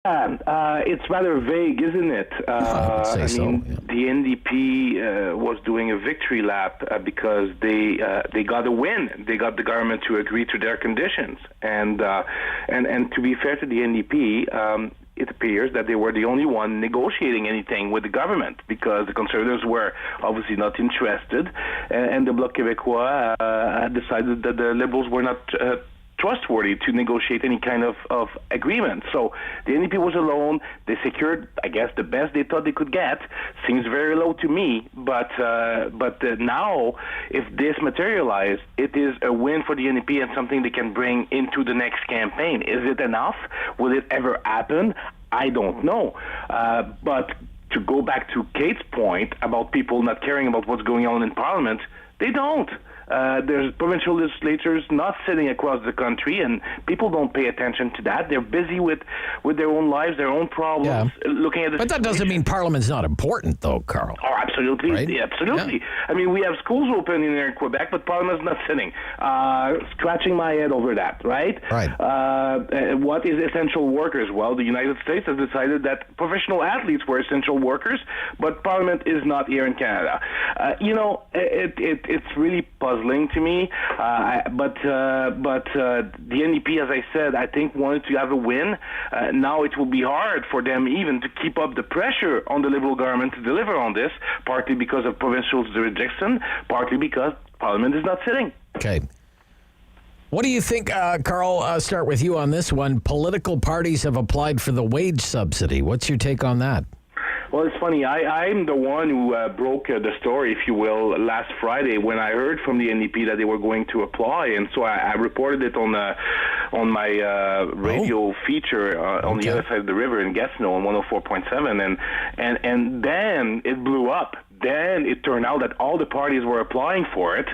It's rather vague, isn't it? I mean, yeah. The NDP was doing a victory lap because they got a win. They got the government to agree to their conditions, and to be fair to the NDP. It appears that they were the only one negotiating anything with the government because the Conservatives were obviously not interested, and the Bloc Québécois had decided that the Liberals were not trustworthy to negotiate any kind of agreement. So the NDP was alone. They secured, I guess, the best they thought they could get. Seems very low to me, but now, if this materializes, it is a win for the NDP and something they can bring into the next campaign. Is it enough? Will it ever happen? I don't know. But to go back to Kate's point about people not caring about what's going on in Parliament, they don't. There's provincial legislatures not sitting across the country, and people don't pay attention to that. They're busy with their own lives, their own problems, looking at the But that doesn't mean Parliament's not important, though, Carl. Oh, absolutely. Right? Yeah, absolutely. Yeah. I mean, we have schools open in Quebec, but Parliament's not sitting. Scratching my head over that, right? Right. What is essential workers? Well, the United States has decided that professional athletes were essential workers, but Parliament is not here in Canada. It's really puzzling to me, but the NDP, as I said, I think wanted to have a win. Now it will be hard for them even to keep up the pressure on the Liberal government to deliver on this, partly because of Provincial's rejection, partly because Parliament is not sitting. Okay. What do you think, Carl, I'll start with you on this one. Political parties have applied for the wage subsidy. What's your take on that? Well, it's funny. I'm the one who broke the story, if you will, last Friday when I heard from the NDP that they were going to apply, and so I reported it on my radio feature on the other side of the river in Gatineau on 104.7, and then it blew up. Then it turned out that all the parties were applying for it,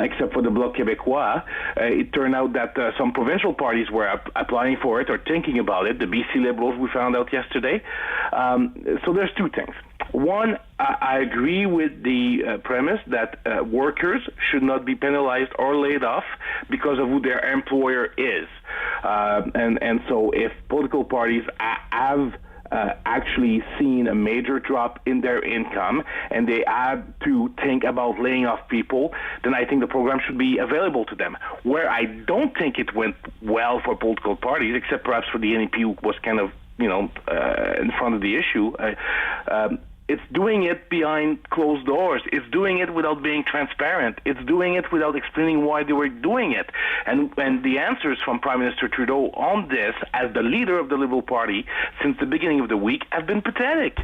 except for the Bloc Québécois. It turned out that some provincial parties were applying for it or thinking about it. The BC Liberals, we found out yesterday. So there's two things. One, I agree with the premise that workers should not be penalized or laid off because of who their employer is. And so if political parties have actually seen a major drop in their income and they had to think about laying off people, then I think the program should be available to them. Where I don't think it went well for political parties, except perhaps for the NDP who was kind of, in front of the issue, it's doing it behind closed doors. It's doing it without being transparent. It's doing it without explaining why they were doing it. And the answers from Prime Minister Trudeau on this, as the leader of the Liberal Party since the beginning of the week, have been pathetic.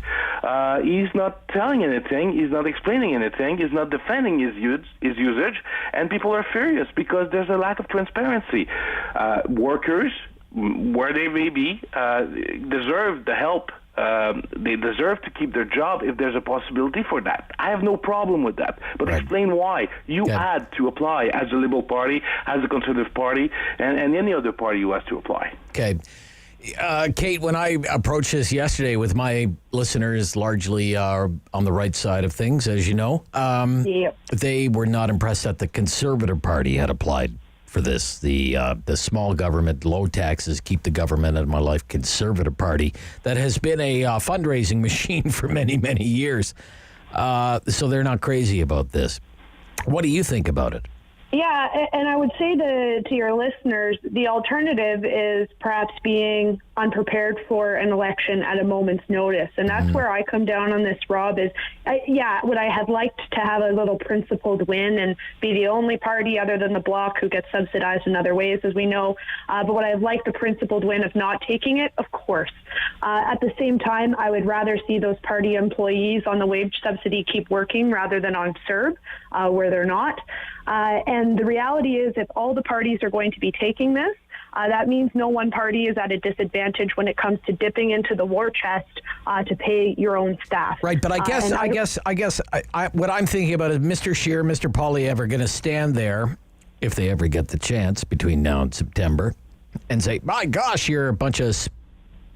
He's not telling anything. He's not explaining anything. He's not defending his usage. And people are furious because there's a lack of transparency. Workers, where they may be, deserve the help. They deserve to keep their job if there's a possibility for that. I have no problem with that. But explain why. You had to apply as the Liberal Party, as the Conservative Party, and any other party who has to apply. Okay. Kate, when I approached this yesterday with my listeners, largely on the right side of things, as you know, they were not impressed that the Conservative Party had applied for this. The small government, low taxes, keep the government out of my life Conservative Party that has been a fundraising machine for many, many years. So they're not crazy about this. What do you think about it? Yeah, and I would say to your listeners, the alternative is perhaps being unprepared for an election at a moment's notice. And that's where I come down on this, Rob, is, would I have liked to have a little principled win and be the only party other than the Bloc who gets subsidized in other ways, as we know. But would I have liked the principled win of not taking it? Of course. At the same time, I would rather see those party employees on the wage subsidy keep working rather than on CERB, where they're not. And the reality is, if all the parties are going to be taking this, that means no one party is at a disadvantage when it comes to dipping into the war chest to pay your own staff. Right, but I guess what I'm thinking about is Mr. Scheer, Mr. Poilievre are going to stand there, if they ever get the chance between now and September, and say, my gosh, you're a bunch of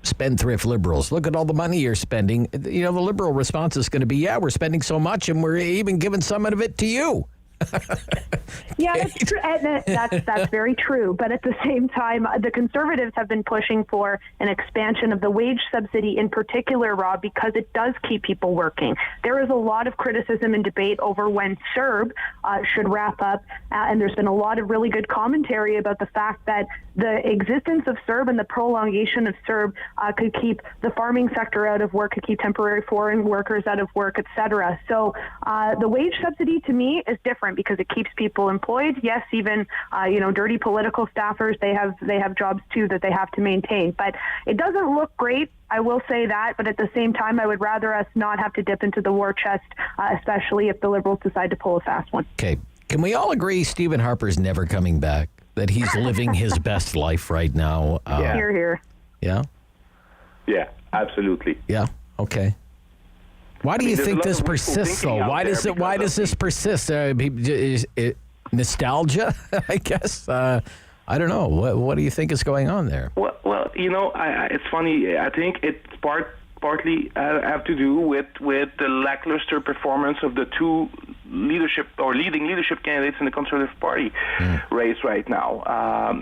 spendthrift Liberals. Look at all the money you're spending. The Liberal response is going to be, yeah, we're spending so much and we're even giving some of it to you. Yeah, that's true. And that's very true. But at the same time, the Conservatives have been pushing for an expansion of the wage subsidy in particular, Rob, because it does keep people working. There is a lot of criticism and debate over when CERB should wrap up, and there's been a lot of really good commentary about the fact that the existence of CERB and the prolongation of CERB could keep the farming sector out of work, could keep temporary foreign workers out of work, etc. So the wage subsidy to me is different because it keeps people employed. Yes, even dirty political staffers, they have jobs too that they have to maintain. But it doesn't look great, I will say that. But at the same time, I would rather us not have to dip into the war chest, especially if the Liberals decide to pull a fast one. Okay, can we all agree Stephen Harper's never coming back? That he's living his best life right now? Hear, hear. Yeah. Yeah, absolutely. Yeah. Okay. Why do you think this persists, though? Why does this persist? Is it nostalgia, I guess? I don't know. What do you think is going on there? Well, it's funny. I think it's partly have to do with the lackluster performance of the two leading leadership candidates in the Conservative Party race right now.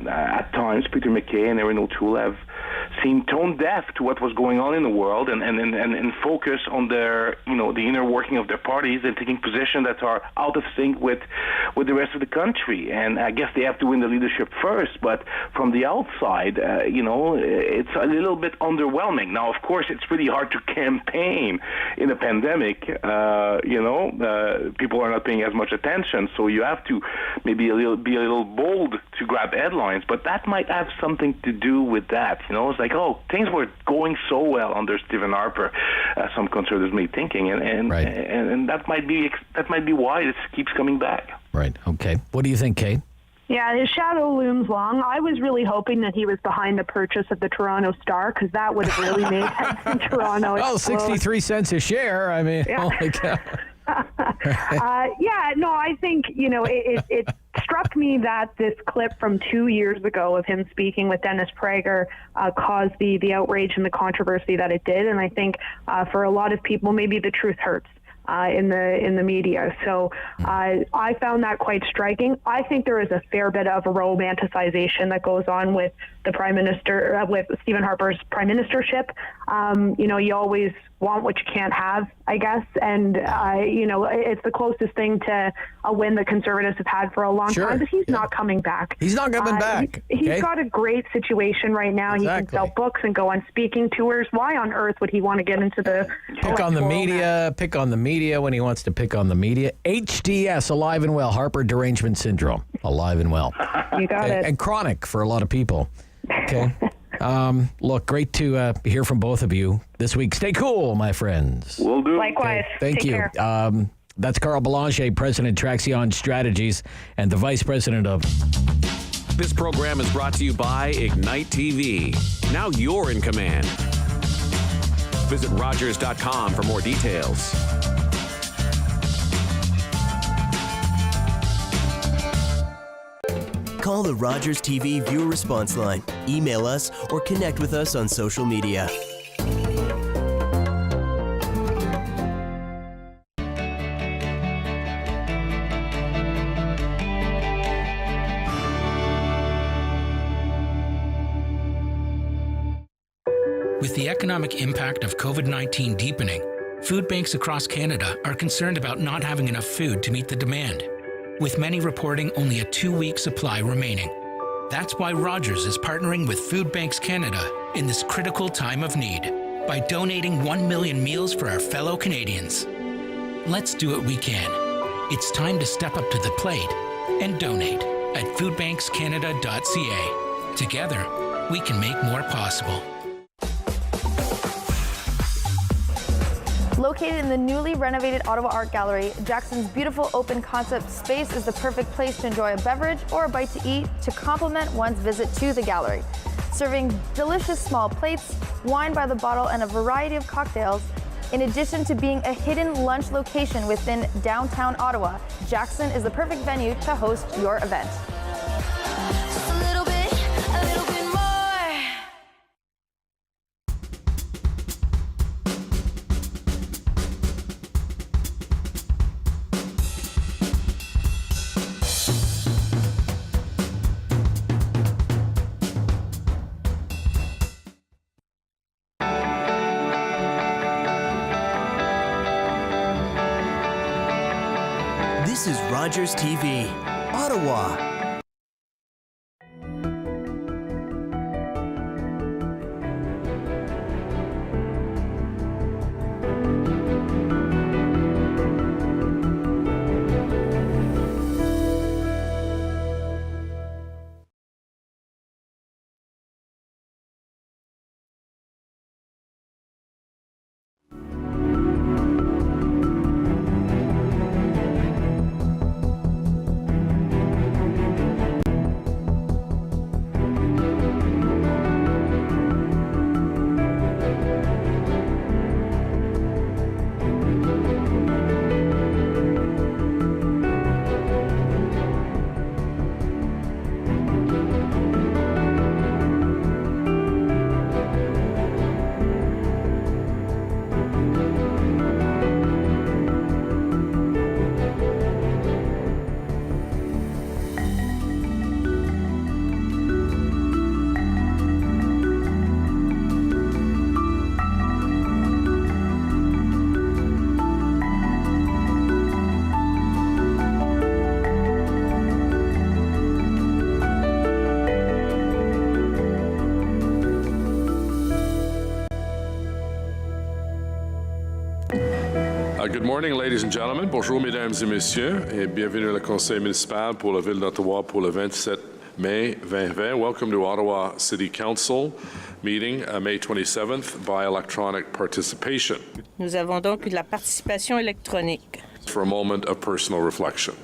At times, Peter MacKay and Erin O'Toole have seemed tone deaf to what was going on in the world and focus on their, the inner working of their parties and taking positions that are out of sync with the rest of the country. And I guess they have to win the leadership first, but from the outside, it's a little bit underwhelming. Now, of course, it's really hard to campaign in a pandemic. People are not paying as much attention, so you have to maybe be a little bold to grab headlines, but that might have something to do with that. It's like, things were going so well under Stephen Harper, some Conservatives may be thinking, and that might be why this keeps coming back. Right. Okay. What do you think, Kate? Yeah, his shadow looms long. I was really hoping that he was behind the purchase of the Toronto Star, because that would have really made sense in Toronto. Well, 63 cents a share. I mean, yeah. Holy cow. I think, it struck me that this clip from 2 years ago of him speaking with Dennis Prager caused the outrage and the controversy that it did. And I think for a lot of people, maybe the truth hurts in the media. So I found that quite striking. I think there is a fair bit of romanticization that goes on with the Prime Minister, with Stephen Harper's Prime Ministership. You always want what you can't have, I guess. And, it's the closest thing to a win the Conservatives have had for a long time, but he's not coming back. He's not coming back. He's got a great situation right now. Exactly. He can sell books and go on speaking tours. Why on earth would he want to get into the pick on the media when he wants to pick on the media? HDS, alive and well. Harper derangement syndrome, alive and well. You got it. And chronic for a lot of people. Okay. Look, great to hear from both of you this week. Stay cool, my friends. Will do. Likewise. Okay, thank you. Care. That's Carl Belanger, President Traxion Strategies, and the Vice President of... This program is brought to you by Ignite TV. Now you're in command. Visit Rogers.com for more details. Call the Rogers TV viewer response line, email us, or connect with us on social media. With the economic impact of COVID-19 deepening, food banks across Canada are concerned about not having enough food to meet the demand, with many reporting only a 2-week supply remaining. That's why Rogers is partnering with Food Banks Canada in this critical time of need by donating 1 million meals for our fellow Canadians. Let's do what we can. It's time to step up to the plate and donate at foodbankscanada.ca. Together, we can make more possible. Located in the newly renovated Ottawa Art Gallery, Jackson's beautiful open concept space is the perfect place to enjoy a beverage or a bite to eat to complement one's visit to the gallery. Serving delicious small plates, wine by the bottle, and a variety of cocktails. In addition to being a hidden lunch location within downtown Ottawa, Jackson is the perfect venue to host your event. This is Rogers TV, Ottawa. Good morning, ladies and gentlemen. Bonjour, mesdames et messieurs, et bienvenue au Conseil municipal pour la ville d'Ottawa pour le 27 mai 2020. Welcome to Ottawa City Council meeting, May 27th, by electronic participation. Nous avons donc eu de la participation électronique. For a moment of personal reflection.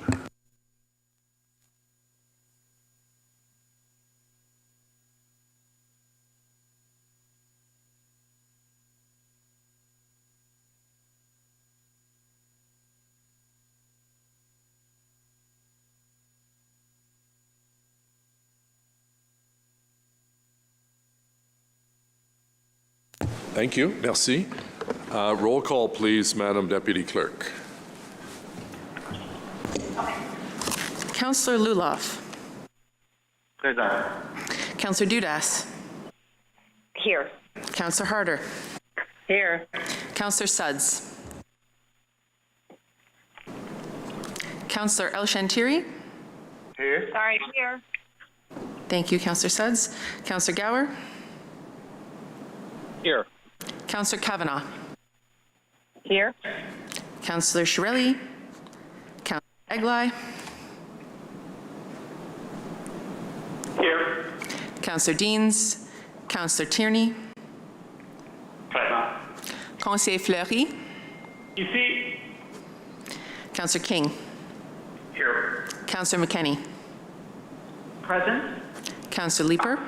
Thank you. Merci. Roll call, please, Madam Deputy Clerk. Councillor Luloff. Present. Councillor Dudas. Here. Councillor Harper. Here. Councillor Suds. Councillor El Shantiri. Here. Sorry, here. Thank you, Councillor Suds. Councillor Gower. Here. Councillor Kavanagh. Here. Councillor Shirelli. Councillor Eglai. Here. Councillor Deans. Councillor Tierney. Present. Conseiller Fleury. Ici. Councillor King. Here. Councillor McKenney. Present. Councillor Leeper.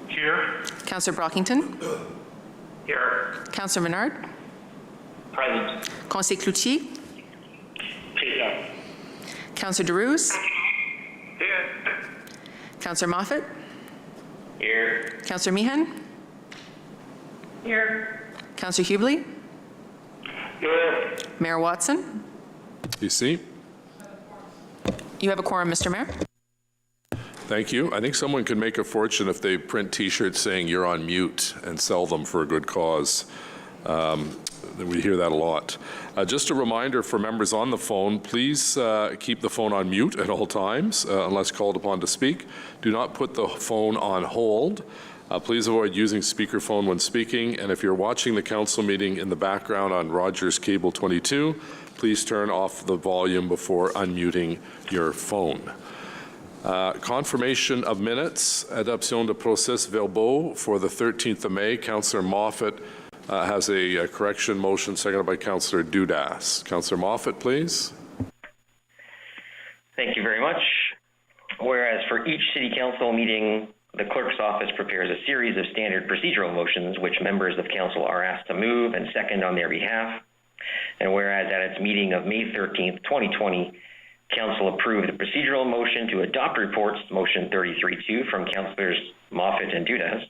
Here. Councillor Brockington. Here. Councillor Menard. Present. Conseiller Cloutier. Present. Councillor Deroux. Here. Councillor Moffat. Here. Councillor Meehan. Here. Councillor Hubley. Here. Mayor Watson. Ici. You have a quorum, Mr. Mayor. Thank you. I think someone could make a fortune if they print T-shirts saying you're on mute and sell them for a good cause. We hear that a lot. Just a reminder for members on the phone, please keep the phone on mute at all times unless called upon to speak. Do not put the phone on hold. Please avoid using speakerphone when speaking. And if you're watching the council meeting in the background on Rogers Cable 22, please turn off the volume before unmuting your phone. Confirmation of minutes, adoption de procès verbaux for the 13th of May. Councillor Moffat has a correction motion, seconded by Councillor Dudas. Councillor Moffat, please. Thank you very much. Whereas for each City Council meeting, the Clerk's Office prepares a series of standard procedural motions which members of Council are asked to move and second on their behalf. And whereas at its meeting of May 13th, 2020, Council approved a procedural motion to adopt reports, motion 33-2 from Councillors Moffat and Dudas,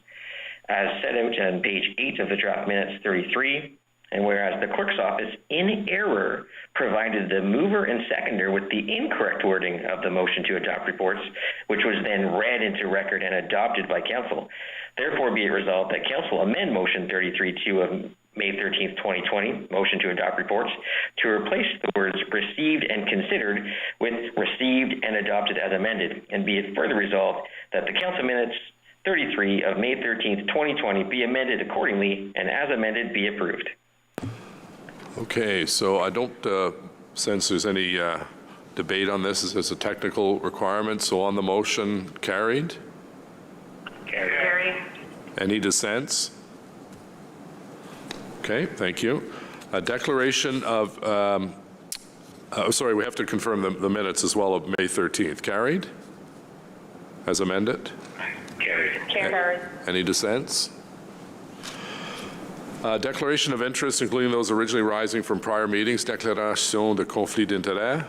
as set out on page 8 of the draft minutes 33. And whereas the Clerk's Office, in error, provided the mover and seconder with the incorrect wording of the motion to adopt reports, which was then read into record and adopted by Council. Therefore, be it resolved that Council amend motion 33-2 of May 13th, 2020, motion to adopt reports to replace the words received and considered with received and adopted as amended, and be it further resolved that the Council Minutes 33 of May 13th, 2020 be amended accordingly and as amended be approved. Okay, so I don't sense there's any debate on this. Is this a technical requirement? So on the motion, carried? Carried. Any dissents? Okay, thank you. A declaration of, sorry, we have to confirm the minutes as well of May 13th. Carried? As amended? Carried. Any dissents? Declaration of interest, including those originally rising from prior meetings. Déclaration de conflit d'intérêt.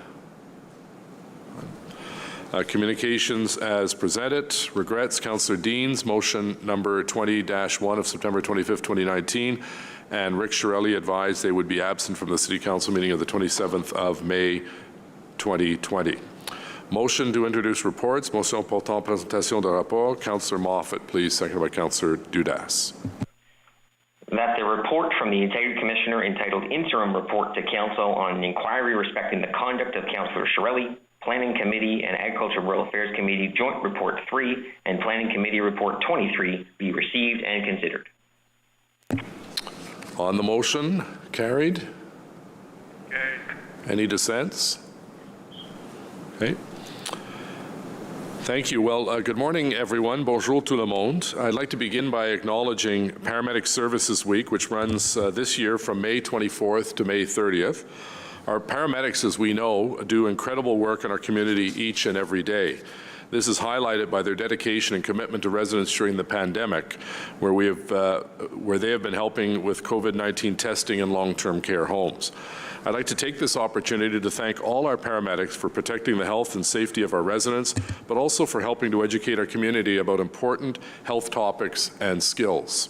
Communications as presented. Regrets, Councillor Dean's motion number 20-1 of September 25th, 2019, and Rick Shirelli advised they would be absent from the City Council meeting of the 27th of May 2020. Motion to introduce reports. Motion portant présentation de rapport. Councillor Moffat, please, seconded by Councillor Dudas. That the report from the Integrity Commissioner entitled Interim Report to Council on an Inquiry Respecting the Conduct of Councillor Shirelli, Planning Committee and Agriculture and Rural Affairs Committee Joint Report 3 and Planning Committee Report 23 be received and considered. On the motion, carried? Carried. Any dissents? Okay. Thank you. Well, good morning, everyone. Bonjour tout le monde. I'd like to begin by acknowledging Paramedic Services Week, which runs this year from May 24th to May 30th. Our paramedics, as we know, do incredible work in our community each and every day. This is highlighted by their dedication and commitment to residents during the pandemic, where they have been helping with COVID-19 testing in long-term care homes. I'd like to take this opportunity to thank all our paramedics for protecting the health and safety of our residents, but also for helping to educate our community about important health topics and skills.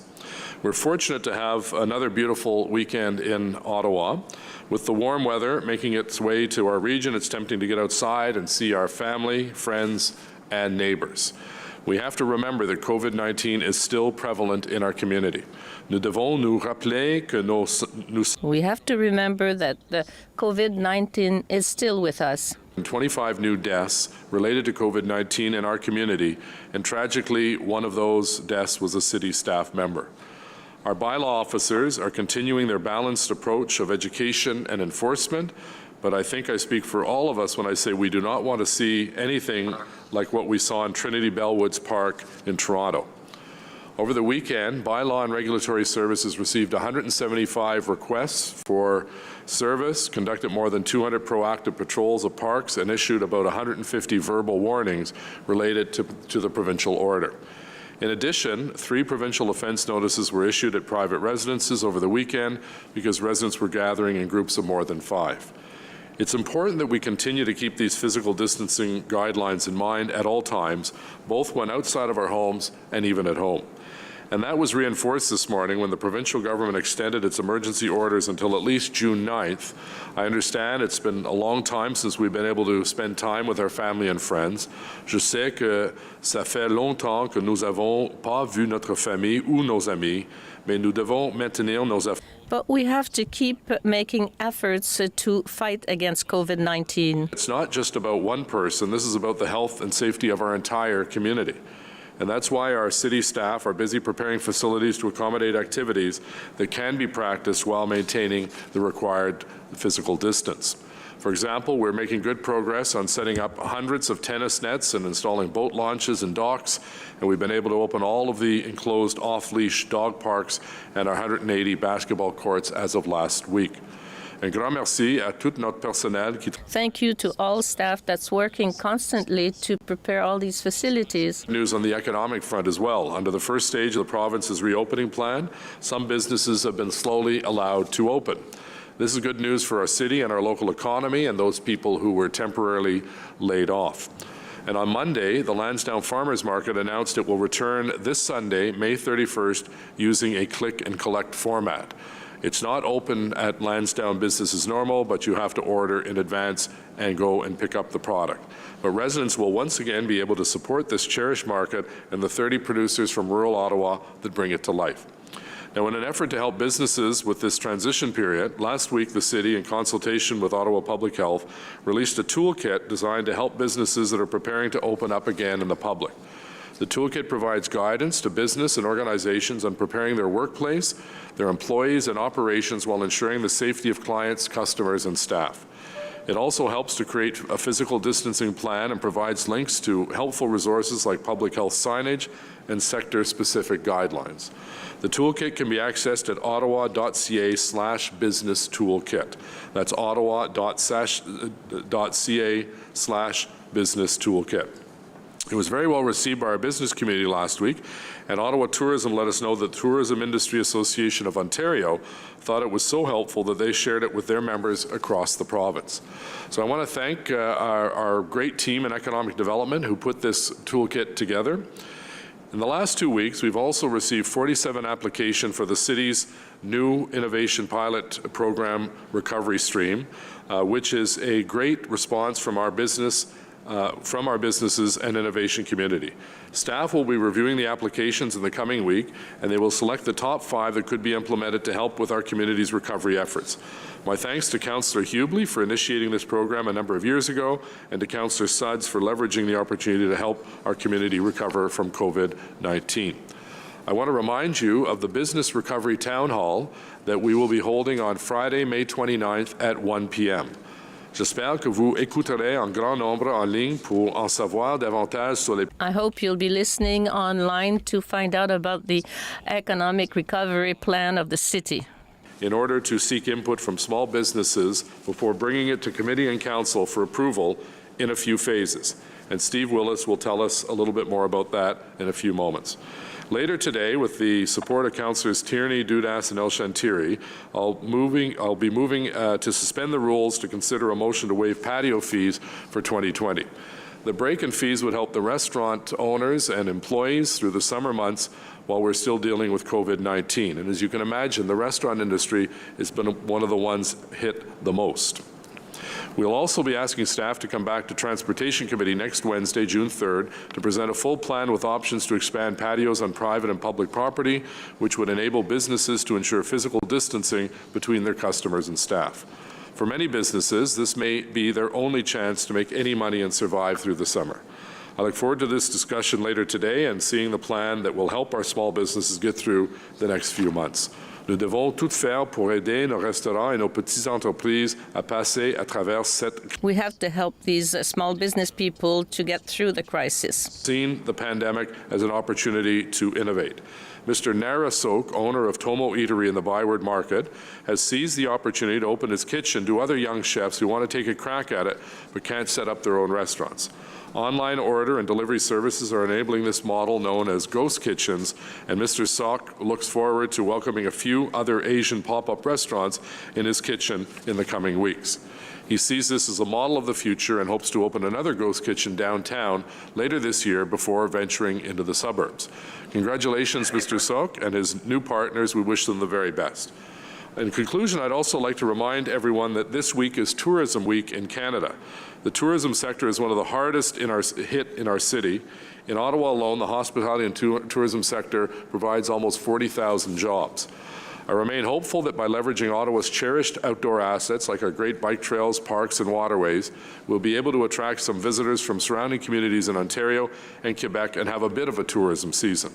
We're fortunate to have another beautiful weekend in Ottawa. With the warm weather making its way to our region, it's tempting to get outside and see our family, friends, and neighbors. We have to remember that COVID-19 is still prevalent in our community. We have to remember that the COVID-19 is still with us. 25 new deaths related to COVID-19 in our community, and tragically, one of those deaths was a city staff member. Our bylaw officers are continuing their balanced approach of education and enforcement, but I think I speak for all of us when I say we do not want to see anything like what we saw in Trinity Bellwoods Park in Toronto. Over the weekend, Bylaw and Regulatory Services received 175 requests for service, conducted more than 200 proactive patrols of parks, and issued about 150 verbal warnings related to the provincial order. In addition, 3 provincial offence notices were issued at private residences over the weekend because residents were gathering in groups of more than 5. It's important that we continue to keep these physical distancing guidelines in mind at all times, both when outside of our homes and even at home. And that was reinforced this morning when the provincial government extended its emergency orders until at least June 9th. I understand it's been a long time since we've been able to spend time with our family and friends. Je sais que ça fait longtemps que nous n'avons pas vu notre famille ou nos amis, mais nous devons maintenir nos efforts. But we have to keep making efforts to fight against COVID-19. It's not just about one person. This is about the health and safety of our entire community. And that's why our city staff are busy preparing facilities to accommodate activities that can be practiced while maintaining the required physical distance. For example, we're making good progress on setting up hundreds of tennis nets and installing boat launches and docks, and we've been able to open all of the enclosed off-leash dog parks and our 180 basketball courts as of last week. Thank you to all staff that's working constantly to prepare all these facilities. News on the economic front as well. Under the first stage of the province's reopening plan, some businesses have been slowly allowed to open. This is good news for our city and our local economy and those people who were temporarily laid off. And on Monday, the Lansdowne Farmers Market announced it will return this Sunday, May 31st, using a click and collect format. It's not open at Lansdowne business as normal, but you have to order in advance and go and pick up the product. But residents will once again be able to support this cherished market and the 30 producers from rural Ottawa that bring it to life. Now, in an effort to help businesses with this transition period, last week the City, in consultation with Ottawa Public Health, released a toolkit designed to help businesses that are preparing to open up again in the public. The toolkit provides guidance to business and organizations on preparing their workplace, their employees, and operations while ensuring the safety of clients, customers, and staff. It also helps to create a physical distancing plan and provides links to helpful resources like public health signage and sector-specific guidelines. The toolkit can be accessed at ottawa.ca/business toolkit. That's ottawa.ca/business toolkit. It was very well received by our business community last week, and Ottawa Tourism let us know that the Tourism Industry Association of Ontario thought it was so helpful that they shared it with their members across the province. So I want to thank our great team in economic development who put this toolkit together. In the last 2 weeks, we've also received 47 applications for the city's new innovation pilot program recovery stream, which is a great response from our businesses and innovation community. Staff will be reviewing the applications in the coming week, and they will select the top 5 that could be implemented to help with our community's recovery efforts. My thanks to Councillor Hubley for initiating this program a number of years ago, and to Councillor Suds for leveraging the opportunity to help our community recover from COVID-19. I want to remind you of the Business Recovery Town Hall that we will be holding on Friday, May 29th at 1 p.m. J'espère que vous écouterez en grand nombre en ligne pour en savoir davantage sur les... I hope you'll be listening online to find out about the economic recovery plan of the city, in order to seek input from small businesses before bringing it to committee and council for approval in a few phases. And Steve Willis will tell us a little bit more about that in a few moments. Later today, with the support of Councillors Tierney, Dudas, and El Shantiri, I'll be moving to suspend the rules to consider a motion to waive patio fees for 2020. The break in fees would help the restaurant owners and employees through the summer months while we're still dealing with COVID-19. And as you can imagine, the restaurant industry has been one of the ones hit the most. We'll also be asking staff to come back to Transportation Committee next Wednesday, June 3rd, to present a full plan with options to expand patios on private and public property, which would enable businesses to ensure physical distancing between their customers and staff. For many businesses, this may be their only chance to make any money and survive through the summer. I look forward to this discussion later today and seeing the plan that will help our small businesses get through the next few months. Nous devons tout faire pour aider nos restaurants et nos petites entreprises à passer à travers cette... We have to help these small business people to get through the crisis. Seen the pandemic as an opportunity to innovate. Mr. Narasok, owner of Tomo Eatery in the Byward Market, has seized the opportunity to open his kitchen to other young chefs who want to take a crack at it but can't set up their own restaurants. Online order and delivery services are enabling this model known as ghost kitchens, and Mr. Sok looks forward to welcoming a few other Asian pop-up restaurants in his kitchen in the coming weeks. He sees this as a model of the future and hopes to open another ghost kitchen downtown later this year before venturing into the suburbs. Congratulations, Mr. Sok, and his new partners. We wish them the very best. In conclusion, I'd also like to remind everyone that this week is Tourism Week in Canada. The tourism sector is one of the hardest hit in our city. In Ottawa alone, the hospitality and tourism sector provides almost 40,000 jobs. I remain hopeful that by leveraging Ottawa's cherished outdoor assets like our great bike trails, parks, and waterways, we'll be able to attract some visitors from surrounding communities in Ontario and Quebec and have a bit of a tourism season.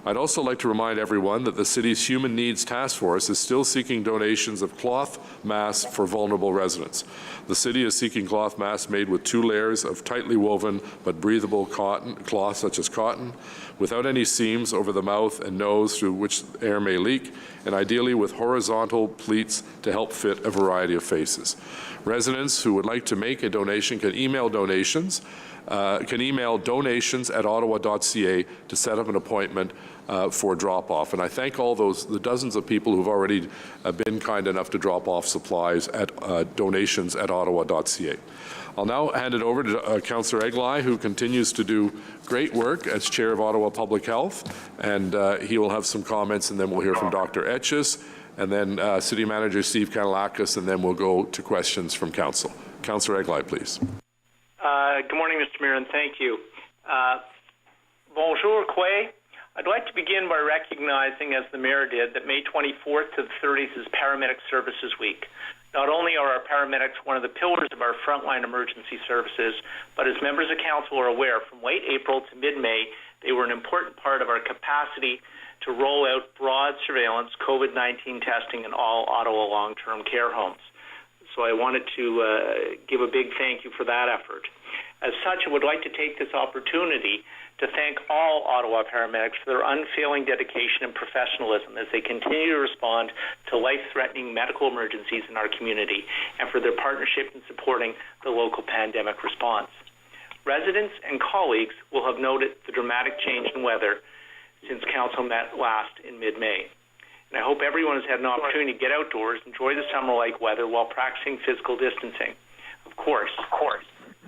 I'd also like to remind everyone that the city's Human Needs Task Force is still seeking donations of cloth masks for vulnerable residents. The city is seeking cloth masks made with 2 layers of tightly woven but breathable cloth such as cotton, without any seams over the mouth and nose through which air may leak, and ideally with horizontal pleats to help fit a variety of faces. Residents who would like to make a donation can email donations at ottawa.ca to set up an appointment for drop-off. And I thank all the dozens of people who've already been kind enough to drop off supplies at donations at ottawa.ca. I'll now hand it over to Councillor Eglai, who continues to do great work as Chair of Ottawa Public Health, and he will have some comments, and then we'll hear from Dr. Etches, and then City Manager Steve Kanalakis, and then we'll go to questions from Council. Councillor Eglai, please. Good morning, Mr. Mayor, and thank you. Bonjour, Quay. I'd like to begin by recognizing, as the Mayor did, that May 24th to the 30th is Paramedic Services Week. Not only are our paramedics one of the pillars of our frontline emergency services, but as members of Council are aware, from late April to mid-May, they were an important part of our capacity to roll out broad surveillance COVID-19 testing in all Ottawa long-term care homes. So I wanted to give a big thank you for that effort. As such, I would like to take this opportunity to thank all Ottawa paramedics for their unfailing dedication and professionalism as they continue to respond to life-threatening medical emergencies in our community and for their partnership in supporting the local pandemic response. Residents and colleagues will have noted the dramatic change in weather since Council met last in mid-May. And I hope everyone has had an opportunity to get outdoors, enjoy the summer-like weather while practicing physical distancing. Of course.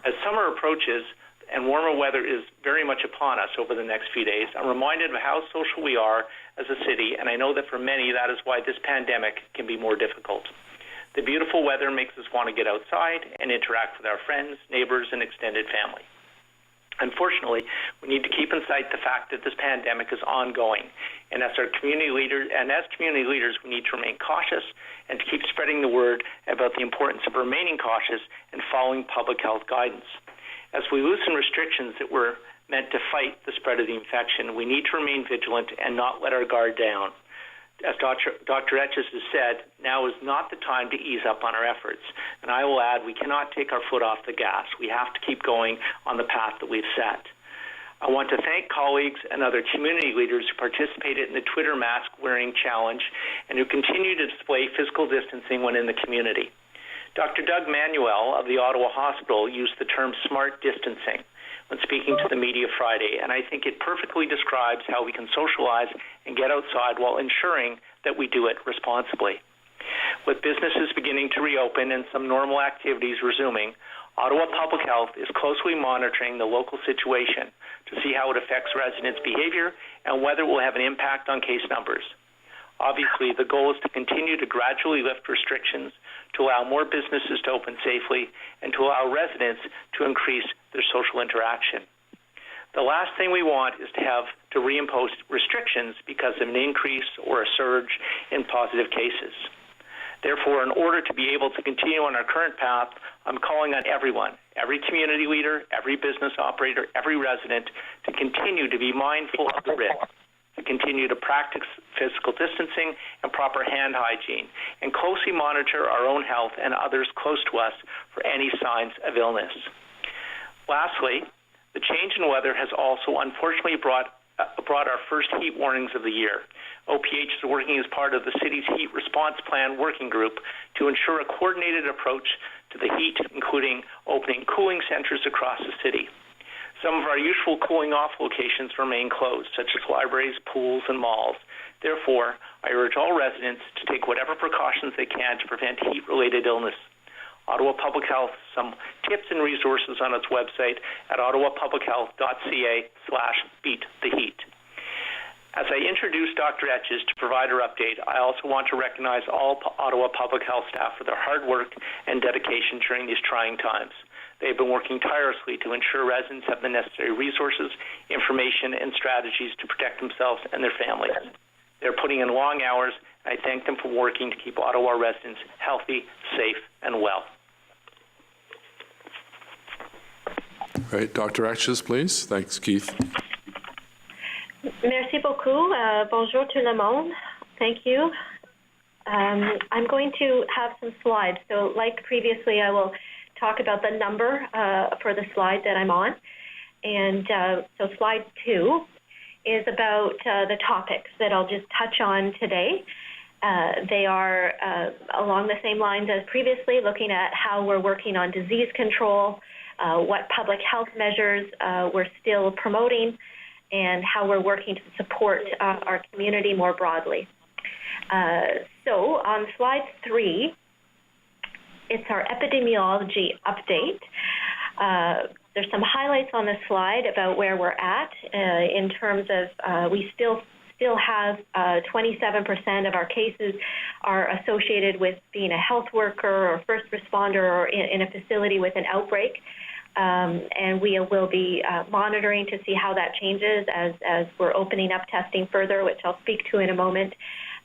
As summer approaches and warmer weather is very much upon us over the next few days, I'm reminded of how social we are as a city, and I know that for many that is why this pandemic can be more difficult. The beautiful weather makes us want to get outside and interact with our friends, neighbors, and extended family. Unfortunately, we need to keep in sight the fact that this pandemic is ongoing, and as community leaders, we need to remain cautious and to keep spreading the word about the importance of remaining cautious and following public health guidance. As we loosen restrictions that were meant to fight the spread of the infection, we need to remain vigilant and not let our guard down. As Dr. Etches has said, now is not the time to ease up on our efforts. And I will add, we cannot take our foot off the gas. We have to keep going on the path that we've set. I want to thank colleagues and other community leaders who participated in the Twitter mask wearing challenge and who continue to display physical distancing when in the community. Dr. Doug Manuel of the Ottawa Hospital used the term smart distancing when speaking to the media Friday, and I think it perfectly describes how we can socialize and get outside while ensuring that we do it responsibly. With businesses beginning to reopen and some normal activities resuming, Ottawa Public Health is closely monitoring the local situation to see how it affects residents' behavior and whether it will have an impact on case numbers. Obviously, the goal is to continue to gradually lift restrictions, to allow more businesses to open safely, and to allow residents to increase their social interaction. The last thing we want is to have to reimpose restrictions because of an increase or a surge in positive cases. Therefore, in order to be able to continue on our current path, I'm calling on everyone, every community leader, every business operator, every resident, to continue to be mindful of the risk, to continue to practice physical distancing and proper hand hygiene, and closely monitor our own health and others close to us for any signs of illness. Lastly, the change in weather has also unfortunately brought our first heat warnings of the year. OPH is working as part of the city's heat response plan working group to ensure a coordinated approach to the heat, including opening cooling centers across the city. Some of our usual cooling off locations remain closed, such as libraries, pools, and malls. Therefore, I urge all residents to take whatever precautions they can to prevent heat-related illness. Ottawa Public Health, some tips and resources on its website at ottawapublichealth.ca/beattheheat. As I introduce Dr. Etches to provide her update, I also want to recognize all Ottawa Public Health staff for their hard work and dedication during these trying times. They have been working tirelessly to ensure residents have the necessary resources, information, and strategies to protect themselves and their families. They're putting in long hours, and I thank them for working to keep Ottawa residents healthy, safe, and well. All right, Dr. Etches, please. Thanks, Keith. Merci beaucoup. Bonjour tout le monde. Thank you. I'm going to have some slides. So like previously, I will talk about the number for the slide that I'm on. And so slide 2 is about the topics that I'll just touch on today. They are along the same lines as previously, looking at how we're working on disease control, what public health measures we're still promoting, and how we're working to support our community more broadly. So on slide 3, it's our epidemiology update. There's some highlights on this slide about where we're at in terms of we still have 27% of our cases are associated with being a health worker or first responder or in a facility with an outbreak. And we will be monitoring to see how that changes as we're opening up testing further, which I'll speak to in a moment.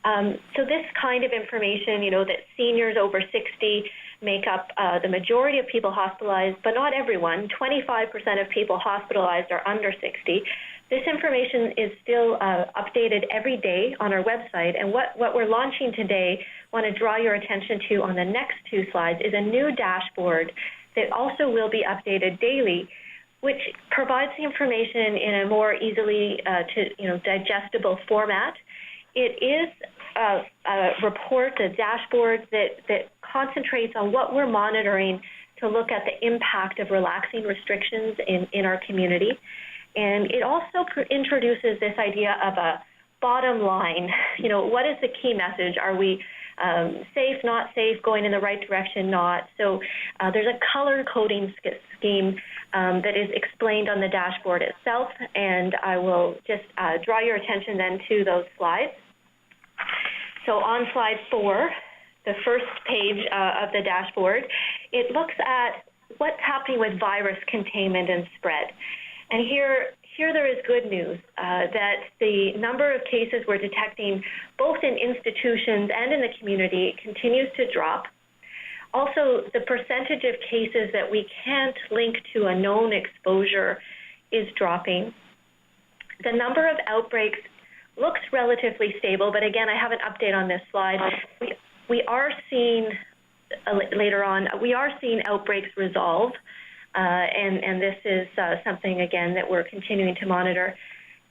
So this kind of information, that seniors over 60 make up the majority of people hospitalized, but not everyone. 25% of people hospitalized are under 60. This information is still updated every day on our website, and what we're launching today, I want to draw your attention to on the next two slides, is a new dashboard that also will be updated daily, which provides the information in a more easily digestible format. It is a report, a dashboard that concentrates on what we're monitoring to look at the impact of relaxing restrictions in our community. And it also introduces this idea of a bottom line. What is the key message? Are we safe, not safe, going in the right direction, not? So there's a color coding scheme that is explained on the dashboard itself, and I will just draw your attention then to those slides. So on slide 4, the first page of the dashboard, it looks at what's happening with virus containment and spread. And here there is good news that the number of cases we're detecting both in institutions and in the community continues to drop. Also, the percentage of cases that we can't link to a known exposure is dropping. The number of outbreaks looks relatively stable, but again, I have an update on this slide. We are seeing, later on, we are seeing outbreaks resolve. And this is something, again, that we're continuing to monitor.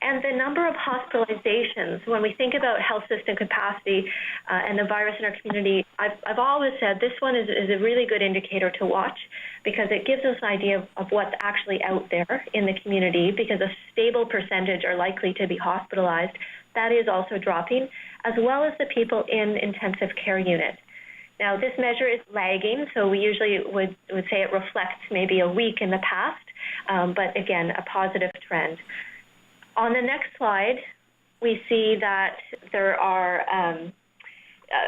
And the number of hospitalizations, when we think about health system capacity and the virus in our community, I've always said this one is a really good indicator to watch because it gives us an idea of what's actually out there in the community, because a stable percentage are likely to be hospitalized. That is also dropping, as well as the people in intensive care units. Now, this measure is lagging, so we usually would say it reflects maybe a week in the past, but again, a positive trend. On the next slide, we see that there are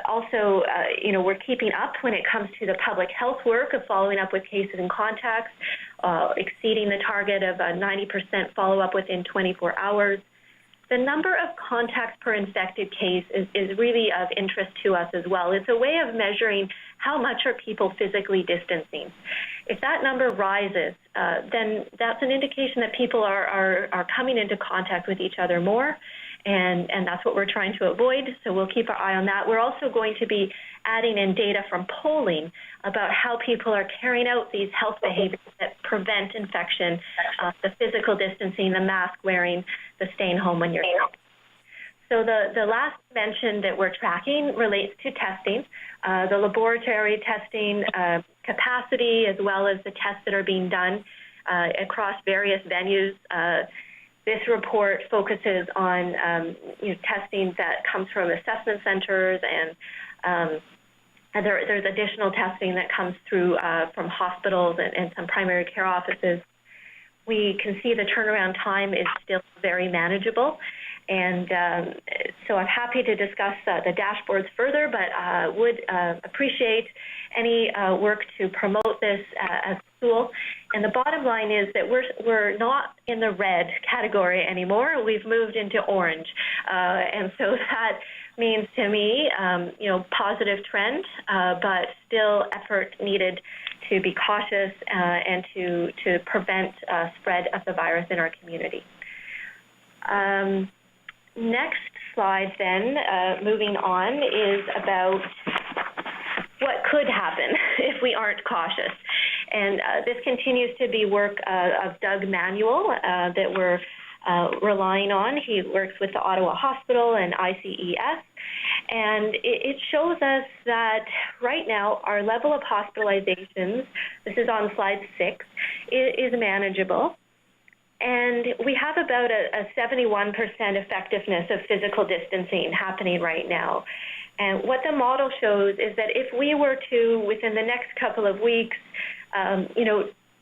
also, we're keeping up when it comes to the public health work of following up with cases and contacts, exceeding the target of 90% follow-up within 24 hours. The number of contacts per infected case is really of interest to us as well. It's a way of measuring how much are people physically distancing. If that number rises, then that's an indication that people are coming into contact with each other more, and that's what we're trying to avoid, so we'll keep our eye on that. We're also going to be adding in data from polling about how people are carrying out these health behaviors that prevent infection, the physical distancing, the mask wearing, the staying home when you're sick. So the last mention that we're tracking relates to testing, the laboratory testing capacity, as well as the tests that are being done across various venues. This report focuses on testing that comes from assessment centers, and there's additional testing that comes through from hospitals and some primary care offices. We can see the turnaround time is still very manageable. And so I'm happy to discuss the dashboards further, but would appreciate any work to promote this as a tool. And the bottom line is that we're not in the red category anymore. We've moved into orange. And so that means to me, positive trend, but still effort needed to be cautious and to prevent spread of the virus in our community. Next slide then, moving on, is about what could happen if we aren't cautious. And this continues to be work of Doug Manuel that we're relying on. He works with the Ottawa Hospital and ICES. And it shows us that right now our level of hospitalizations, this is on slide 6, is manageable. And we have about a 71% effectiveness of physical distancing happening right now. And what the model shows is that if we were to, within the next couple of weeks,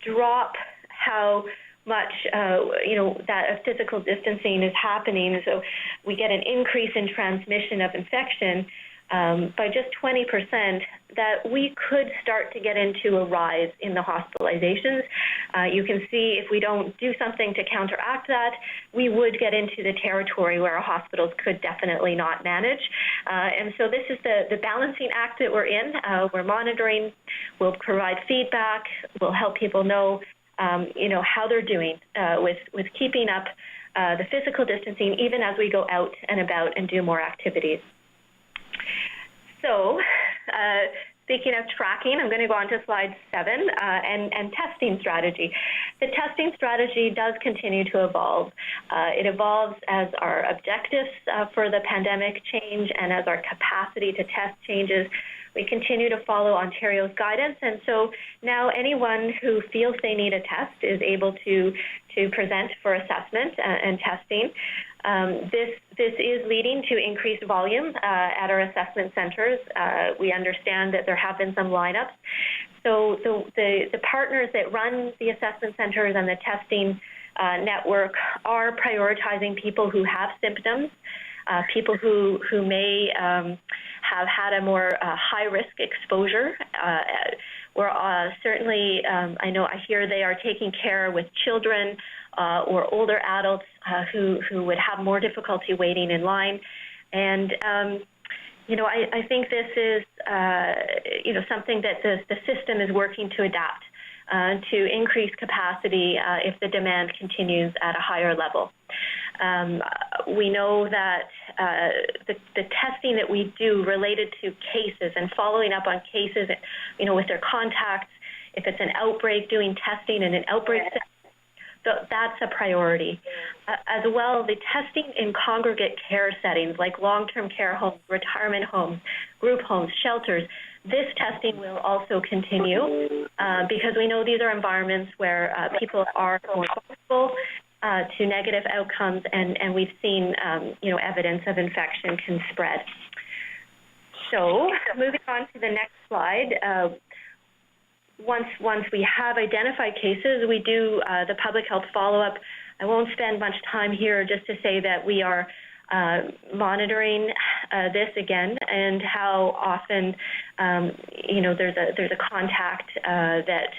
drop how much, that physical distancing is happening, so we get an increase in transmission of infection, by just 20%, that we could start to get into a rise in the hospitalizations. You can see if we don't do something to counteract that, we would get into the territory where our hospitals could definitely not manage. And so this is the balancing act that we're in. We're monitoring, we'll provide feedback, we'll help people know, how they're doing with keeping up the physical distancing, even as we go out and about and do more activities. So, speaking of tracking, I'm going to go on to slide 7 and testing strategy. The testing strategy does continue to evolve. It evolves as our objectives for the pandemic change and as our capacity to test changes. We continue to follow Ontario's guidance, and so now anyone who feels they need a test is able to present for assessment and testing. This is leading to increased volume at our assessment centres. We understand that there have been some lineups. So the partners that run the assessment centres and the testing network are prioritizing people who have symptoms, people who may have had a more high-risk exposure. We're certainly, I hear they are taking care with children or older adults who would have more difficulty waiting in line. And, I think this is, something that the system is working to adapt to increase capacity if the demand continues at a higher level. We know that the testing that we do related to cases and following up on cases, with their contacts, if it's an outbreak, doing testing in an outbreak that's a priority. As well, the testing in congregate care settings like long-term care homes, retirement homes, group homes, shelters, this testing will also continue because we know these are environments where people are more vulnerable to negative outcomes, and we've seen, evidence of infection can spread. So moving on to the next slide, once we have identified cases, we do the public health follow-up. I won't spend much time here just to say that we are monitoring this again and how often, there's a contact that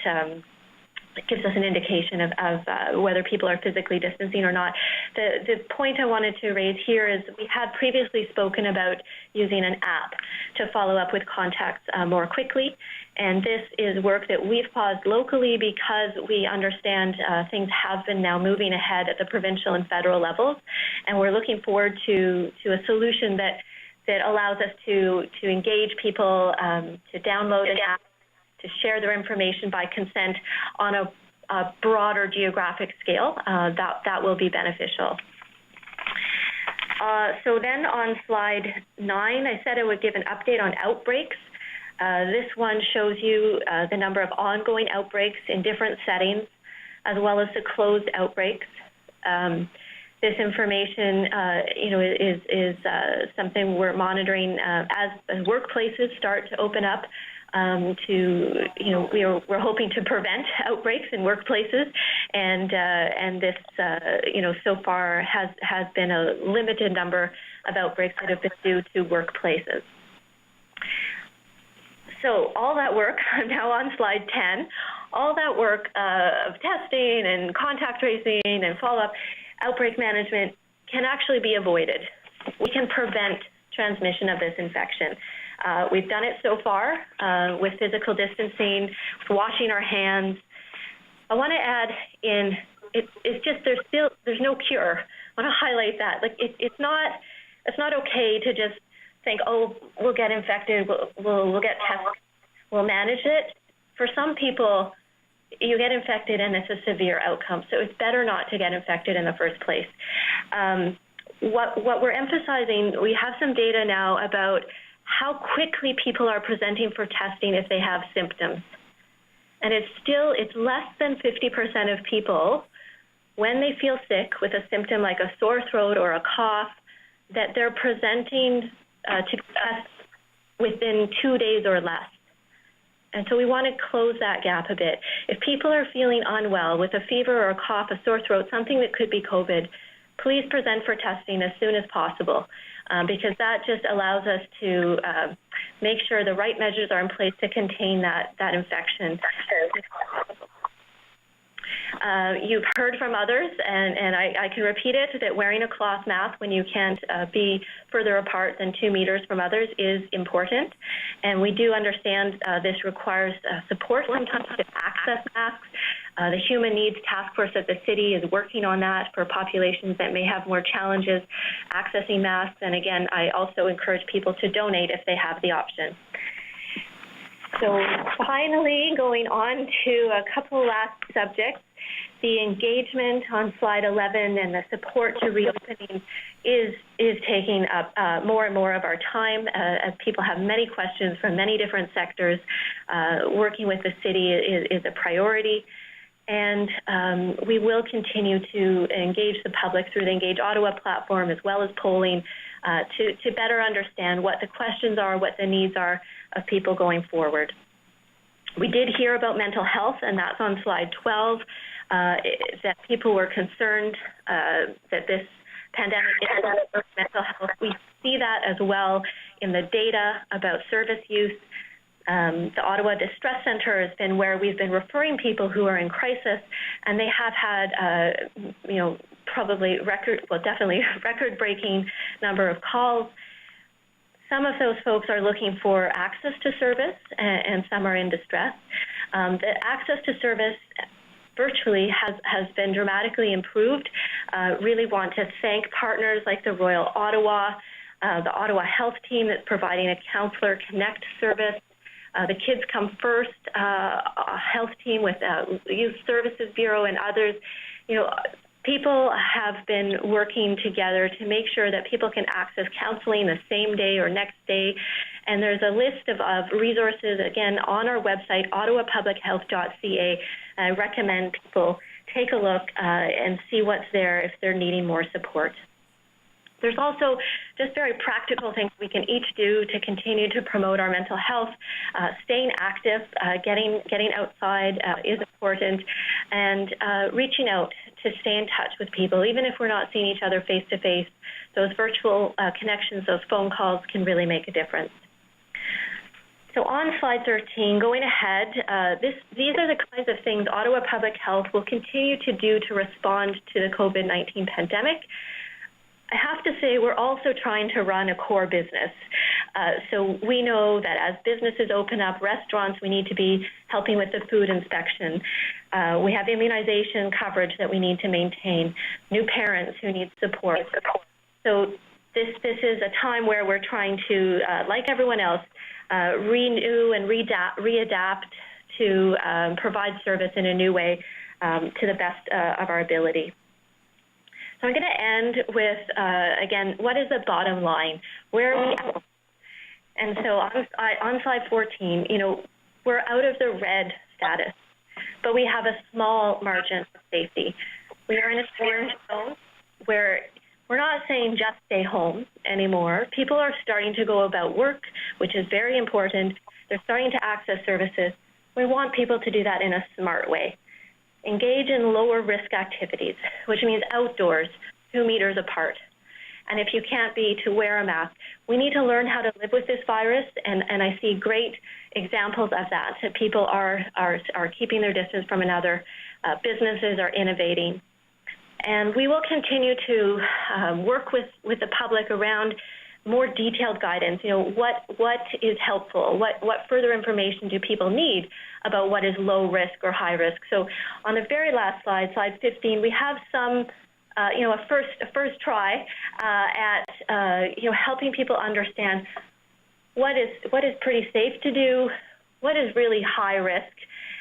gives us an indication of whether people are physically distancing or not. The point I wanted to raise here is we had previously spoken about using an app to follow up with contacts more quickly, and this is work that we've paused locally because we understand things have been now moving ahead at the provincial and federal levels, and we're looking forward to a solution that allows us to engage people, to download an app, to share their information by consent on a broader geographic scale. That will be beneficial. So then on slide 9, I said I would give an update on outbreaks. This one shows you the number of ongoing outbreaks in different settings, as well as the closed outbreaks. This information, is something we're monitoring as workplaces start to open up. We're hoping to prevent outbreaks in workplaces, and this, so far has been a limited number of outbreaks that have been due to workplaces. So all that work, I'm now on slide 10, all that work of testing and contact tracing and follow-up, outbreak management can actually be avoided. We can prevent transmission of this infection. We've done it so far with physical distancing, washing our hands. I want to add in, it's just there's no cure. I want to highlight that. Like it's not okay to just think, oh, we'll get infected, we'll get tested, we'll manage it. For some people, you get infected and it's a severe outcome. So it's better not to get infected in the first place. What we're emphasizing, we have some data now about how quickly people are presenting for testing if they have symptoms. And it's less than 50% of people, when they feel sick with a symptom like a sore throat or a cough, that they're presenting to test within 2 days or less. And so we want to close that gap a bit. If people are feeling unwell with a fever or a cough, a sore throat, something that could be COVID, please present for testing as soon as possible. because that just allows us to make sure the right measures are in place to contain that infection. You've heard from others, and I can repeat it, that wearing a cloth mask when you can't be further apart than 2 meters from others is important. And we do understand this requires support sometimes to access masks. The Human Needs Task Force at the city is working on that for populations that may have more challenges accessing masks. And again, I also encourage people to donate if they have the option. So finally, going on to a couple last subjects, the engagement on slide 11 and the support to reopening is taking up more and more of our time as people have many questions from many different sectors. Working with the city is a priority. And we will continue to engage the public through the Engage Ottawa platform as well as polling to better understand what the questions are, what the needs are of people going forward. We did hear about mental health, and that's on slide 12, that people were concerned that this pandemic is mental health. We see that as well in the data about service use. The Ottawa Distress Centre has been where we've been referring people who are in crisis, and they have had, probably definitely record-breaking number of calls. Some of those folks are looking for access to service, and some are in distress. The access to service virtually has been dramatically improved. Really want to thank partners like the Royal Ottawa, the Ottawa Health Team that's providing a Counselor Connect service, the Kids Come First health team with Youth Services Bureau and others. People have been working together to make sure that people can access counseling the same day or next day. And there's a list of resources, again, on our website, ottawapublichealth.ca. I recommend people take a look and see what's there if they're needing more support. There's also just very practical things we can each do to continue to promote our mental health. Staying active, getting outside is important, and reaching out to stay in touch with people. Even if we're not seeing each other face-to-face, those virtual connections, those phone calls can really make a difference. So on slide 13, going ahead, these are the kinds of things Ottawa Public Health will continue to do to respond to the COVID-19 pandemic. I have to say we're also trying to run a core business. So we know that as businesses open up, restaurants, we need to be helping with the food inspection. We have immunization coverage that we need to maintain, new parents who need support. So this is a time where we're trying to, like everyone else, renew and readapt to provide service in a new way to the best of our ability. So I'm going to end with, again, what is the bottom line? Where are we at? And so on slide 14, we're out of the red status, but we have a small margin of safety. We are in a orange zone where we're not saying just stay home anymore. People are starting to go about work, which is very important. They're starting to access services. We want people to do that in a smart way. Engage in lower risk activities, which means outdoors, 2 meters apart. And if you can't be, to wear a mask. We need to learn how to live with this virus, and I see great examples of that people are keeping their distance from another. Businesses are innovating. And we will continue to work with the public around more detailed guidance. What is helpful? What further information do people need about what is low risk or high risk? So on the very last slide, slide 15, we have some, a first try at helping people understand what is pretty safe to do, what is really high risk,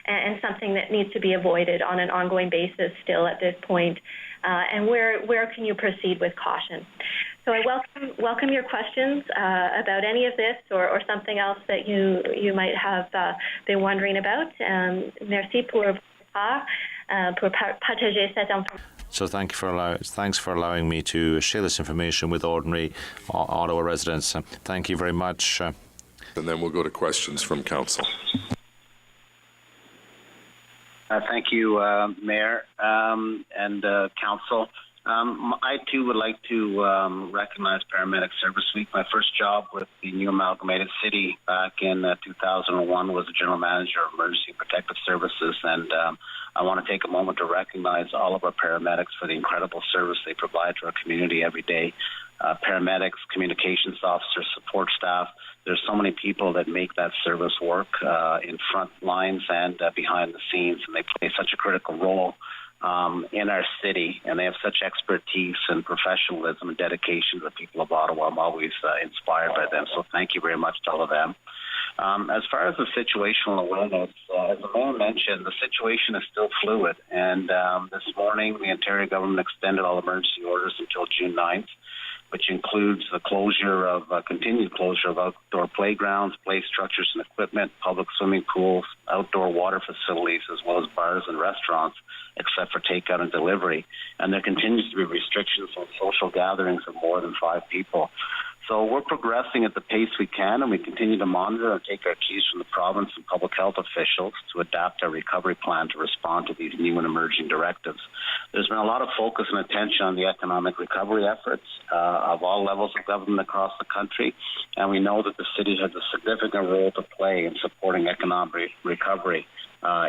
and something that needs to be avoided on an ongoing basis still at this point, and where can you proceed with caution. So I welcome your questions about any of this or something else that you might have been wondering about. Merci pour partager cette information. So thanks for allowing me to share this information with ordinary Ottawa residents. Thank you very much. And then we'll go to questions from Council. Thank you, Mayor and Council. I too would like to recognize Paramedic Service Week. My first job with the new amalgamated city back in 2001 was the general manager of emergency protective services, and I want to take a moment to recognize all of our paramedics for the incredible service they provide to our community every day. Paramedics, communications officers, support staff. There's so many people that make that service work in front lines and behind the scenes, and they play such a critical role in our city, and they have such expertise and professionalism and dedication to the people of Ottawa. I'm always inspired by them, so thank you very much to all of them. As far as the situational awareness, as the mayor mentioned, the situation is still fluid, and this morning the Ontario government extended all emergency orders until June 9th, which includes the continued closure of outdoor playgrounds, play structures and equipment, public swimming pools, outdoor water facilities, as well as bars and restaurants, except for takeout and delivery. And there continues to be restrictions on social gatherings of more than 5 people. So we're progressing at the pace we can, and we continue to monitor and take our cues from the province and public health officials to adapt our recovery plan to respond to these new and emerging directives. There's been a lot of focus and attention on the economic recovery efforts of all levels of government across the country, and we know that the city has a significant role to play in supporting economic recovery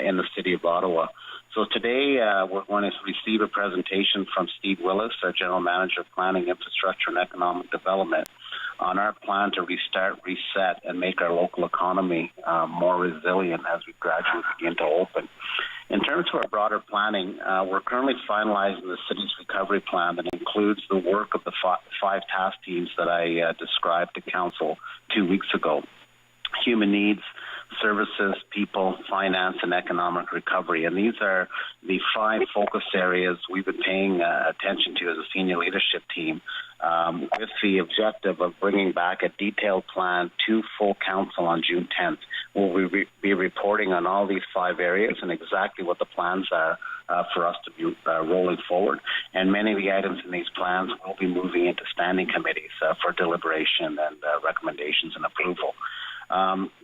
in the city of Ottawa. So today we're going to receive a presentation from Steve Willis, our General Manager of Planning, Infrastructure and Economic Development, on our plan to restart, reset, and make our local economy more resilient as we gradually begin to open. In terms of our broader planning, we're currently finalizing the city's recovery plan that includes the work of the 5 task teams that I described to Council 2 weeks ago: human needs, services, people, finance, and economic recovery. And these are the 5 focus areas we've been paying attention to as a senior leadership team, with the objective of bringing back a detailed plan to full council on June 10th. We'll be reporting on all these 5 areas and exactly what the plans are for us to be rolling forward. And many of the items in these plans will be moving into standing committees for deliberation and recommendations and approval.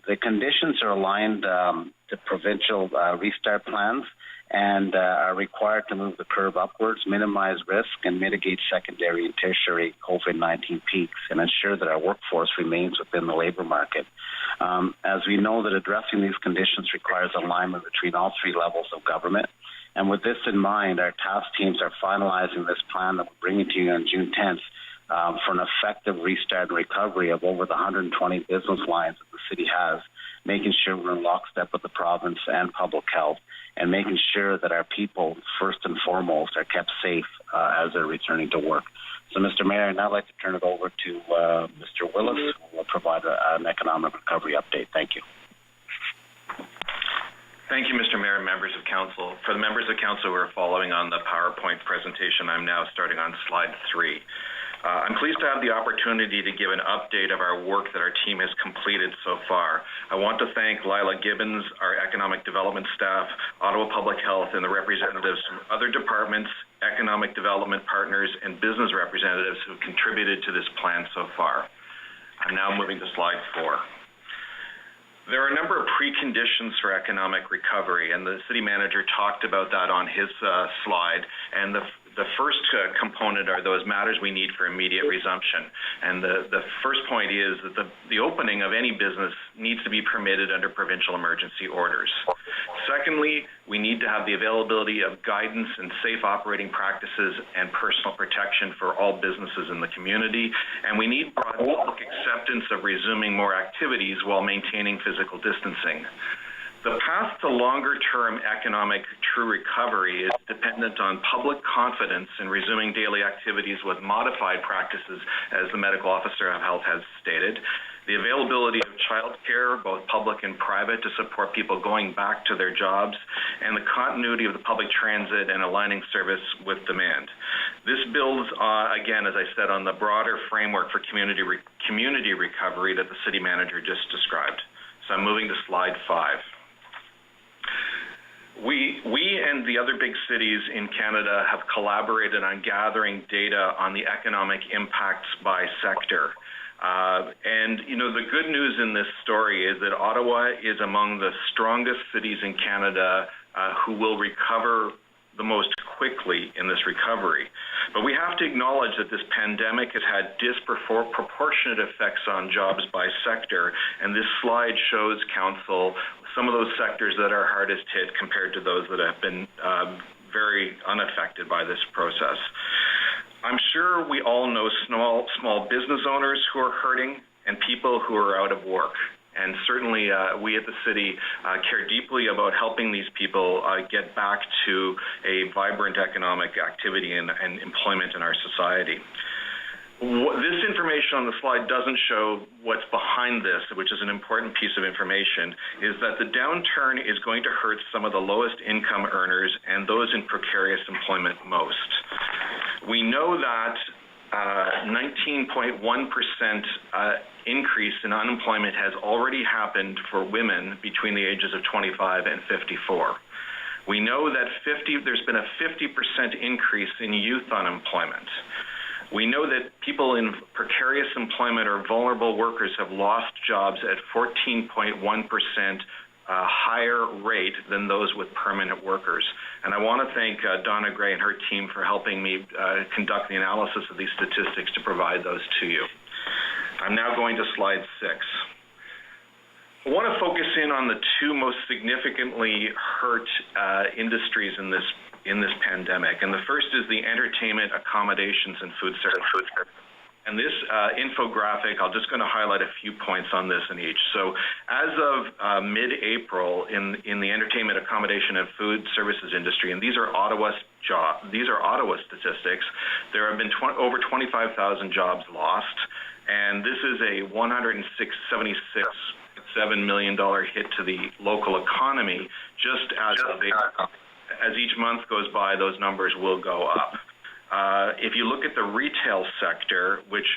The conditions are aligned to provincial restart plans and are required to move the curve upwards, minimize risk, and mitigate secondary and tertiary COVID-19 peaks, and ensure that our workforce remains within the labor market. As we know that addressing these conditions requires alignment between all 3 levels of government. And with this in mind, our task teams are finalizing this plan that we're bringing to you on June 10th for an effective restart and recovery of over the 120 business lines that the city has, making sure we're in lockstep with the province and public health, and making sure that our people, first and foremost, are kept safe as they're returning to work. So, Mr. Mayor, I'd now like to turn it over to Mr. Willis, who will provide an economic recovery update. Thank you. Thank you, Mr. Mayor and members of Council. For the members of Council who are following on the PowerPoint presentation, I'm now starting on slide 3. I'm pleased to have the opportunity to give an update of our work that our team has completed so far. I want to thank Lila Gibbons, our economic development staff, Ottawa Public Health, and the representatives from other departments, economic development partners, and business representatives who contributed to this plan so far. I'm now moving to slide 4. There are a number of preconditions for economic recovery, and the city manager talked about that on his slide. And the first component are those matters we need for immediate resumption. And the first point is that the opening of any business needs to be permitted under provincial emergency orders. Secondly, we need to have the availability of guidance and safe operating practices and personal protection for all businesses in the community. And we need broad public acceptance of resuming more activities while maintaining physical distancing. The path to longer-term economic true recovery is dependent on public confidence in resuming daily activities with modified practices, as the medical officer of health has stated, the availability of childcare, both public and private, to support people going back to their jobs, and the continuity of the public transit and aligning service with demand. This builds, again, as I said, on the broader framework for community recovery that the city manager just described. So I'm moving to slide 5. We and the other big cities in Canada have collaborated on gathering data on the economic impacts by sector. And, you know, the good news in this story is that Ottawa is among the strongest cities in Canada who will recover the most quickly in this recovery. But we have to acknowledge that this pandemic has had disproportionate effects on jobs by sector, and this slide shows Council some of those sectors that are hardest hit compared to those that have been very unaffected by this process. I'm sure we all know small business owners who are hurting and people who are out of work. And certainly we at the city care deeply about helping these people get back to a vibrant economic activity and employment in our society. This information on the slide doesn't show what's behind this, which is an important piece of information, is that the downturn is going to hurt some of the lowest income earners and those in precarious employment most. We know that 19.1% increase in unemployment has already happened for women between the ages of 25 and 54. We know that there's been a 50% increase in youth unemployment. We know that people in precarious employment or vulnerable workers have lost jobs at 14.1% higher rate than those with permanent workers. And I want to thank Donna Gray and her team for helping me conduct the analysis of these statistics to provide those to you. I'm now going to slide 6. I want to focus in on the two most significantly hurt industries in this pandemic. And the first is the entertainment, accommodations, and food service. And this infographic, I'm just going to highlight a few points on this in each. So as of mid-April in the entertainment, accommodation, and food services industry, and these are Ottawa statistics, there have been over 25,000 jobs lost, and this is a $176.7 million hit to the local economy. Just as each month goes by, those numbers will go up. If you look at the retail sector, which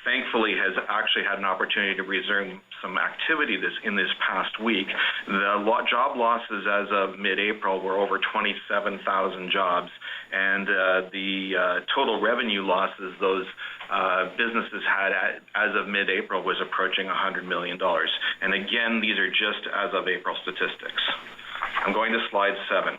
thankfully has actually had an opportunity to resume some activity in this past week, the job losses as of mid-April were over 27,000 jobs, and the total revenue losses those businesses had as of mid-April was approaching $100 million. And again, these are just as of April statistics. I'm going to slide 7.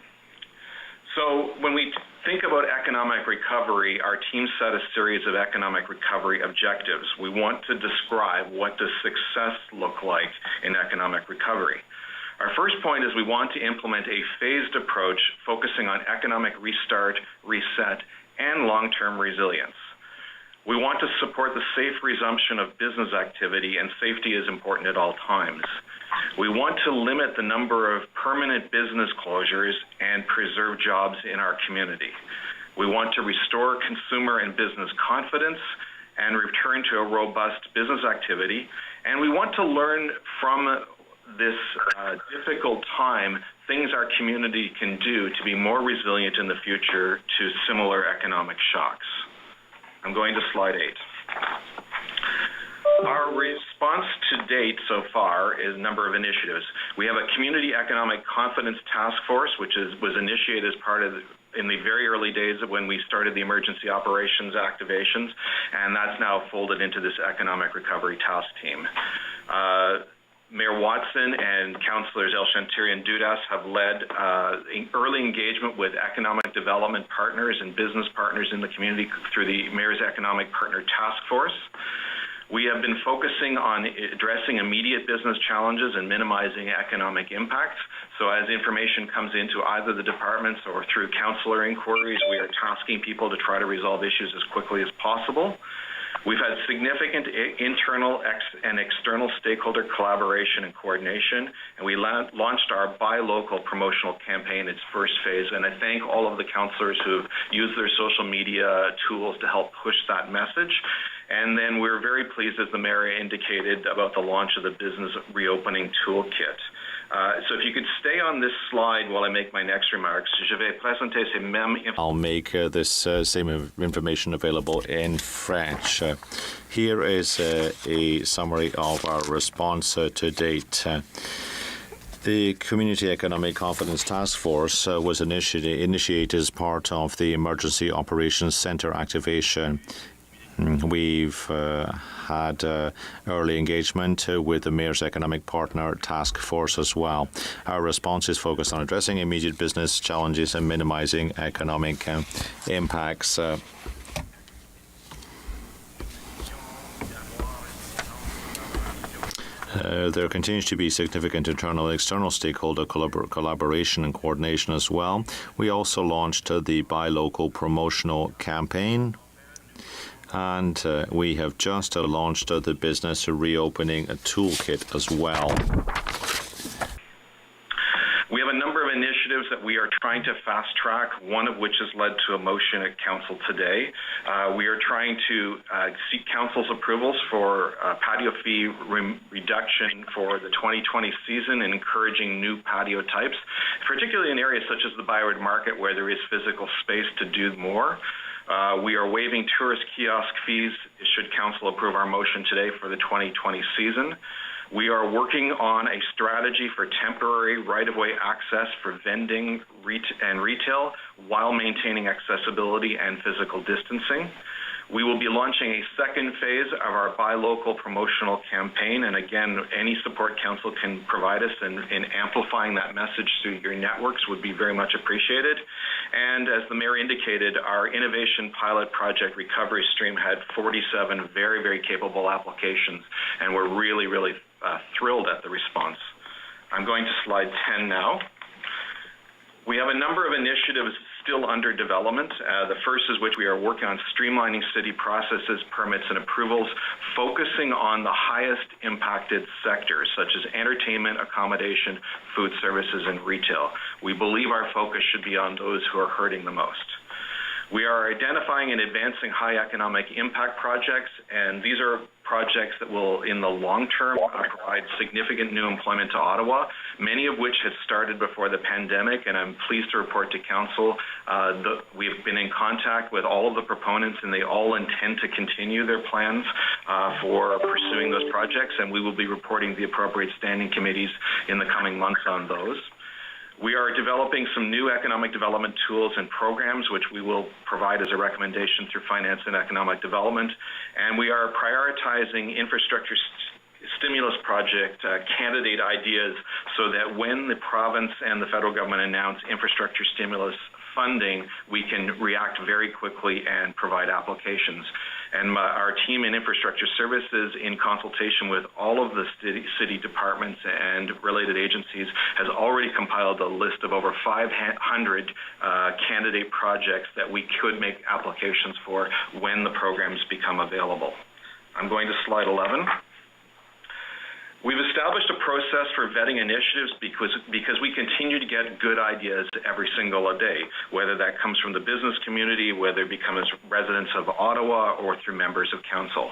So when we think about economic recovery, our team set a series of economic recovery objectives. We want to describe what does success look like in economic recovery. Our first point is we want to implement a phased approach focusing on economic restart, reset, and long-term resilience. We want to support the safe resumption of business activity, and safety is important at all times. We want to limit the number of permanent business closures and preserve jobs in our community. We want to restore consumer and business confidence and return to a robust business activity. And we want to learn from this difficult time things our community can do to be more resilient in the future to similar economic shocks. I'm going to slide 8. Our response to date so far is a number of initiatives. We have a Community Economic Confidence Task Force, which was initiated as part of in the very early days of when we started the emergency operations activations, and that's now folded into this Economic Recovery Task Team. Mayor Watson and Councillors El Chantiri and Dudas have led early engagement with economic development partners and business partners in the community through the Mayor's Economic Partner Task Force. We have been focusing on addressing immediate business challenges and minimizing economic impact. So as information comes into either the departments or through councillor inquiries, we are tasking people to try to resolve issues as quickly as possible. We've had significant internal and external stakeholder collaboration and coordination, and we launched our Buy Local promotional campaign, its first phase, and I thank all of the councillors who've used their social media tools to help push that message. And then we're very pleased, as the Mayor indicated, about the launch of the Business Reopening Toolkit. So if you could stay on this slide while I make my next remarks. Je vais présenter ces mêmes I'll make this same information available in French. Here is a summary of our response to date. The Community Economic Confidence Task Force was initiated as part of the Emergency Operations Centre activation. We've had early engagement with the Mayor's Economic Partner Task Force as well. Our response is focused on addressing immediate business challenges and minimizing economic impacts. There continues to be significant internal and external stakeholder collaboration and coordination as well. We also launched the Buy Local promotional campaign, and we have just launched the business reopening toolkit as well. We have a number of initiatives that we are trying to fast track, one of which has led to a motion at Council today. We are trying to seek Council's approvals for patio fee reduction for the 2020 season and encouraging new patio types, particularly in areas such as the Byward Market where there is physical space to do more. We are waiving tourist kiosk fees should Council approve our motion today for the 2020 season. We are working on a strategy for temporary right-of-way access for vending and retail while maintaining accessibility and physical distancing. We will be launching a second phase of our Buy Local promotional campaign, and again, any support Council can provide us in amplifying that message through your networks would be very much appreciated. And as the Mayor indicated, our innovation pilot project recovery stream had 47 very, very capable applications, and we're really, really thrilled at the response. I'm going to slide 10 now. We have a number of initiatives still under development. The first is which we are working on streamlining city processes, permits, and approvals, focusing on the highest impacted sectors, such as entertainment, accommodation, food services, and retail. We believe our focus should be on those who are hurting the most. We are identifying and advancing high economic impact projects, and these are projects that will, in the long term, provide significant new employment to Ottawa, many of which had started before the pandemic, and I'm pleased to report to Council we have been in contact with all of the proponents, and they all intend to continue their plans for pursuing those projects, and we will be reporting the appropriate standing committees in the coming months on those. We are developing some new economic development tools and programs, which we will provide as a recommendation through Finance and Economic Development. And we are prioritizing infrastructure stimulus project candidate ideas so that when the province and the federal government announce infrastructure stimulus funding, we can react very quickly and provide applications. And our team in infrastructure services, in consultation with all of the city departments and related agencies, has already compiled a list of over 500 candidate projects that we could make applications for when the programs become available. I'm going to slide 11. We've established a process for vetting initiatives because we continue to get good ideas every single day, whether that comes from the business community, whether it becomes residents of Ottawa, or through members of Council.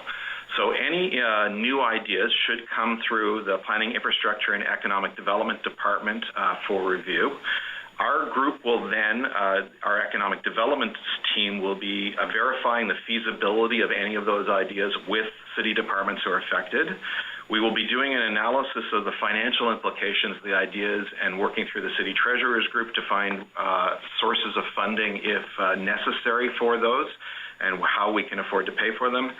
So any new ideas should come through the Planning, Infrastructure, and Economic Development Department for review. Our group will then, our economic development team will be verifying the feasibility of any of those ideas with city departments who are affected. We will be doing an analysis of the financial implications of the ideas and working through the City Treasurer's group to find sources of funding if necessary for those and how we can afford to pay for them.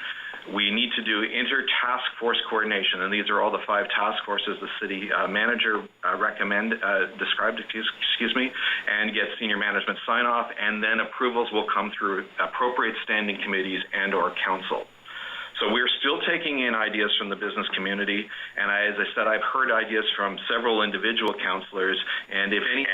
We need to do inter-task force coordination, and these are all the 5 task forces the city manager described, and get senior management sign-off, and then approvals will come through appropriate standing committees and or council. So we're still taking in ideas from the business community, and as I said, I've heard ideas from several individual councillors, and if any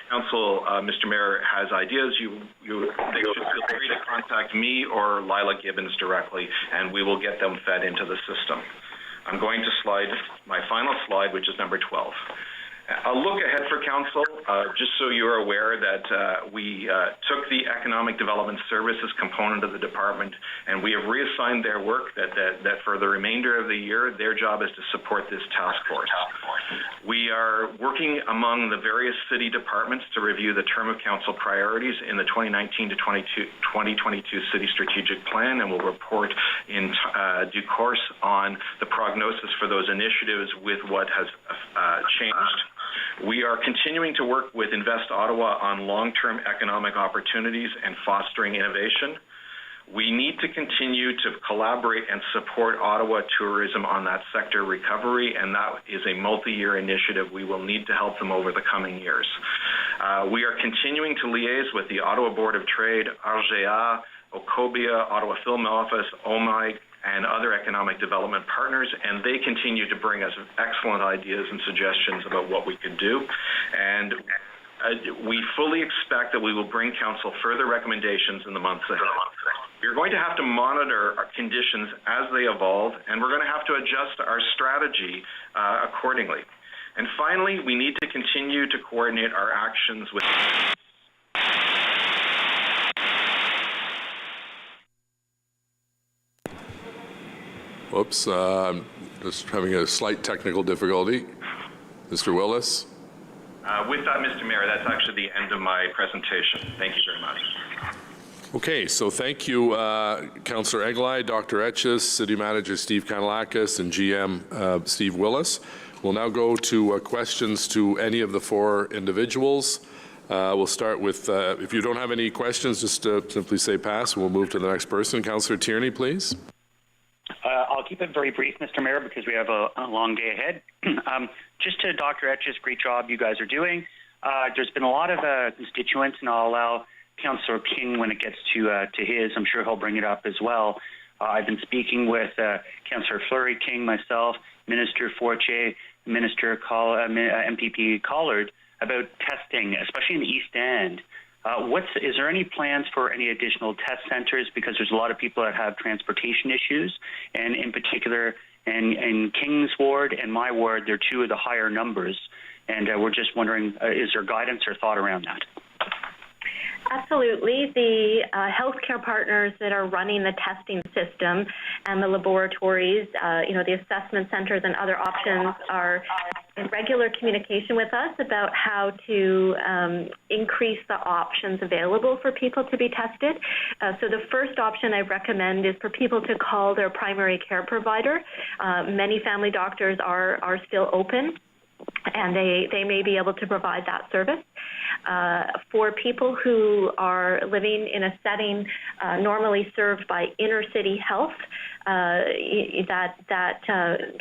council, Mr. Mayor, has ideas, they should feel free to contact me or Lila Gibbons directly, and we will get them fed into the system. I'm going to my final slide, which is number 12. I'll look ahead for Council, just so you're aware that we took the Economic Development Services component of the department, and we have reassigned their work that for the remainder of the year, their job is to support this task force. We are working among the various city departments to review the term of Council priorities in the 2019 to 2022 City Strategic Plan, and we'll report in due course on the prognosis for those initiatives with what has changed. We are continuing to work with Invest Ottawa on long-term economic opportunities and fostering innovation. We need to continue to collaborate and support Ottawa tourism on that sector recovery, and that is a multi-year initiative. We will need to help them over the coming years. We are continuing to liaise with the Ottawa Board of Trade, RGA, Okobia, Ottawa Film Office, OMI, and other economic development partners, and they continue to bring us excellent ideas and suggestions about what we could do. And we fully expect that we will bring Council further recommendations in the months ahead. We're going to have to monitor our conditions as they evolve, and we're going to have to adjust our strategy accordingly. And finally, we need to continue to coordinate our actions with Whoops, just having a slight technical difficulty. Mr. Willis? With that, Mr. Mayor, that's actually the end of my presentation. Thank you very much. Okay, so thank you, Councillor Eglai, Dr. Etches, City Manager Steve Kanalakis, and GM Steve Willis. We'll now go to questions to any of the four individuals. We'll start with, if you don't have any questions, just simply say pass, and we'll move to the next person. Councillor Tierney, please. I'll keep it very brief, Mr. Mayor, because we have a long day ahead. Just to Dr. Etches, great job you guys are doing. There's been a lot of constituents, and I'll allow Councillor King when it gets to his. I'm sure he'll bring it up as well. I've been speaking with Councillor Fleury King, myself, Minister Fortier, Minister MPP Collard about testing, especially in the East End. Is there any plans for any additional test centers? Because there's a lot of people that have transportation issues, and in particular, in King's ward and my ward, they're two of the higher numbers. And we're just wondering, is there guidance or thought around that? Absolutely. The healthcare partners that are running the testing system and the laboratories, the assessment centers and other options are in regular communication with us about how to increase the options available for people to be tested. So the first option I recommend is for people to call their primary care provider. Many family doctors are still open, and they may be able to provide that service. For people who are living in a setting normally served by inner city health, that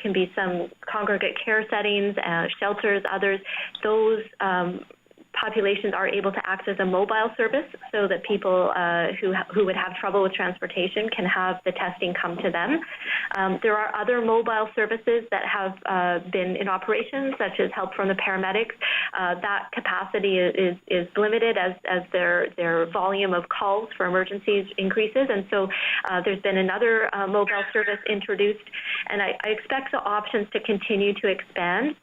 can be some congregate care settings, shelters, others. Those populations are able to access a mobile service so that people who would have trouble with transportation can have the testing come to them. There are other mobile services that have been in operation, such as help from the paramedics. That capacity is limited as their volume of calls for emergencies increases, and so there's been another mobile service introduced, and I expect the options to continue to expand.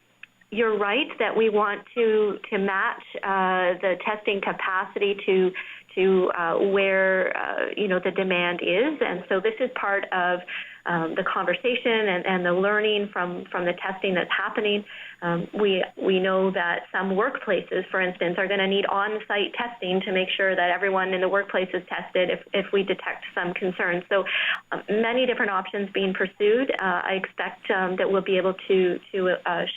You're right that we want to match the testing capacity to where the demand is, and so this is part of the conversation and the learning from the testing that's happening. We know that some workplaces, for instance, are going to need on-site testing to make sure that everyone in the workplace is tested if we detect some concerns. So many different options being pursued. I expect that we'll be able to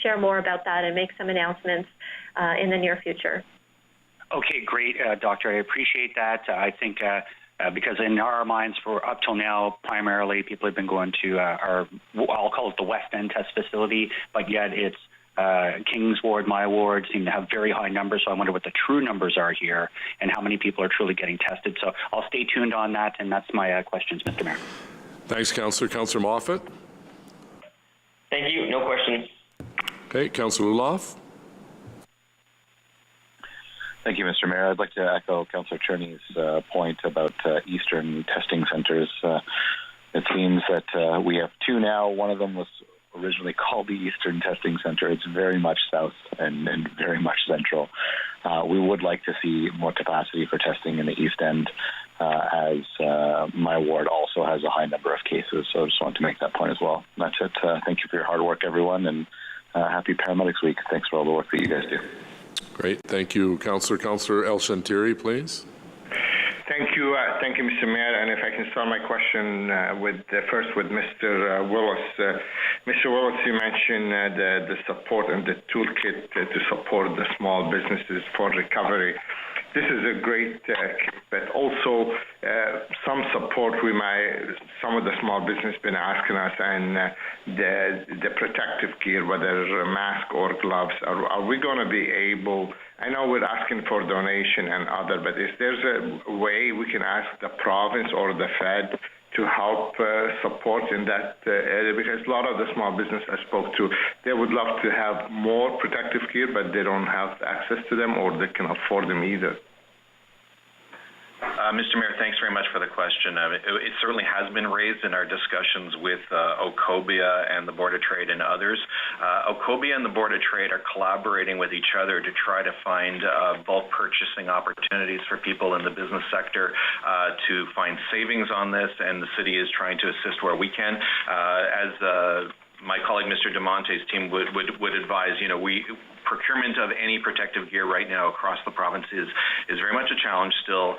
share more about that and make some announcements in the near future. Okay, great, Doctor. I appreciate that. I think because in our minds, for up till now, primarily people have been going to I'll call it the West End test facility, but yet it's King's ward, my ward, seem to have very high numbers, so I wonder what the true numbers are here and how many people are truly getting tested. So I'll stay tuned on that, and that's my questions, Mr. Mayor. Thanks, Councillor. Councillor Moffat? Thank you. No questions. Okay, Councillor Ulof? Thank you, Mr. Mayor. I'd like to echo Councillor Tierney's point about Eastern testing centres. It seems that we have two now. One of them was originally called the Eastern Testing Centre. It's very much south and very much central. We would like to see more capacity for testing in the East End, as my ward also has a high number of cases. So I just wanted to make that point as well. That's it. Thank you for your hard work, everyone, and happy Paramedics Week. Thanks for all the work that you guys do. Great. Thank you, Councillor. Councillor El Shantiri, please. Thank you, Mr. Mayor. And if I can start my question first with Mr. Willis. Mr. Willis, you mentioned the support and the toolkit to support the small businesses for recovery. this is a great but also some support some of the small business been asking us, and the protective gear, whether mask or gloves. Are we going to be able? I know we're asking for donation and other, but if there's a way we can ask the province or the Fed to help support in that area, because a lot of the small business I spoke to, they would love to have more protective gear, but they don't have access to them or they can afford them either. Mr. Mayor, thanks very much for the question. It certainly has been raised in our discussions with Ocobia and the Board of Trade and others. Ocobia and the Board of Trade are collaborating with each other to try to find bulk purchasing opportunities for people in the business sector to find savings on this, and the city is trying to assist where we can. As my colleague, Mr. DeMonte's team would advise, procurement of any protective gear right now across the province is very much a challenge still.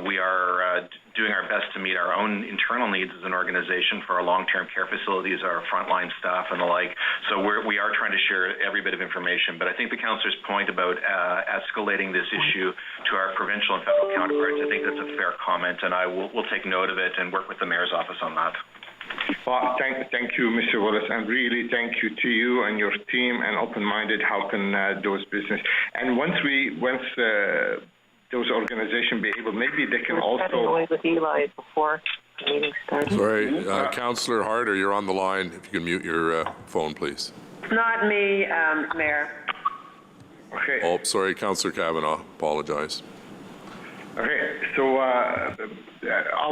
We are doing our best to meet our own internal needs as an organization for our long-term care facilities, our frontline staff and the like. So we are trying to share every bit of information. But I think the councillor's point about escalating this issue to our provincial and federal counterparts, I think that's a fair comment, and we'll take note of it and work with the mayor's office on that. Well, thank you, Mr. Willis, and really thank you to you and your team and open-minded helping those business. And once those organizations be able, maybe they can also. With Eli before the meeting starts. Sorry, Councillor Harper, you're on the line. If you can mute your phone, please. Not me, Mayor. Okay. Oh, sorry, Councillor Kavanaugh. Apologize. Okay, so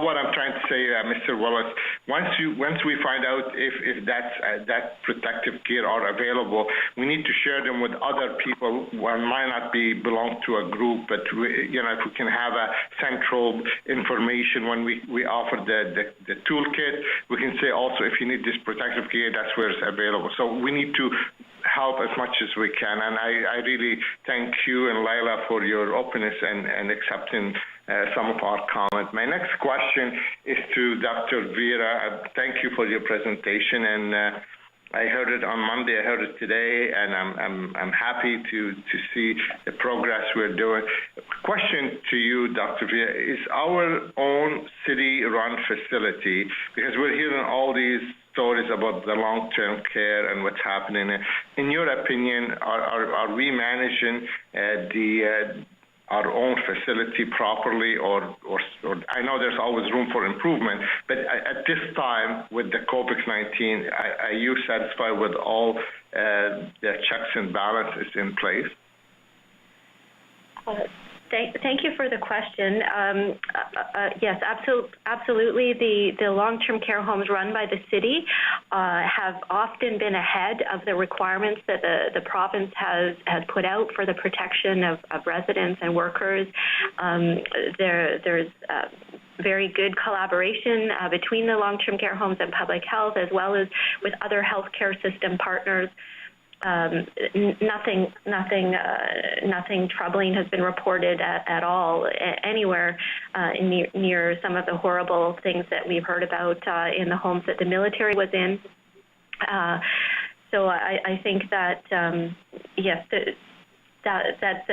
what I'm trying to say, Mr. Willis, once we find out if that protective gear are available, we need to share them with other people who might not belong to a group, but if we can have a central information when we offer the toolkit, we can say also if you need this protective gear, that's where it's available. So we need to help as much as we can, and I really thank you and Laila for your openness and accepting some of our comments. My next question is to Dr. Vera. Thank you for your presentation, and I heard it on Monday. I heard it today, and I'm happy to see the progress we're doing. Question to you, Dr. Vera, is our own city-run facility, because we're hearing all these stories about the long-term care and what's happening. In your opinion, are we managing our own facility properly, or I know there's always room for improvement, but at this time with the COVID-19, are you satisfied with all the checks and balances in place? Thank you for the question. Yes, absolutely. The long-term care homes run by the city have often been ahead of the requirements that the province has put out for the protection of residents and workers. There's very good collaboration between the long-term care homes and public health, as well as with other healthcare system partners. Nothing troubling has been reported at all anywhere near some of the horrible things that we've heard about in the homes that the military was in. So I think that yes, that's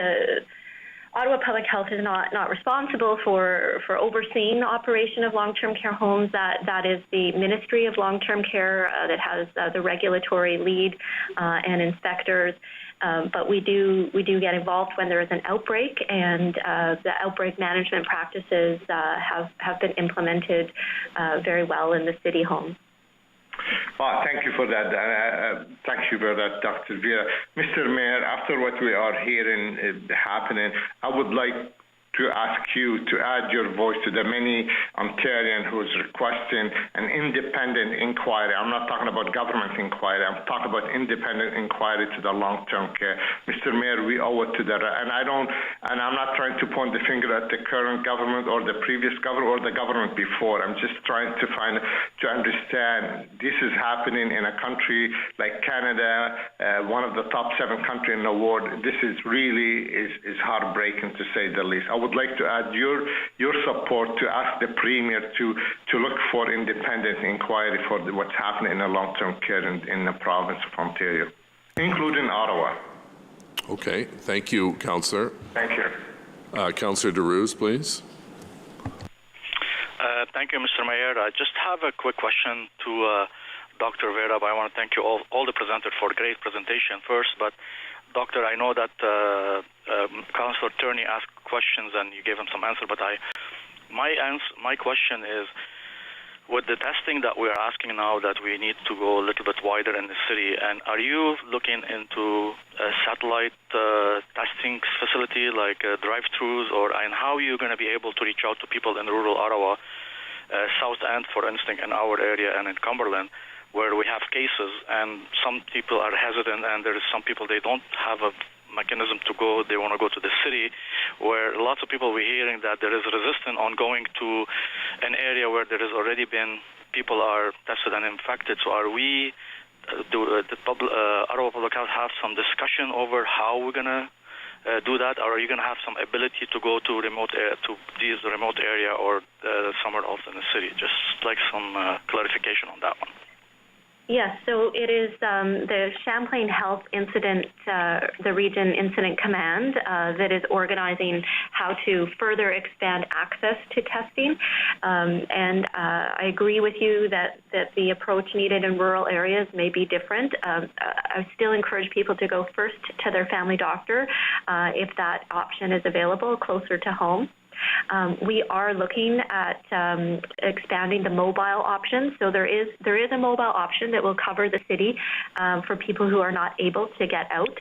Ottawa Public Health is not responsible for overseeing the operation of long-term care homes. That is the Ministry of Long-Term Care that has the regulatory lead and inspectors. But we do get involved when there is an outbreak, and the outbreak management practices have been implemented very well in the city homes. Thank you for that. Thank you for that, Dr. Vera. Mr. Mayor, after what we are hearing happening, I would like to ask you to add your voice to the many Ontarians who is requesting an independent inquiry. I'm not talking about government inquiry. I'm talking about independent inquiry to the long-term care. Mr. Mayor, we owe it to that. And I'm not trying to point the finger at the current government or the previous government or the government before. I'm just trying to understand this is happening in a country like Canada, one of the top 7 countries in the world. This is really is heartbreaking, to say the least. I would like to add your support to ask the Premier to look for independent inquiry for what's happening in the long-term care in the province of Ontario, including Ottawa. Okay. Thank you, Councillor. Thank you. Councillor DeRuse, please. Thank you, Mr. Mayor. I just have a quick question to Dr. Vera. I want to thank you all the presenters for a great presentation first. But, Doctor, I know that Councillor Turney asked questions and you gave him some answer. But my question is, with the testing that we're asking now, that we need to go a little bit wider in the city, and are you looking into a satellite testing facility like drive-thrus, and how are you going to be able to reach out to people in rural Ottawa, South End, for instance, in our area, and in Cumberland, where we have cases, and some people are hesitant, and there is some people, they don't have a mechanism to go, they want to go to the city, where lots of people we're hearing that there is resistance on going to an area where there has already been people are tested and infected. So are we, Ottawa Public Health have some discussion over how we're going to do that, or are you going to have some ability to go to these remote area or somewhere else in the city? Just like some clarification on that one. Yes, so it is the Champlain Health Incident, the Region Incident Command that is organizing how to further expand access to testing. And I agree with you that the approach needed in rural areas may be different. I still encourage people to go first to their family doctor if that option is available closer to home. We are looking at expanding the mobile option. So there is a mobile option that will cover the city for people who are not able to get out.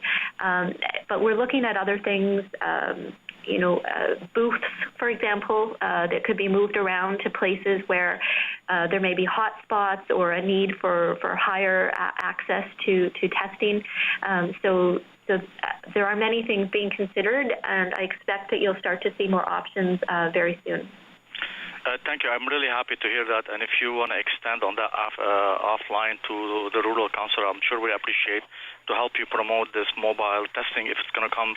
But we're looking at other things, booths, for example, that could be moved around to places where there may be hot spots or a need for higher access to testing. So there are many things being considered, and I expect that you'll start to see more options very soon. Thank you. I'm really happy to hear that. And if you want to extend on that offline to the rural council, I'm sure we appreciate to help you promote this mobile testing. If it's going to come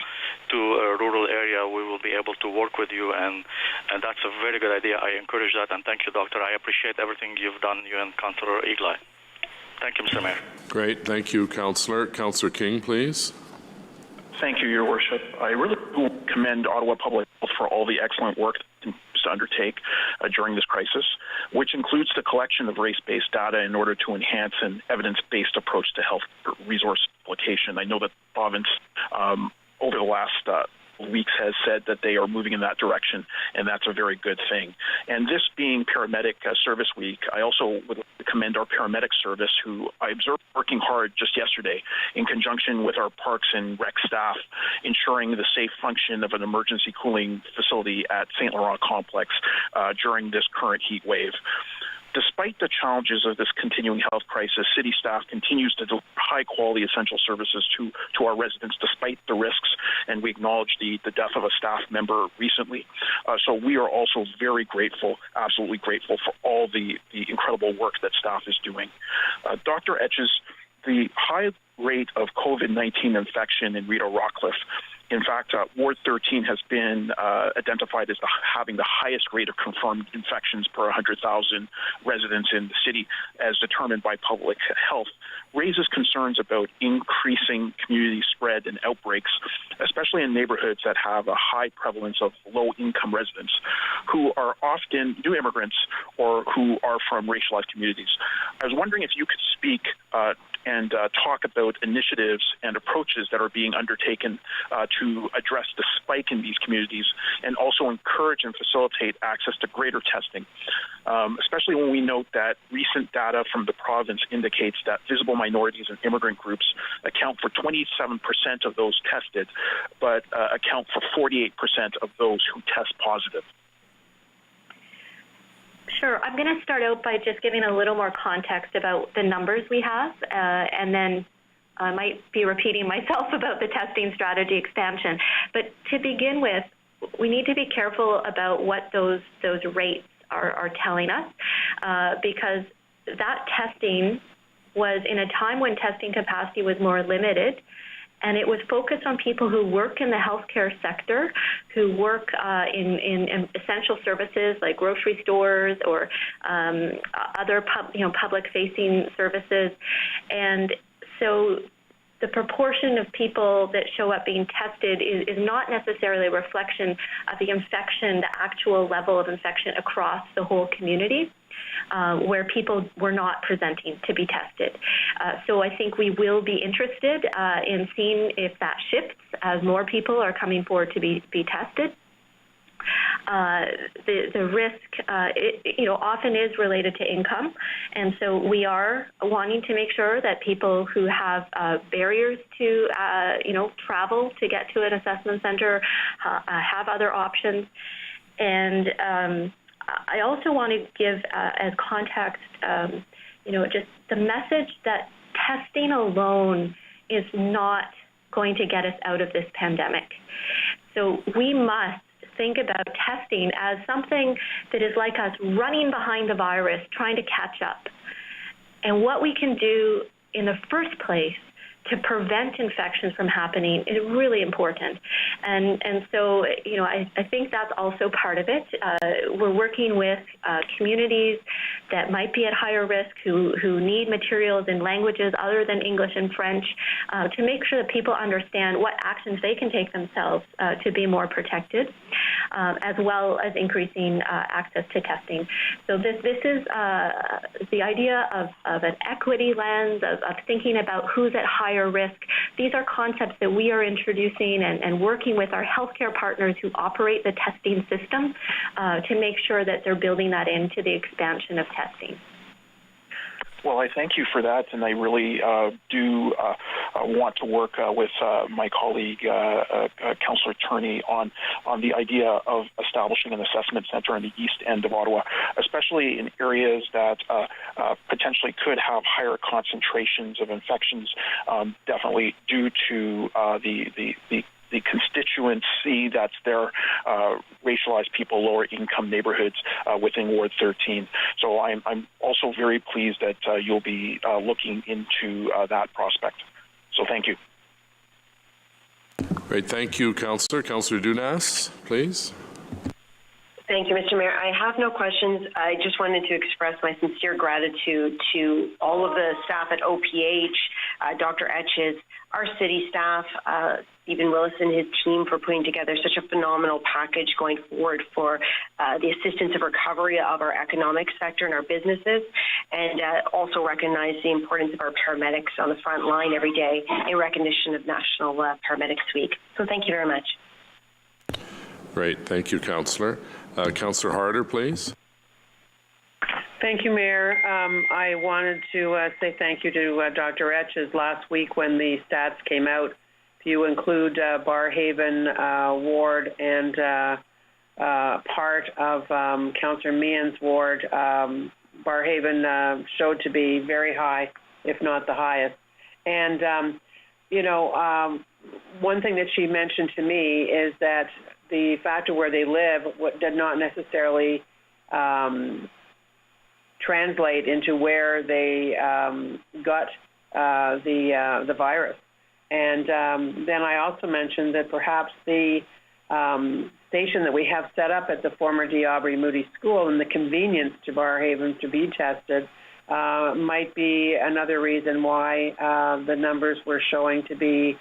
to a rural area, we will be able to work with you, and that's a very good idea. I encourage that, and thank you, Doctor. I appreciate everything you've done, you and Councillor Eagle. Thank you, Mr. Mayor. Great. Thank you, Councillor. Councillor King, please. Thank you, Your Worship. I really do commend Ottawa Public Health for all the excellent work it continues to undertake during this crisis, which includes the collection of race-based data in order to enhance an evidence-based approach to health resource application. I know that the province, over the last weeks, has said that they are moving in that direction, and that's a very good thing. And this being Paramedic Service Week, I also would like to commend our paramedic service, who I observed working hard just yesterday in conjunction with our parks and rec staff, ensuring the safe function of an emergency cooling facility at St. Laurent Complex during this current heat wave. Despite the challenges of this continuing health crisis, city staff continues to deliver high-quality essential services to our residents despite the risks, and we acknowledge the death of a staff member recently. So we are also very grateful, absolutely grateful, for all the incredible work that staff is doing. Dr. Etches, the high rate of COVID-19 infection in Rideau Rockcliffe, in fact, Ward 13 has been identified as having the highest rate of confirmed infections per 100,000 residents in the city, as determined by public health, raises concerns about increasing community spread and outbreaks, especially in neighborhoods that have a high prevalence of low-income residents who are often new immigrants or who are from racialized communities. I was wondering if you could speak and talk about initiatives and approaches that are being undertaken to address the spike in these communities, and also encourage and facilitate access to greater testing, especially when we note that recent data from the province indicates that visible minorities and immigrant groups account for 27% of those tested, but account for 48% of those who test positive. Sure. I'm going to start out by just giving a little more context about the numbers we have, and then I might be repeating myself about the testing strategy expansion. But to begin with, we need to be careful about what those rates are telling us, because that testing was in a time when testing capacity was more limited, and it was focused on people who work in the healthcare sector, who work in essential services like grocery stores or other public-facing services. And so the proportion of people that show up being tested is not necessarily a reflection of the infection, the actual level of infection across the whole community, where people were not presenting to be tested. So I think we will be interested in seeing if that shifts as more people are coming forward to be tested. The risk, often is related to income, and so we are wanting to make sure that people who have barriers to, travel to get to an assessment center have other options. And I also want to give as context, just the message that testing alone is not going to get us out of this pandemic. So we must think about testing as something that is like us running behind the virus, trying to catch up. And what we can do in the first place to prevent infections from happening is really important. And so, I think that's also part of it. We're working with communities that might be at higher risk, who need materials in languages other than English and French, to make sure that people understand what actions they can take themselves to be more protected, as well as increasing access to testing. So this is the idea of an equity lens, of thinking about who's at higher risk. These are concepts that we are introducing and working with our healthcare partners who operate the testing system to make sure that they're building that into the expansion of testing. Well, I thank you for that, and I really do want to work with my colleague, Councillor Turney, on the idea of establishing an assessment centre in the east end of Ottawa, especially in areas that potentially could have higher concentrations of infections, definitely due to the constituency that's there, racialized people, lower income neighborhoods within Ward 13. So I'm also very pleased that you'll be looking into that prospect. So thank you. Great. Thank you, Councillor. Councillor Dunas, please. Thank you, Mr. Mayor. I have no questions. I just wanted to express my sincere gratitude to all of the staff at OPH, Dr. Etches, our city staff, Stephen Willis and his team for putting together such a phenomenal package going forward for the assistance of recovery of our economic sector and our businesses, and also recognize the importance of our paramedics on the front line every day in recognition of National Paramedics Week. So thank you very much. Great. Thank you, Councillor. Councillor Harper, please. Thank you, Mayor. I wanted to say thank you to Dr. Etches. Last week when the stats came out, if you include Barrhaven ward and part of Councillor Meehan's ward, Barrhaven showed to be very high, if not the highest. And, one thing that she mentioned to me is that the fact of where they live did not necessarily translate into where they got the virus. And then I also mentioned that perhaps the station that we have set up at the former D'Aubrey Moody School and the convenience to Barrhaven to be tested might be another reason why the numbers were showing to be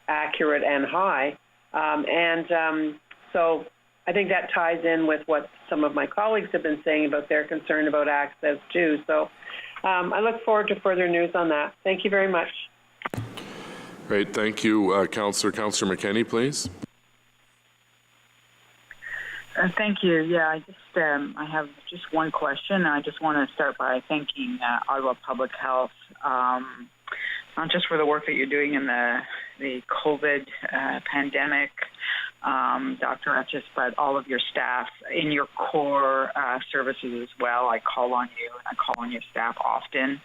accurate and high. So I think that ties in with what some of my colleagues have been saying about their concern about access too. So I look forward to further news on that. Thank you very much. Great. Thank you, Councillor. Councillor McKenney, please. Thank you. Yeah, I have just one question. I just want to start by thanking Ottawa Public Health, not just for the work that you're doing in the COVID pandemic, Dr. Etches, but all of your staff in your core services as well. I call on you and I call on your staff often,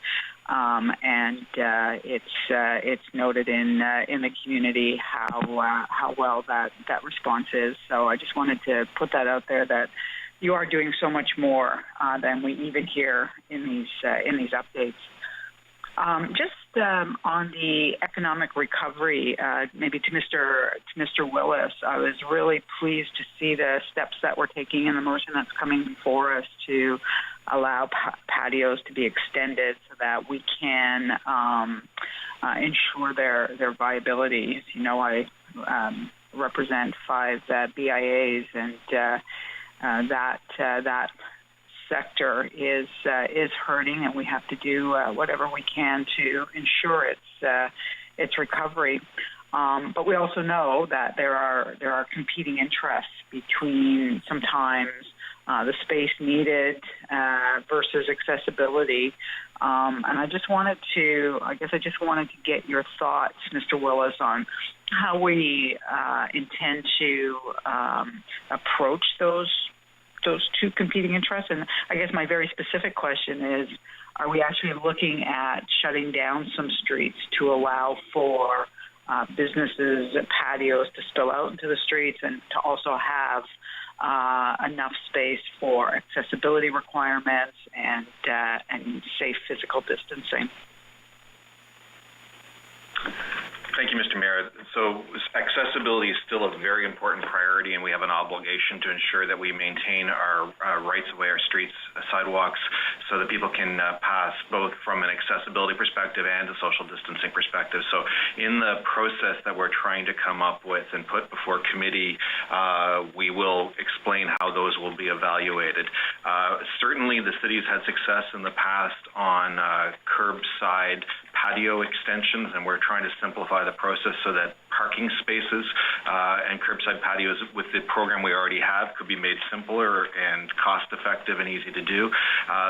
and it's noted in the community how well that response is. So I just wanted to put that out there, that you are doing so much more than we even hear in these updates. Just on the economic recovery, maybe to Mr. Willis, I was really pleased to see the steps that we're taking in the motion that's coming before us to allow patios to be extended so that we can ensure their viability. As you know, I represent 5 BIAs, and that sector is hurting, and we have to do whatever we can to ensure its recovery. But we also know that there are competing interests between sometimes the space needed versus accessibility. And I just wanted to get your thoughts, Mr. Willis, on how we intend to approach those two competing interests. And I guess my very specific question is, are we actually looking at shutting down some streets to allow for businesses, patios to spill out into the streets and to also have enough space for accessibility requirements and safe physical distancing? Thank you, Mr. Mayor. So accessibility is still a very important priority, and we have an obligation to ensure that we maintain our rights-of-way, our streets, sidewalks, so that people can pass both from an accessibility perspective and a social distancing perspective. So in the process that we're trying to come up with and put before committee, we will explain how those will be evaluated. Certainly the city's had success in the past on curbside patio extensions, and we're trying to simplify the process so that parking spaces and curbside patios with the program we already have could be made simpler and cost-effective and easy to do.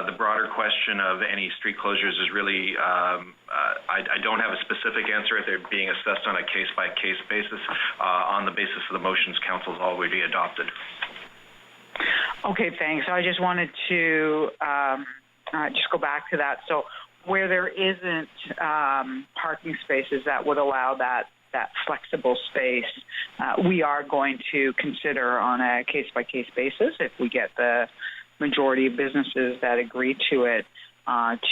The broader question of any street closures is really, I don't have a specific answer. They're being assessed on a case-by-case basis on the basis of the motions council's already adopted. Okay, thanks. I just wanted to just go back to that. So where there isn't parking spaces that would allow that flexible space, we are going to consider on a case-by-case basis, if we get the majority of businesses that agree to it,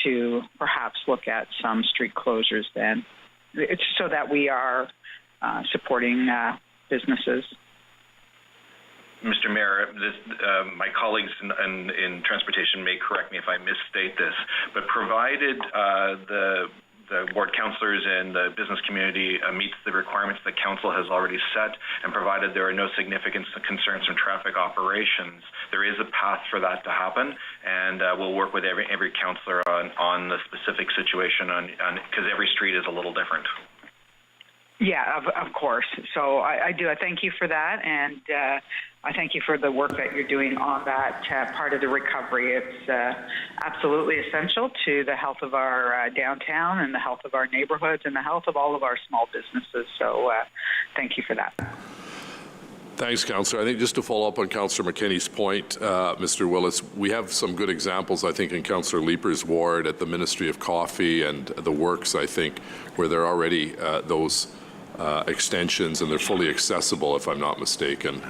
to perhaps look at some street closures then. It's so that we are supporting businesses. Mr. Mayor, my colleagues in transportation may correct me if I misstate this, but provided the ward councillors and the business community meets the requirements that council has already set, and provided there are no significant concerns from traffic operations, there is a path for that to happen, and we'll work with every councillor on the specific situation because every street is a little different. Yeah, of course. So I do. I thank you for that, and I thank you for the work that you're doing on that part of the recovery. It's absolutely essential to the health of our downtown and the health of our neighborhoods and the health of all of our small businesses. So thank you for that. Thanks, Councillor. I think just to follow up on Councillor McKinney's point, Mr. Willis, we have some good examples, I think, in Councillor Leaper's ward at the Ministry of Coffee and the Works, I think, where there are already those extensions, and they're fully accessible, if I'm not mistaken.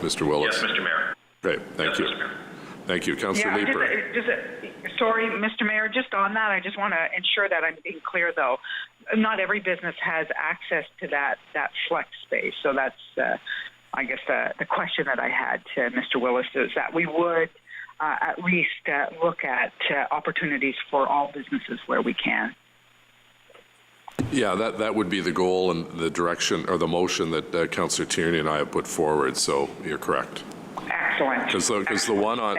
Mr. Willis. Yes, Mr. Mayor. Great, thank you. Thank you. Councillor Leaper. Sorry, Mr. Mayor, just on that, I just want to ensure that I'm being clear, though. Not every business has access to that flex space. So that's, I guess, the question that I had to Mr. Willis is that we would at least look at opportunities for all businesses where we can. Yeah, that would be the goal and the direction or the motion that Councillor Tierney and I have put forward. So you're correct. Excellent. Because the one on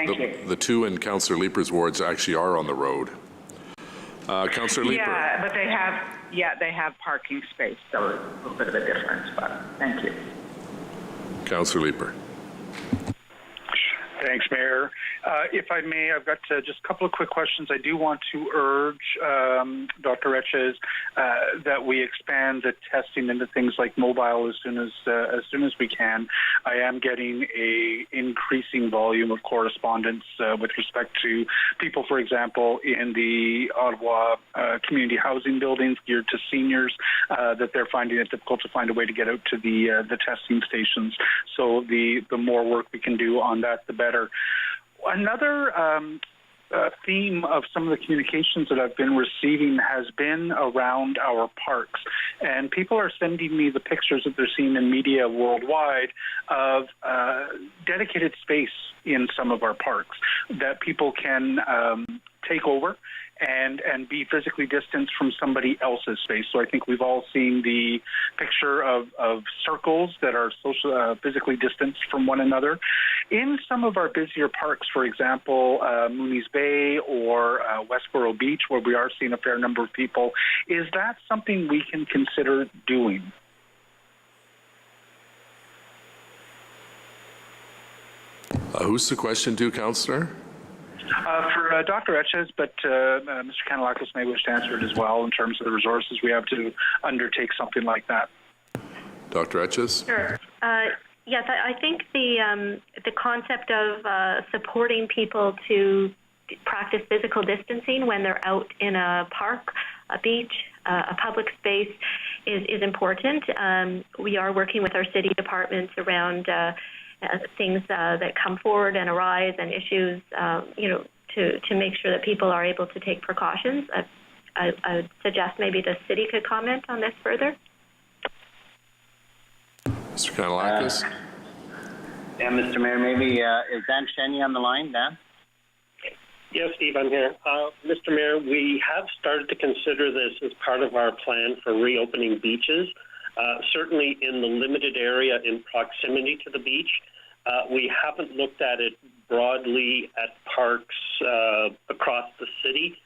the two in Councillor Leaper's wards actually are on the road. Councillor Leaper. Yeah, but they have parking space, so a little bit of a difference. But thank you. Councillor Leaper. Thanks, Mayor. If I may, I've got just a couple of quick questions. I do want to urge Dr. Etches that we expand the testing into things like mobile as soon as we can. I am getting a increasing volume of correspondence with respect to people, for example, in the Ottawa community housing buildings geared to seniors, that they're finding it difficult to find a way to get out to the testing stations. So the more work we can do on that, the better. Another theme of some of the communications that I've been receiving has been around our parks. And people are sending me the pictures that they're seeing in media worldwide of dedicated space in some of our parks that people can take over and be physically distanced from somebody else's space. So I think we've all seen the picture of circles that are physically distanced from one another. In some of our busier parks, for example, Mooney's Bay or Westboro Beach, where we are seeing a fair number of people, is that something we can consider doing? Who's the question to, Councillor? For Dr. Etches, but Mr. Kanellakos may wish to answer it as well in terms of the resources we have to undertake something like that. Dr. Etches? Sure. Yes, I think the concept of supporting people to practice physical distancing when they're out in a park, a beach, a public space is important. We are working with our city departments around things that come forward and arise and issues, to make sure that people are able to take precautions. I would suggest maybe the city could comment on this further. Mr. Kanellakos? Yeah, Mr. Mayor, maybe is Dan Cheney on the line, Dan? Yes, Steve, I'm here. Mr. Mayor, we have started to consider this as part of our plan for reopening beaches. Certainly in the limited area in proximity to the beach. We haven't looked at it broadly at parks across the city,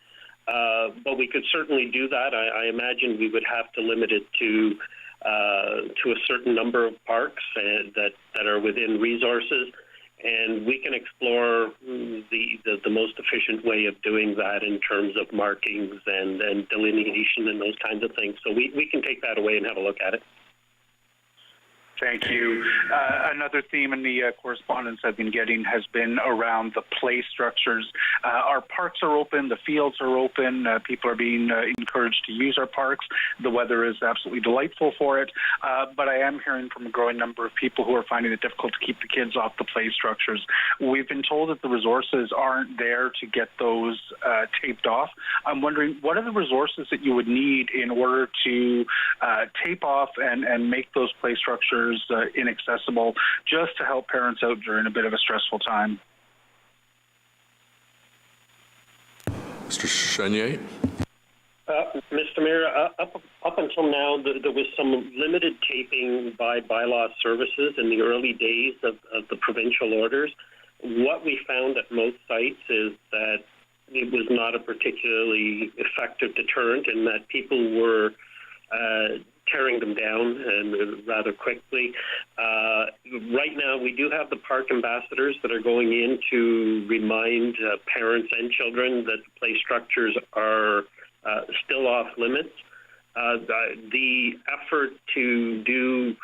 but we could certainly do that. I imagine we would have to limit it to a certain number of parks that are within resources, and we can explore the most efficient way of doing that in terms of markings and delineation and those kinds of things. So we can take that away and have a look at it. Thank you. Another theme in the correspondence I've been getting has been around the play structures. Our parks are open, the fields are open, people are being encouraged to use our parks. The weather is absolutely delightful for it, but I am hearing from a growing number of people who are finding it difficult to keep the kids off the play structures. We've been told that the resources aren't there to get those taped off. I'm wondering, what are the resources that you would need in order to tape off and make those play structures inaccessible, just to help parents out during a bit of a stressful time? Mr. Chenier? Mr. Mayor, up until now, there was some limited taping by bylaw services in the early days of the provincial orders. What we found at most sites is that it was not a particularly effective deterrent, and that people were tearing them down and rather quickly. Right now, we do have the park ambassadors that are going in to remind parents and children that the play structures are still off limits. The effort to do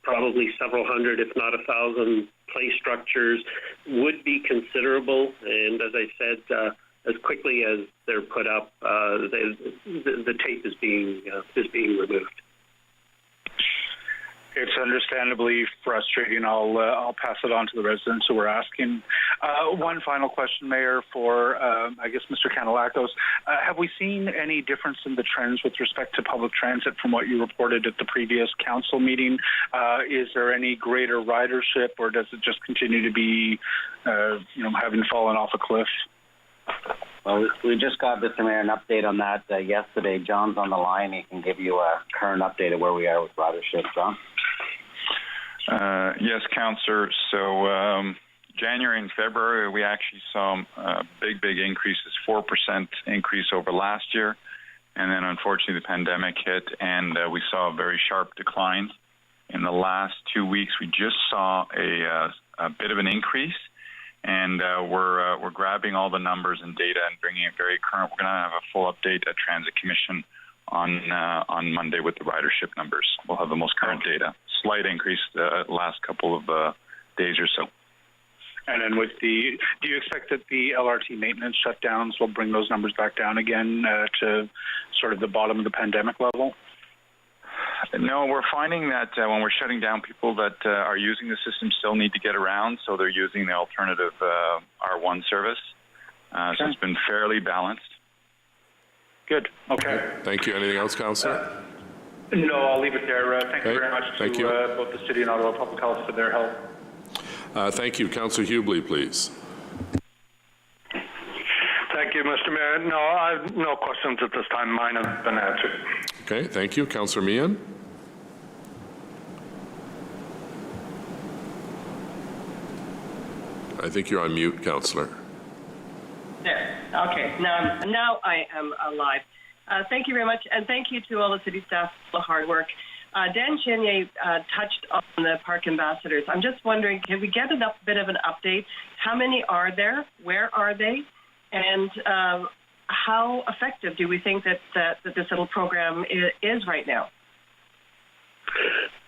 probably several hundred, if not 1,000 play structures would be considerable. And as I said, as quickly as they're put up, the tape is being removed. It's understandably frustrating. I'll pass it on to the residents who are asking. One final question, Mayor, for I guess Mr. Kanellakos. Have we seen any difference in the trends with respect to public transit from what you reported at the previous council meeting? Is there any greater ridership, or does it just continue to be, having fallen off a cliff? Well, we just got, Mr. Mayor, an update on that yesterday. John's on the line. He can give you a current update of where we are with ridership. John? Yes, Councillor. So January and February, we actually saw big increases, 4% increase over last year. And then, unfortunately, the pandemic hit, and we saw a very sharp decline. In the last 2 weeks, we just saw a bit of an increase. And we're grabbing all the numbers and data and bringing it very current. We're going to have a full update at Transit Commission on Monday with the ridership numbers. We'll have the most current data. Slight increase the last couple of days or so. And then do you expect that the LRT maintenance shutdowns will bring those numbers back down again to sort of the bottom of the pandemic level? No, we're finding that when we're shutting down, people that are using the system still need to get around, so they're using the alternative R1 service. So it's been fairly balanced. Good. Okay. Thank you. Anything else, Councillor? No, I'll leave it there. Thank you very much to both the City and Ottawa Public Health for their help. Thank you. Councillor Hubley, please. Thank you, Mr. Mayor. No, I have no questions at this time. Mine have been answered. Okay, thank you. Councillor Meehan? I think you're on mute, Councillor. There. Okay. Now I am alive. Thank you very much, and thank you to all the city staff for the hard work. Dan Chenier touched on the park ambassadors. I'm just wondering, can we get a bit of an update? How many are there? Where are they? And how effective do we think that this little program is right now?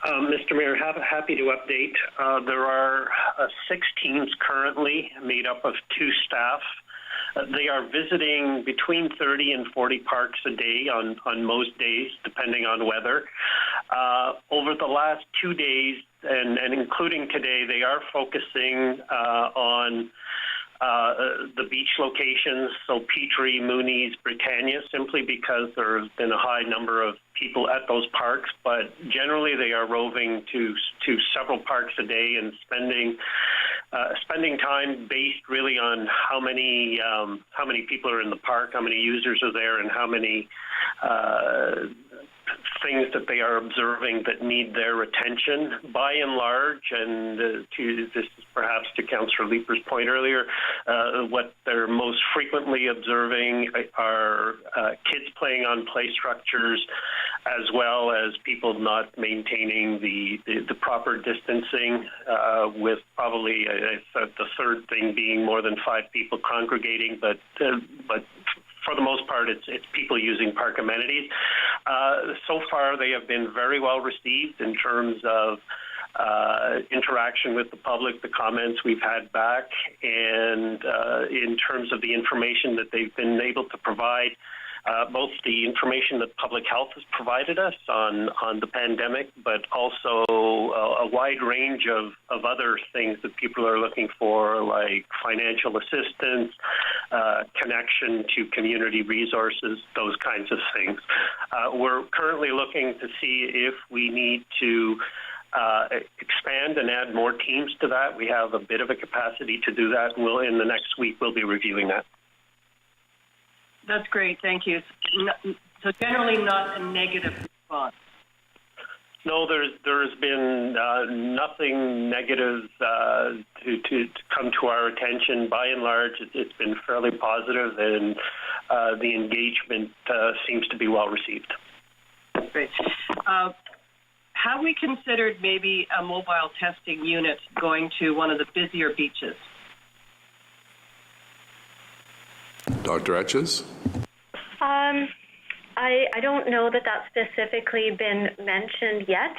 Mr. Mayor, happy to update. There are 6 teams currently made up of 2 staff. They are visiting between 30 and 40 parks a day on most days, depending on weather. Over the last 2 days, and including today, they are focusing on the beach locations, so Petrie, Mooney's, Britannia, simply because there's been a high number of people at those parks. But generally, they are roving to several parks a day and spending time based really on how many people are in the park, how many users are there, and how many things that they are observing that need their attention. By and large, and this is perhaps to Councillor Leeper's point earlier, what they're most frequently observing are kids playing on play structures, as well as people not maintaining the proper distancing, with probably the third thing being more than 5 people congregating, but for the most part, it's people using park amenities. So far, they have been very well received in terms of interaction with the public, the comments we've had back, and in terms of the information that they've been able to provide, both the information that public health has provided us on the pandemic, but also a wide range of other things that people are looking for, like financial assistance, connection to community resources, those kinds of things. We're currently looking to see if we need to expand and add more teams to that. We have a bit of a capacity to do that, and in the next week we'll be reviewing that. That's great. Thank you. So generally not a negative response. No, there's been nothing negative to come to our attention. By and large, it's been fairly positive, and the engagement seems to be well received. Great. Have we considered maybe a mobile testing unit going to one of the busier beaches? Dr. Etches? I don't know that that's specifically been mentioned yet.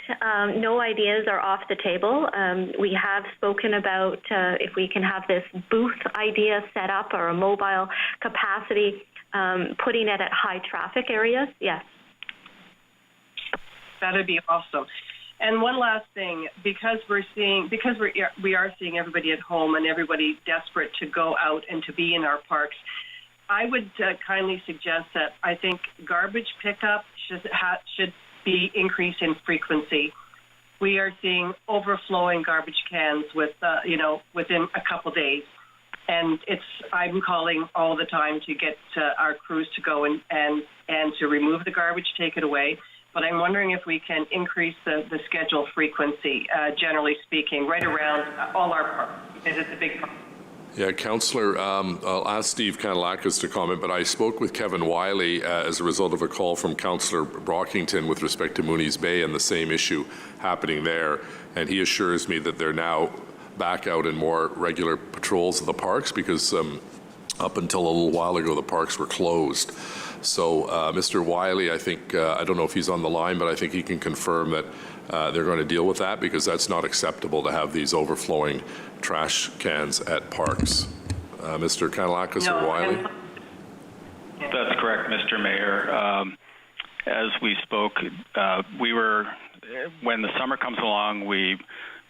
No ideas are off the table. We have spoken about if we can have this booth idea set up or a mobile capacity, putting it at high traffic areas. Yes. That'd be awesome. And one last thing, because we are seeing everybody at home and everybody desperate to go out and to be in our parks, I would kindly suggest that I think garbage pickup should be increased in frequency. We are seeing overflowing garbage cans within a couple days, and I'm calling all the time to get our crews to go and to remove the garbage, take it away. But I'm wondering if we can increase the schedule frequency, generally speaking, right around all our parks, because it's a big problem. Yeah, Councillor, I'll ask Steve Kanalakis to comment, but I spoke with Kevin Wiley as a result of a call from Councillor Brockington with respect to Mooney's Bay and the same issue happening there, and he assures me that they're now back out in more regular patrols of the parks because up until a little while ago the parks were closed. So Mr. Wiley, I think, I don't know if he's on the line, but I think he can confirm that they're going to deal with that because that's not acceptable to have these overflowing trash cans at parks. Mr. Kanalakis or Wiley? That's correct, Mr. Mayor. As we spoke, when the summer comes along, we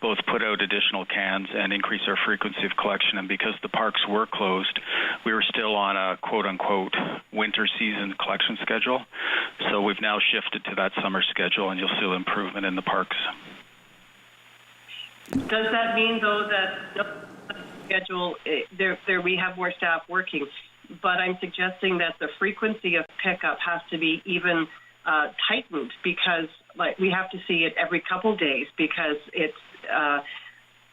both put out additional cans and increase our frequency of collection. And because the parks were closed, we were still on a quote-unquote winter season collection schedule. So we've now shifted to that summer schedule, and you'll see improvement in the parks. Does that mean, though, that schedule there we have more staff working? But I'm suggesting that the frequency of pickup has to be even tightened, because we have to see it every couple days, because it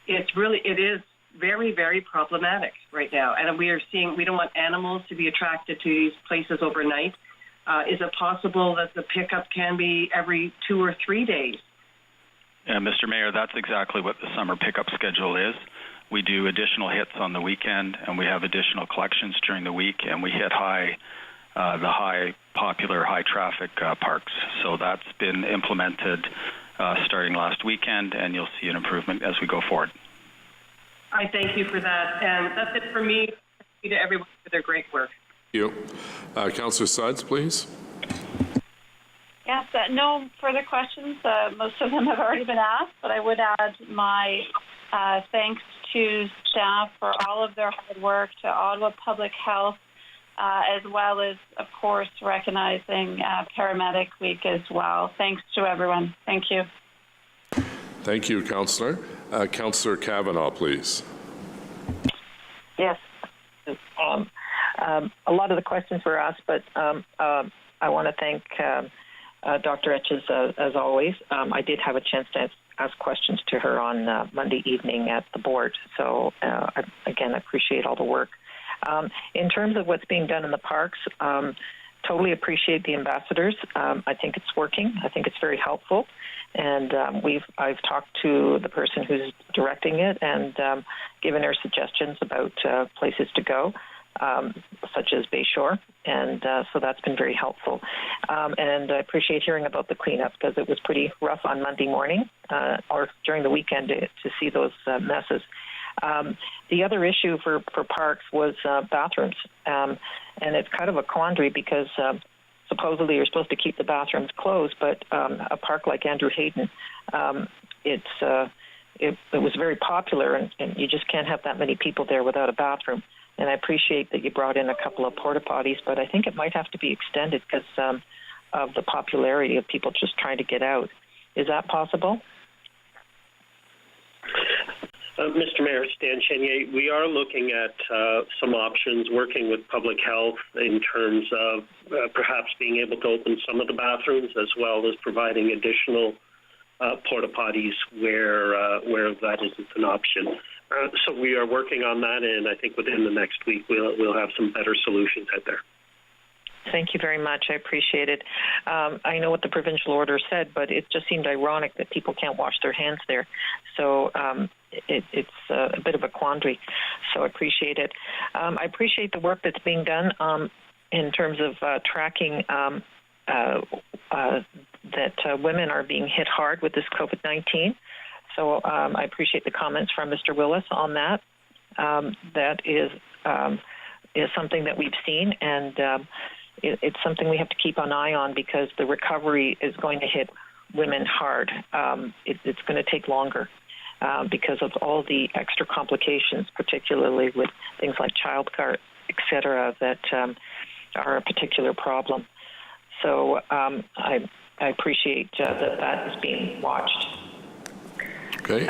is very, very problematic right now. And we don't want animals to be attracted to these places overnight. Is it possible that the pickup can be every 2 or 3 days? Yeah, Mr. Mayor, that's exactly what the summer pickup schedule is. We do additional hits on the weekend, and we have additional collections during the week, and we hit the popular, high-traffic parks. So that's been implemented starting last weekend, and you'll see an improvement as we go forward. I thank you for that, and that's it for me. Thank you to everyone for their great work. Thank you. Councillor Suds, please. Yes, no further questions. Most of them have already been asked, but I would add my thanks to staff for all of their hard work, to Ottawa Public Health, as well as, of course, recognizing Paramedic Week as well. Thanks to everyone. Thank you. Thank you, Councillor. Councillor Kavanagh, please. Yes. A lot of the questions were asked, but I want to thank Dr. Etches, as always. I did have a chance to ask questions to her on Monday evening at the board. So, again, I appreciate all the work. In terms of what's being done in the parks, totally appreciate the ambassadors. I think it's working. I think it's very helpful. And I've talked to the person who's directing it and given her suggestions about places to go, such as Bayshore. And so that's been very helpful. And I appreciate hearing about the cleanup, because it was pretty rough on Monday morning or during the weekend to see those messes. The other issue for parks was bathrooms. And it's kind of a quandary, because supposedly you're supposed to keep the bathrooms closed, but a park like Andrew Hayden, it was very popular, and you just can't have that many people there without a bathroom. And I appreciate that you brought in a couple of porta potties, but I think it might have to be extended because of the popularity of people just trying to get out. Is that possible? Mr. Mayor, Stan Chenier, we are looking at some options, working with public health in terms of perhaps being able to open some of the bathrooms, as well as providing additional porta potties where that isn't an option. So we are working on that, and I think within the next week we'll have some better solutions out there. Thank you very much. I appreciate it. I know what the provincial order said, but it just seemed ironic that people can't wash their hands there. So it's a bit of a quandary. So I appreciate it. I appreciate the work that's being done in terms of tracking that women are being hit hard with this COVID-19. So I appreciate the comments from Mr. Willis on that. That is something that we've seen, and it's something we have to keep an eye on, because the recovery is going to hit women hard. It's going to take longer because of all the extra complications, particularly with things like childcare, et cetera, that are a particular problem. So I appreciate that is being watched. Okay.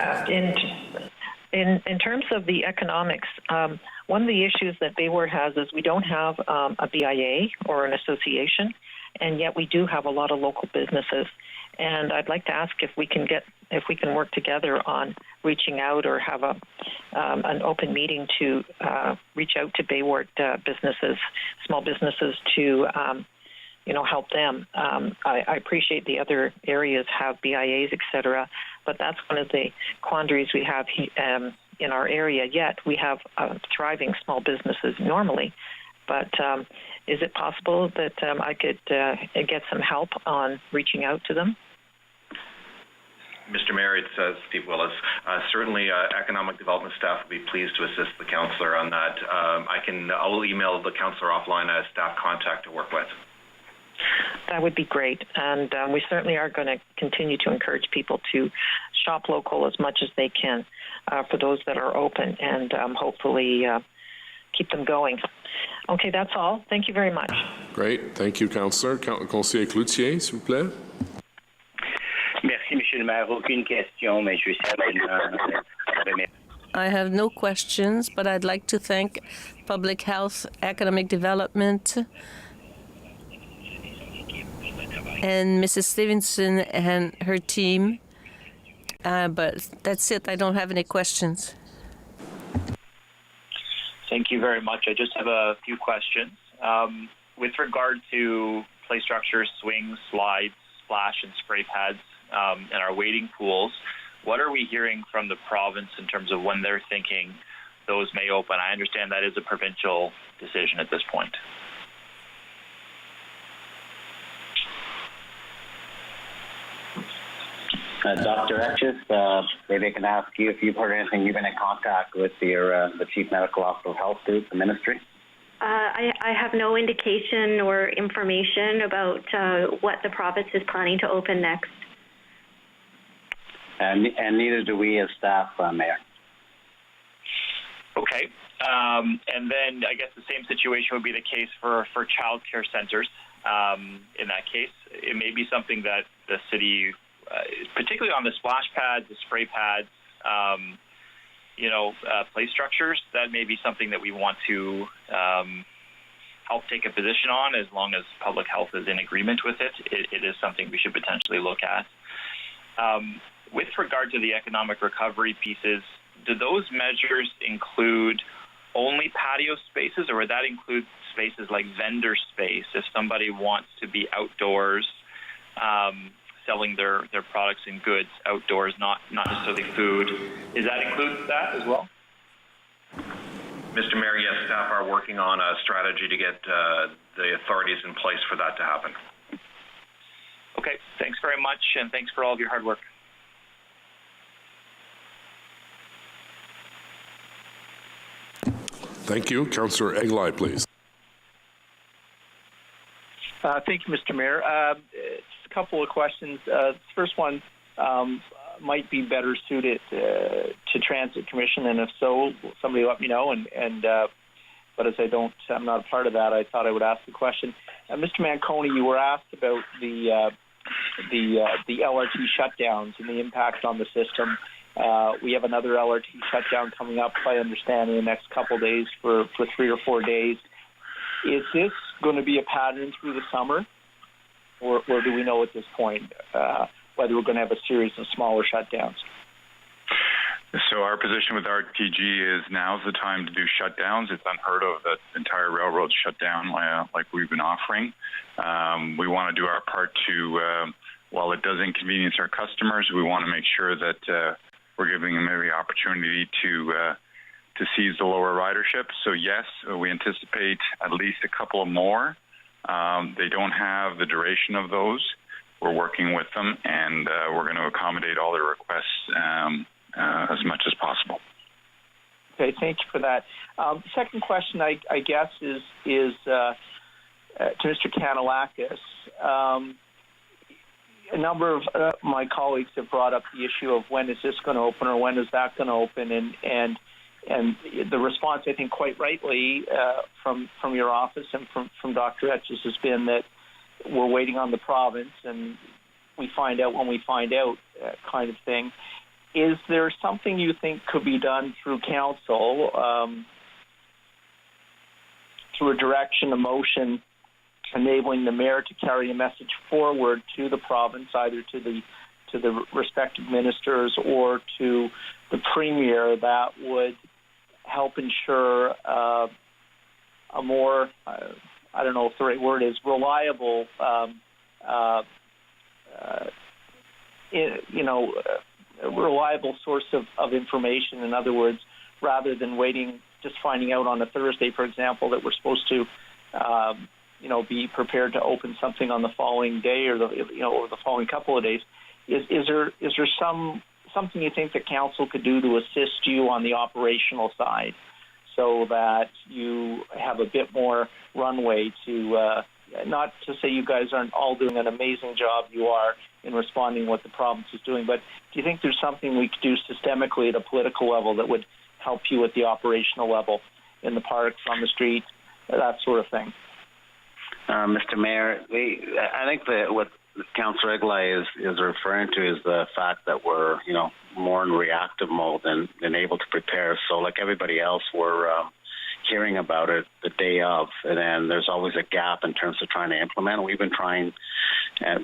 In terms of the economics, one of the issues that Bayward has is we don't have a BIA or an association, and yet we do have a lot of local businesses. And I'd like to ask if we can work together on reaching out or have an open meeting to reach out to Bayward businesses, small businesses, to help them. I appreciate the other areas have BIAs, et cetera, but that's one of the quandaries we have in our area. Yet we have thriving small businesses normally. But is it possible that I could get some help on reaching out to them? Mr. Mayor, it's Steve Willis. Certainly, economic development staff would be pleased to assist the councillor on that. I'll email the councillor offline a staff contact to work with. That would be great, and we certainly are going to continue to encourage people to shop local as much as they can for those that are open, and hopefully keep them going. Okay, that's all. Thank you very much. Great. Thank you, Councillor. Conseiller Cloutier, s'il vous plaît. Merci, Monsieur le maire. Aucune question, mais je veux simplement remercier. I have no questions, but I'd like to thank Public Health, Economic Development, and Mrs. Stevenson and her team. But that's it. I don't have any questions. Thank you very much. I just have a few questions. With regard to play structures, swings, slides, splash and spray pads, and our wading pools, what are we hearing from the province in terms of when they're thinking those may open? I understand that is a provincial decision at this point. Dr. Etches, maybe I can ask you if you've heard anything. You've been in contact with the Chief Medical Officer of Health Group, the ministry? I have no indication or information about what the province is planning to open next. And neither do we as staff, Mayor. Okay. And then I guess the same situation would be the case for child care centers. In that case, it may be something that the city, particularly on the splash pads, the spray pads, play structures, that may be something that we want to help take a position on. As long as public health is in agreement with it, it is something we should potentially look at. With regard to the economic recovery pieces, do those measures include only patio spaces, or would that include spaces like vendor space if somebody wants to be outdoors selling their products and goods outdoors, not necessarily food? Is that includes that as well? Mr. Mayor, yes, staff are working on a strategy to get the authorities in place for that to happen. Okay, thanks very much, and thanks for all of your hard work. Thank you. Councillor Eglai, please. Thank you, Mr. Mayor. Just a couple of questions. The first one might be better suited to Transit Commission, and if so, somebody let me know. But as I'm not a part of that, I thought I would ask the question. Mr. Manconi, you were asked about the LRT shutdowns and the impact on the system. We have another LRT shutdown coming up, I understand, in the next couple of days for 3 or 4 days. Is this going to be a pattern through the summer, or do we know at this point whether we're going to have a series of smaller shutdowns? So our position with RTG is now's the time to do shutdowns. It's unheard of that entire railroad shut down like we've been offering. We want to do our part to, while it does inconvenience our customers, we want to make sure that we're giving them every opportunity to seize the lower ridership. So yes, we anticipate at least a couple of more. They don't have the duration of those. We're working with them, and we're going to accommodate all their requests as much as possible. Okay, thank you for that. Second question, I guess, is to Mr. Kanellakis. A number of my colleagues have brought up the issue of when is this going to open or when is that going to open, and the response, I think, quite rightly from your office and from Dr. Etches has been that we're waiting on the province and we find out when we find out, kind of thing. Is there something you think could be done through council, through a direction, a motion, enabling the mayor to carry a message forward to the province, either to the respective ministers or to the premier, that would help ensure a more, I don't know if the right word is, reliable, reliable source of information. In other words, rather than waiting, just finding out on a Thursday, for example, that we're supposed to, be prepared to open something on the following day or over the following couple of days. Is there something you think that council could do to assist you on the operational side, so that you have a bit more runway to not to say you guys aren't all doing an amazing job, you are, in responding to what the province is doing, but do you think there's something we could do systemically at a political level that would help you at the operational level, in the parks, on the street, that sort of thing? Mr. Mayor, I think that what Councillor Eglai is referring to is the fact that we're, more in reactive mode than able to prepare. So like everybody else, we're hearing about it the day of, and then there's always a gap in terms of trying to implement. We've been trying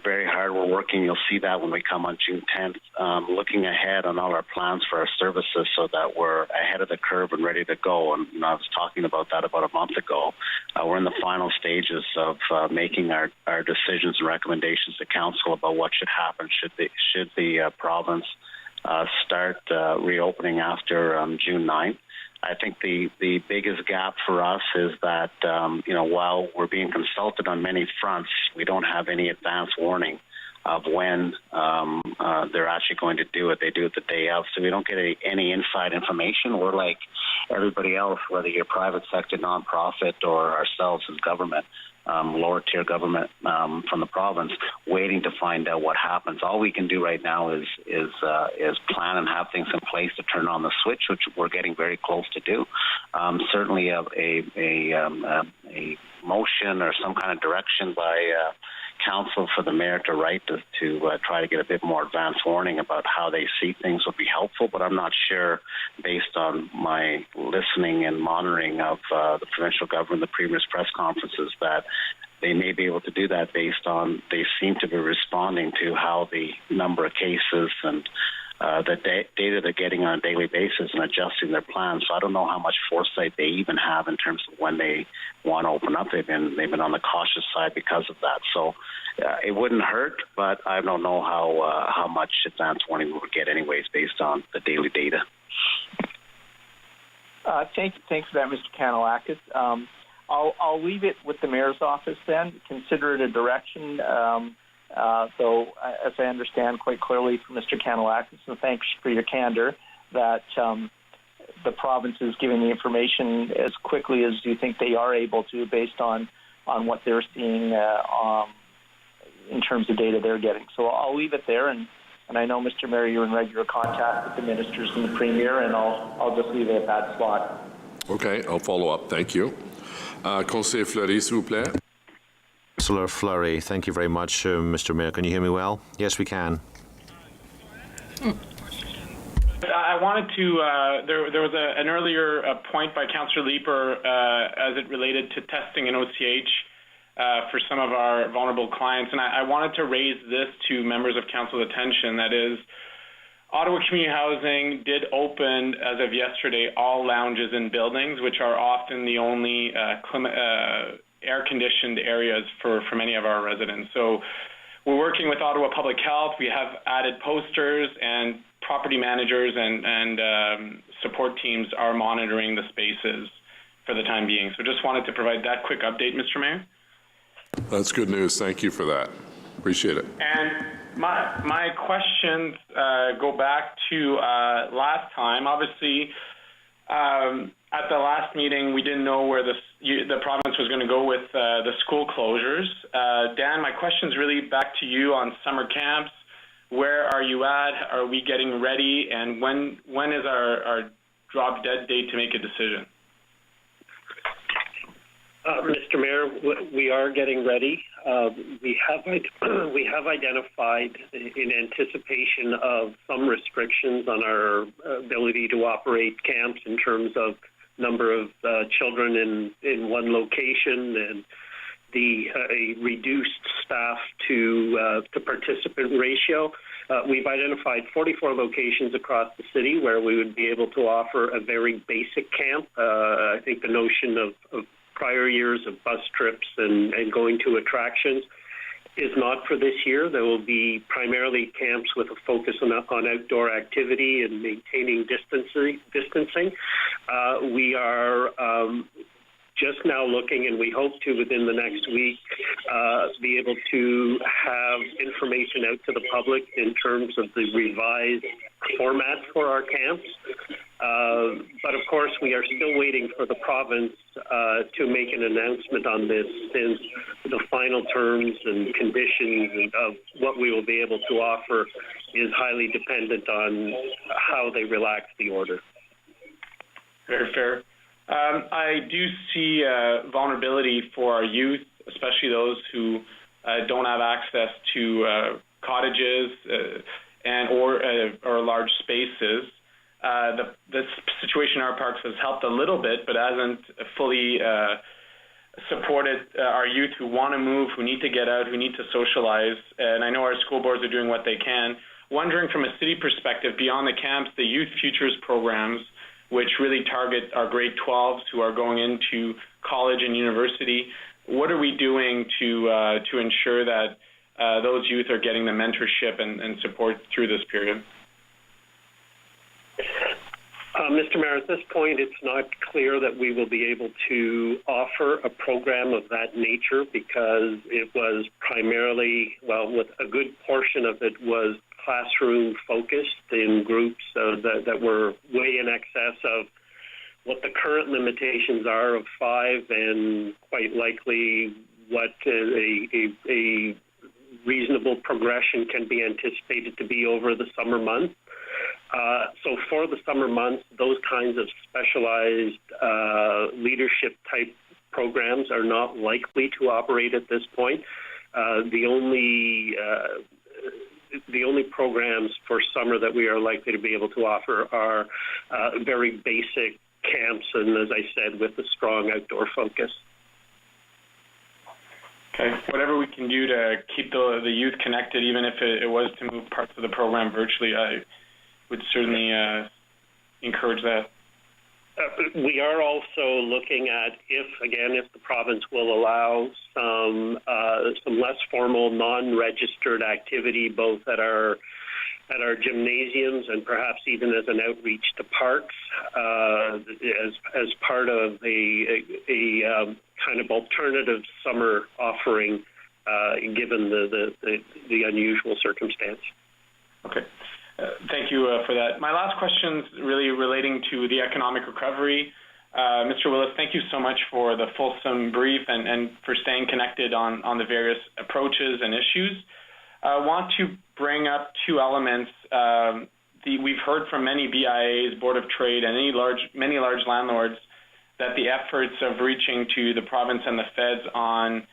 very hard. We're working. You'll see that when we come on June 10th, looking ahead on all our plans for our services so that we're ahead of the curve and ready to go. And, I was talking about that about a month ago. We're in the final stages of making our decisions and recommendations to council about what should happen should the province start reopening after June 9th. I think the biggest gap for us is that, while we're being consulted on many fronts, we don't have any advance warning of when they're actually going to do it. They do it the day of, so we don't get any inside information. We're like everybody else, whether you're private sector, nonprofit, or ourselves as government, lower tier government from the province, waiting to find out what happens. All we can do right now is plan and have things in place to turn on the switch, which we're getting very close to do. Certainly a motion or some kind of direction by council for the mayor to write to try to get a bit more advance warning about how they see things would be helpful, but I'm not sure, based on my listening and monitoring of the provincial government, the premier's press conferences, that they may be able to do that based on they seem to be responding to how the number of cases and the data they're getting on a daily basis and adjusting their plans. So I don't know how much foresight they even have in terms of when they want to open up. They've been on the cautious side because of that. So it wouldn't hurt, but I don't know how much advance warning we would get anyways based on the daily data. Thanks for that, Mr. Kanellakis. I'll leave it with the mayor's office then. Consider it a direction. Though, as I understand quite clearly from Mr. Kanellakis, and thanks for your candor, that the province is giving the information as quickly as you think they are able to, based on what they're seeing in terms of data they're getting. So I'll leave it there, and I know, Mr. Mayor, you're in regular contact with the ministers and the premier, and I'll just leave it at that spot. Okay, I'll follow up. Thank you. Conseiller Fleury, s'il vous plaît. Councillor Fleury, thank you very much, Mr. Mayor. Can you hear me well? Yes, we can. I wanted to, there was an earlier point by Councillor Leeper as it related to testing in OCH for some of our vulnerable clients, and I wanted to raise this to members of council's attention. That is, Ottawa Community Housing did open, as of yesterday, all lounges in buildings, which are often the only air-conditioned areas for many of our residents. So we're working with Ottawa Public Health. We have added posters, and property managers and support teams are monitoring the spaces for the time being. So just wanted to provide that quick update, Mr. Mayor. That's good news. Thank you for that. Appreciate it. And my questions go back to last time. Obviously, at the last meeting, we didn't know where the province was going to go with the school closures. Dan, my question's really back to you on summer camps. Where are you at? Are we getting ready? And when is our drop dead date to make a decision? Mr. Mayor, we are getting ready. We have identified, in anticipation of some restrictions on our ability to operate camps in terms of number of children in one location and the reduced staff to participant ratio. We've identified 44 locations across the city where we would be able to offer a very basic camp. I think the notion of prior years of bus trips and going to attractions is not for this year. There will be primarily camps with a focus on outdoor activity and maintaining distancing. We are just now looking, and we hope to within the next week, be able to have information out to the public in terms of the revised format for our camps. But of course, we are still waiting for the province to make an announcement on this, since the final terms and conditions of what we will be able to offer is highly dependent on how they relax the order. Very fair. I do see vulnerability for our youth, especially those who don't have access to cottages or large spaces. The situation in our parks has helped a little bit, but hasn't fully supported our youth who want to move, who need to get out, who need to socialize. And I know our school boards are doing what they can. Wondering from a city perspective, beyond the camps, the Youth Futures programs, which really target our grade 12s who are going into college and university, what are we doing to ensure that those youth are getting the mentorship and support through this period? Mr. Mayor, at this point, it's not clear that we will be able to offer a program of that nature, because it was primarily, with a good portion of it was classroom focused in groups that were way in excess of what the current limitations are of 5, and quite likely what a reasonable progression can be anticipated to be over the summer months. So for the summer months, those kinds of specialized leadership type programs are not likely to operate at this point. The only programs for summer that we are likely to be able to offer are very basic camps, and as I said, with a strong outdoor focus. Okay. Whatever we can do to keep the youth connected, even if it was to move parts of the program virtually, I would certainly encourage that. We are also looking at if the province will allow some less formal, non-registered activity, both at our gymnasiums and perhaps even as an outreach to parks, as part of a kind of alternative summer offering, given the unusual circumstance. Okay. Thank you for that. My last question is really relating to the economic recovery. Mr. Willis, thank you so much for the fulsome brief and for staying connected on the various approaches and issues. I want to bring up 2 elements. We've heard from many BIAs, Board of Trade, and many large landlords that the efforts of reaching to the province and the feds on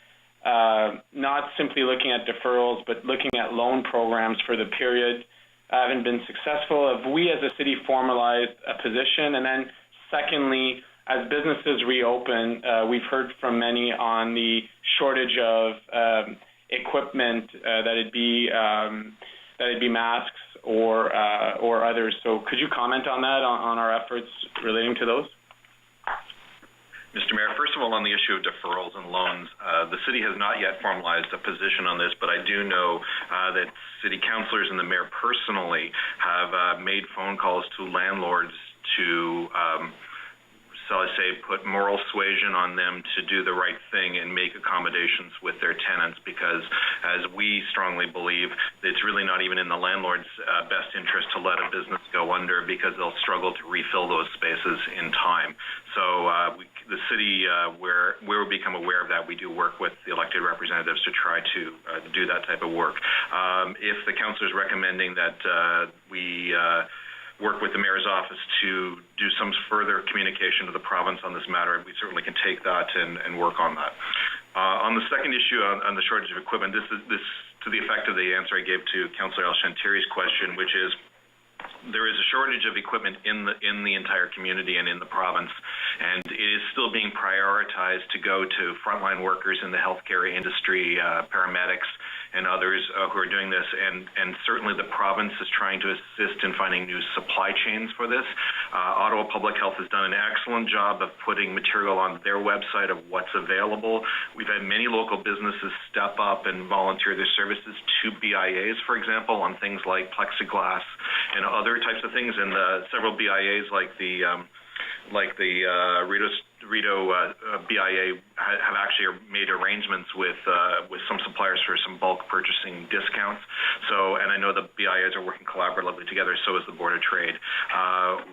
not simply looking at deferrals, but looking at loan programs for the period haven't been successful. Have we as a city formalized a position? And then secondly, as businesses reopen, we've heard from many on the shortage of equipment, that it be masks or others. So could you comment on that, on our efforts relating to those? Mr. Mayor, first of all, on the issue of deferrals and loans, the city has not yet formalized a position on this, but I do know that city councillors and the mayor personally have made phone calls to landlords to so I say put moral suasion on them to do the right thing and make accommodations with their tenants, because as we strongly believe, it's really not even in the landlord's best interest to let a business go under, because they'll struggle to refill those spaces in time. So the city, where we become aware of that, we do work with the elected representatives to try to do that type of work. If the councillor is recommending that we work with the mayor's office to do some further communication to the province on this matter, we certainly can take that and work on that. On the second issue on the shortage of equipment, this to the effect of the answer I gave to Councillor El-Shanteri's question, which is there is a shortage of equipment in the entire community and in the province, and it is still being prioritized to go to frontline workers in the healthcare industry, paramedics, and others who are doing this, and certainly the province is trying to assist in finding new supply chains for this. Ottawa Public Health has done an excellent job of putting material on their website of what's available. We've had many local businesses step up and volunteer their services to BIAs, for example, on things like plexiglass and other types of things, and several BIAs like the like the Rideau BIA have actually made arrangements with some suppliers for some bulk purchasing discounts. So, and I know the BIAs are working collaboratively together, so is the Board of Trade.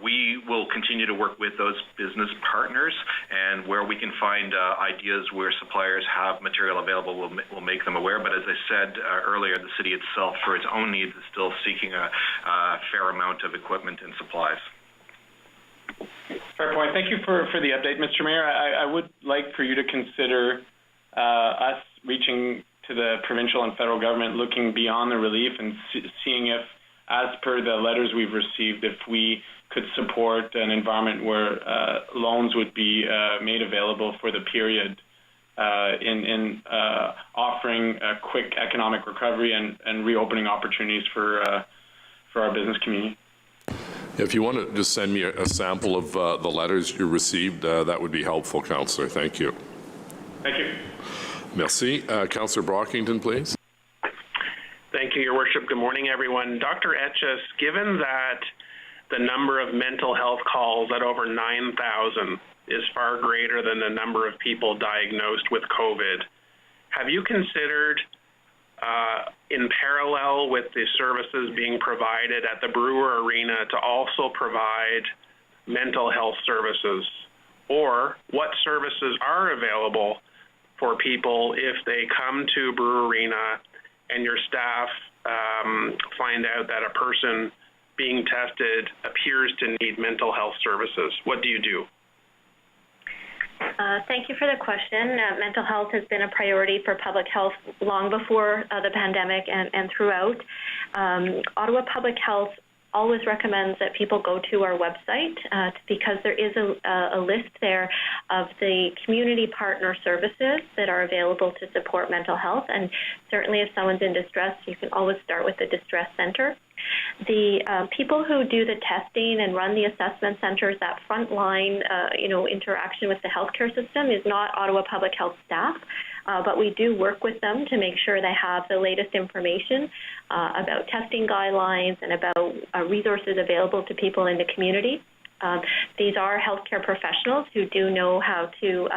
We will continue to work with those business partners, and where we can find ideas where suppliers have material available, we'll make them aware. But as I said earlier, the city itself, for its own needs, is still seeking a fair amount of equipment and supplies. Fair point. Thank you for the update, Mr. Mayor. I would like for you to consider us reaching to the provincial and federal government, looking beyond the relief and seeing if, as per the letters we've received, if we could support an environment where loans would be made available for the period in offering a quick economic recovery and reopening opportunities for our business community. If you want to just send me a sample of the letters you received, that would be helpful, Councillor. Thank you. Thank you. Merci. Councillor Brockington, please. Thank you, Your Worship. Good morning, everyone. Dr. Etches, given that the number of mental health calls at over 9,000 is far greater than the number of people diagnosed with COVID, have you considered in parallel with the services being provided at the Brewer Arena to also provide mental health services? Or what services are available for people if they come to Brewer Arena and your staff find out that a person being tested appears to need mental health services? What do you do? Thank you for the question. Mental health has been a priority for public health long before the pandemic and throughout. Ottawa Public Health always recommends that people go to our website because there is a list there of the community partner services that are available to support mental health. And certainly if someone's in distress, you can always start with the distress center. The people who do the testing and run the assessment centers, that frontline, interaction with the healthcare system is not Ottawa Public Health staff, but we do work with them to make sure they have the latest information about testing guidelines and about resources available to people in the community. These are healthcare professionals who do know how to,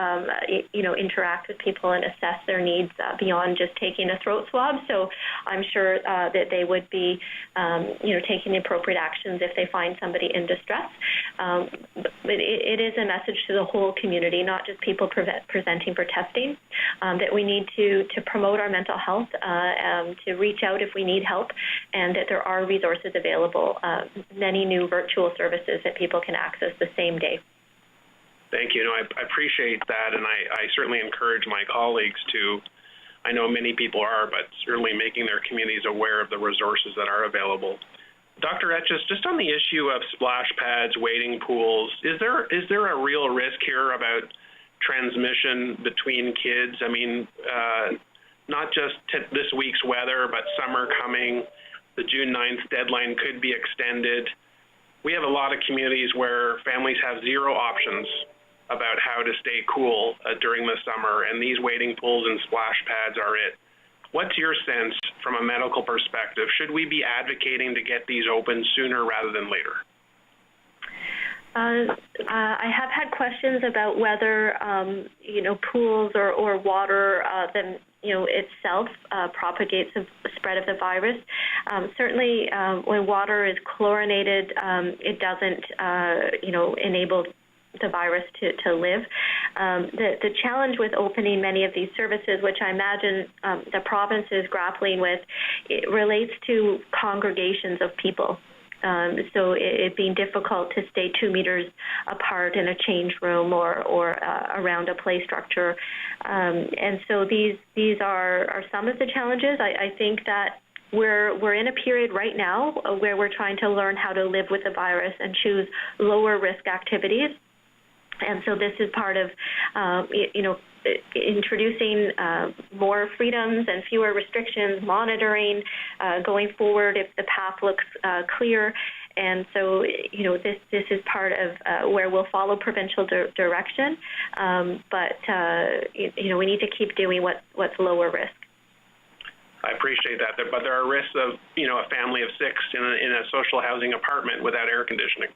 interact with people and assess their needs beyond just taking a throat swab. So I'm sure that they would be, taking the appropriate actions if they find somebody in distress. But it is a message to the whole community, not just people presenting for testing, that we need to promote our mental health, to reach out if we need help, and that there are resources available, many new virtual services that people can access the same day. Thank you. I appreciate that, and I certainly encourage my colleagues to, I know many people are, but certainly making their communities aware of the resources that are available. Dr. Etches, just on the issue of splash pads, wading pools, is there a real risk here about transmission between kids? I mean, not just this week's weather, but summer coming, the June 9th deadline could be extended. We have a lot of communities where families have zero options about how to stay cool during the summer, and these wading pools and splash pads are it. What's your sense from a medical perspective? Should we be advocating to get these open sooner rather than later? I have had questions about whether, pools or water itself propagates the spread of the virus. Certainly, when water is chlorinated, it doesn't, enable the virus to live. The challenge with opening many of these services, which I imagine the province is grappling with, it relates to congregations of people. So it being difficult to stay 2 meters apart in a change room or around a play structure. And so these are some of the challenges. I think that we're in a period right now where we're trying to learn how to live with the virus and choose lower risk activities. And so this is part of, introducing more freedoms and fewer restrictions, monitoring going forward if the path looks clear. And so, this is part of where we'll follow provincial direction. But we need to keep doing what's lower risk. I appreciate that, but there are risks of, a family of 6 in a social housing apartment without air conditioning.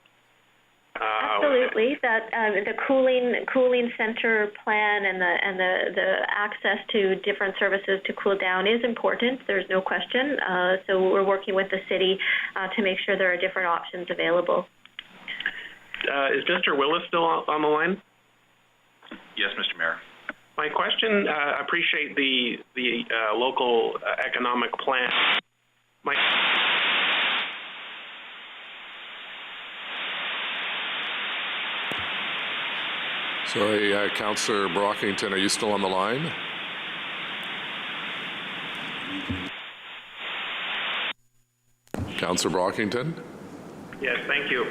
Absolutely. That the cooling center plan and the access to different services to cool down is important. There's no question. So we're working with the city to make sure there are different options available. Is Mr. Willis still on the line? Yes, Mr. Mayor. My question, appreciate the local economic plan. Sorry, Councillor Brockington, are you still on the line? Councillor Brockington? Yes, thank you.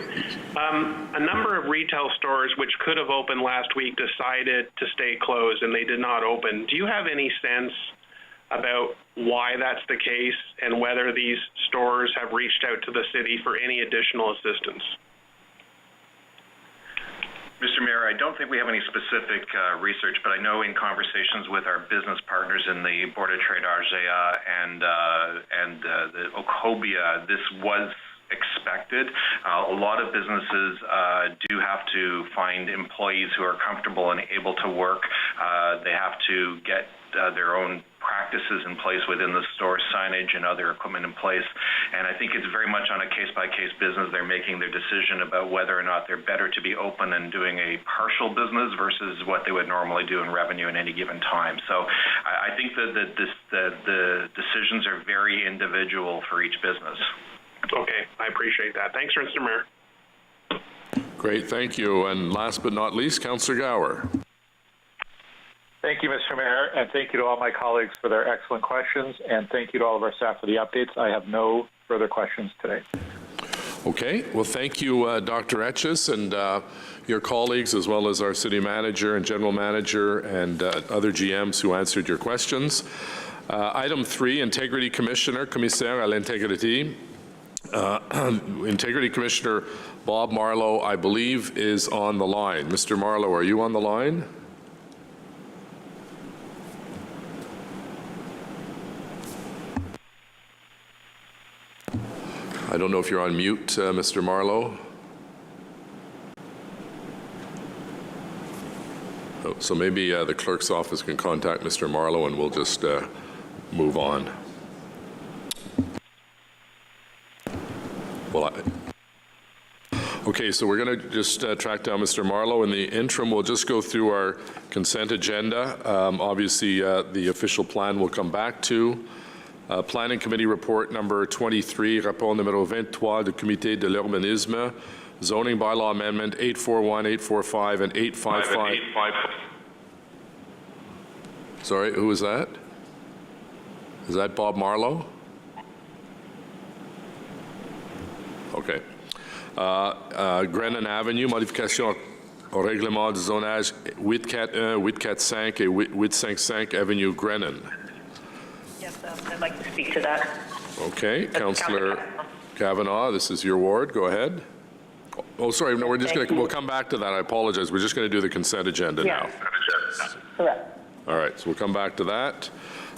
A number of retail stores which could have opened last week decided to stay closed and they did not open. Do you have any sense about why that's the case and whether these stores have reached out to the city for any additional assistance? Mr. Mayor, I don't think we have any specific research, but I know in conversations with our business partners in the Board of Trade RGA and the Okobia, this was expected. A lot of businesses do have to find employees who are comfortable and able to work. They have to get their own practices in place within the store, signage and other equipment in place. And I think it's very much on a case-by-case business. They're making their decision about whether or not they're better to be open and doing a partial business versus what they would normally do in revenue at any given time. So I think that the decisions are very individual for each business. Okay, I appreciate that. Thanks, Mr. Mayor. Great, thank you. And last but not least, Councillor Gower. Thank you, Mr. Mayor, and thank you to all my colleagues for their excellent questions, and thank you to all of our staff for the updates. I have no further questions today. Okay, well, thank you, Dr. Etches, and your colleagues, as well as our city manager and general manager and other GMs who answered your questions. Item 3, Integrity Commissioner, Commissaire à l'Intégrité. Integrity Commissioner Bob Marlow, I believe, is on the line. Mr. Marlow, are you on the line? I don't know if you're on mute, Mr. Marlow. Oh, so maybe the clerk's office can contact Mr. Marlow and we'll just move on. Well, okay, so we're going to just track down Mr. Marlow. In the interim, we'll just go through our consent agenda. Obviously, the official plan we'll come back to. Planning Committee Report number 23, rapport numéro 23 du Comité de l'Urbanisme, Zoning Bylaw Amendment 841, 845, and 855. Sorry, who was that? Is that Bob Marlow? Okay. Grennan Avenue, modification au règlement de zonage 841, 845 et 855 Avenue Grennan. Yes, I'd like to speak to that. Okay, Councillor Kavanaugh, this is your ward. Go ahead. Oh, sorry. No, we're just going to. We'll come back to that. I apologize. We're just going to do the consent agenda now. Correct. All right. So we'll come back to that.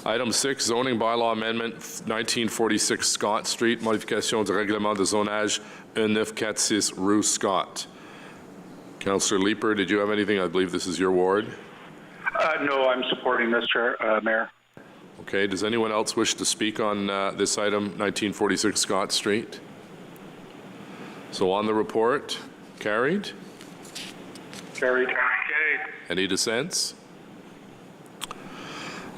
Item 6, zoning bylaw amendment 1946 Scott Street, modification du règlement de zonage 1946 Rue Scott. Councillor Leeper, did you have anything? I believe this is your ward. No, I'm supporting this, Mayor. Okay, does anyone else wish to speak on this item, 1946 Scott Street? So on the report, carried? Carried. Any dissents?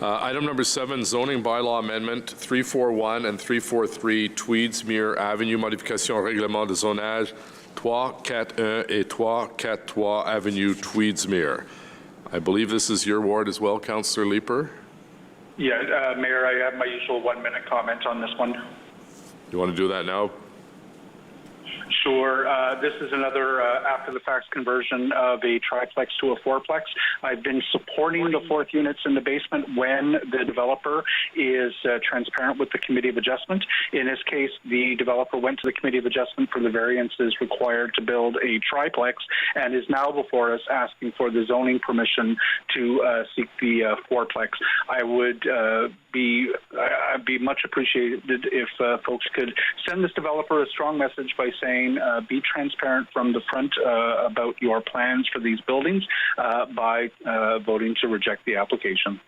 Item number 7, zoning bylaw amendment 341 and 343 Tweedsmuir Avenue, modification règlement de zonage 341 et 343 Avenue Tweedsmuir. I believe this is your ward as well, Councillor Leeper? Yeah, Mayor, I have my usual 1-minute comment on this one. You want to do that now? Sure. This is another after-the-fact conversion of a triplex to a fourplex. I've been supporting the fourth units in the basement when the developer is transparent with the Committee of Adjustment. In this case, the developer went to the Committee of Adjustment for the variances required to build a triplex and is now before us asking for the zoning permission to seek the fourplex. I would I'd be much appreciated if folks could send this developer a strong message by saying be transparent from the front about your plans for these buildings by voting to reject the application.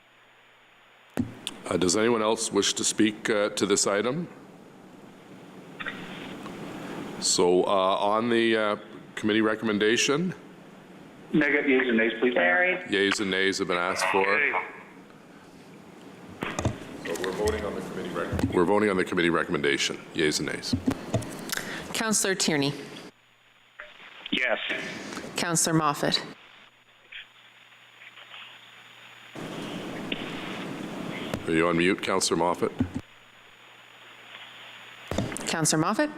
Does anyone else wish to speak to this item? So on the committee recommendation? Negative, yeas and nays, please. Carried. Yeas and nays have been asked for. So we're voting on the committee recommendation. We're voting on the committee recommendation. Yeas and nays. Councillor Tierney. Yes. Councillor Moffat. Are you on mute, Councillor Moffat? Councillor Moffat.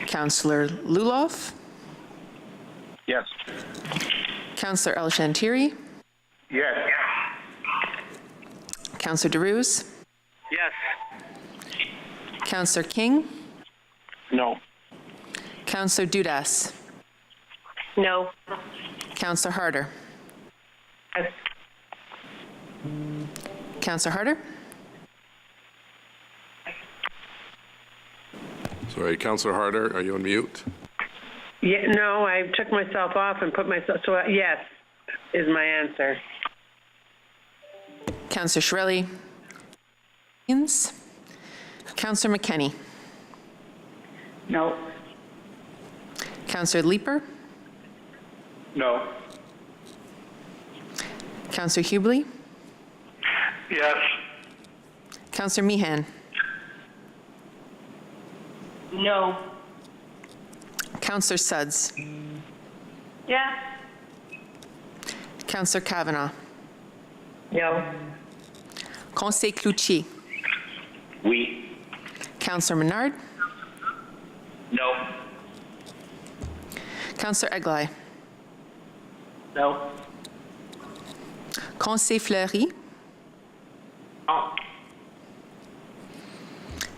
Councillor Luloff. Yes. Councillor El-Shantiri. Yes. Councillor DeRuse. Yes. Councillor King. No. Councillor Dudas. No. Councillor Harder. Yes. Councillor Harder. Sorry, Councillor Harder, are you on mute? Yeah, no, I took myself off and put myself, so yes is my answer. Councillor Shirelli. Councillor McKenney. No. Councillor Leeper. No. Councillor Hubley. Yes. Councillor Meehan. No. Councillor Sudds. Yes. Councillor Kavanagh. No. Conseil Cloutier. Oui. Councillor Menard. No. Councillor Eglai. No. Conseil Fleury. No.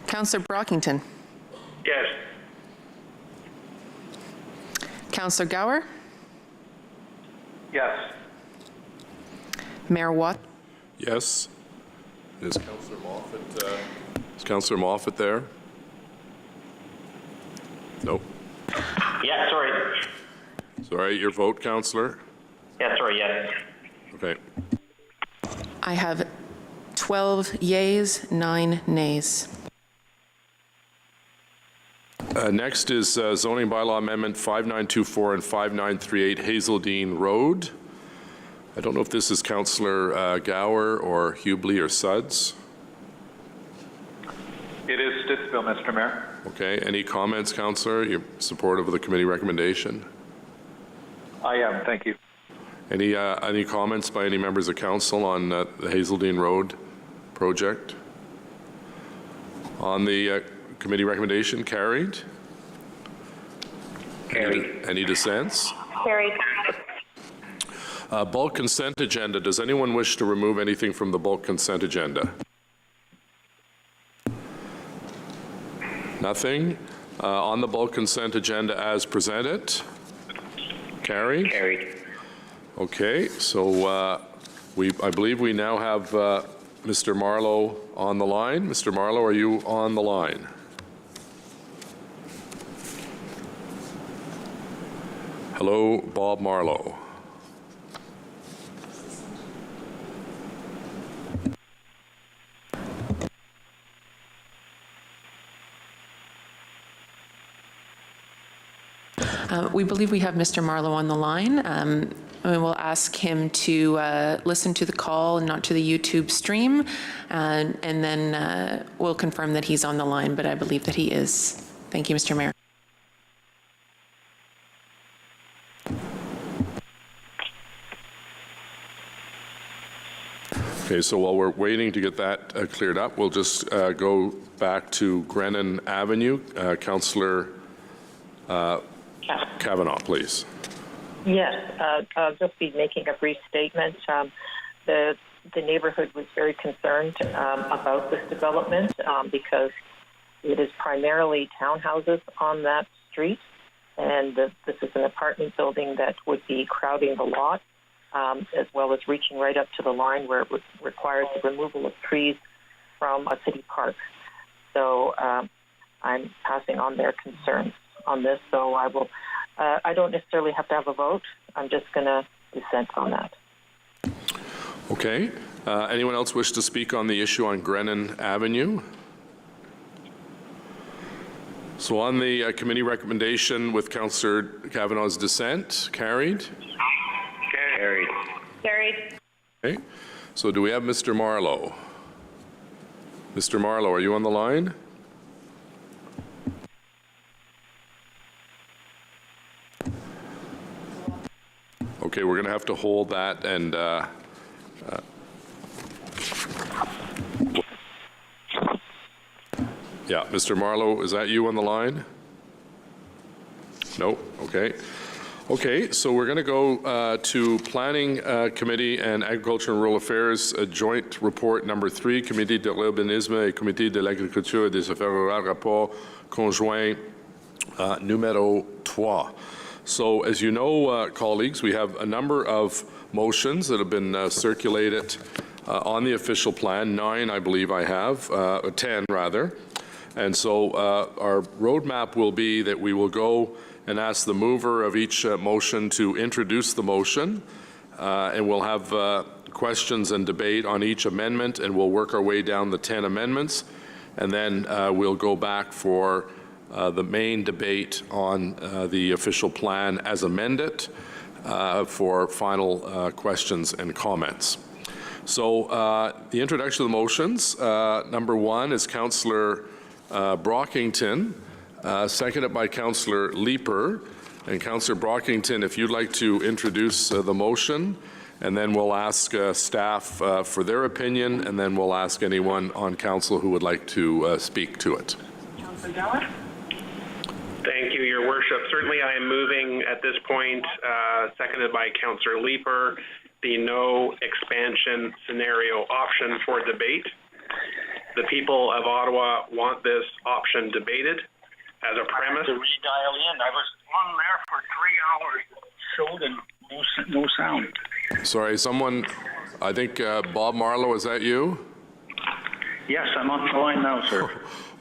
Councillor Brockington. Yes. Councillor Gower. Yes. Mayor Watt. Yes. Is Councillor Moffat there? Nope. Yeah, sorry. Sorry, your vote, Councillor? Yeah, sorry, yes. Okay. I have 12 yeas, 9 nays. Next is zoning bylaw amendment 5924 and 5938 Hazeldean Road. I don't know if this is Councillor Gower or Hubley or Sudds. It is Stittsville, Mr. Mayor. Okay, any comments, Councillor? You're supportive of the committee recommendation? I am, thank you. Any comments by any members of council on the Hazeldean Road project? On the committee recommendation, carried? Carried. Any dissents? Carried. Bulk consent agenda. Does anyone wish to remove anything from the bulk consent agenda? Nothing. On the bulk consent agenda as presented? Carried? Carried. Okay, so I believe we now have Mr. Marlowe on the line. Mr. Marlowe, are you on the line? Hello, Bob Marlowe. We believe we have Mr. Marlowe on the line. And we'll ask him to listen to the call and not to the YouTube stream, and then we'll confirm that he's on the line, but I believe that he is. Thank you, Mr. Mayor. Okay, so while we're waiting to get that cleared up, we'll just go back to Grennan Avenue. Councillor Kavanagh, please. Yes, I'll just be making a brief statement. The neighborhood was very concerned about this development because it is primarily townhouses on that street, and this is an apartment building that would be crowding the lot, as well as reaching right up to the line where it would require the removal of trees from a city park. So I'm passing on their concerns on this. So I will. I don't necessarily have to have a vote. I'm just going to dissent on that. Okay. Anyone else wish to speak on the issue on Grennan Avenue? So on the committee recommendation with Councillor Kavanagh's dissent, carried? Carried. Carried. Okay. So do we have Mr. Marlowe? Mr. Marlowe, are you on the line? Okay, we're going to have to hold that and yeah, Mr. Marlowe, is that you on the line? No? Okay. Okay, so we're going to go to Planning Committee and Agriculture and Rural Affairs, joint report number 3, Comité de l'urbanisme et Comité de l'agriculture et des affaires rurales, rapport conjoint numéro 3. So as you know, colleagues, we have a number of motions that have been circulated on the official plan, 9 I believe I have, 10 rather. And so our roadmap will be that we will go and ask the mover of each motion to introduce the motion, and we'll have questions and debate on each amendment, and we'll work our way down the 10 amendments, and then we'll go back for the main debate on the official plan as amended for final questions and comments. So the introduction of the motions, number 1 is Councillor Brockington, seconded by Councillor Leeper. And Councillor Brockington, if you'd like to introduce the motion, and then we'll ask staff for their opinion, and then we'll ask anyone on council who would like to speak to it. Councillor Geller? Thank you, Your Worship. Certainly I am moving at this point, seconded by Councillor Leeper, the no expansion scenario option for debate. The people of Ottawa want this option debated as a premise. To redial in. I was on there for 3 hours. Showed and no sound. Sorry, someone, I think Bob Marlowe, is that you? Yes, I'm on the line now, sir.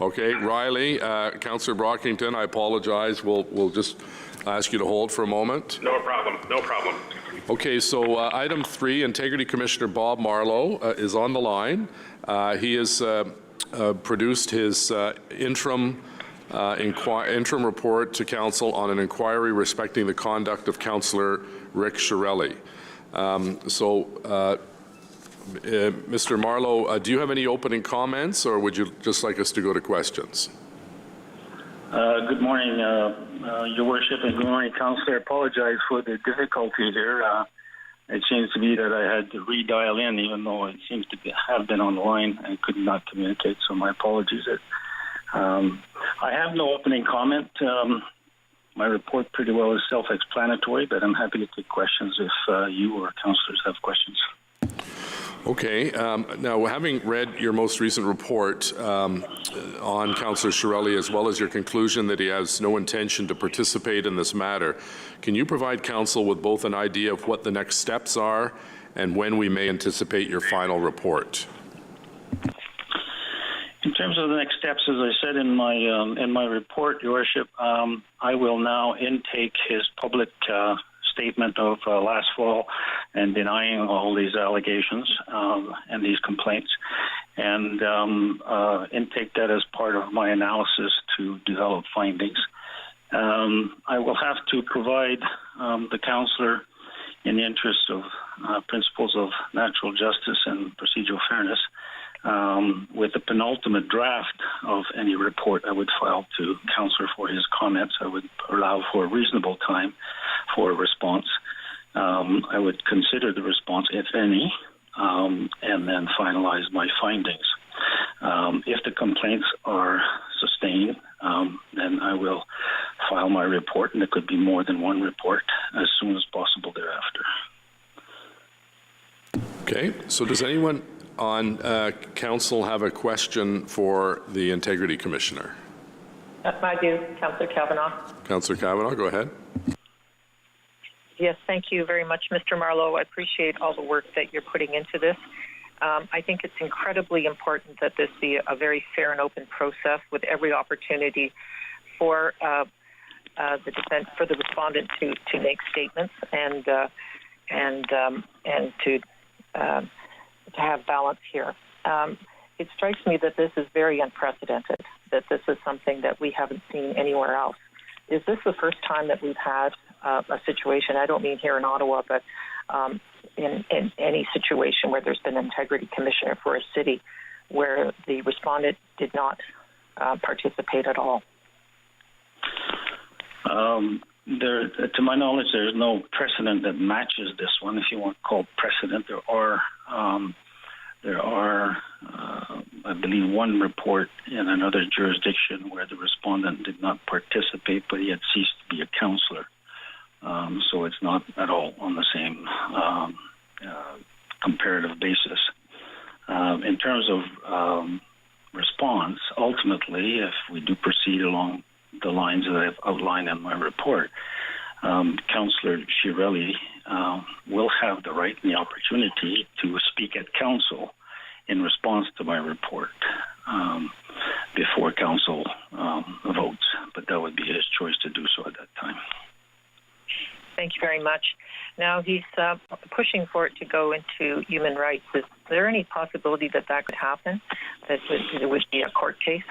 Okay, Riley, Councillor Brockington, I apologize. We'll just ask you to hold for a moment. No problem, no problem. Okay, so item 3, Integrity Commissioner Bob Marlowe is on the line. He has produced his interim report to Council on an inquiry respecting the conduct of Councillor Rick Shirelli. Mr. Marlowe, do you have any opening comments, or would you just like us to go to questions? Good morning, Your Worship, and good morning, Councillor. I apologize for the difficulty here. It seems to be that I had to redial in, even though it seems to have been on the line and could not communicate, so my apologies. I have no opening comment. My report pretty well is self-explanatory, but I'm happy to take questions if you or councillors have questions. Okay. Now, having read your most recent report on Councillor Shirelli, as well as your conclusion that he has no intention to participate in this matter, can you provide Council with both an idea of what the next steps are and when we may anticipate your final report? In terms of the next steps, as I said in my report, Your Worship, I will now intake his public statement of last fall and denying all these allegations and these complaints, and intake that as part of my analysis to develop findings. I will have to provide the councillor, in the interest of principles of natural justice and procedural fairness, with the penultimate draft of any report I would file to councillor for his comments. I would allow for a reasonable time for a response. I would consider the response, if any, and then finalize my findings. If the complaints are sustained, then I will file my report, and it could be more than one report, as soon as possible thereafter. Okay, so does anyone on council have a question for the Integrity Commissioner? I do, Councillor Kavanagh. Councillor Kavanagh, go ahead. Yes, thank you very much, Mr. Marleau. I appreciate all the work that you're putting into this. I think it's incredibly important that this be a very fair and open process with every opportunity for the respondent to make statements and to have balance here. It strikes me that this is very unprecedented, that this is something that we haven't seen anywhere else. Is this the first time that we've had a situation, I don't mean here in Ottawa, but in any situation where there's been an integrity commissioner for a city where the respondent did not participate at all? To my knowledge, there's no precedent that matches this one. If you want to call precedent, there are, I believe, one report in another jurisdiction where the respondent did not participate, but he had ceased to be a councillor. So it's not at all on the same comparative basis. In terms of response, ultimately, if we do proceed along the lines that I've outlined in my report, Councillor Chiarelli will have the right and the opportunity to speak at council in response to my report before council votes, but that would be his choice to do so at that time. Thank you very much. Now he's pushing for it to go into human rights. Is there any possibility that could happen, that it would be a court case?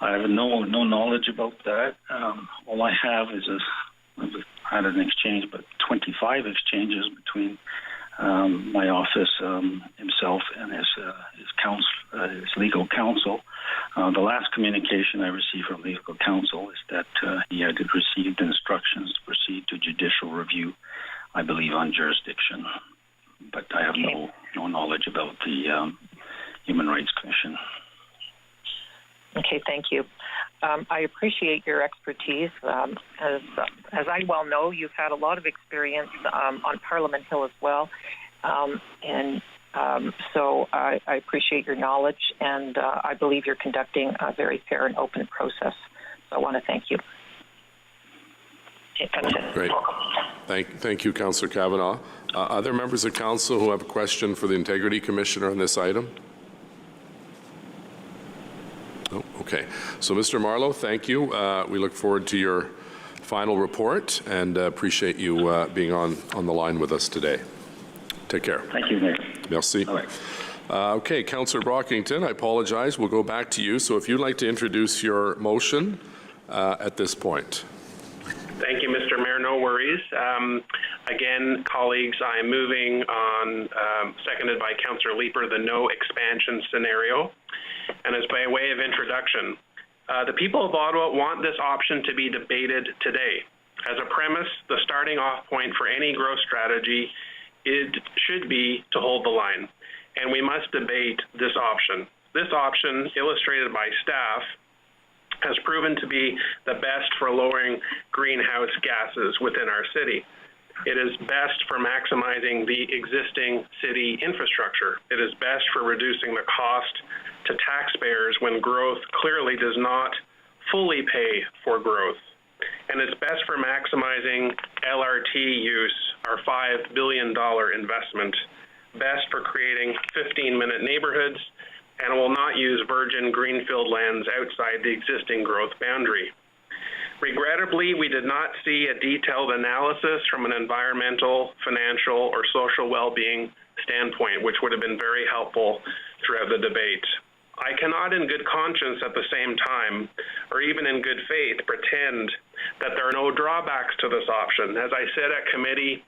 I have no knowledge about that. All I have is I've had an exchange, but 25 exchanges between my office, himself, and his legal counsel. The last communication I received from legal counsel is that he had received instructions to proceed to judicial review, I believe, on jurisdiction. But I have no knowledge about the Human Rights Commission. Okay, thank you. I appreciate your expertise. As I well know, you've had a lot of experience on Parliament Hill as well. So I appreciate your knowledge, and I believe you're conducting a very fair and open process. So I want to thank you. Great. Thank you, Councillor Kavanagh. Other members of council who have a question for the Integrity Commissioner on this item? Oh, okay. So, Mr. Marleau, thank you. We look forward to your final report and appreciate you being on the line with us today. Take care. Thank you, Mayor. Merci. All right. Okay, Councillor Brockington, I apologize. We'll go back to you. So if you'd like to introduce your motion at this point. Thank you, Mr. Mayor. No worries. Again, colleagues, I am moving on, seconded by Councillor Leeper, the no expansion scenario. And as by way of introduction, the people of Ottawa want this option to be debated today. As a premise, the starting off point for any growth strategy should be to hold the line, and we must debate this option. This option, illustrated by staff, has proven to be the best for lowering greenhouse gases within our city. It is best for maximizing the existing city infrastructure. It is best for reducing the cost to taxpayers when growth clearly does not fully pay for growth. And it's best for maximizing LRT use, our $5 billion investment, best for creating 15-minute neighborhoods, and will not use virgin greenfield lands outside the existing growth boundary. Regrettably, we did not see a detailed analysis from an environmental, financial, or social well-being standpoint, which would have been very helpful throughout the debate. I cannot in good conscience at the same time, or even in good faith, pretend that there are no drawbacks to this option. As I said at committee,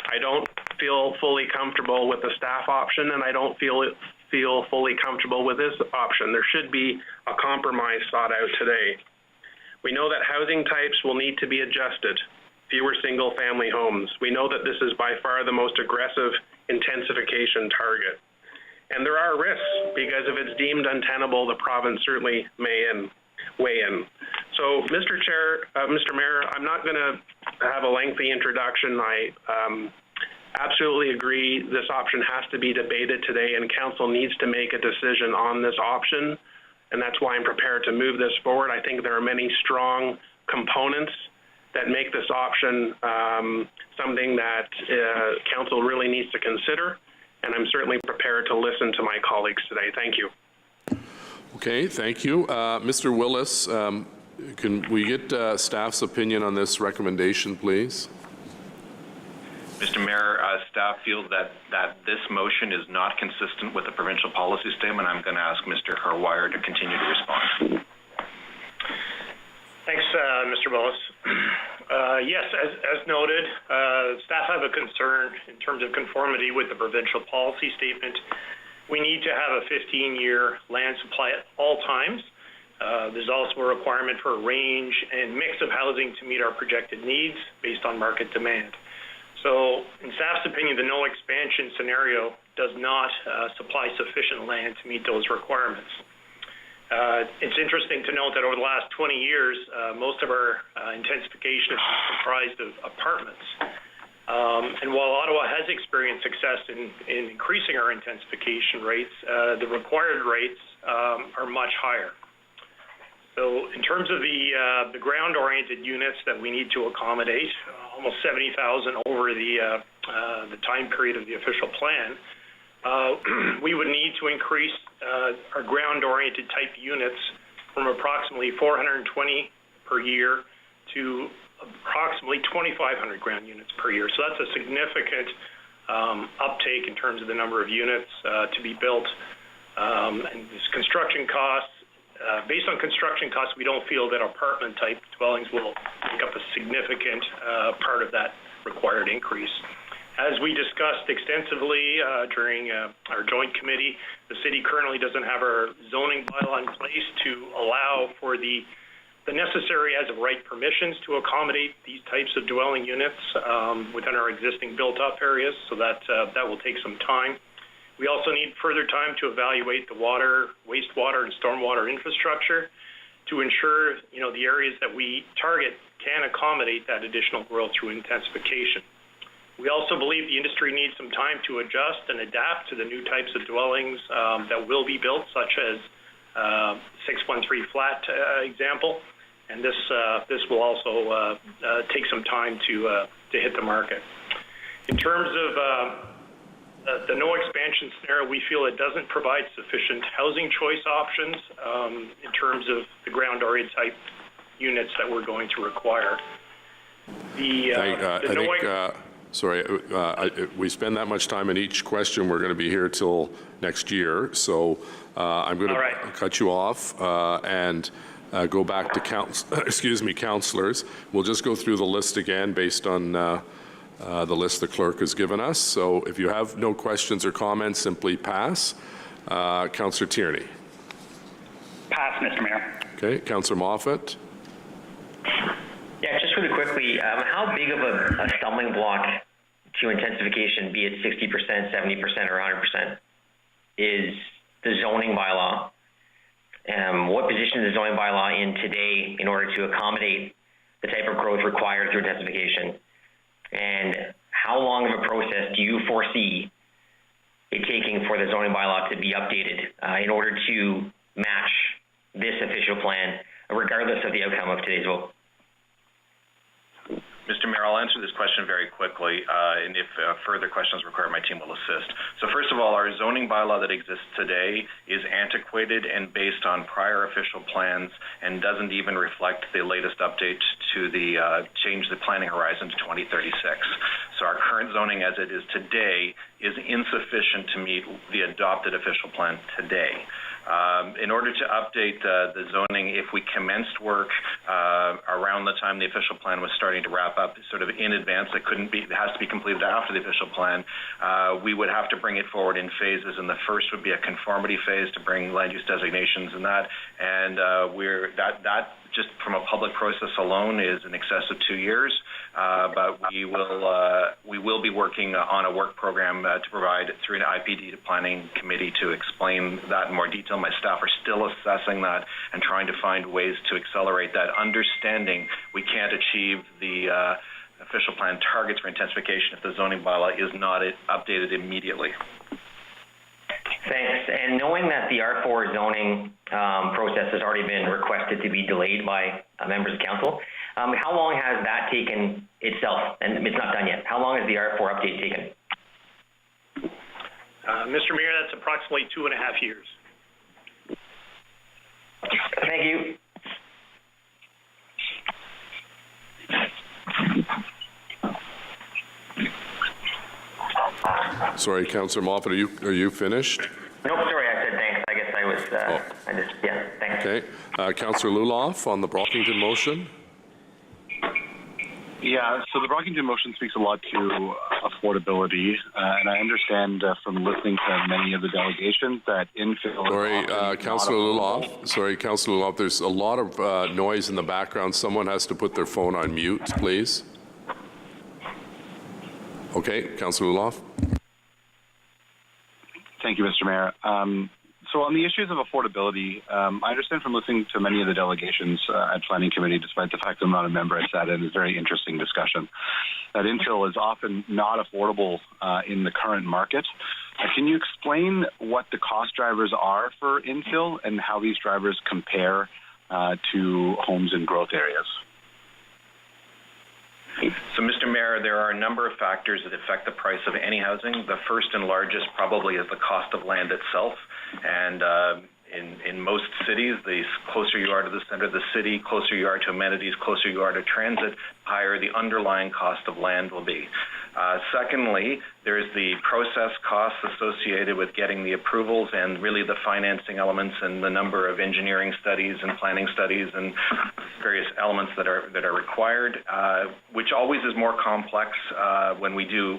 I don't feel fully comfortable with the staff option, and I don't feel fully comfortable with this option. There should be a compromise sought out today. We know that housing types will need to be adjusted, fewer single-family homes. We know that this is by far the most aggressive intensification target. And there are risks, because if it's deemed untenable, the province certainly may weigh in. So, Mr. Chair, Mr. Mayor, I'm not going to have a lengthy introduction. I absolutely agree this option has to be debated today, and Council needs to make a decision on this option, and that's why I'm prepared to move this forward. I think there are many strong components that make this option something that Council really needs to consider, and I'm certainly prepared to listen to my colleagues today. Thank you. Okay, thank you. Mr. Willis, can we get staff's opinion on this recommendation, please? Mr. Mayor, staff feels that this motion is not consistent with the provincial policy statement. I'm going to ask Mr. Harwire to continue to respond. Thanks, Mr. Willis. Yes, as noted, staff have a concern in terms of conformity with the provincial policy statement. We need to have a 15-year land supply at all times. There's also a requirement for a range and mix of housing to meet our projected needs based on market demand. So in staff's opinion, the no expansion scenario does not supply sufficient land to meet those requirements. It's interesting to note that over the last 20 years, most of our intensification is comprised of apartments. And while Ottawa has experienced success in increasing our intensification rates, the required rates are much higher. So in terms of the ground-oriented units that we need to accommodate, almost 70,000 over the time period of the official plan, we would need to increase our ground-oriented type units from approximately 420 per year to approximately 2,500 ground units per year. So that's a significant uptake in terms of the number of units to be built. And this construction costs, based on construction costs, we don't feel that apartment type dwellings will make up a significant part of that required increase. As we discussed extensively during our joint committee, the city currently doesn't have our zoning bylaw in place to allow for the necessary as of right permissions to accommodate these types of dwelling units within our existing built-up areas, so that will take some time. We also need further time to evaluate the water, wastewater, and stormwater infrastructure to ensure, the areas that we target can accommodate that additional growth through intensification. We also believe the industry needs some time to adjust and adapt to the new types of dwellings that will be built, such as 613 flat example, and this will also take some time to hit the market. In terms of the no expansion scenario, we feel it doesn't provide sufficient housing choice options in terms of the ground-oriented type units that we're going to require. We spend that much time in each question. We're going to be here till next year, so I'm going to cut you off and go back to councillors. We'll just go through the list again based on the list the clerk has given us. So if you have no questions or comments, simply pass. Councillor Tierney. Pass, Mr. Mayor. Okay, Councillor Moffat. Yeah, just really quickly, how big of a stumbling block to intensification, be it 60%, 70%, or 100%, is the zoning bylaw? What position is the zoning bylaw in today in order to accommodate the type of growth required through intensification? And how long of a process do you foresee it taking for the zoning bylaw to be updated in order to match this official plan, regardless of the outcome of today's vote? Mr. Mayor, I'll answer this question very quickly, and if further questions require, my team will assist. So first of all, our zoning bylaw that exists today is antiquated and based on prior official plans and doesn't even reflect the latest update to the change the planning horizon to 2036. So our current zoning as it is today is insufficient to meet the adopted official plan today. In order to update the zoning, if we commenced work around the time the official plan was starting to wrap up, sort of in advance, it has to be completed after the official plan, we would have to bring it forward in phases, and the first would be a conformity phase to bring land use designations and that, and that just from a public process alone is in excess of 2 years, but we will be working on a work program to provide through an IPD to planning committee to explain that in more detail. My staff are still assessing that and trying to find ways to accelerate that, understanding we can't achieve the official plan targets for intensification if the zoning bylaw is not updated immediately. Thanks. And knowing that the R4 zoning process has already been requested to be delayed by members of council, how long has that taken itself? And it's not done yet. How long has the R4 update taken? Mr. Mayor, that's approximately 2.5 years. Thank you. Sorry, Councillor Moffat, are you finished? Nope, sorry, I said thanks. I guess I was, thanks. Okay. Councillor Luloff on the Brockington motion. Yeah, so the Brockington motion speaks a lot to affordability, and I understand from listening to many of the delegations that infill... Sorry, Councillor Luloff, there's a lot of noise in the background. Someone has to put their phone on mute, please. Okay, Councillor Luloff. Thank you, Mr. Mayor. So on the issues of affordability, I understand from listening to many of the delegations at Planning Committee, despite the fact I'm not a member, I sat in a very interesting discussion, that infill is often not affordable in the current market. Can you explain what the cost drivers are for infill and how these drivers compare to homes in growth areas? So, Mr. Mayor, there are a number of factors that affect the price of any housing. The first and largest probably is the cost of land itself. And in most cities, the closer you are to the center of the city, closer you are to amenities, closer you are to transit, higher the underlying cost of land will be. Secondly, there's the process costs associated with getting the approvals and really the financing elements and the number of engineering studies and planning studies and various elements that are required, which always is more complex when we do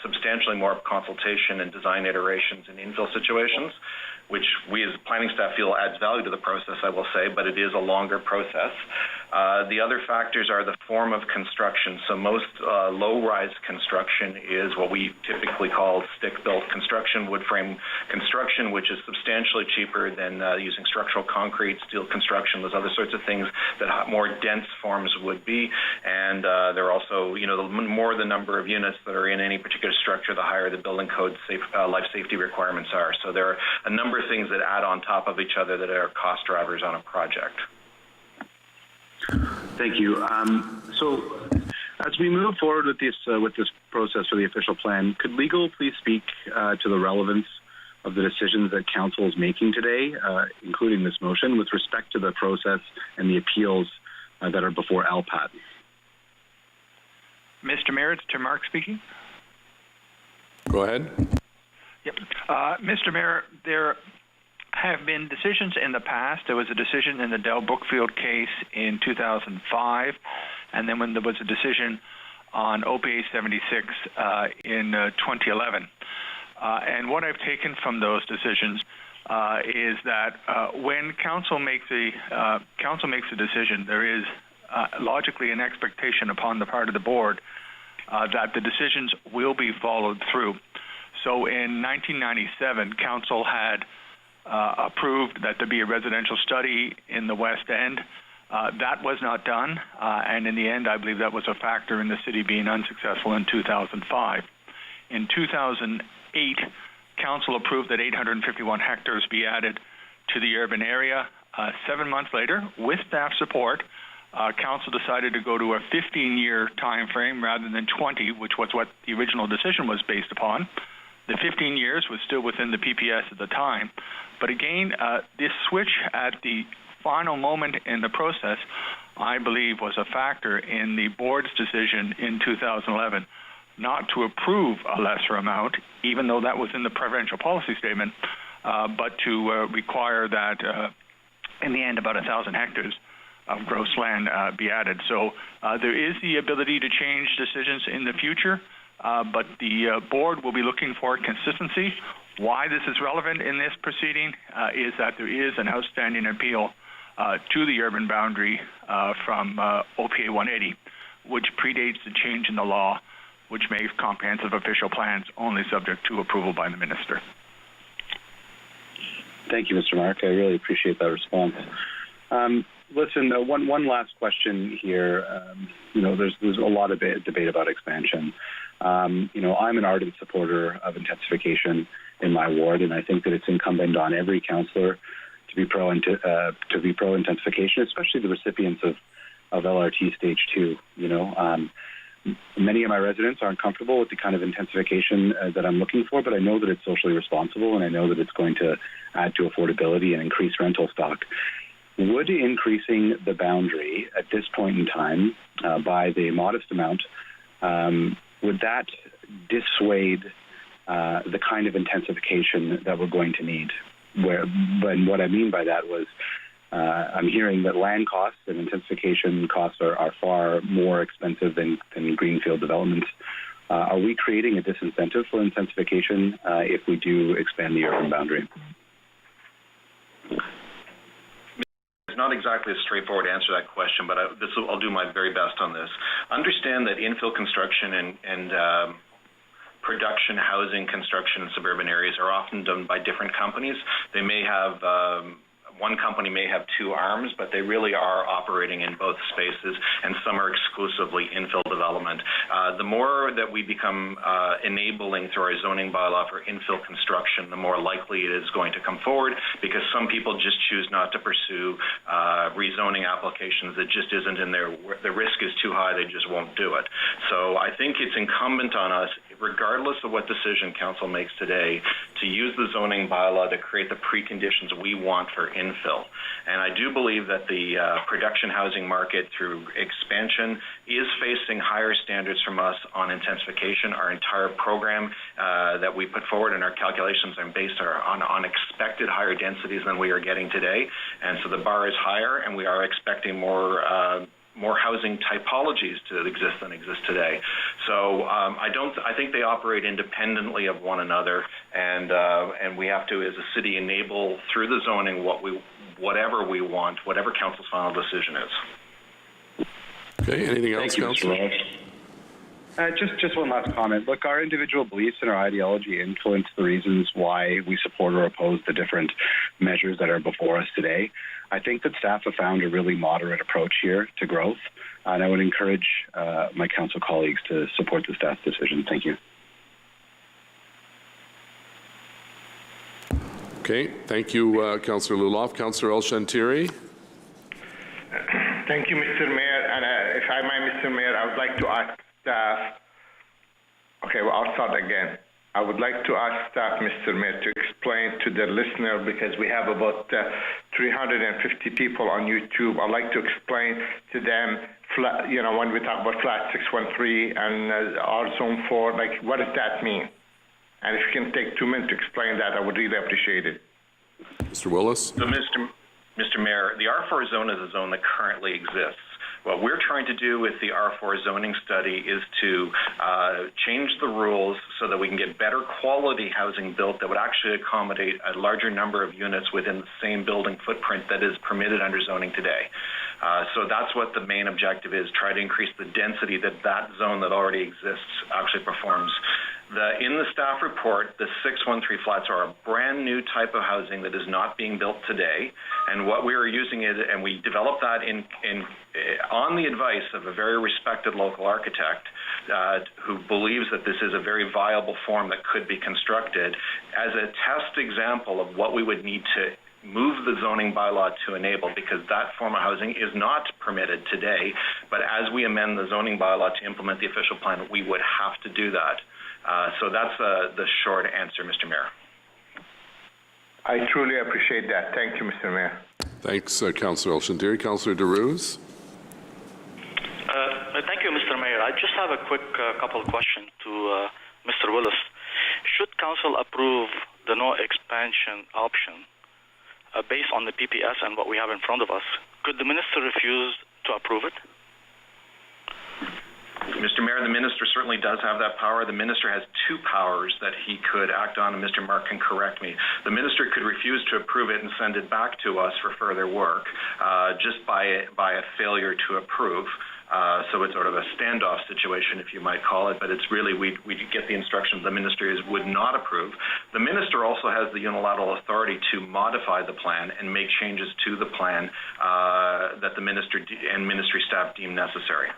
substantially more consultation and design iterations in infill situations, which we as planning staff feel adds value to the process, I will say, but it is a longer process. The other factors are the form of construction. So most low-rise construction is what we typically call stick-built construction, wood frame construction, which is substantially cheaper than using structural concrete, steel construction, those other sorts of things that more dense forms would be. And there are also, the more the number of units that are in any particular structure, the higher the building code life safety requirements are. So there are a number of things that add on top of each other that are cost drivers on a project. Thank you. So as we move forward with this process for the official plan, could legal please speak to the relevance of the decisions that council is making today, including this motion, with respect to the process and the appeals that are before LPAT? Mr. Mayor, it's Tim Mark speaking. Go ahead. Yep. Mr. Mayor, there have been decisions in the past. There was a decision in the Dell Brookfield case in 2005, and then when there was a decision on OPA 76 in 2011. And what I've taken from those decisions is that when council makes a decision, there is logically an expectation upon the part of the board that the decisions will be followed through. So in 1997, council had approved that there be a residential study in the West End. That was not done, and in the end, I believe that was a factor in the city being unsuccessful in 2005. In 2008, council approved that 851 hectares be added to the urban area. 7 months later, with staff support, council decided to go to a 15-year time frame rather than 20, which was what the original decision was based upon. The 15 years was still within the PPS at the time. But again, this switch at the final moment in the process, I believe, was a factor in the board's decision in 2011 not to approve a lesser amount, even though that was in the provincial policy statement, but to require that in the end about 1,000 hectares of gross land be added. So there is the ability to change decisions in the future, but the board will be looking for consistency. Why this is relevant in this proceeding is that there is an outstanding appeal to the urban boundary from OPA 180, which predates the change in the law, which makes comprehensive official plans only subject to approval by the minister. Thank you, Mr. Mark. I really appreciate that response. Listen, one last question here. There's a lot of debate about expansion. I'm an ardent supporter of intensification in my ward, and I think that it's incumbent on every councillor to be pro intensification, especially the recipients of LRT Stage 2. Many of my residents aren't comfortable with the kind of intensification that I'm looking for, but I know that it's socially responsible, and I know that it's going to add to affordability and increase rental stock. Would increasing the boundary at this point in time by the modest amount, would that dissuade the kind of intensification that we're going to need? But what I mean by that was I'm hearing that land costs and intensification costs are far more expensive than greenfield developments. Are we creating a disincentive for intensification if we do expand the urban boundary? It's not exactly a straightforward answer to that question, but I'll do my very best on this. Understand that infill construction and production housing construction in suburban areas are often done by different companies. They may have one company may have two arms, but they really are operating in both spaces, and some are exclusively infill development. The more that we become enabling through our zoning bylaw for infill construction, the more likely it is going to come forward, because some people just choose not to pursue rezoning applications that just isn't in there. The risk is too high, they just won't do it. So I think it's incumbent on us, regardless of what decision council makes today, to use the zoning bylaw to create the preconditions we want for infill. And I do believe that the production housing market through expansion is facing higher standards from us on intensification. Our entire program that we put forward in our calculations are based on expected higher densities than we are getting today. And so the bar is higher, and we are expecting more housing typologies to exist than exist today. So I think they operate independently of one another, and we have to, as a city, enable through the zoning whatever we want, whatever council's final decision is. Okay, anything else, Councillor? Just one last comment. Look, our individual beliefs and our ideology influence the reasons why we support or oppose the different measures that are before us today. I think that staff have found a really moderate approach here to growth, and I would encourage my council colleagues to support the staff's decision. Thank you. Okay, thank you, Councillor Luloff. Councillor El-Shantiri. Thank you, Mr. Mayor. And if I may, Mr. Mayor, I would like to ask staff. Okay, well, I'll start again. I would like to ask staff, Mr. Mayor, to explain to the listener, because we have about 350 people on YouTube. I'd like to explain to them, when we talk about flat 613 and our zone 4, like, what does that mean? And if you can take 2 minutes to explain that, I would really appreciate it. Mr. Willis? So, Mr. Mayor, the R4 zone is a zone that currently exists. What we're trying to do with the R4 zoning study is to change the rules so that we can get better quality housing built that would actually accommodate a larger number of units within the same building footprint that is permitted under zoning today. So that's what the main objective is, try to increase the density that zone that already exists actually performs. In the staff report, the 613 flats are a brand new type of housing that is not being built today. And what we are using is, and we developed that on the advice of a very respected local architect who believes that this is a very viable form that could be constructed as a test example of what we would need to move the zoning bylaw to enable, because that form of housing is not permitted today. But as we amend the zoning bylaw to implement the official plan, we would have to do that. So that's the short answer, Mr. Mayor. I truly appreciate that. Thank you, Mr. Mayor. Thanks, Councillor El-Shantiri. Councillor DeRose. Thank you, Mr. Mayor. I just have a quick couple of questions to Mr. Willis. Should council approve the no expansion option based on the PPS and what we have in front of us, could the minister refuse to approve it? Mr. Mayor, the minister certainly does have that power. The minister has two powers that he could act on, and Mr. Mark can correct me. The minister could refuse to approve it and send it back to us for further work, just by a failure to approve. So it's sort of a standoff situation, if you might call it, but it's really, we get the instructions the minister would not approve. The minister also has the unilateral authority to modify the plan and make changes to the plan that the minister and ministry staff deem necessary.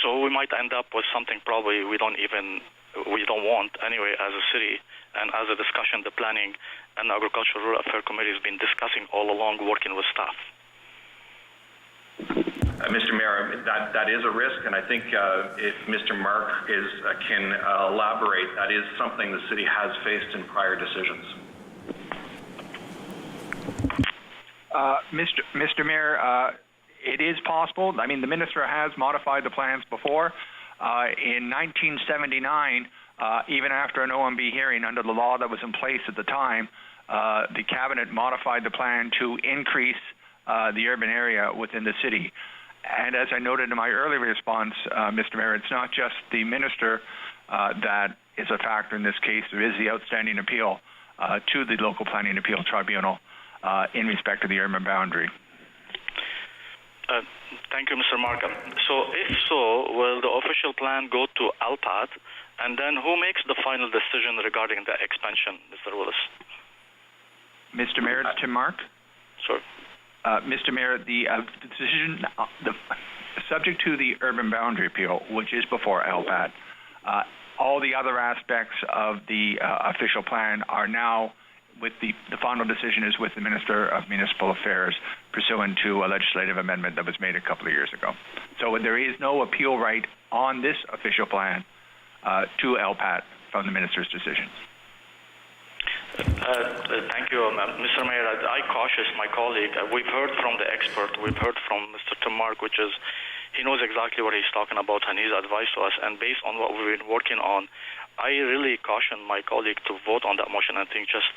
So we might end up with something probably we don't want anyway as a city, and as a discussion the Planning and Agricultural Rural Affairs Committee has been discussing all along, working with staff. Mr. Mayor, that is a risk, and I think if Mr. Mark can elaborate, that is something the city has faced in prior decisions. Mr. Mayor, it is possible. I mean, the minister has modified the plans before. In 1979, even after an OMB hearing under the law that was in place at the time, the cabinet modified the plan to increase the urban area within the city. And as I noted in my earlier response, Mr. Mayor, it's not just the minister that is a factor in this case. There is the outstanding appeal to the local planning appeal tribunal in respect to the urban boundary. Thank you, Mr. Markham. So if so, will the official plan go to LPAT, and then who makes the final decision regarding the expansion, Mr. Willis? Mr. Mayor, it's Tim Mark. Sure. Mr. Mayor, the decision, subject to the urban boundary appeal, which is before LPAT, all the other aspects of the official plan are now with the final decision is with the Minister of Municipal Affairs pursuant to a legislative amendment that was made a couple of years ago. So there is no appeal right on this official plan to LPAT from the minister's decision. Thank you, Mr. Mayor. I cautious my colleague. We've heard from the expert. We've heard from Mr. Tim Mark, which is he knows exactly what he's talking about, and he's advised to us. And based on what we've been working on, I really caution my colleague to vote on that motion. I think just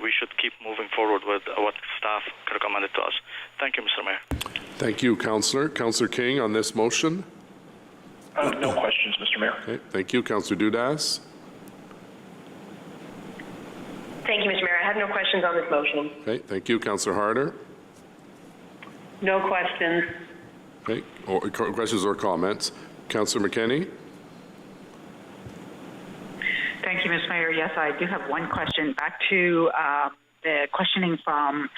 we should keep moving forward with what staff recommended to us. Thank you, Mr. Mayor. Thank you, Councillor. Councillor King on this motion? No questions, Mr. Mayor. Okay, thank you. Councillor Dudas? Thank you, Mr. Mayor. I have no questions on this motion. Okay, thank you. Councillor Harder? No questions. Okay, questions or comments? Councillor McKenney? Thank you, Mr. Mayor. Yes, I do have one question. Back to the questioning from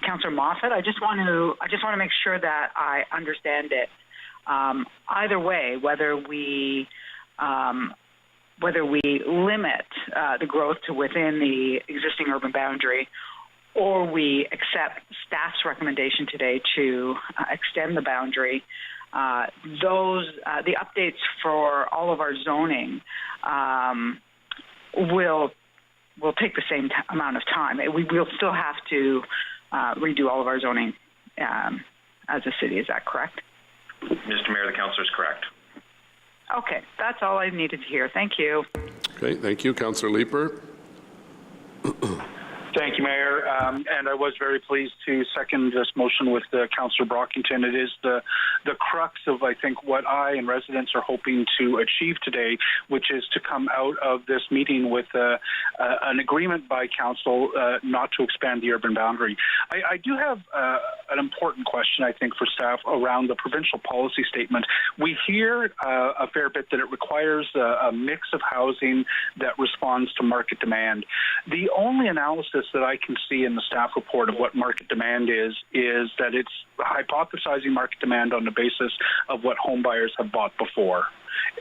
Councillor Moffat. I just want to make sure that I understand it. Either way, whether we limit the growth to within the existing urban boundary, or we accept staff's recommendation today to extend the boundary, the updates for all of our zoning will take the same amount of time. We will still have to redo all of our zoning as a city. Is that correct? Mr. Mayor, the councillor is correct. Okay, that's all I needed to hear. Thank you. Okay, thank you. Councillor Leeper? Thank you, Mayor. And I was very pleased to second this motion with Councillor Brockington. It is the crux of, I think, what I and residents are hoping to achieve today, which is to come out of this meeting with an agreement by Council not to expand the urban boundary. I do have an important question, I think, for staff around the provincial policy statement. We hear a fair bit that it requires a mix of housing that responds to market demand. The only analysis that I can see in the staff report of what market demand is that it's hypothesizing market demand on the basis of what home buyers have bought before.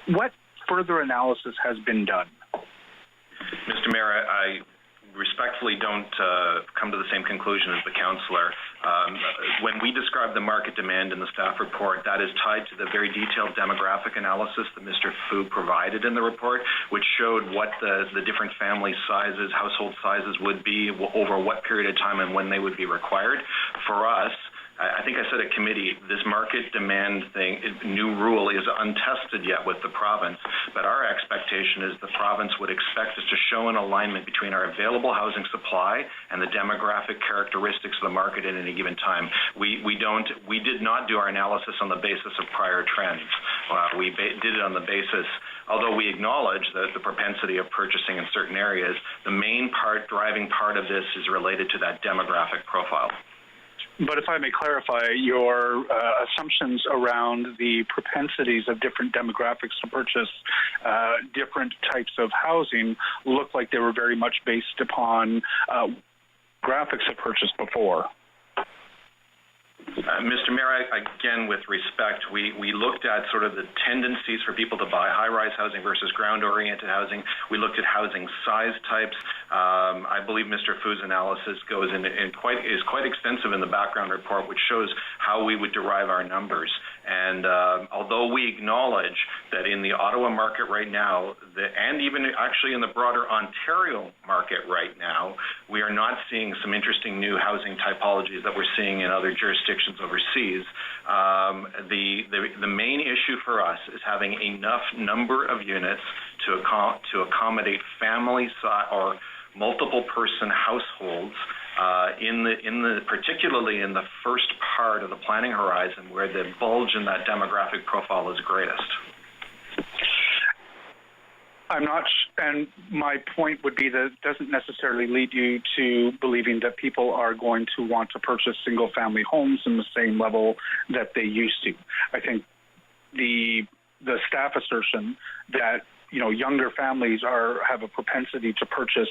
What further analysis has been done? Mr. Mayor, I respectfully don't come to the same conclusion as the councillor. When we describe the market demand in the staff report, that is tied to the very detailed demographic analysis that Mr. Fu provided in the report, which showed what the different family sizes, household sizes would be over what period of time and when they would be required. For us, I think I said at committee, this market demand thing, new rule is untested yet with the province, but our expectation is the province would expect us to show an alignment between our available housing supply and the demographic characteristics of the market at any given time. We did not do our analysis on the basis of prior trends. We did it on the basis, although we acknowledge that the propensity of purchasing in certain areas, the main driving part of this is related to that demographic profile. But if I may clarify, your assumptions around the propensities of different demographics to purchase different types of housing look like they were very much based upon graphics of purchase before. Mr. Mayor, again, with respect, we looked at sort of the tendencies for people to buy high-rise housing versus ground-oriented housing. We looked at housing size types. I believe Mr. Fu's analysis is quite extensive in the background report, which shows how we would derive our numbers. And although we acknowledge that in the Ottawa market right now, and even actually in the broader Ontario market right now, we are not seeing some interesting new housing typologies that we're seeing in other jurisdictions overseas. The main issue for us is having enough number of units to accommodate family or multiple person households particularly in the first part of the planning horizon, where the bulge in that demographic profile is greatest. I'm not, and my point would be that it doesn't necessarily lead you to believing that people are going to want to purchase single-family homes in the same level that they used to. I think the staff assertion that younger families have a propensity to purchase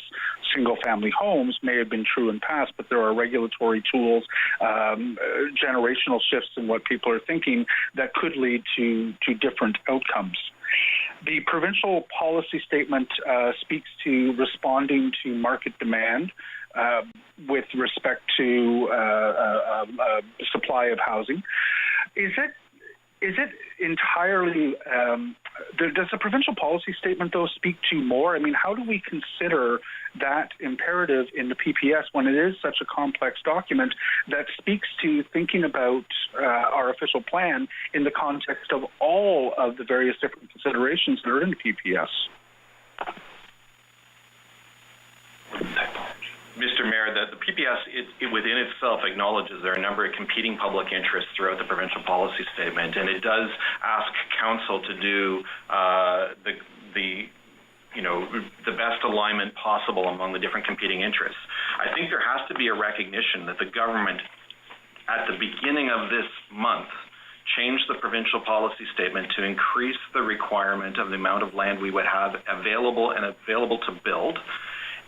single-family homes may have been true in past, but there are regulatory tools, generational shifts in what people are thinking that could lead to different outcomes. The provincial policy statement speaks to responding to market demand with respect to supply of housing. Is it entirely, does the provincial policy statement, though, speak to more? I mean, how do we consider that imperative in the PPS when it is such a complex document that speaks to thinking about our official plan in the context of all of the various different considerations that are in the PPS? Mr. Mayor, the PPS within itself acknowledges there are a number of competing public interests throughout the provincial policy statement, and it does ask council to do the best alignment possible among the different competing interests. I think there has to be a recognition that the government, at the beginning of this month, changed the provincial policy statement to increase the requirement of the amount of land we would have available to build,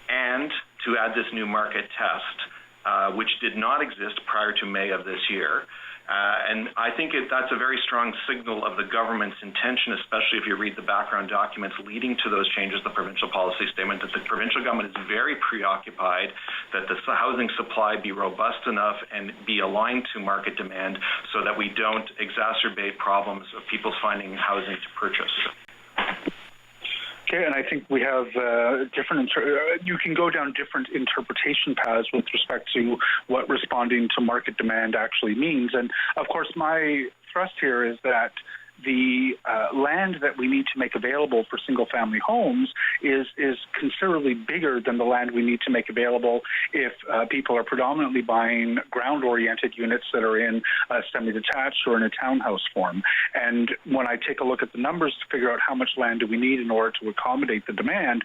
and to add this new market test, which did not exist prior to May of this year. And I think that's a very strong signal of the government's intention, especially if you read the background documents leading to those changes, the provincial policy statement, that the provincial government is very preoccupied that the housing supply be robust enough and be aligned to market demand so that we don't exacerbate problems of people finding housing to purchase. Okay, and I think we have you can go down different interpretation paths with respect to what responding to market demand actually means. And of course, my thrust here is that the land that we need to make available for single-family homes is considerably bigger than the land we need to make available if people are predominantly buying ground-oriented units that are in a semi-detached or in a townhouse form. And when I take a look at the numbers to figure out how much land do we need in order to accommodate the demand,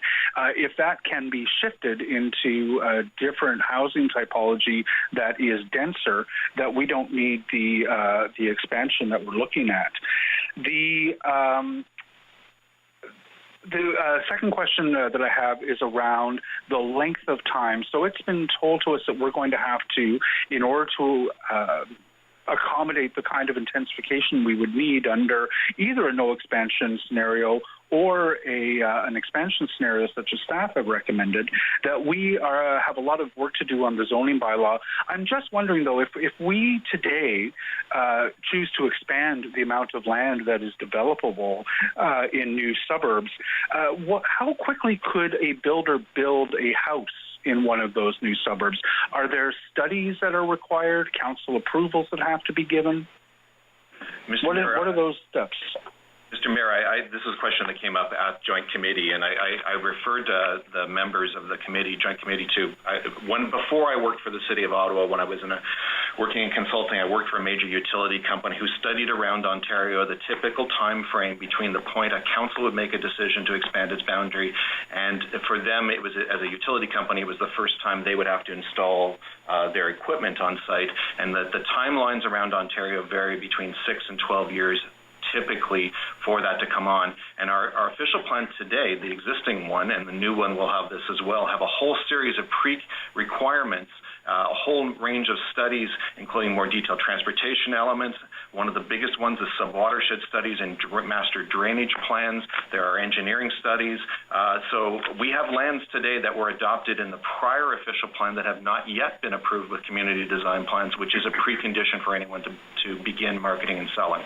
if that can be shifted into a different housing typology that is denser, that we don't need the expansion that we're looking at. The second question that I have is around the length of time. So it's been told to us that we're going to have to, in order to accommodate the kind of intensification we would need under either a no expansion scenario or an expansion scenario such as staff have recommended, that we have a lot of work to do on the zoning bylaw. I'm just wondering, though, if we today choose to expand the amount of land that is developable in new suburbs, how quickly could a builder build a house in one of those new suburbs. Are there studies that are required, council approvals that have to be given? What are those steps? Mr. Mayor, this is a question that came up at Joint Committee, and I referred the members of the committee, Joint Committee, before I worked for the City of Ottawa, when I was working in consulting, I worked for a major utility company who studied around Ontario the typical time frame between the point a council would make a decision to expand its boundary, and for them, it was, as a utility company, it was the first time they would have to install their equipment on site, and the timelines around Ontario vary between 6 and 12 years typically for that to come on. And our official plan today, the existing one and the new one will have this as well, have a whole series of pre-requirements, a whole range of studies, including more detailed transportation elements. One of the biggest ones is sub-watershed studies and master drainage plans. There are engineering studies. So we have lands today that were adopted in the prior official plan that have not yet been approved with community design plans, which is a precondition for anyone to begin marketing and selling.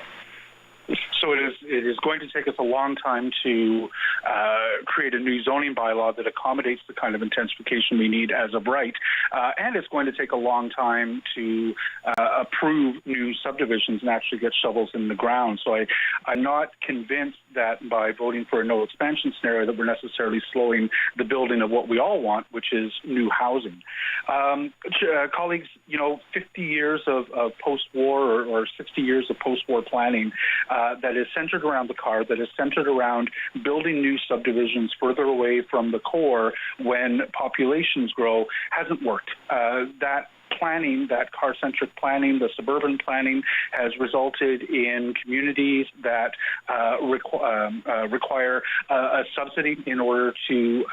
So it is going to take us a long time to create a new zoning bylaw that accommodates the kind of intensification we need as of right, and it's going to take a long time to approve new subdivisions and actually get shovels in the ground. So I'm not convinced that by voting for a no expansion scenario that we're necessarily slowing the building of what we all want, which is new housing. Colleagues, 50 years of post-war or 60 years of post-war planning that is centered around the car, that is centered around building new subdivisions further away from the core when populations grow, hasn't worked. That planning, that car-centric planning, the suburban planning, has resulted in communities that require a subsidy in order to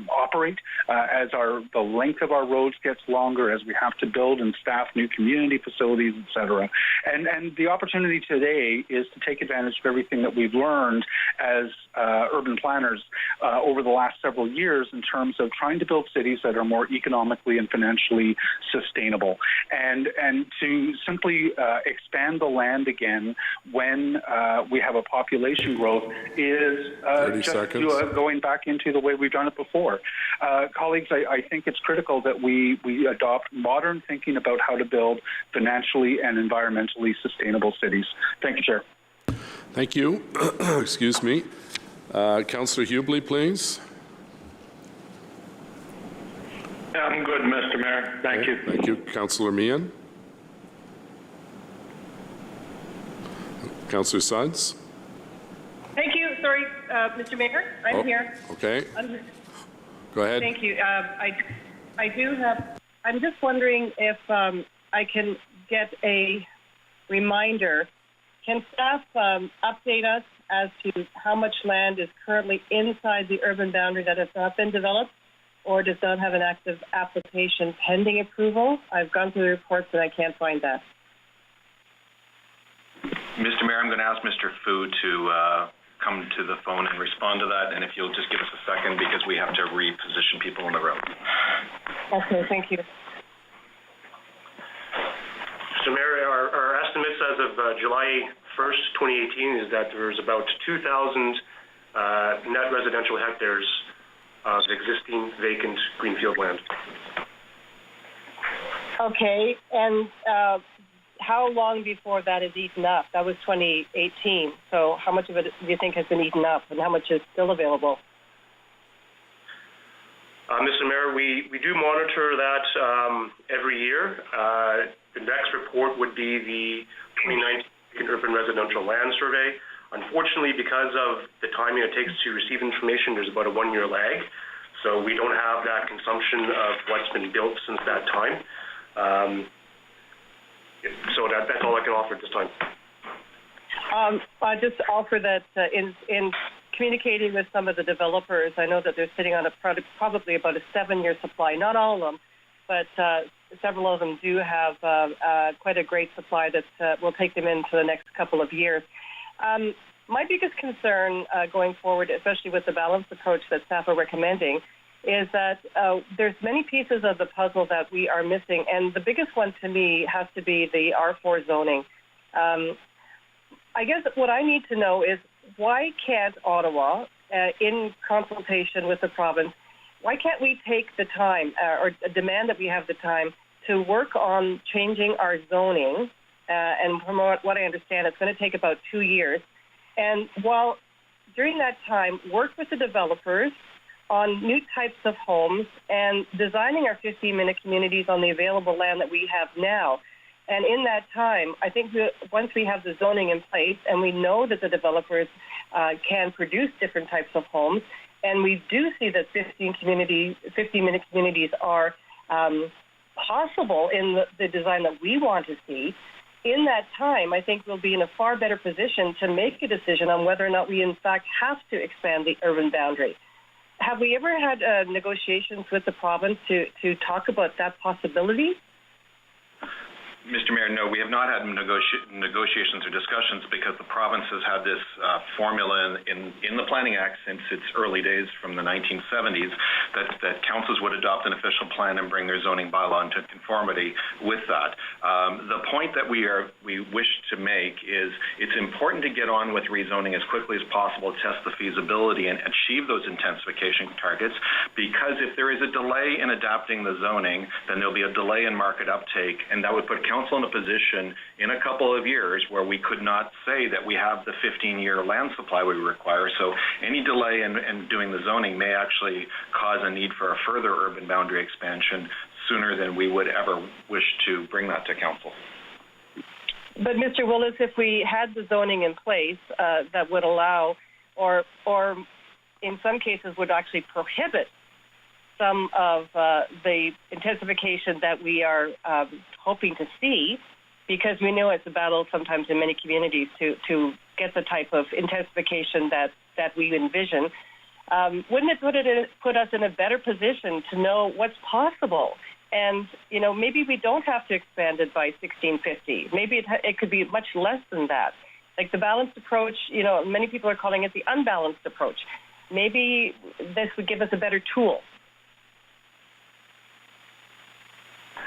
operate as the length of our roads gets longer, as we have to build and staff new community facilities, et cetera. And the opportunity today is to take advantage of everything that we've learned as urban planners over the last several years in terms of trying to build cities that are more economically and financially sustainable. And to simply expand the land again when we have a population growth is going back into the way we've done it before. Colleagues, I think it's critical that we adopt modern thinking about how to build financially and environmentally sustainable cities. Thank you, Chair. Thank you. Excuse me. Councillor Hubley, please. I'm good, Mr. Mayor. Thank you. Thank you. Councillor Meehan. Councillor Suggs. Thank you. Sorry, Mr. Mayor. I'm here. Okay. Go ahead. Thank you. I do have. I'm just wondering if I can get a reminder. Can staff update us as to how much land is currently inside the urban boundary that has not been developed or does not have an active application pending approval? I've gone through the reports and I can't find that. Mr. Mayor, I'm going to ask Mr. Fu to come to the phone and respond to that, and if you'll just give us a second because we have to reposition people in the room. Okay, thank you. Mr. Mayor, our estimates as of July 1st, 2018 is that there's about 2,000 net residential hectares of existing vacant greenfield land. Okay, and how long before that is eaten up? That was 2018. So how much of it do you think has been eaten up and how much is still available? Mr. Mayor, we do monitor that every year. The next report would be the 2019 Urban Residential Land Survey. Unfortunately, because of the timing it takes to receive information, there's about a 1-year lag. So we don't have that consumption of what's been built since that time. So that's all I can offer at this time. I just offer that in communicating with some of the developers, I know that they're sitting on probably about a 7-year supply. Not all of them, but several of them do have quite a great supply that will take them into the next couple of years. My biggest concern going forward, especially with the balanced approach that staff are recommending, is that there's many pieces of the puzzle that we are missing, and the biggest one to me has to be the R4 zoning. I guess what I need to know is why can't Ottawa, in consultation with the province, why can't we take the time or demand that we have the time to work on changing our zoning? And from what I understand, it's going to take about 2 years. And while during that time, work with the developers on new types of homes and designing our 15-minute communities on the available land that we have now. And in that time, I think once we have the zoning in place and we know that the developers can produce different types of homes, and we do see that 15-minute communities are possible in the design that we want to see, in that time, I think we'll be in a far better position to make a decision on whether or not we, in fact, have to expand the urban boundary. Have we ever had negotiations with the province to talk about that possibility? Mr. Mayor, no, we have not had negotiations or discussions because the province has had this formula in the Planning Act since its early days from the 1970s that councils would adopt an official plan and bring their zoning bylaw into conformity with that. The point that we wish to make is it's important to get on with rezoning as quickly as possible, test the feasibility, and achieve those intensification targets, because if there is a delay in adapting the zoning, then there'll be a delay in market uptake, and that would put council in a position in a couple of years where we could not say that we have the 15-year land supply we require. So any delay in doing the zoning may actually cause a need for a further urban boundary expansion sooner than we would ever wish to bring that to council. But Mr. Willis, if we had the zoning in place that would allow or in some cases would actually prohibit some of the intensification that we are hoping to see, because we know it's a battle sometimes in many communities to get the type of intensification that we envision. Wouldn't it put us in a better position to know what's possible? And, maybe we don't have to expand it by 1650. Maybe it could be much less than that. Like the balanced approach, many people are calling it the unbalanced approach. Maybe this would give us a better tool.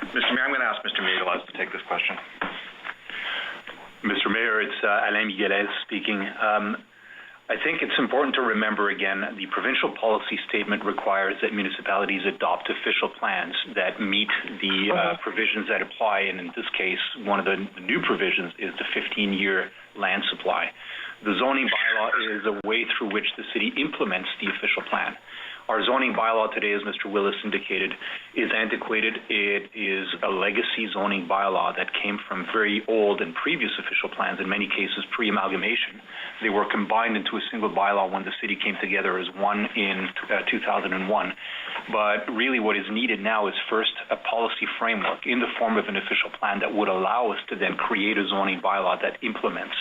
Mr. Mayor, I'm going to ask Mr. Migueles to take this question. Mr. Mayor, it's Alain Migueles speaking. I think it's important to remember again, the provincial policy statement requires that municipalities adopt official plans that meet the provisions that apply, and in this case, one of the new provisions is the 15-year land supply. The zoning bylaw is a way through which the city implements the official plan. Our zoning bylaw today, as Mr. Willis indicated, is antiquated. It is a legacy zoning bylaw that came from very old and previous official plans, in many cases pre-amalgamation. They were combined into a single bylaw when the city came together as one in 2001. But really what is needed now is first a policy framework in the form of an official plan that would allow us to then create a zoning bylaw that implements.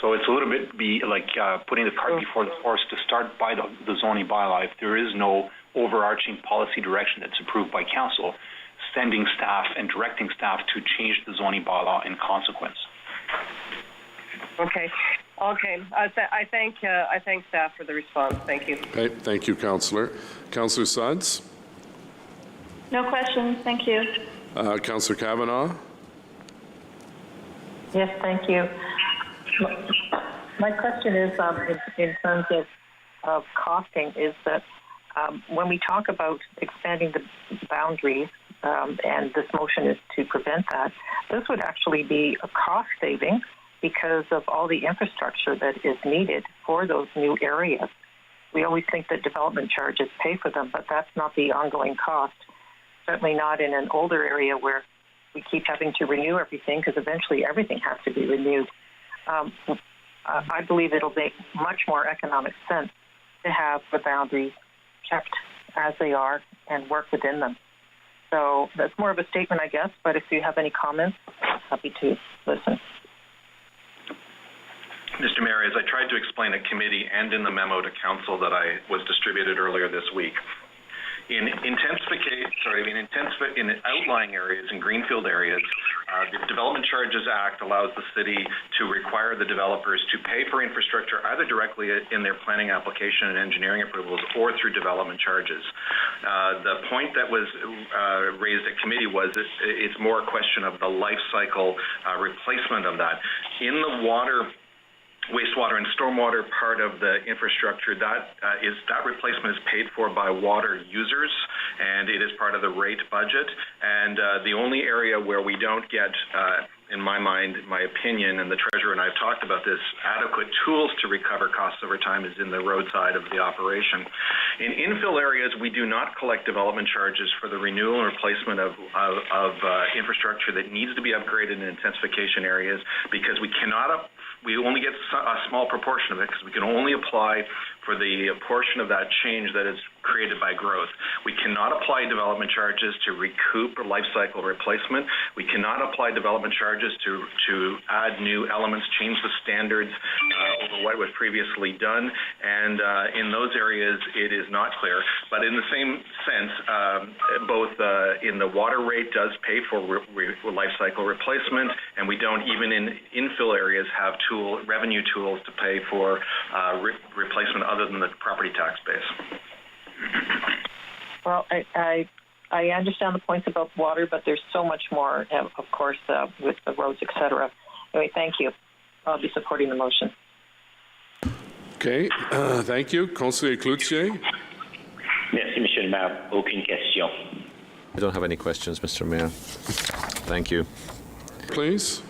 So it's a little bit like putting the cart before the horse to start by the zoning bylaw. If there is no overarching policy direction that's approved by council, sending staff and directing staff to change the zoning bylaw in consequence. Okay. I thank staff for the response. Thank you. Okay. Thank you, Councillor. Councillor Suggs? No questions. Thank you. Councillor Kavanagh? Yes, thank you. My question is in terms of costing, is that when we talk about expanding the boundaries, and this motion is to prevent that, this would actually be a cost saving because of all the infrastructure that is needed for those new areas. We always think that development charges pay for them, but that's not the ongoing cost. Certainly not in an older area where we keep having to renew everything, because eventually everything has to be renewed. I believe it'll make much more economic sense to have the boundaries kept as they are and work within them. So that's more of a statement, I guess, but if you have any comments, happy to listen. Mr. Mayor, as I tried to explain at committee and in the memo to council that I was distributed earlier this week, in outlying areas, in greenfield areas, the Development Charges Act allows the city to require the developers to pay for infrastructure either directly in their planning application and engineering approvals or through development charges. The point that was raised at committee was it's more a question of the life cycle replacement of that. In the water wastewater and stormwater part of the infrastructure, that replacement is paid for by water users, and it is part of the rate budget. And the only area where we don't get, in my mind, my opinion, and the Treasurer and I have talked about this, adequate tools to recover costs over time is in the roadside of the operation. In infill areas, we do not collect development charges for the renewal and replacement of infrastructure that needs to be upgraded in intensification areas, because we only get a small proportion of it, because we can only apply for the portion of that change that is created by growth. We cannot apply development charges to recoup or life cycle replacement. We cannot apply development charges to add new elements, change the standards over what was previously done. And in those areas, it is not clear. But in the same sense, both in the water rate does pay for life cycle replacement, and we don't even in infill areas have revenue tools to pay for replacement other than the property tax base. Well, I understand the points about water, but there's so much more, of course, with the roads, et cetera. Anyway, thank you. I'll be supporting the motion. Okay, thank you. Conseiller Cloutier. Merci, Monsieur le Maire. Aucune question. I don't have any questions, Mr. Mayor. Thank you. Please.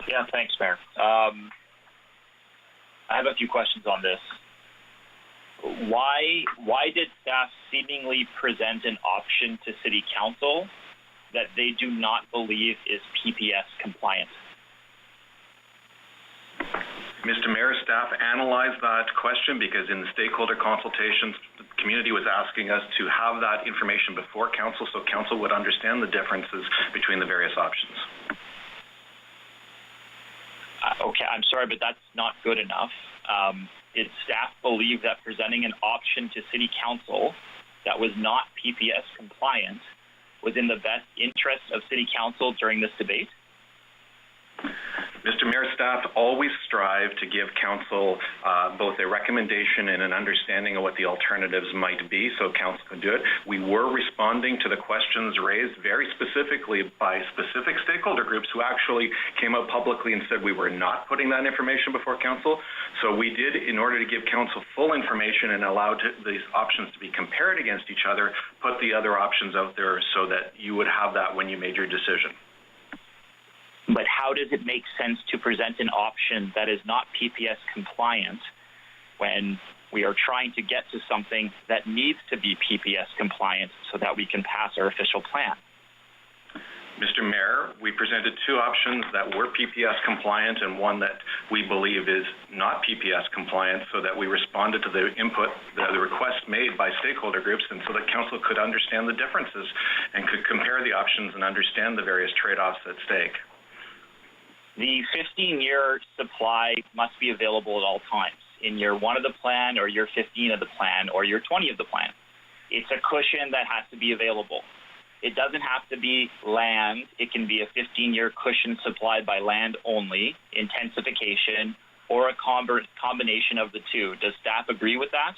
Yeah, thanks, Mayor. I have a few questions on this. Why did staff seemingly present an option to City Council that they do not believe is PPS compliant? Mr. Mayor, staff analyzed that question because in the stakeholder consultations, the community was asking us to have that information before Council so Council would understand the differences between the various options. Okay, I'm sorry, but that's not good enough. Did staff believe that presenting an option to City Council that was not PPS compliant was in the best interest of City Council during this debate? Mr. Mayor, staff always strive to give Council both a recommendation and an understanding of what the alternatives might be so Council can do it. We were responding to the questions raised very specifically by specific stakeholder groups who actually came out publicly and said we were not putting that information before Council. So we did, in order to give Council full information and allow these options to be compared against each other, put the other options out there so that you would have that when you made your decision. But how does it make sense to present an option that is not PPS compliant when we are trying to get to something that needs to be PPS compliant so that we can pass our official plan? Mr. Mayor, we presented two options that were PPS compliant and one that we believe is not PPS compliant so that we responded to the input, the requests made by stakeholder groups, and so that Council could understand the differences and could compare the options and understand the various trade-offs at stake. The 15-year supply must be available at all times, in year 1 of the plan or year 15 of the plan or year 20 of the plan. It's a cushion that has to be available. It doesn't have to be land. It can be a 15-year cushion supplied by land only, intensification, or a combination of the two. Does staff agree with that?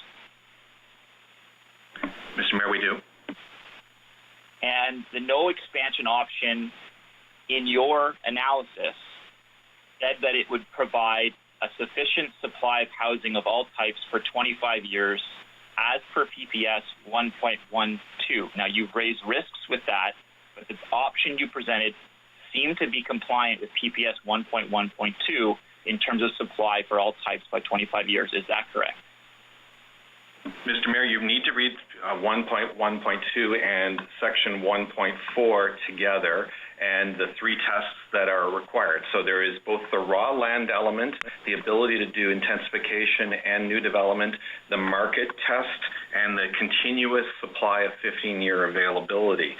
Mr. Mayor, we do. And the no expansion option, in your analysis, said that it would provide a sufficient supply of housing of all types for 25 years as per PPS 1.12. Now, you've raised risks with that, but the option you presented seemed to be compliant with PPS 1.1.2 in terms of supply for all types by 25 years. Is that correct? Mr. Mayor, you need to read 1.1.2 and Section 1.4 together and the three tests that are required. So there is both the raw land element, the ability to do intensification and new development, the market test, and the continuous supply of 15-year availability.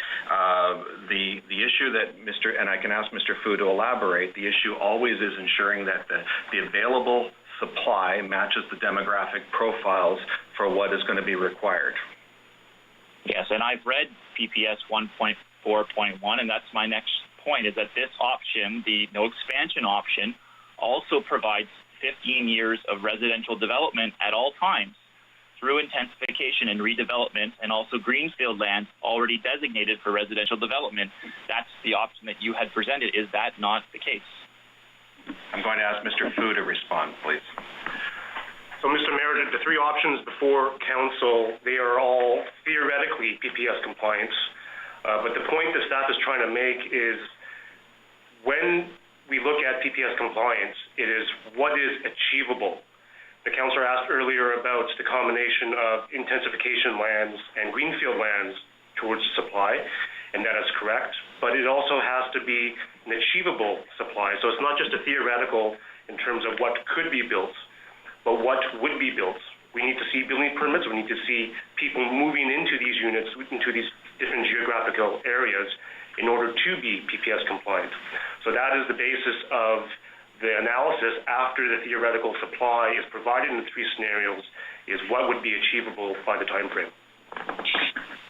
The issue that and I can ask Mr. Fu to elaborate, the issue always is ensuring that the available supply matches the demographic profiles for what is going to be required. Yes, and I've read PPS 1.4.1, and that's my next point, is that this option, the no expansion option, also provides 15 years of residential development at all times through intensification and redevelopment, and also greenfield land already designated for residential development. That's the option that you had presented. Is that not the case? I'm going to ask Mr. Fu to respond, please. So, Mr. Mayor, the three options before Council, they are all theoretically PPS compliance. But the point that staff is trying to make is when we look at PPS compliance, it is what is achievable. The councillor asked earlier about the combination of intensification lands and greenfield lands towards the supply, and that is correct. But it also has to be an achievable supply. So it's not just a theoretical in terms of what could be built, but what would be built. We need to see building permits. We need to see people moving into these units, into these different geographical areas in order to be PPS compliant. So that is the basis of the analysis after the theoretical supply is provided in the three scenarios, is what would be achievable by the time frame.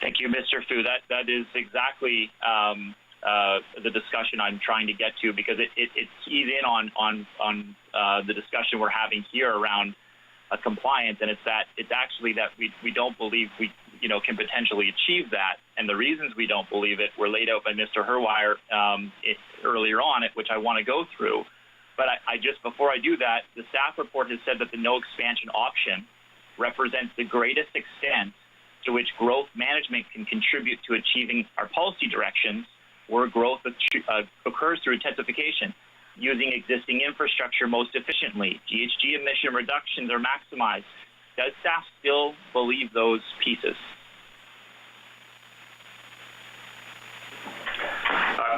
Thank you, Mr. Fu. That is exactly the discussion I'm trying to get to, because it keys in on the discussion we're having here around compliance, and it's actually that we don't believe we can potentially achieve that, and the reasons we don't believe it were laid out by Mr. Herwire earlier on, which I want to go through. But I just, before I do that, the staff report has said that the no expansion option represents the greatest extent to which growth management can contribute to achieving our policy directions, where growth occurs through intensification, using existing infrastructure most efficiently. GHG emission reductions are maximized. Does staff still believe those pieces?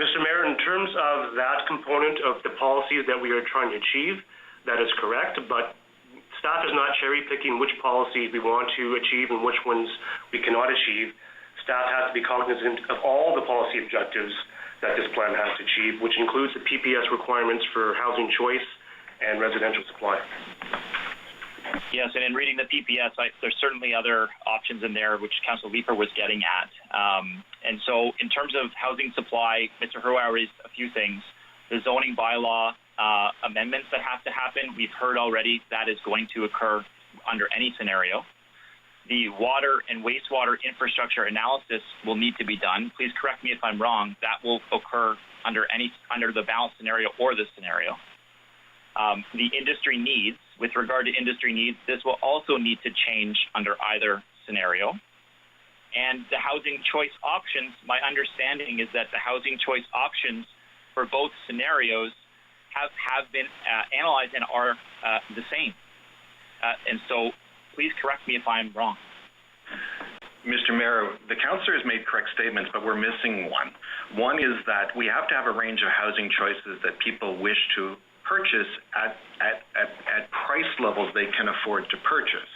Mr. Mayor, in terms of that component of the policies that we are trying to achieve, that is correct, but staff is not cherry-picking which policies we want to achieve and which ones we cannot achieve. Staff has to be cognizant of all the policy objectives that this plan has to achieve, which includes the PPS requirements for housing choice and residential supply. Yes, and in reading the PPS, there's certainly other options in there, which Councillor Leeper was getting at. And so in terms of housing supply, Mr. Herwire raised a few things. The zoning bylaw amendments that have to happen, we've heard already that is going to occur under any scenario. The water and wastewater infrastructure analysis will need to be done. Please correct me if I'm wrong. That will occur under the balanced scenario or this scenario. The industry needs, with regard to industry needs, this will also need to change under either scenario. And the housing choice options, my understanding is that the housing choice options for both scenarios have been analyzed and are the same. And so please correct me if I'm wrong. Mr. Mayor, the councillor has made correct statements, but we're missing one. One is that we have to have a range of housing choices that people wish to purchase at price levels they can afford to purchase.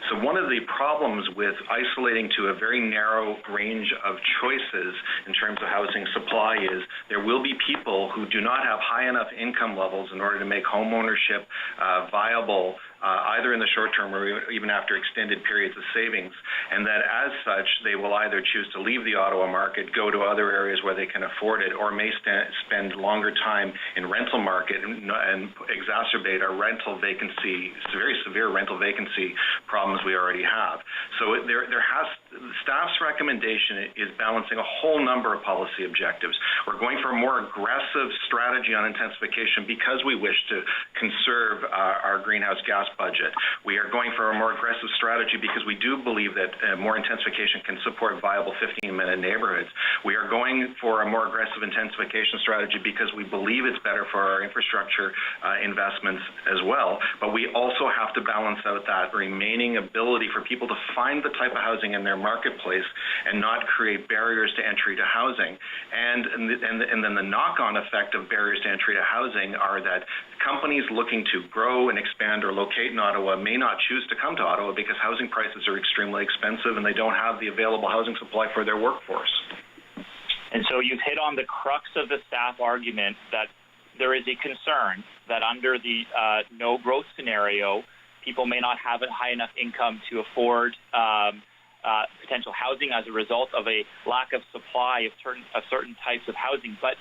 So one of the problems with isolating to a very narrow range of choices in terms of housing supply is there will be people who do not have high enough income levels in order to make home ownership viable either in the short term or even after extended periods of savings, and that as such they will either choose to leave the Ottawa market, go to other areas where they can afford it, or may spend longer time in rental market and exacerbate our rental vacancy, very severe rental vacancy problems we already have. So staff's recommendation is balancing a whole number of policy objectives. We're going for a more aggressive strategy on intensification because we wish to conserve our greenhouse gas budget. We are going for a more aggressive strategy because we do believe that more intensification can support viable 15-minute neighborhoods. We are going for a more aggressive intensification strategy because we believe it's better for our infrastructure investments as well. But we also have to balance out that remaining ability for people to find the type of housing in their marketplace and not create barriers to entry to housing. And then the knock-on effect of barriers to entry to housing are that companies looking to grow and expand or locate in Ottawa may not choose to come to Ottawa because housing prices are extremely expensive and they don't have the available housing supply for their workforce. And so you've hit on the crux of the staff argument that there is a concern that under the no growth scenario, people may not have a high enough income to afford potential housing as a result of a lack of supply of certain types of housing. But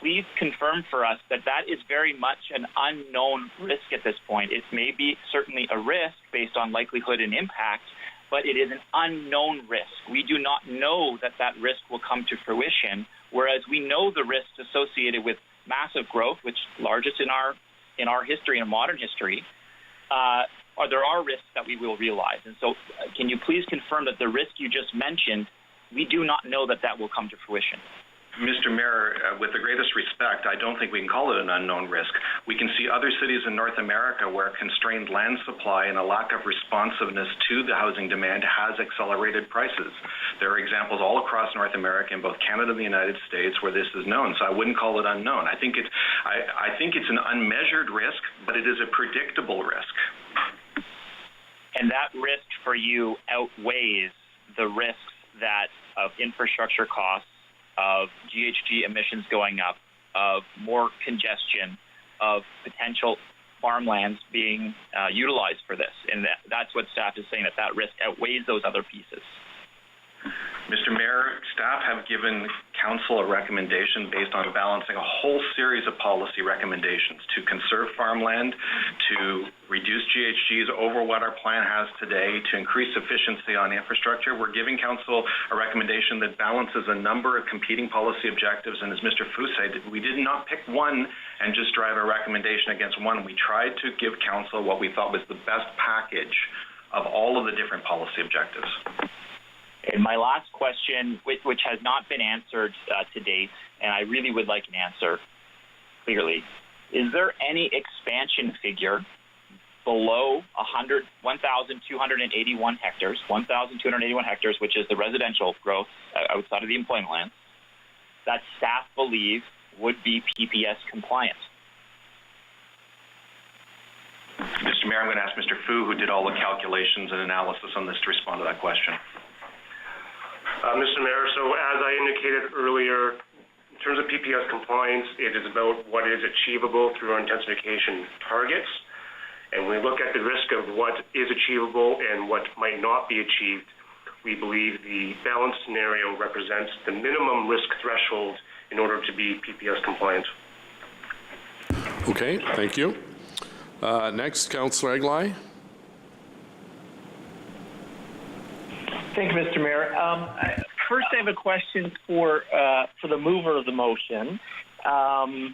please confirm for us that that is very much an unknown risk at this point. It may be certainly a risk based on likelihood and impact, but it is an unknown risk. We do not know that risk will come to fruition, whereas we know the risks associated with massive growth, which is largest in our history, in modern history, there are risks that we will realize. And so can you please confirm that the risk you just mentioned, we do not know that will come to fruition? Mr. Mayor, with the greatest respect, I don't think we can call it an unknown risk. We can see other cities in North America where constrained land supply and a lack of responsiveness to the housing demand has accelerated prices. There are examples all across North America, in both Canada and the United States, where this is known. So I wouldn't call it unknown. I think it's an unmeasured risk, but it is a predictable risk. And that risk for you outweighs the risks of infrastructure costs, of GHG emissions going up, of more congestion, of potential farmlands being utilized for this. And that's what staff is saying, that risk outweighs those other pieces. Mr. Mayor, staff have given Council a recommendation based on balancing a whole series of policy recommendations to conserve farmland, to reduce GHGs over what our plan has today, to increase efficiency on infrastructure. We're giving Council a recommendation that balances a number of competing policy objectives, and as Mr. Fu said, we did not pick one and just drive a recommendation against one. We tried to give Council what we thought was the best package of all of the different policy objectives. And my last question, which has not been answered to date, and I really would like an answer clearly, is there any expansion figure below 1,281 hectares, 1,281 hectares, which is the residential growth outside of the employment lands, that staff believe would be PPS compliant? Mr. Mayor, I'm going to ask Mr. Fu, who did all the calculations and analysis on this, to respond to that question. Mr. Mayor, so as I indicated earlier, in terms of PPS compliance, it is about what is achievable through our intensification targets. And when we look at the risk of what is achievable and what might not be achieved, we believe the balanced scenario represents the minimum risk threshold in order to be PPS compliant. Okay, thank you. Next, Councillor Eglai. Thank you, Mr. Mayor. First, I have a question for the mover of the motion. Councillor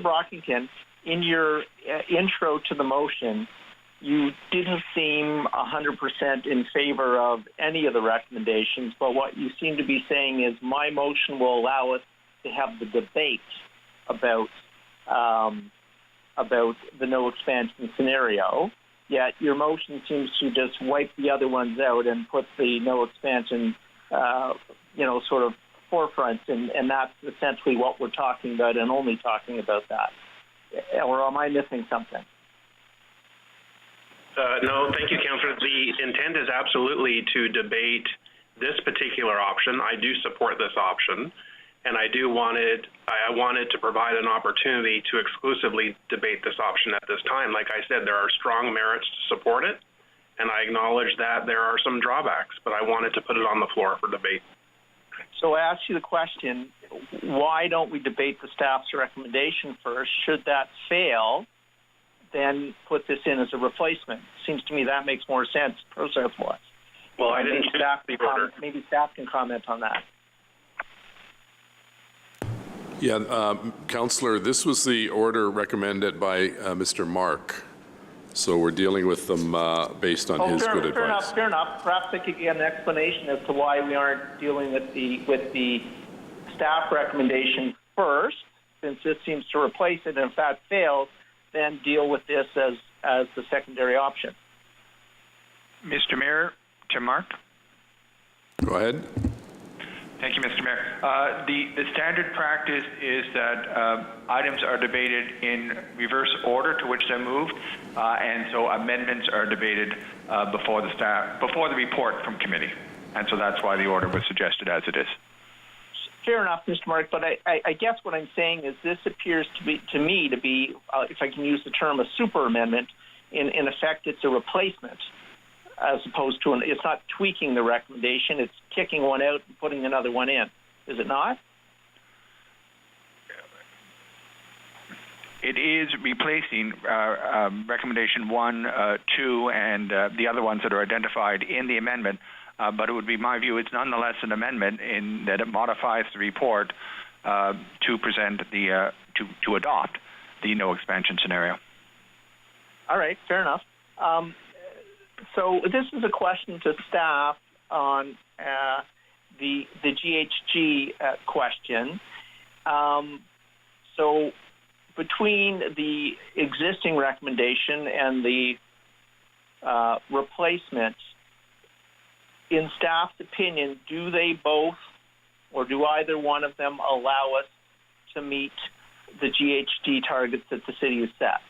Brockington, in your intro to the motion, you didn't seem 100% in favor of any of the recommendations, but what you seem to be saying is my motion will allow us to have the debate about the no expansion scenario. Yet your motion seems to just wipe the other ones out and put the no expansion, sort of forefront, and that's essentially what we're talking about and only talking about that. Or am I missing something? No, thank you, Councillor. The intent is absolutely to debate this particular option. I do support this option, and I wanted to provide an opportunity to exclusively debate this option at this time. Like I said, there are strong merits to support it, and I acknowledge that there are some drawbacks, but I wanted to put it on the floor for debate. So I ask you the question, why don't we debate the staff's recommendation first? Should that fail, then put this in as a replacement? Seems to me that makes more sense process-wise. Well, I didn't maybe staff can comment on that. Yeah, Councillor, this was the order recommended by Mr. Mark. So we're dealing with them based on his good advice. Fair enough. Perhaps I could get an explanation as to why we aren't dealing with the staff recommendation first, since this seems to replace it, and if that fails, then deal with this as the secondary option. Mr. Mayor, to Mark. Go ahead. Thank you, Mr. Mayor. The standard practice is that items are debated in reverse order to which they're moved, and so amendments are debated before the report from committee, and so that's why the order was suggested as it is. Fair enough, Mr. Mark, but I guess what I'm saying is this appears to me to be, if I can use the term, a super amendment. In effect, it's a replacement, as opposed to it's not tweaking the recommendation, it's kicking one out and putting another one in. Is it not? It is replacing recommendation 1, 2, and the other ones that are identified in the amendment, but it would be my view it's nonetheless an amendment in that it modifies the report to present the to adopt the no expansion scenario. All right, fair enough. So this is a question to staff on the GHG question. So between the existing recommendation and the replacement, in staff's opinion, do they both or do either one of them allow us to meet the GHG targets that the city has set?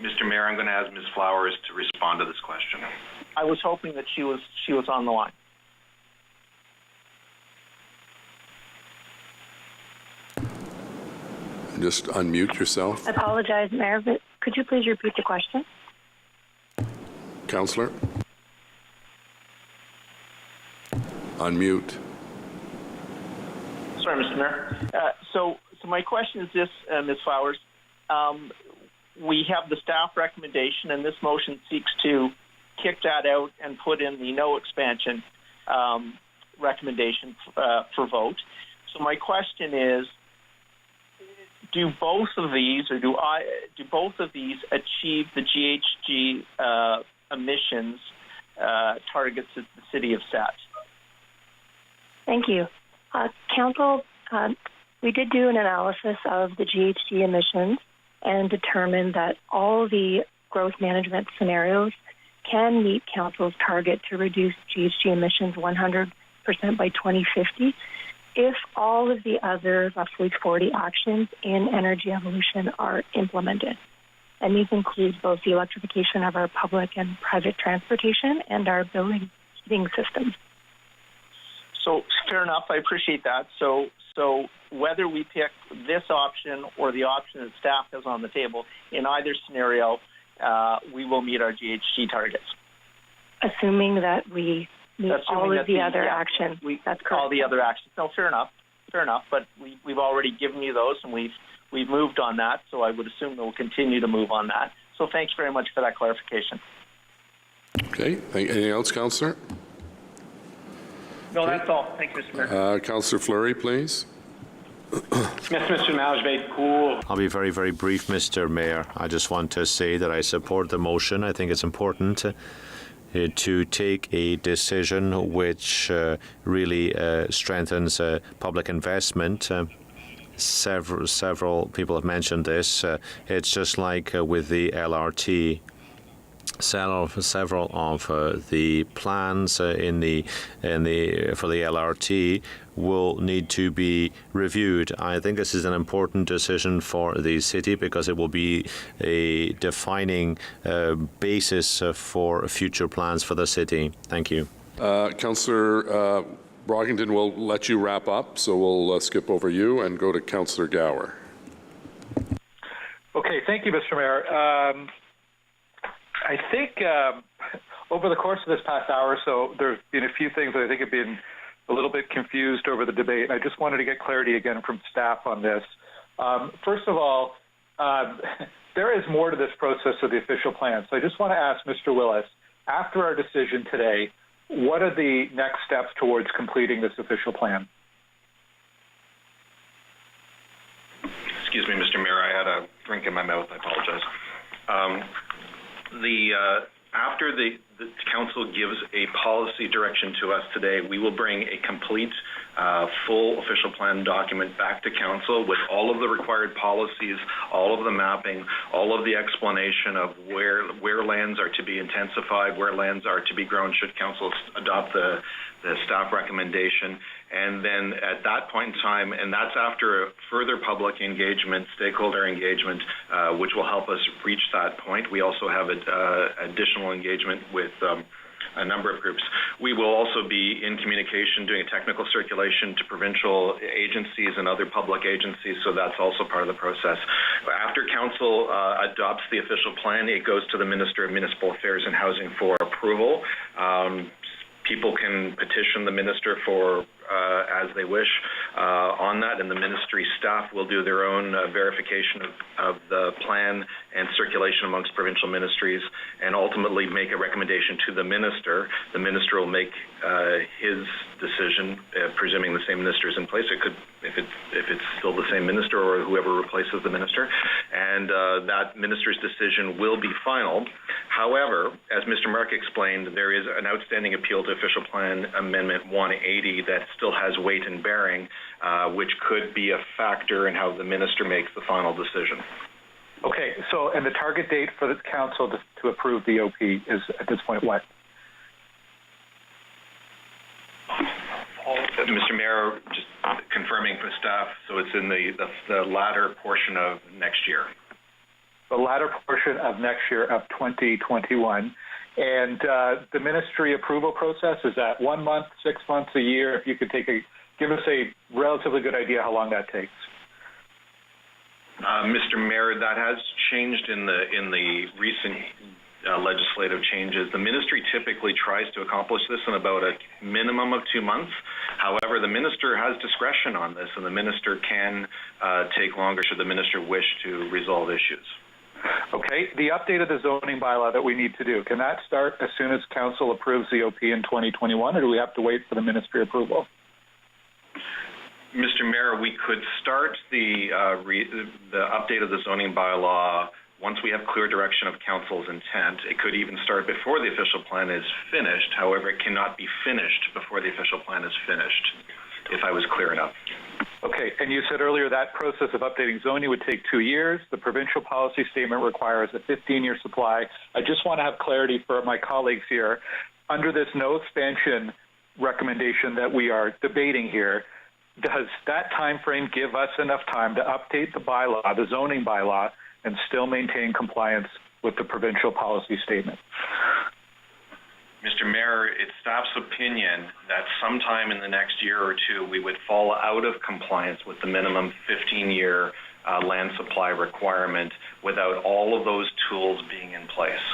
Mr. Mayor, I'm going to ask Ms. Flowers to respond to this question. I was hoping that she was on the line. Just unmute yourself. I apologize, Mayor, but could you please repeat the question? Councillor? Unmute. Sorry, Mr. Mayor. So my question is this, Ms. Flowers. We have the staff recommendation, and this motion seeks to kick that out and put in the no expansion recommendation for vote. So my question is, do both of these achieve the GHG emissions targets that the city have set? Thank you. Council, we did do an analysis of the GHG emissions and determined that all the growth management scenarios can meet Council's target to reduce GHG emissions 100% by 2050 if all of the other roughly 40 actions in energy evolution are implemented. And these include both the electrification of our public and private transportation and our building heating systems. So fair enough, I appreciate that. So whether we pick this option or the option that staff has on the table, in either scenario, we will meet our GHG targets. Assuming that we meet all of the other actions. That's correct. All the other actions. No, fair enough. But we've already given you those, and we've moved on that. So I would assume we'll continue to move on that. So thanks very much for that clarification. Okay. Anything else, Councillor? No, that's all. Thank you, Mr. Mayor. Councillor Fleury, please. I'll be very, very brief, Mr. Mayor. I just want to say that I support the motion. I think it's important to take a decision which really strengthens public investment. Several people have mentioned this. It's just like with the LRT. Several of the plans for the LRT will need to be reviewed. I think this is an important decision for the city because it will be a defining basis for future plans for the city. Thank you. Councillor Brockington will let you wrap up, so we'll skip over you and go to Councillor Gower. Okay, thank you, Mr. Mayor. I think over the course of this past hour or so, there's been a few things that I think have been a little bit confused over the debate, and I just wanted to get clarity again from staff on this. First of all, there is more to this process of the official plan. So I just want to ask Mr. Willis, after our decision today, what are the next steps towards completing this official plan? Excuse me, Mr. Mayor, I had a drink in my mouth. I apologize. After the council gives a policy direction to us today, we will bring a complete, full official plan document back to council with all of the required policies, all of the mapping, all of the explanation of where lands are to be intensified, where lands are to be grown should council adopt the staff recommendation. And then at that point in time, and that's after further public engagement, stakeholder engagement, which will help us reach that point. We also have additional engagement with a number of groups. We will also be in communication, doing a technical circulation to provincial agencies and other public agencies, so that's also part of the process. After council adopts the official plan, it goes to the Minister of Municipal Affairs and Housing for approval. people can petition the minister for as they wish on that, and the ministry staff will do their own verification of the plan and circulation amongst provincial ministries, and ultimately make a recommendation to the minister. The minister will make his decision, presuming the same minister is in place. It could, if it's still the same minister or whoever replaces the minister, and that minister's decision will be final. However, as Mr. Mark explained, there is an outstanding appeal to Official Plan Amendment 180 that still has weight and bearing, which could be a factor in how the minister makes the final decision. Okay, so, and the target date for the council to approve the OP is at this point what? Mr. Mayor, just confirming for staff, so it's in the latter portion of next year. The latter portion of next year of 2021. And the ministry approval process, is that 1 month, 6 months, a year? If you could give us a relatively good idea how long that takes. Mr. Mayor, that has changed in the recent legislative changes. The ministry typically tries to accomplish this in about a minimum of 2 months. However, the minister has discretion on this, and the minister can take longer should the minister wish to resolve issues. Okay, the update of the zoning bylaw that we need to do, can that start as soon as council approves the OP in 2021, or do we have to wait for the ministry approval? Mr. Mayor, we could start the update of the zoning bylaw once we have clear direction of council's intent. It could even start before the official plan is finished. However, it cannot be finished before the official plan is finished, if I was clear enough. Okay, and you said earlier that process of updating zoning would take 2 years. The provincial policy statement requires a 15-year supply. I just want to have clarity for my colleagues here. Under this no expansion recommendation that we are debating here, does that time frame give us enough time to update the bylaw, the zoning bylaw, and still maintain compliance with the provincial policy statement? Mr. Mayor, it's staff's opinion that sometime in the next year or two we would fall out of compliance with the minimum 15-year land supply requirement without all of those tools being in place.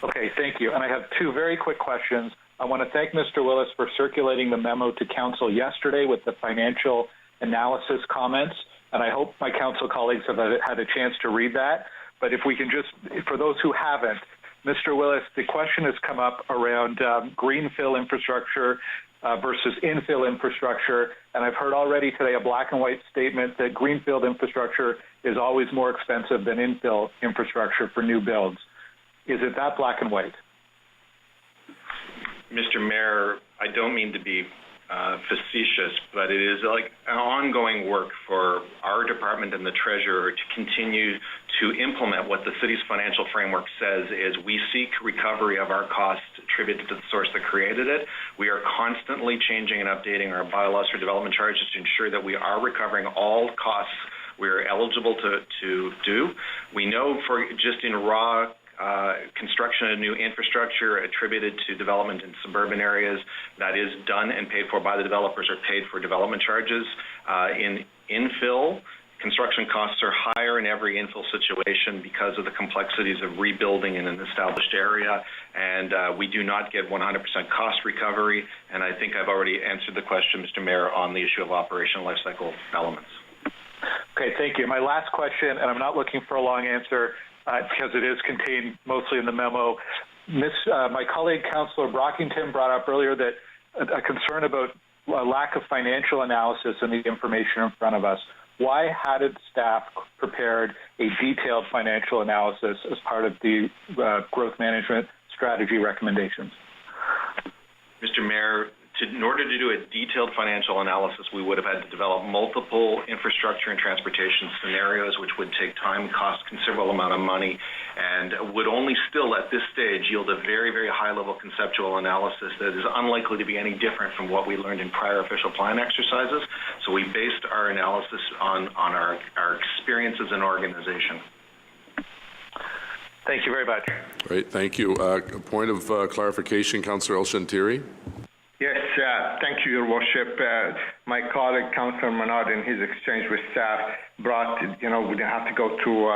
Okay, thank you. And I have 2 very quick questions. I want to thank Mr. Willis for circulating the memo to council yesterday with the financial analysis comments, and I hope my council colleagues have had a chance to read that. But if we can just, for those who haven't, Mr. Willis, the question has come up around greenfill infrastructure versus infill infrastructure, and I've heard already today a black and white statement that greenfield infrastructure is always more expensive than infill infrastructure for new builds. Is it that black and white? Mr. Mayor, I don't mean to be facetious, but it is like an ongoing work for our department and the treasurer to continue to implement what the city's financial framework says is we seek recovery of our costs attributed to the source that created it. We are constantly changing and updating our bylaws for development charges to ensure that we are recovering all costs we are eligible to do. We know for just in raw construction of new infrastructure attributed to development in suburban areas that is done and paid for by the developers or paid for development charges. In infill, construction costs are higher in every infill situation because of the complexities of rebuilding in an established area, and we do not get 100% cost recovery, and I think I've already answered the question, Mr. Mayor, on the issue of operational life cycle elements. Okay, thank you. My last question, and I'm not looking for a long answer, because it is contained mostly in the memo. My colleague, Councillor Brockington, brought up earlier that a concern about a lack of financial analysis in the information in front of us. Why hadn't staff prepared a detailed financial analysis as part of the growth management strategy recommendations? Mr. Mayor, in order to do a detailed financial analysis, we would have had to develop multiple infrastructure and transportation scenarios, which would take time, cost considerable amount of money, and would only still at this stage yield a very, very high-level conceptual analysis that is unlikely to be any different from what we learned in prior official plan exercises. So we based our analysis on our experience as an organization. Thank you very much. Great, thank you. Point of clarification, Councillor El-Shantiri. Yes, thank you, Your Worship. My colleague, Councillor Menard, in his exchange with staff, brought, we didn't have to go through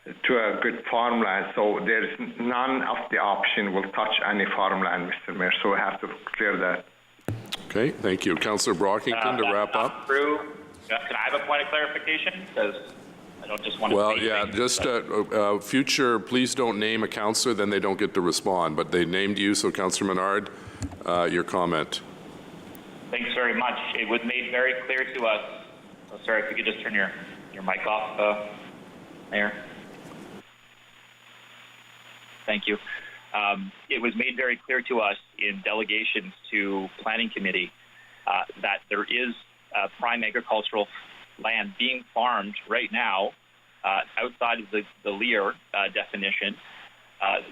to a good farmland. So there's none of the option will touch any farmland, Mr. Mayor. So we have to clear that. Okay, thank you. Councillor Brockington to wrap up. True. Can I have a point of clarification? Because I don't just want to. Well, yeah, just future, please don't name a councillor, then they don't get to respond. But they named you, so Councillor Menard, your comment. Thanks very much. It was made very clear to us. Oh, sorry, if you could just turn your mic off, Mayor. Thank you. It was made very clear to us in delegations to Planning Committee that there is prime agricultural land being farmed right now outside of the LEAR definition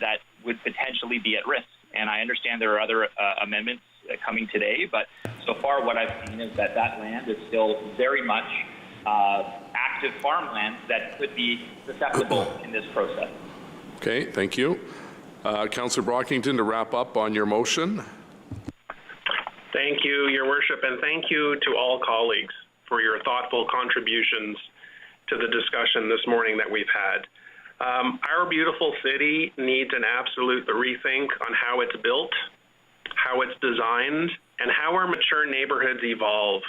that would potentially be at risk. And I understand there are other amendments coming today, but so far what I've seen is that land is still very much active farmland that could be susceptible in this process. Okay, thank you. Councillor Brockington to wrap up on your motion. Thank you, Your Worship, and thank you to all colleagues for your thoughtful contributions to the discussion this morning that we've had. Our beautiful city needs an absolute rethink on how it's built, how it's designed, and how our mature neighborhoods evolve.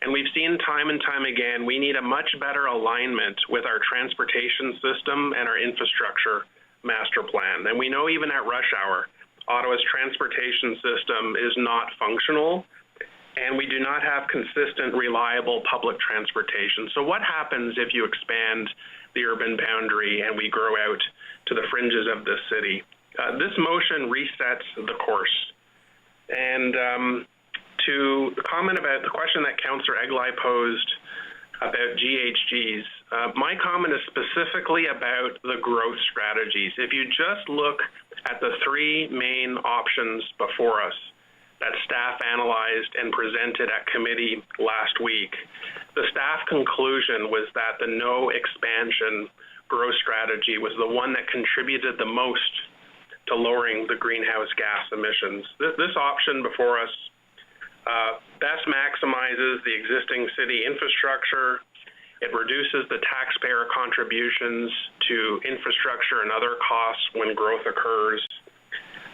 And we've seen time and time again, we need a much better alignment with our transportation system and our infrastructure master plan. And we know even at rush hour, Ottawa's transportation system is not functional, and we do not have consistent, reliable public transportation. So what happens if you expand the urban boundary and we grow out to the fringes of this city? This motion resets the course. And to comment about the question that Councillor Eglai posed about GHGs, my comment is specifically about the growth strategies. If you just look at the three main options before us that staff analyzed and presented at committee last week, the staff conclusion was that the no expansion growth strategy was the one that contributed the most to lowering the greenhouse gas emissions. This option before us best maximizes the existing city infrastructure. It reduces the taxpayer contributions to infrastructure and other costs when growth occurs.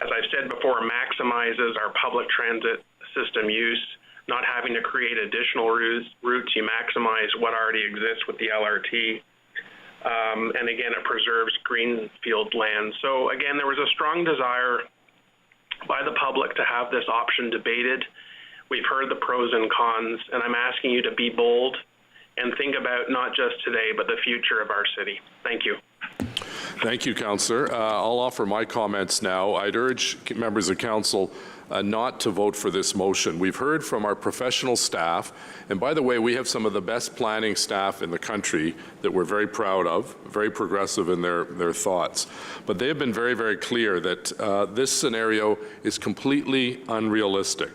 As I've said before, maximizes our public transit system use, not having to create additional routes. You maximize what already exists with the LRT. And again, it preserves greenfield land. So again, there was a strong desire by the public to have this option debated. We've heard the pros and cons, and I'm asking you to be bold and think about not just today, but the future of our city. Thank you. Thank you, Councillor. I'll offer my comments now. I'd urge members of Council not to vote for this motion. We've heard from our professional staff, and by the way, we have some of the best planning staff in the country that we're very proud of, very progressive in their thoughts. But they have been very, very clear that this scenario is completely unrealistic.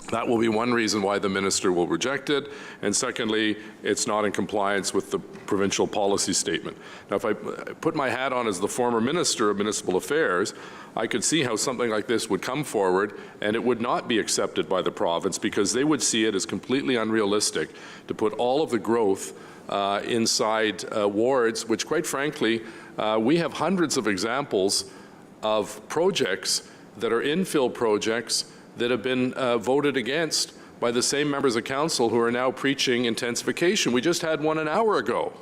That will be one reason why the minister will reject it, and secondly, it's not in compliance with the provincial policy statement. Now, if I put my hat on as the former Minister of Municipal Affairs, I could see how something like this would come forward and it would not be accepted by the province because they would see it as completely unrealistic to put all of the growth inside wards, which quite frankly, we have hundreds of examples of projects that are infill projects that have been voted against by the same members of council who are now preaching intensification. We just had one an hour ago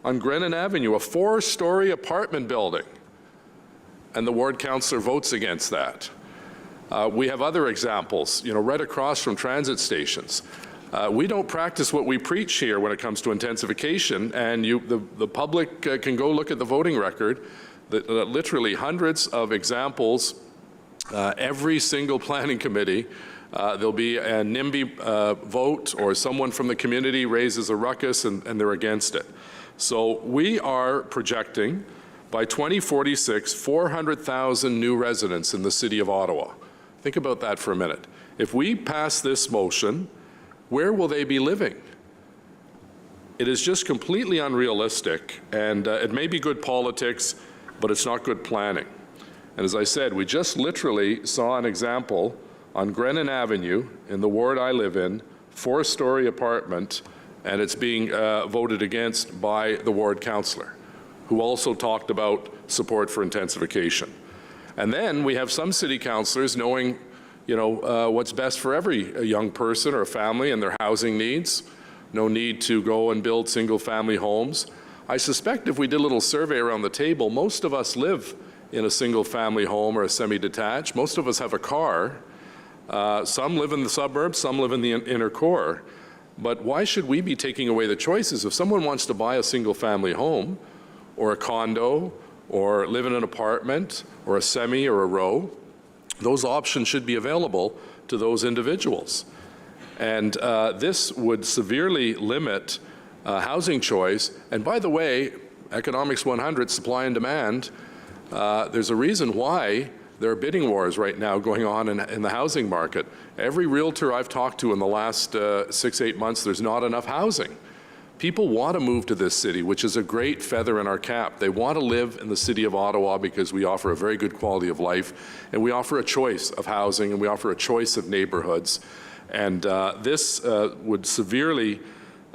on Grennan Avenue, a 4-story apartment building, and the ward councillor votes against that. We have other examples, right across from transit stations. We don't practice what we preach here when it comes to intensification, and the public can go look at the voting record, that literally hundreds of examples. Every single planning committee, there'll be a NIMBY vote or someone from the community raises a ruckus and they're against it. So we are projecting by 2046, 400,000 new residents in the city of Ottawa. Think about that for a minute. If we pass this motion, where will they be living? It is just completely unrealistic, and it may be good politics, but it's not good planning. And as I said, we just literally saw an example on Grennan Avenue in the ward I live in, 4-story apartment, and it's being voted against by the ward councillor. who also talked about support for intensification. And then we have some city councillors knowing, what's best for every young person or a family and their housing needs. No need to go and build single-family homes. I suspect if we did a little survey around the table, most of us live in a single-family home or a semi-detached. Most of us have a car. Some live in the suburbs, some live in the inner core. But why should we be taking away the choices? If someone wants to buy a single-family home or a condo or live in an apartment or a semi or a row, those options should be available to those individuals. And this would severely limit housing choice. And by the way, Economics 100, supply and demand, there's a reason why there are bidding wars right now going on in the housing market. Every realtor I've talked to in the last 6-8 months, there's not enough housing. People want to move to this city, which is a great feather in our cap. They want to live in the city of Ottawa because we offer a very good quality of life, and we offer a choice of housing, and we offer a choice of neighborhoods. And this would severely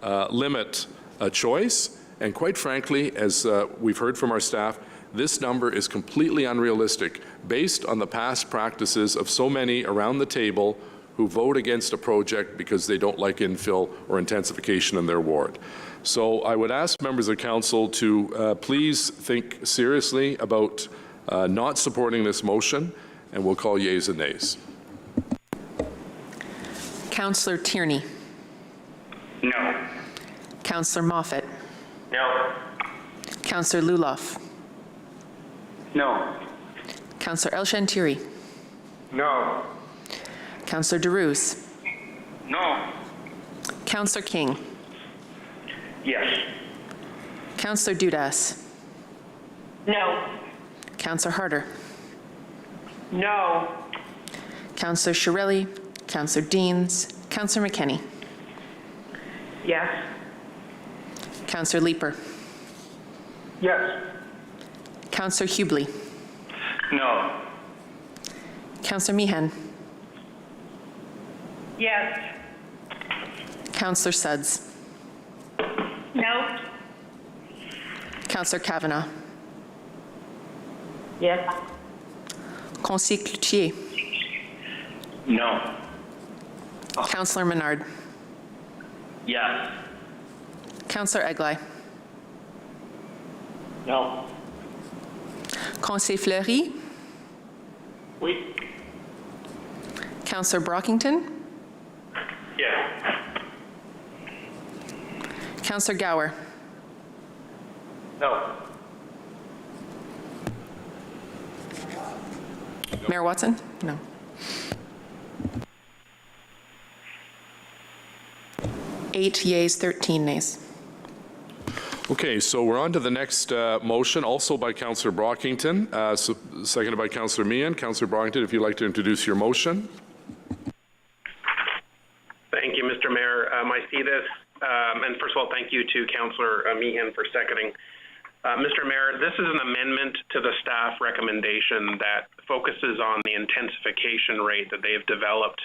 limit a choice. And quite frankly, as we've heard from our staff, this number is completely unrealistic based on the past practices of so many around the table who vote against a project because they don't like infill or intensification in their ward. So I would ask members of council to please think seriously about not supporting this motion, and we'll call yeas and nays. Councillor Tierney. No. Councillor Moffat. No. Councillor Luloff. No. Councillor El-Shantiri. No. Councillor DeRuse. No. Councillor King. Yes. Councillor Dudas. No. Councillor Harper. No. Councillor Shirelli. Councillor Deans. Councillor McKenney. Yes. Councillor Leeper. Yes. Councillor Hubley. No. Councillor Meehan. Yes. Councillor Suds. No. Councillor Kavanagh. Yes. Conseiller Cloutier. No. Councillor Menard. Yes. Councillor Egli. No. Conseiller Fleury. Oui. Councillor Brockington. Yes. Councillor Gower. No. Mayor Watson? No. Eight yeas, 13 nays. Okay, so we're on to the next motion, also by Councillor Brockington, seconded by Councillor Meehan. Councillor Brockington, if you'd like to introduce your motion. Thank you, Mr. Mayor. I see this, and first of all, thank you to Councillor Meehan for seconding. Mr. Mayor, this is an amendment to the staff recommendation that focuses on the intensification rate that they've developed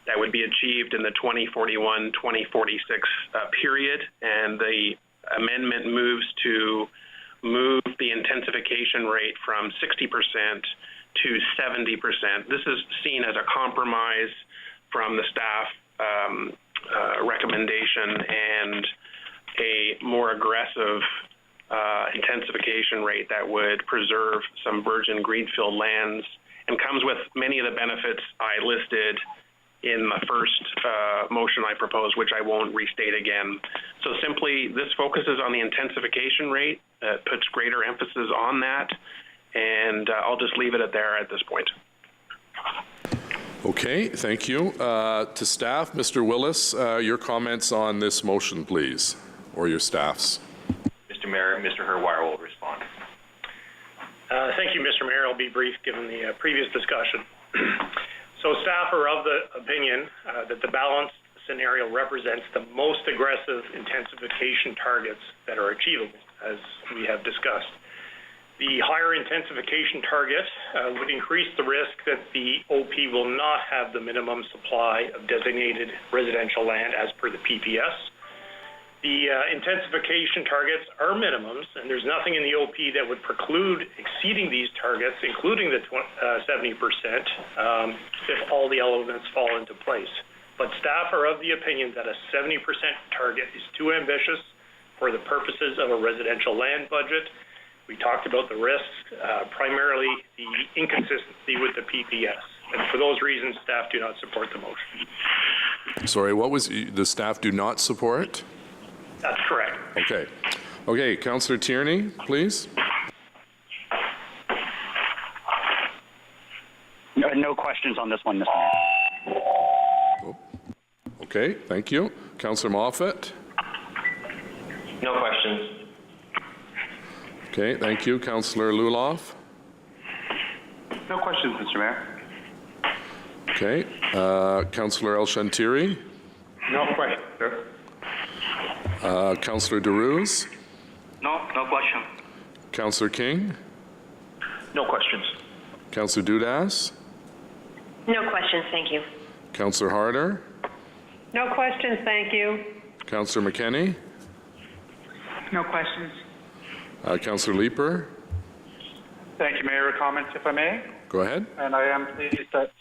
that would be achieved in the 2041-2046 period, and the amendment moves to move the intensification rate from 60% to 70%. This is seen as a compromise from the staff recommendation and a more aggressive intensification rate that would preserve some virgin greenfield lands and comes with many of the benefits I listed in the first motion I proposed, which I won't restate again. So simply, this focuses on the intensification rate, puts greater emphasis on that, and I'll just leave it at there at this point. Okay, thank you. To staff, Mr. Willis, your comments on this motion, please, or your staff's. Mr. Mayor, Mr. Herwire will respond. Thank you, Mr. Mayor. I'll be brief given the previous discussion. So staff are of the opinion that the balanced scenario represents the most aggressive intensification targets that are achievable, as we have discussed. The higher intensification target would increase the risk that the OP will not have the minimum supply of designated residential land as per the PPS. The intensification targets are minimums, and there's nothing in the OP that would preclude exceeding these targets, including the 70%, if all the elements fall into place. But staff are of the opinion that a 70% target is too ambitious for the purposes of a residential land budget. We talked about the risks, primarily the inconsistency with the PPS. And for those reasons, staff do not support the motion. Sorry, what was the staff do not support? That's correct. Okay. Okay, Councillor Tierney, please. No questions on this one, Mr. Mayor. Okay, thank you. Councillor Moffat. No questions. Okay, thank you. Councillor Luloff. No questions, Mr. Mayor. Okay. Councillor El Shantiri. No questions, sir. Councillor DeRuse. No question. Councillor King. No questions. Councillor Dudas. No questions, thank you. Councillor Harder. No questions, thank you. Councillor McKenney. No questions. Councillor Leeper. Thank you, Mayor. Comments, if I may. Go ahead. And I am pleased that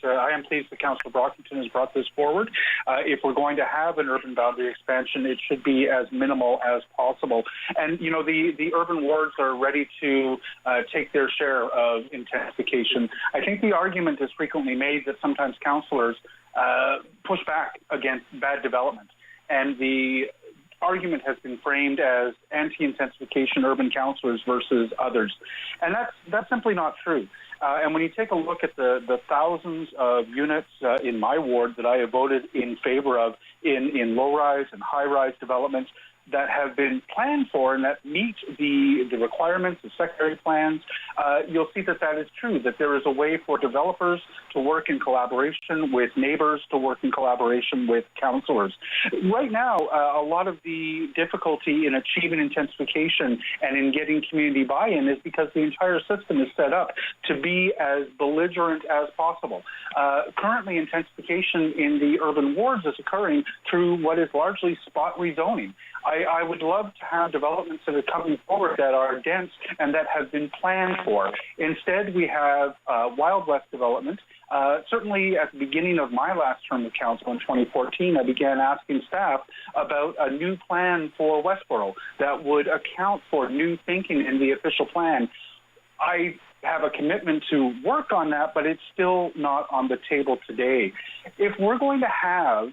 Councillor Brockington has brought this forward. If we're going to have an urban boundary expansion, it should be as minimal as possible. And you know, the urban wards are ready to take their share of intensification. I think the argument is frequently made that sometimes councillors push back against bad development, and the argument has been framed as anti-intensification urban councillors versus others, and that's simply not true. And when you take a look at the thousands of units in my ward that I have voted in favor of in low-rise and high-rise developments that have been planned for and that meet the requirements of secondary plans, you'll see that is true, that there is a way for developers to work in collaboration with neighbors, to work in collaboration with councillors. Right now, a lot of the difficulty in achieving intensification and in getting community buy-in is because the entire system is set up to be as belligerent as possible. Currently, intensification in the urban wards is occurring through what is largely spot rezoning. I would love to have developments that are coming forward that are dense and that have been planned for. Instead, we have Wild West development. Certainly at the beginning of my last term of council in 2014, I began asking staff about a new plan for Westboro that would account for new thinking in the official plan. I have a commitment to work on that, but it's still not on the table today. If we're going to have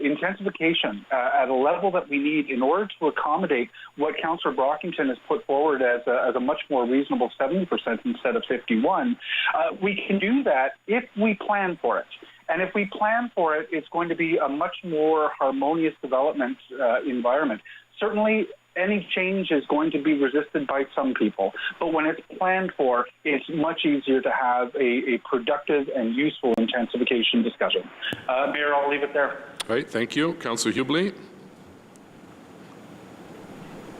intensification at a level that we need in order to accommodate what Councillor Brockington has put forward as a much more reasonable 70% instead of 51%, we can do that if we plan for it. And if we plan for it, it's going to be a much more harmonious development environment. Certainly, any change is going to be resisted by some people, but when it's planned for, it's much easier to have a productive and useful intensification discussion. Mayor, I'll leave it there. All right, thank you. Councillor Hubley.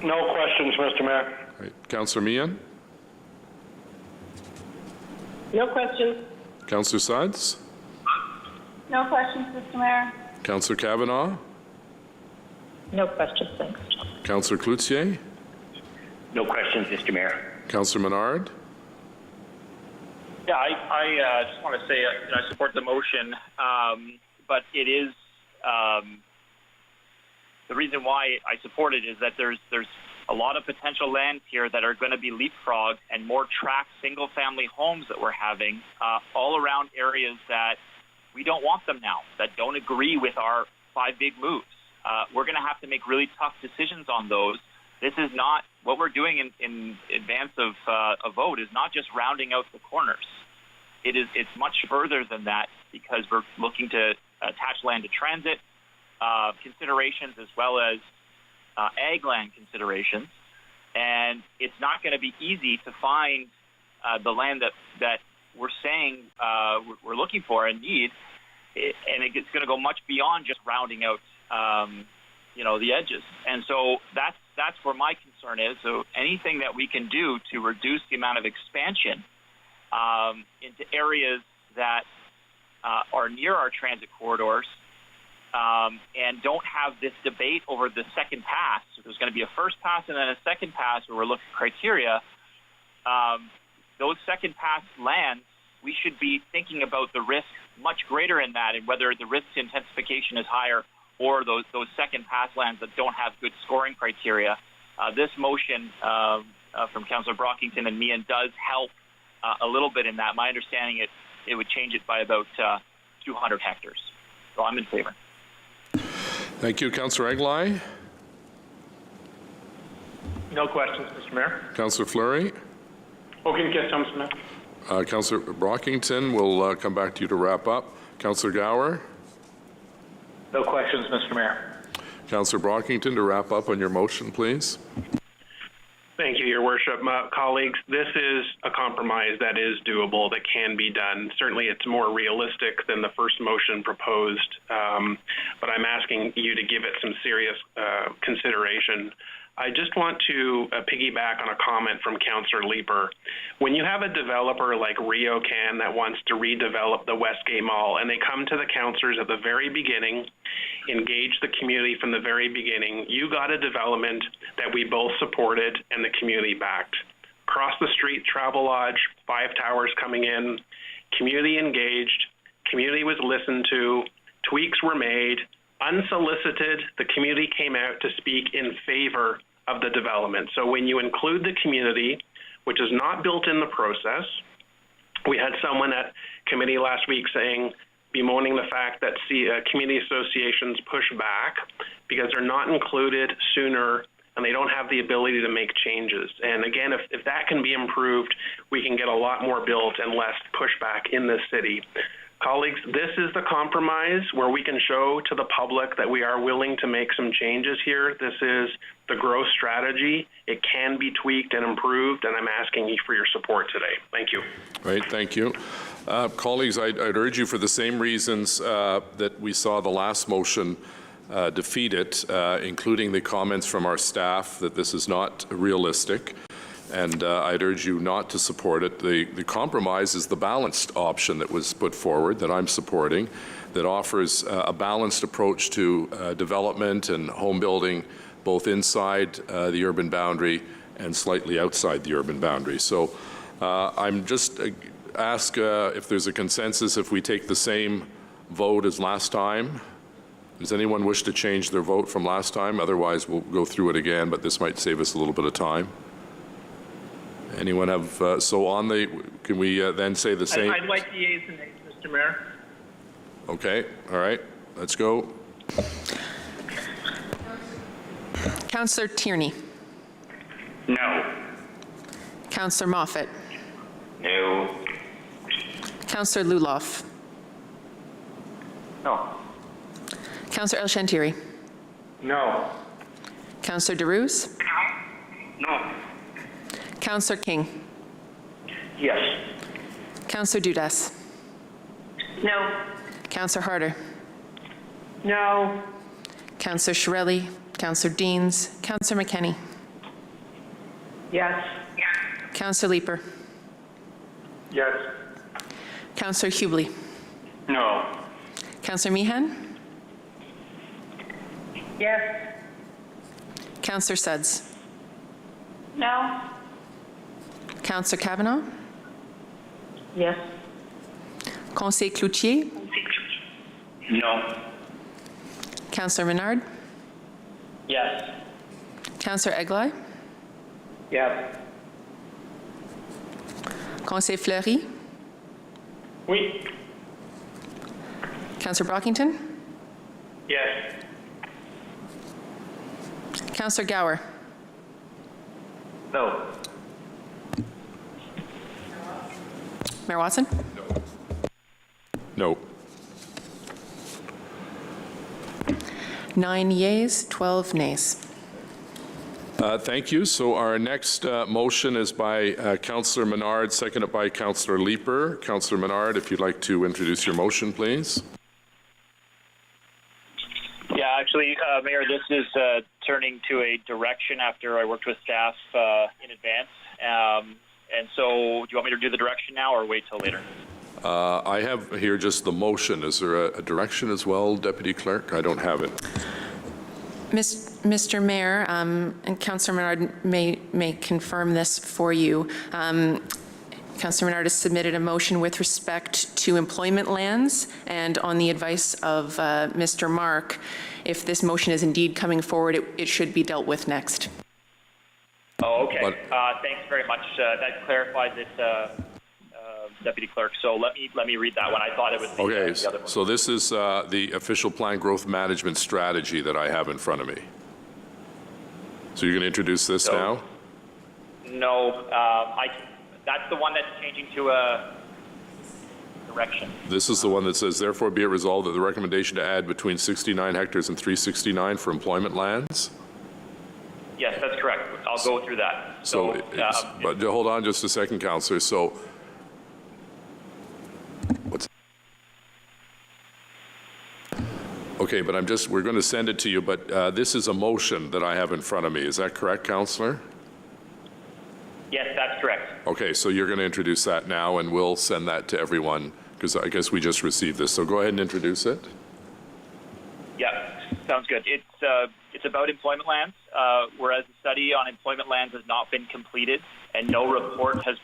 No questions, Mr. Mayor. All right. Councillor Meehan. No questions. Councillor Suds. No questions, Mr. Mayor. Councillor Kavanagh. No questions, thanks. Councillor Cloutier. No questions, Mr. Mayor. Councillor Menard. Yeah, I just want to say I support the motion, but it is the reason why I support it is that there's a lot of potential lands here that are going to be leapfrogged and more tract single-family homes that we're having all around areas that we don't want them now, that don't agree with our 5 big moves. We're going to have to make really tough decisions on those. This is not what we're doing in advance of a vote is not just rounding out the corners. It's much further than that because we're looking to attach land to transit considerations as well as ag land considerations. And it's not going to be easy to find the land that we're saying we're looking for and need. And it's going to go much beyond just rounding out the edges. And so that's where my concern is. So anything that we can do to reduce the amount of expansion into areas that are near our transit corridors and don't have this debate over the second pass. So there's going to be a first pass and then a second pass where we're looking at criteria. Those second pass lands, we should be thinking about the risk much greater in that, and whether the risk to intensification is higher or those second pass lands that don't have good scoring criteria. This motion from Councillor Brockington and Meehan does help a little bit in that. My understanding it would change it by about 200 hectares. So I'm in favor. Thank you. Councillor Eglai? No questions, Mr. Mayor. Councillor Fleury? Aucune question, Mr. Mayor. Councillor Brockington, we'll come back to you to wrap up. Councillor Gower? No questions, Mr. Mayor. Councillor Brockington, to wrap up on your motion, please. Thank you, Your Worship. Colleagues, this is a compromise that is doable, that can be done. Certainly it's more realistic than the first motion proposed, but I'm asking you to give it some serious consideration. I just want to piggyback on a comment from Councillor Leeper. When you have a developer like RioCan that wants to redevelop the Westgate Mall, and they come to the councillors at the very beginning, engage the community from the very beginning, you got a development that we both supported and the community backed. Across the street, Travel Lodge, 5 towers coming in, community engaged, community was listened to, tweaks were made, unsolicited, the community came out to speak in favor of the development. So when you include the community, which is not built in the process, we had someone at committee last week bemoaning the fact that community associations push back because they're not included sooner and they don't have the ability to make changes. And again, if that can be improved, we can get a lot more built and less pushback in this city. Colleagues, this is the compromise where we can show to the public that we are willing to make some changes here. This is the growth strategy. It can be tweaked and improved, and I'm asking you for your support today. Thank you. Right, thank you. Colleagues, I'd urge you for the same reasons that we saw the last motion defeated, including the comments from our staff that this is not realistic. And I'd urge you not to support it. The compromise is the balanced option that was put forward that I'm supporting, that offers a balanced approach to development and home building, both inside the urban boundary and slightly outside the urban boundary. So I'm just ask if there's a consensus if we take the same vote as last time. Does anyone wish to change their vote from last time? Otherwise, we'll go through it again, but this might save us a little bit of time. Anyone have, can we then say the same? I'd like the yeas and nays, Mr. Mayor. Okay, all right, let's go. Councillor Tierney. No. Councillor Moffat. No. Councillor Luloff. No. Councillor El Shantiri. No. Councillor DeRuse. No. Councillor King. Yes. Councillor Dudas. No. Councillor Harder. No. Councillor Shirelli. Councillor Deans. Councillor McKenney. Yes. Councillor Leeper. Yes. Councillor Hubley. No. Councillor Meehan. Yes. Councillor Suds. No. Councillor Kavanagh. Yes. Conseil Cloutier. No. Councillor Menard. Yes. Councillor Eglai. Yes. Conseil Fleury. Oui. Councillor Brockington. Yes. Councillor Gower. No. Mayor Watson. No. 9 yeas, 12 nays. Thank you. So our next motion is by Councillor Menard, seconded by Councillor Leeper. Councillor Menard, if you'd like to introduce your motion, please. Yeah, actually, Mayor, this is turning to a direction after I worked with staff in advance. And so do you want me to do the direction now or wait till later? I have here just the motion. Is there a direction as well, Deputy Clerk? I don't have it. Mr. Mayor, and Councillor Menard may confirm this for you. Councillor Menard has submitted a motion with respect to employment lands, and on the advice of Mr. Mark, if this motion is indeed coming forward, it should be dealt with next. Oh, okay. Thanks very much. That clarifies it, Deputy Clerk. So let me read that one. I thought it was the other one. So this is the official plan growth management strategy that I have in front of me. So you're going to introduce this now? No, that's the one that's changing to a direction. This is the one that says, therefore be it resolved that the recommendation to add between 69 hectares and 369 for employment lands? Yes, that's correct. I'll go through that. But hold on just a second, Councillor. So okay, but we're going to send it to you, but this is a motion that I have in front of me. Is that correct, Councillor? Yes, that's correct. Okay, so you're going to introduce that now, and we'll send that to everyone, because I guess we just received this. So go ahead and introduce it. Yeah, sounds good. It's about employment lands, whereas the study on employment lands has not been completed, and no report has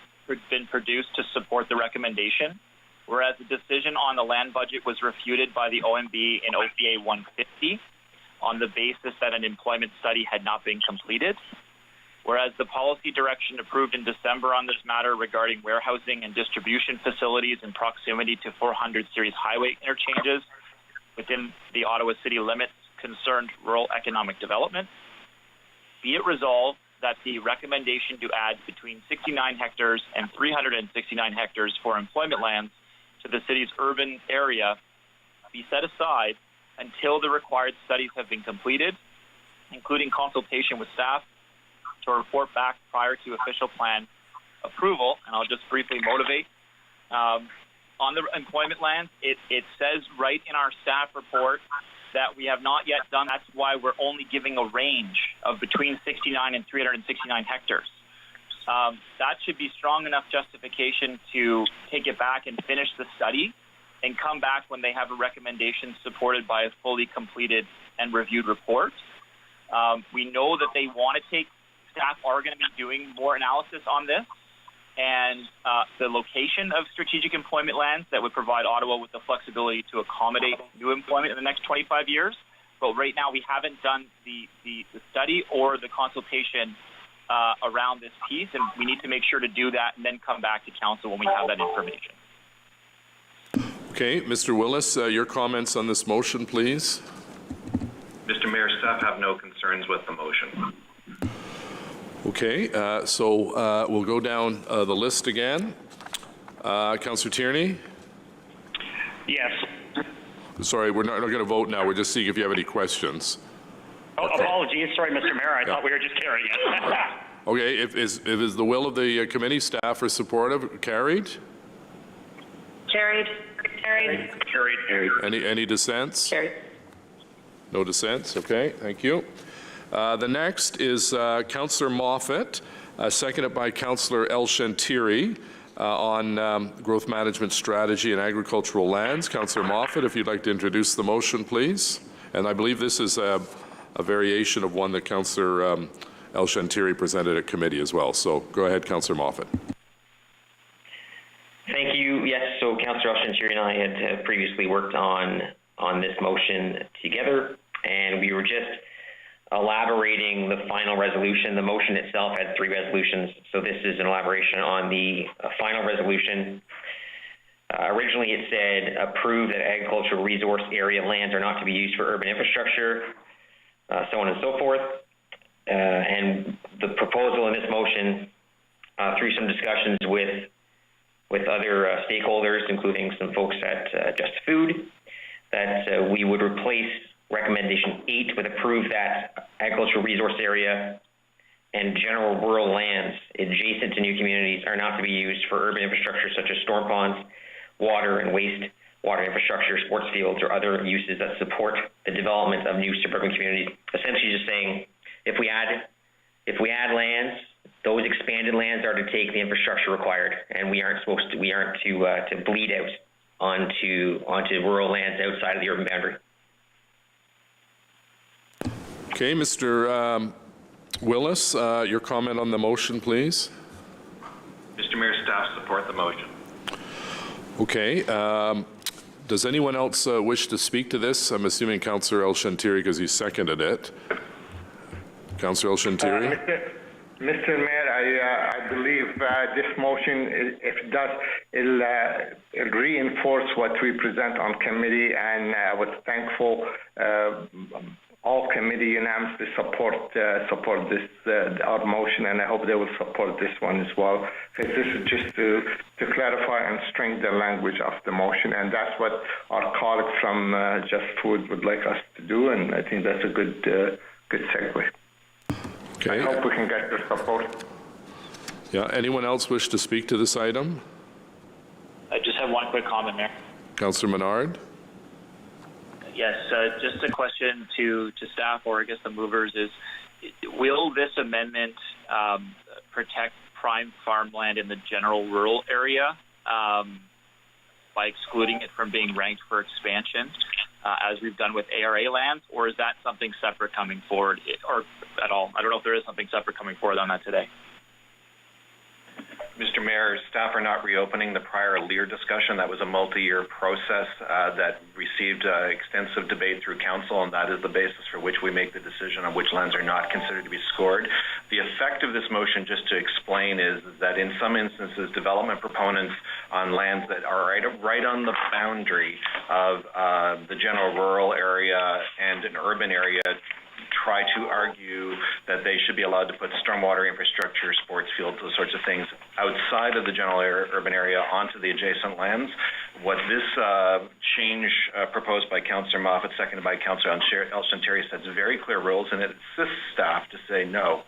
been produced to support the recommendation. Whereas the decision on the land budget was refuted by the OMB in OCA 150 on the basis that an employment study had not been completed. Whereas the policy direction approved in December on this matter regarding warehousing and distribution facilities in proximity to 400 series highway interchanges within the Ottawa city limits concerned rural economic development. Be it resolved that the recommendation to add between 69 hectares and 369 hectares for employment lands to the city's urban area be set aside until the required studies have been completed, including consultation with staff, to report back prior to official plan approval. And I'll just briefly motivate. On the employment lands, it says right in our staff report that we have not yet done. That's why we're only giving a range of between 69 and 369 hectares. That should be strong enough justification to take it back and finish the study and come back when they have a recommendation supported by a fully completed and reviewed report. We know that they want to take, staff are going to be doing more analysis on this, and the location of strategic employment lands that would provide Ottawa with the flexibility to accommodate new employment in the next 25 years. But right now we haven't done the study or the consultation around this piece, and we need to make sure to do that and then come back to council when we have that information. Okay, Mr. Willis, your comments on this motion, please. Mr. Mayor, staff have no concerns with the motion. Okay, so we'll go down the list again. Councillor Tierney? Yes. Sorry, we're not going to vote now. We're just seeing if you have any questions. Oh, apologies. Sorry, Mr. Mayor. I thought we were just carrying it. Okay, if is the will of the committee staff are supportive, carried? Carried. Any dissents? Carried. No dissents. Okay, thank you. The next is Councillor Moffat, seconded by Councillor El-Shantiri on growth management strategy and agricultural lands. Councillor Moffat, if you'd like to introduce the motion, please. And I believe this is a variation of one that Councillor El-Shantiri presented at committee as well. So go ahead, Councillor Moffat. Thank you. Yes, so Councillor El-Shantiri and I had previously worked on this motion together, and we were just elaborating the final resolution. The motion itself had 3 resolutions, so this is an elaboration on the final resolution. Originally it said, approve that agricultural resource area lands are not to be used for urban infrastructure, so on and so forth. And the proposal in this motion, through some discussions with other stakeholders, including some folks at Just Food, that we would replace recommendation 8 would approve that agricultural resource area and general rural lands adjacent to new communities are not to be used for urban infrastructure such as storm ponds, water and waste water infrastructure, sports fields, or other uses that support the development of new suburban communities. Essentially just saying if we add lands those expanded lands are to take the infrastructure required, and we aren't to bleed out onto rural lands outside of the urban boundary. Okay, Mr. Willis, your comment on the motion, please. Mr. Mayor, staff support the motion. Okay. Does anyone else wish to speak to this? I'm assuming Councillor El-Shantiri, because he seconded it. Councillor El-Shantiri? Mr. Mayor, I believe this motion, if it does, it'll reinforce what we present on committee, and I was thankful all committee unanimously support this our motion, and I hope they will support this one as well, because this is just to clarify and strengthen the language of the motion, and that's what our colleagues from Just Food would like us to do, and I think that's a good segue. Okay. I hope we can get your support. Yeah. Anyone else wish to speak to this item? I just have one quick comment, Mayor. Councillor Menard? Yes, just a question to staff, or I guess the movers, is will this amendment protect prime farmland in the general rural area by excluding it from being ranked for expansion, as we've done with ARA lands, or is that something separate coming forward, or at all? I don't know if there is something separate coming forward on that today. Mr. Mayor, staff are not reopening the prior LEAR discussion. That was a multi-year process that received extensive debate through council, and that is the basis for which we make the decision on which lands are not considered to be scored. The effect of this motion, just to explain, is that in some instances, development proponents on lands that are right on the boundary of the general rural area and an urban area try to argue that they should be allowed to put stormwater infrastructure, sports fields, those sorts of things outside of the general urban area onto the adjacent lands. What this change proposed by Councillor Moffat, seconded by Councillor El-Shantiri, sets very clear rules, and it assists staff to say no.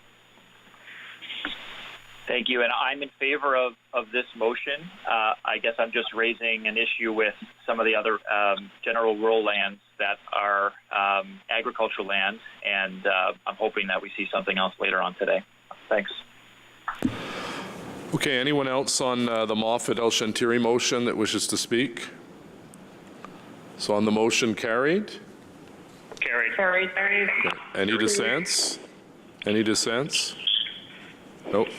Thank you, and I'm in favor of this motion. I guess I'm just raising an issue with some of the other general rural lands that are agricultural lands, and I'm hoping that we see something else later on today. Thanks. Okay, anyone else on the Moffat El-Shantiri motion that wishes to speak? So on the motion, carried? Carried. Okay. Any dissents? Any dissents? Nope.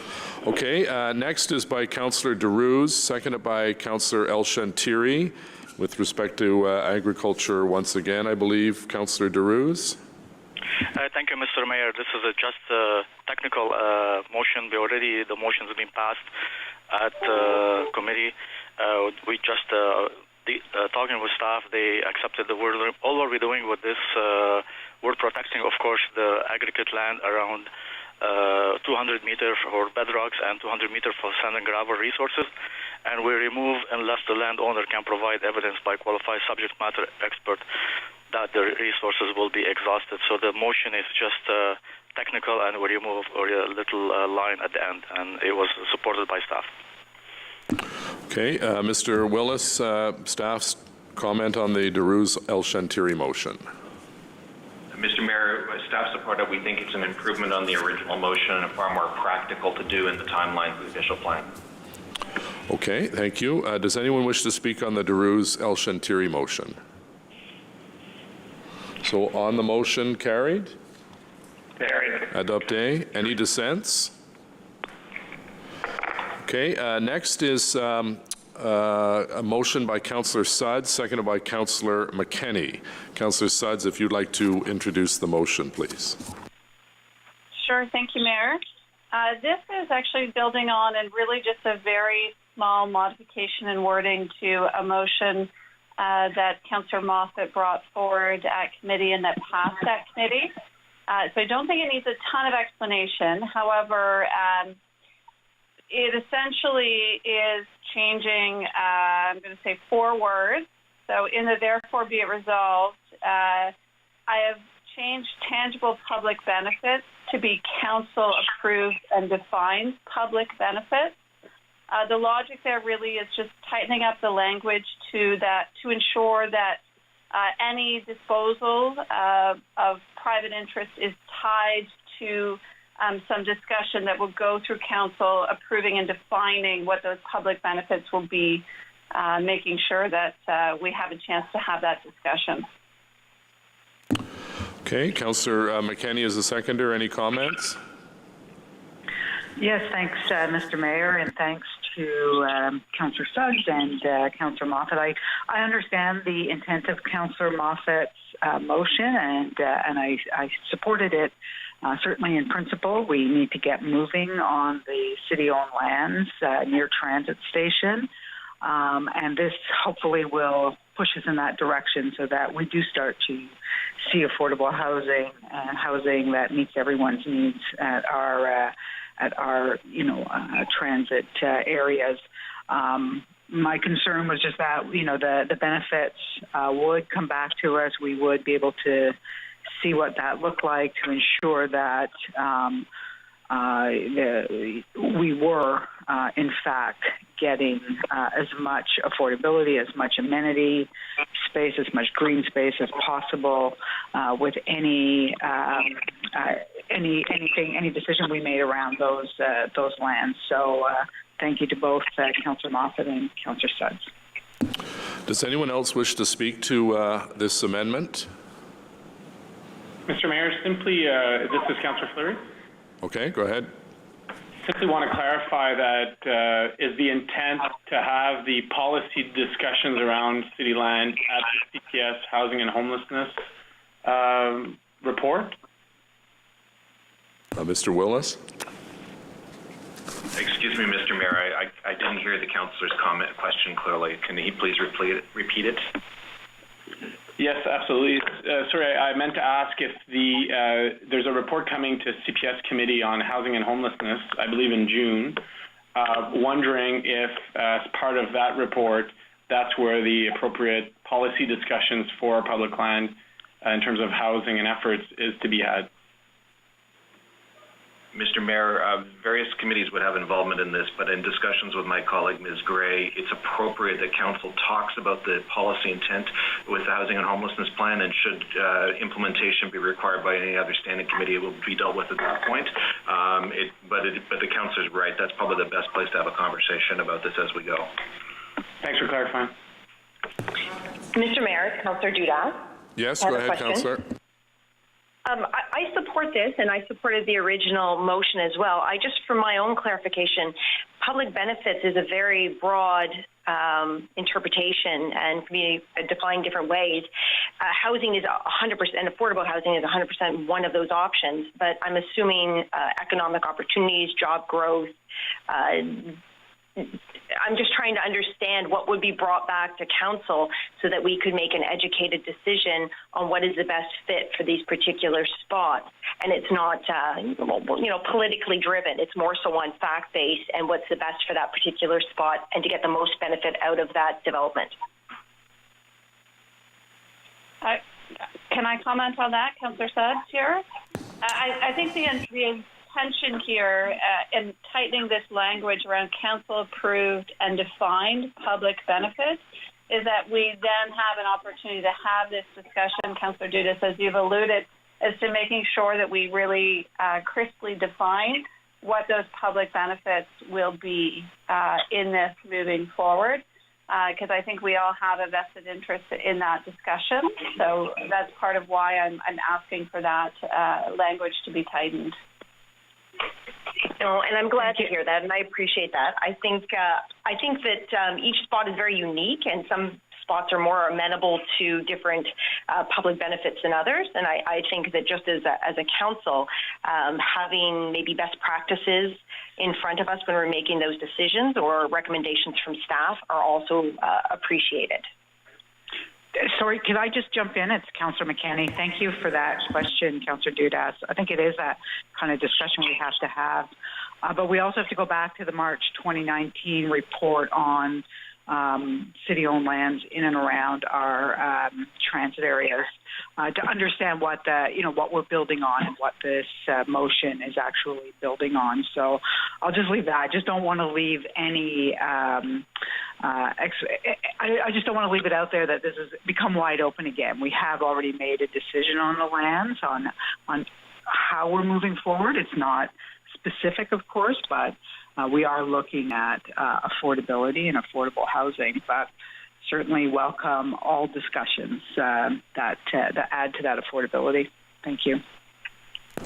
Okay, next is by Councillor Derouz, seconded by Councillor El-Shantiri. With respect to agriculture, once again, I believe, Councillor Derouz. Thank you, Mr. Mayor. This is just a technical motion. The motion has been passed at committee. We just, talking with staff, they accepted the word. All we're doing with this, we're protecting, of course, the aggregate land around 200 meters for bedrocks and 200 meters for sand and gravel resources, and we remove unless the landowner can provide evidence by qualified subject matter expert that the resources will be exhausted. So the motion is just technical, and we remove a little line at the end, and it was supported by staff. Okay, Mr. Willis, staff's comment on the Derouz El-Shantiri motion. Mr. Mayor, staff support it. We think it's an improvement on the original motion and far more practical to do in the timeline of the official plan. Okay, thank you. Does anyone wish to speak on the Derouz El-Shantiri motion? So on the motion, carried? Carried. Adopté. Any dissents? Okay, next is a motion by Councillor Sudds, seconded by Councillor McKenney. Councillor Sudds, if you'd like to introduce the motion, please. Sure, thank you, Mayor. This is actually building on and really just a very small modification in wording to a motion that Councillor Moffat brought forward at committee and that passed at committee. So I don't think it needs a ton of explanation. However, it essentially is changing, I'm going to say 4 words. So in the therefore be it resolved, I have changed tangible public benefits to be council approved and defined public benefits. The logic there really is just tightening up the language to ensure that any disposal of private interest is tied to some discussion that will go through council approving and defining what those public benefits will be, making sure that we have a chance to have that discussion. Okay, Councillor McKenney is the seconder. Any comments? Yes, thanks, Mr. Mayor, and thanks to Councillor Suggs and Councillor Moffat. I understand the intent of Councillor Moffat's motion, and I supported it. Certainly in principle, we need to get moving on the city-owned lands near transit station, and this hopefully will push us in that direction so that we do start to see affordable housing and housing that meets everyone's needs at our transit areas. My concern was just that, the benefits would come back to us. We would be able to see what that looked like to ensure that we were, in fact, getting as much affordability, as much amenity space, as much green space as possible with any decision we made around those lands. So thank you to both Councillor Moffat and Councillor Suggs. Does anyone else wish to speak to this amendment? Mr. Mayor, simply, this is Councillor Fleury. Okay, go ahead. Simply want to clarify that is the intent to have the policy discussions around city land at the CPS Housing and Homelessness report? Mr. Willis? Excuse me, Mr. Mayor, I didn't hear the councillor's question clearly. Can he please repeat it? Yes, absolutely. Sorry, I meant to ask if there's a report coming to CPS Committee on Housing and Homelessness, I believe in June, wondering if as part of that report, that's where the appropriate policy discussions for public land in terms of housing and efforts is to be had. Mr. Mayor, various committees would have involvement in this, but in discussions with my colleague, Ms. Gray, it's appropriate that Council talks about the policy intent with the Housing and Homelessness Plan, and should implementation be required by any other standing committee, it will be dealt with at that point. But the Councilor's right. That's probably the best place to have a conversation about this as we go. Thanks for clarifying. Mr. Mayor, Councillor Duda. Yes, go ahead, Councillor. I support this, and I supported the original motion as well. For my own clarification, public benefits is a very broad interpretation and can be defined different ways. Housing is 100%, and affordable housing is 100% one of those options, but I'm assuming economic opportunities, job growth, I'm just trying to understand what would be brought back to council so that we could make an educated decision on what is the best fit for these particular spots. And it's not, politically driven. It's more so on fact-based and what's the best for that particular spot and to get the most benefit out of that development. Can I comment on that, Councillor Suggs here? I think the intention here in tightening this language around council approved and defined public benefits is that we then have an opportunity to have this discussion, Councillor Dudas, as you've alluded, as to making sure that we really crisply define what those public benefits will be in this moving forward, because I think we all have a vested interest in that discussion. So that's part of why I'm asking for that language to be tightened. No, and I'm glad to hear that, and I appreciate that. I think that each spot is very unique, and some spots are more amenable to different public benefits than others. And I think that just as a council, having maybe best practices in front of us when we're making those decisions or recommendations from staff are also appreciated. Sorry, could I just jump in? It's Councillor McKenney. Thank you for that question, Councillor Dudas. I think it is that kind of discussion we have to have. But we also have to go back to the March 2019 report on city-owned lands in and around our transit areas to understand what we're building on and what this motion is actually building on. So I'll just leave that. I just don't want to leave any. I just don't want to leave it out there that this has become wide open again. We have already made a decision on the lands on how we're moving forward. It's not specific, of course, but we are looking at affordability and affordable housing, but certainly welcome all discussions that add to that affordability. Thank you.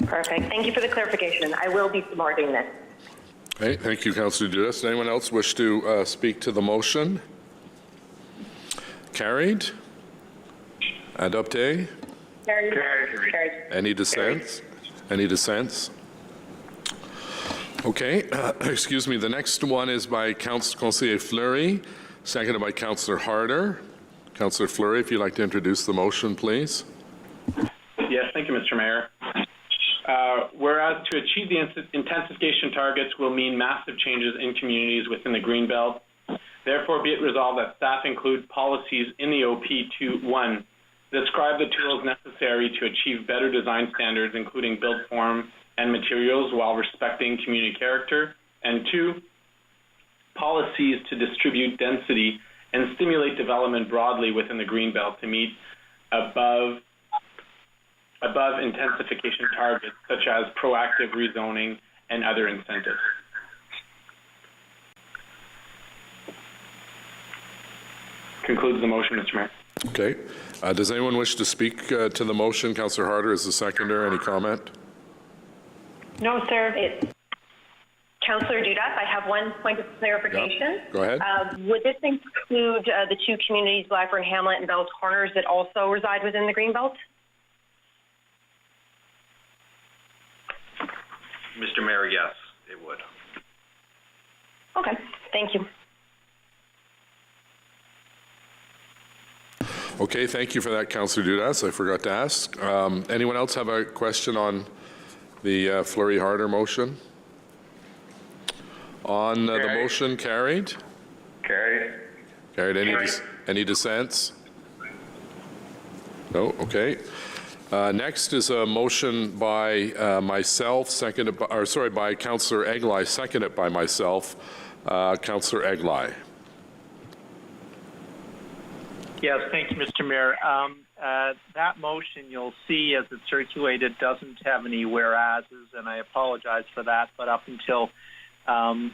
Perfect. Thank you for the clarification. I will be supporting this. Okay, thank you, Councillor Dudas. Anyone else wish to speak to the motion? Carried. Adopté? Carried. Any dissents? Any dissents? Okay, excuse me. The next one is by Councillor Fleury, seconded by Councillor Harper. Councillor Fleury, if you'd like to introduce the motion, please. Yes, thank you, Mr. Mayor. Whereas to achieve the intensification targets will mean massive changes in communities within the Greenbelt. Therefore, be it resolved that staff include policies in the OP to 1, describe the tools necessary to achieve better design standards, including build form and materials while respecting community character, and 2, policies to distribute density and stimulate development broadly within the Greenbelt to meet above intensification targets, such as proactive rezoning and other incentives. Concludes the motion, Mr. Mayor. Okay. Does anyone wish to speak to the motion? Councillor Harper is the seconder. Any comment? No, sir. Councillor Dudas, I have one point of clarification. Yep. Go ahead. Would this include the 2 communities, Blackburn Hamlet and Bell's Corners, that also reside within the Greenbelt? Mr. Mayor, yes, it would. Okay, thank you. Okay, thank you for that, Councillor Dudas. I forgot to ask. Anyone else have a question on the Fleury-Harper motion? On the motion, carried? Carried. Carried. Any dissents? No? Okay. Next is a motion by myself, by Councillor Eglai, seconded by myself. Councillor Eglai. Yes, thank you, Mr. Mayor. That motion, you'll see as it's circulated, doesn't have any whereases, and I apologize for that, but up until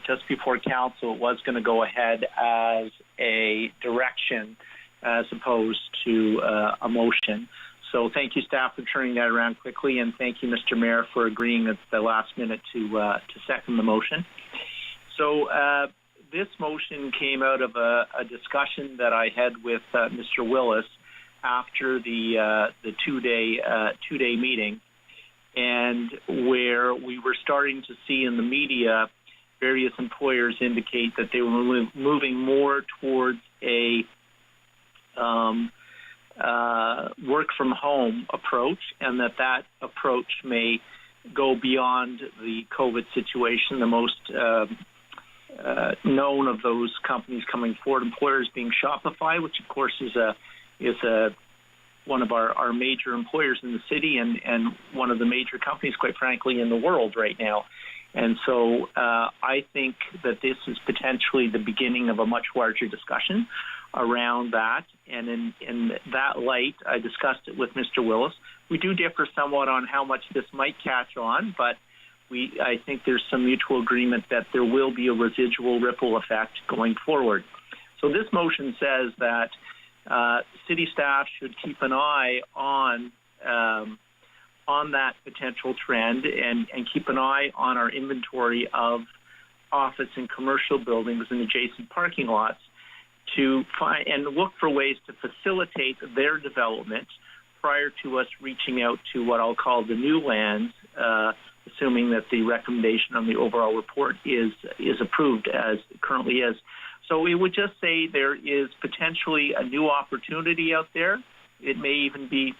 just before council, it was going to go ahead as a direction as opposed to a motion. So thank you, staff, for turning that around quickly, and thank you, Mr. Mayor, for agreeing at the last minute to second the motion. So this motion came out of a discussion that I had with Mr. Willis after the two-day meeting, and where we were starting to see in the media various employers indicate that they were moving more towards a work from home approach, and that approach may go beyond the COVID situation. The most known of those companies coming forward, employers being Shopify, which of course is one of our major employers in the city and one of the major companies, quite frankly, in the world right now. And so I think that this is potentially the beginning of a much larger discussion around that. And in that light, I discussed it with Mr. Willis. We do differ somewhat on how much this might catch on, but I think there's some mutual agreement that there will be a residual ripple effect going forward. So this motion says that city staff should keep an eye on that potential trend and keep an eye on our inventory of office and commercial buildings and adjacent parking lots to find and look for ways to facilitate their development prior to us reaching out to what I'll call the new lands, assuming that the recommendation on the overall report is approved as it currently is. So we would just say there is potentially a new opportunity out there. It may even be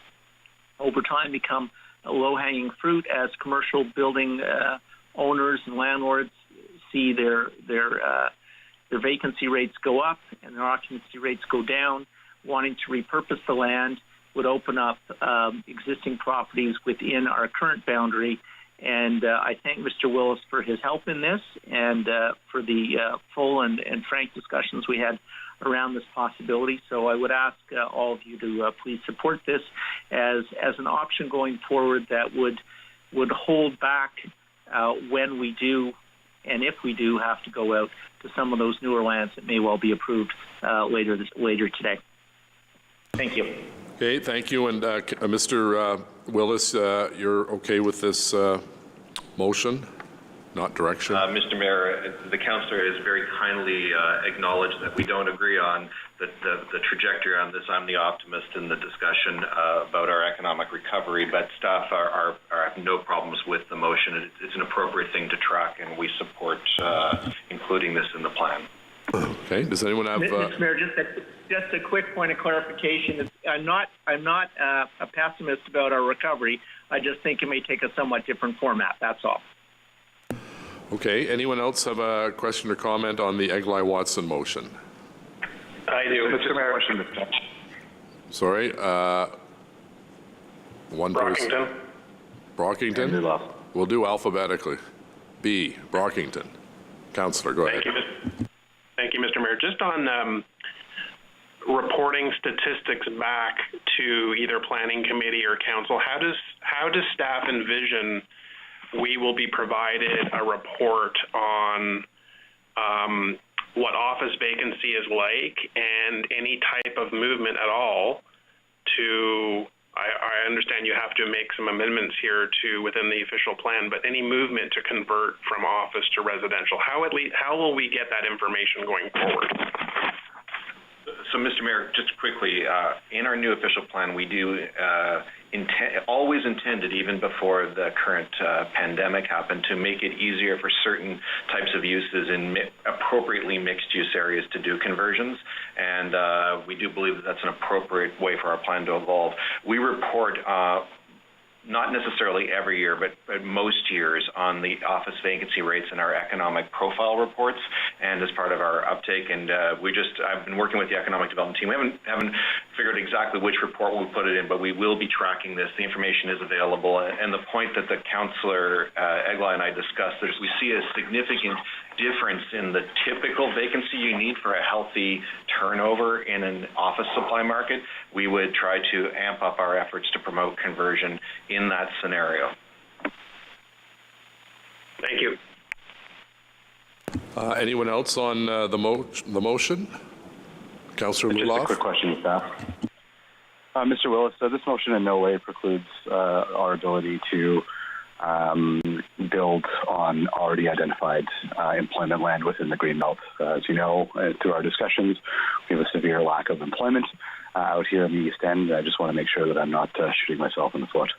over time become a low-hanging fruit as commercial building owners and landlords see their vacancy rates go up and their occupancy rates go down. Wanting to repurpose the land would open up existing properties within our current boundary. And I thank Mr. Willis for his help in this and for the full and frank discussions we had around this possibility. So I would ask all of you to please support this as an option going forward that would would hold back when we do, and if we do have to go out to some of those newer lands that may well be approved later today. Thank you. Okay, thank you. And Mr. Willis, you're okay with this motion, not direction? Mr. Mayor, the councillor has very kindly acknowledged that we don't agree on the trajectory on this. I'm the optimist in the discussion about our economic recovery, but staff have no problems with the motion. It's an appropriate thing to track, and we support including this in the plan. Okay. Does anyone have? Mr. Mayor, just a quick point of clarification. I'm not a pessimist about our recovery. I just think it may take a somewhat different format. That's all. Okay. Anyone else have a question or comment on the Egli-Watson motion? I do. Mr. Mayor. Sorry. One person. Brockington. We'll do alphabetically. B. Brockington. Councillor, go ahead. Thank you, Mr. Mayor. Just on reporting statistics back to either planning committee or council, how does staff envision we will be provided a report on what office vacancy is like and any type of movement at all to, I understand you have to make some amendments here to within the official plan, but any movement to convert from office to residential, how will we get that information going forward? So, Mr. Mayor, just quickly, in our new official plan, we do always intended, even before the current pandemic happened, to make it easier for certain types of uses in appropriately mixed-use areas to do conversions, and we do believe that that's an appropriate way for our plan to evolve. We report not necessarily every year, but most years on the office vacancy rates in our economic profile reports, and as part of our uptake. And I've been working with the economic development team. We haven't figured exactly which report we'll put it in, but we will be tracking this. The information is available. And the point that the councillor Egli and I discussed is we see a significant difference in the typical vacancy you need for a healthy turnover in an office supply market. We would try to amp up our efforts to promote conversion in that scenario. Thank you. Anyone else on the motion? Councillor Luloff? Just a quick question, staff. Mr. Willis, this motion in no way precludes our ability to build on already identified employment land within the Greenbelt. As you know, through our discussions, we have a severe lack of employment out here in the East End. I just want to make sure that I'm not shooting myself in the foot.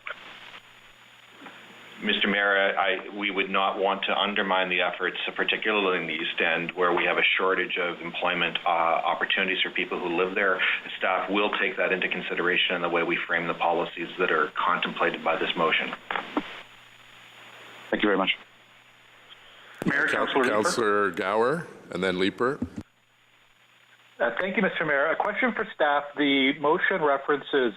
Mr. Mayor, we would not want to undermine the efforts, particularly in the East End, where we have a shortage of employment opportunities for people who live there. Staff will take that into consideration in the way we frame the policies that are contemplated by this motion. Thank you very much. Mayor, Councillor Gower, and then Leeper. Thank you, Mr. Mayor. A question for staff. The motion references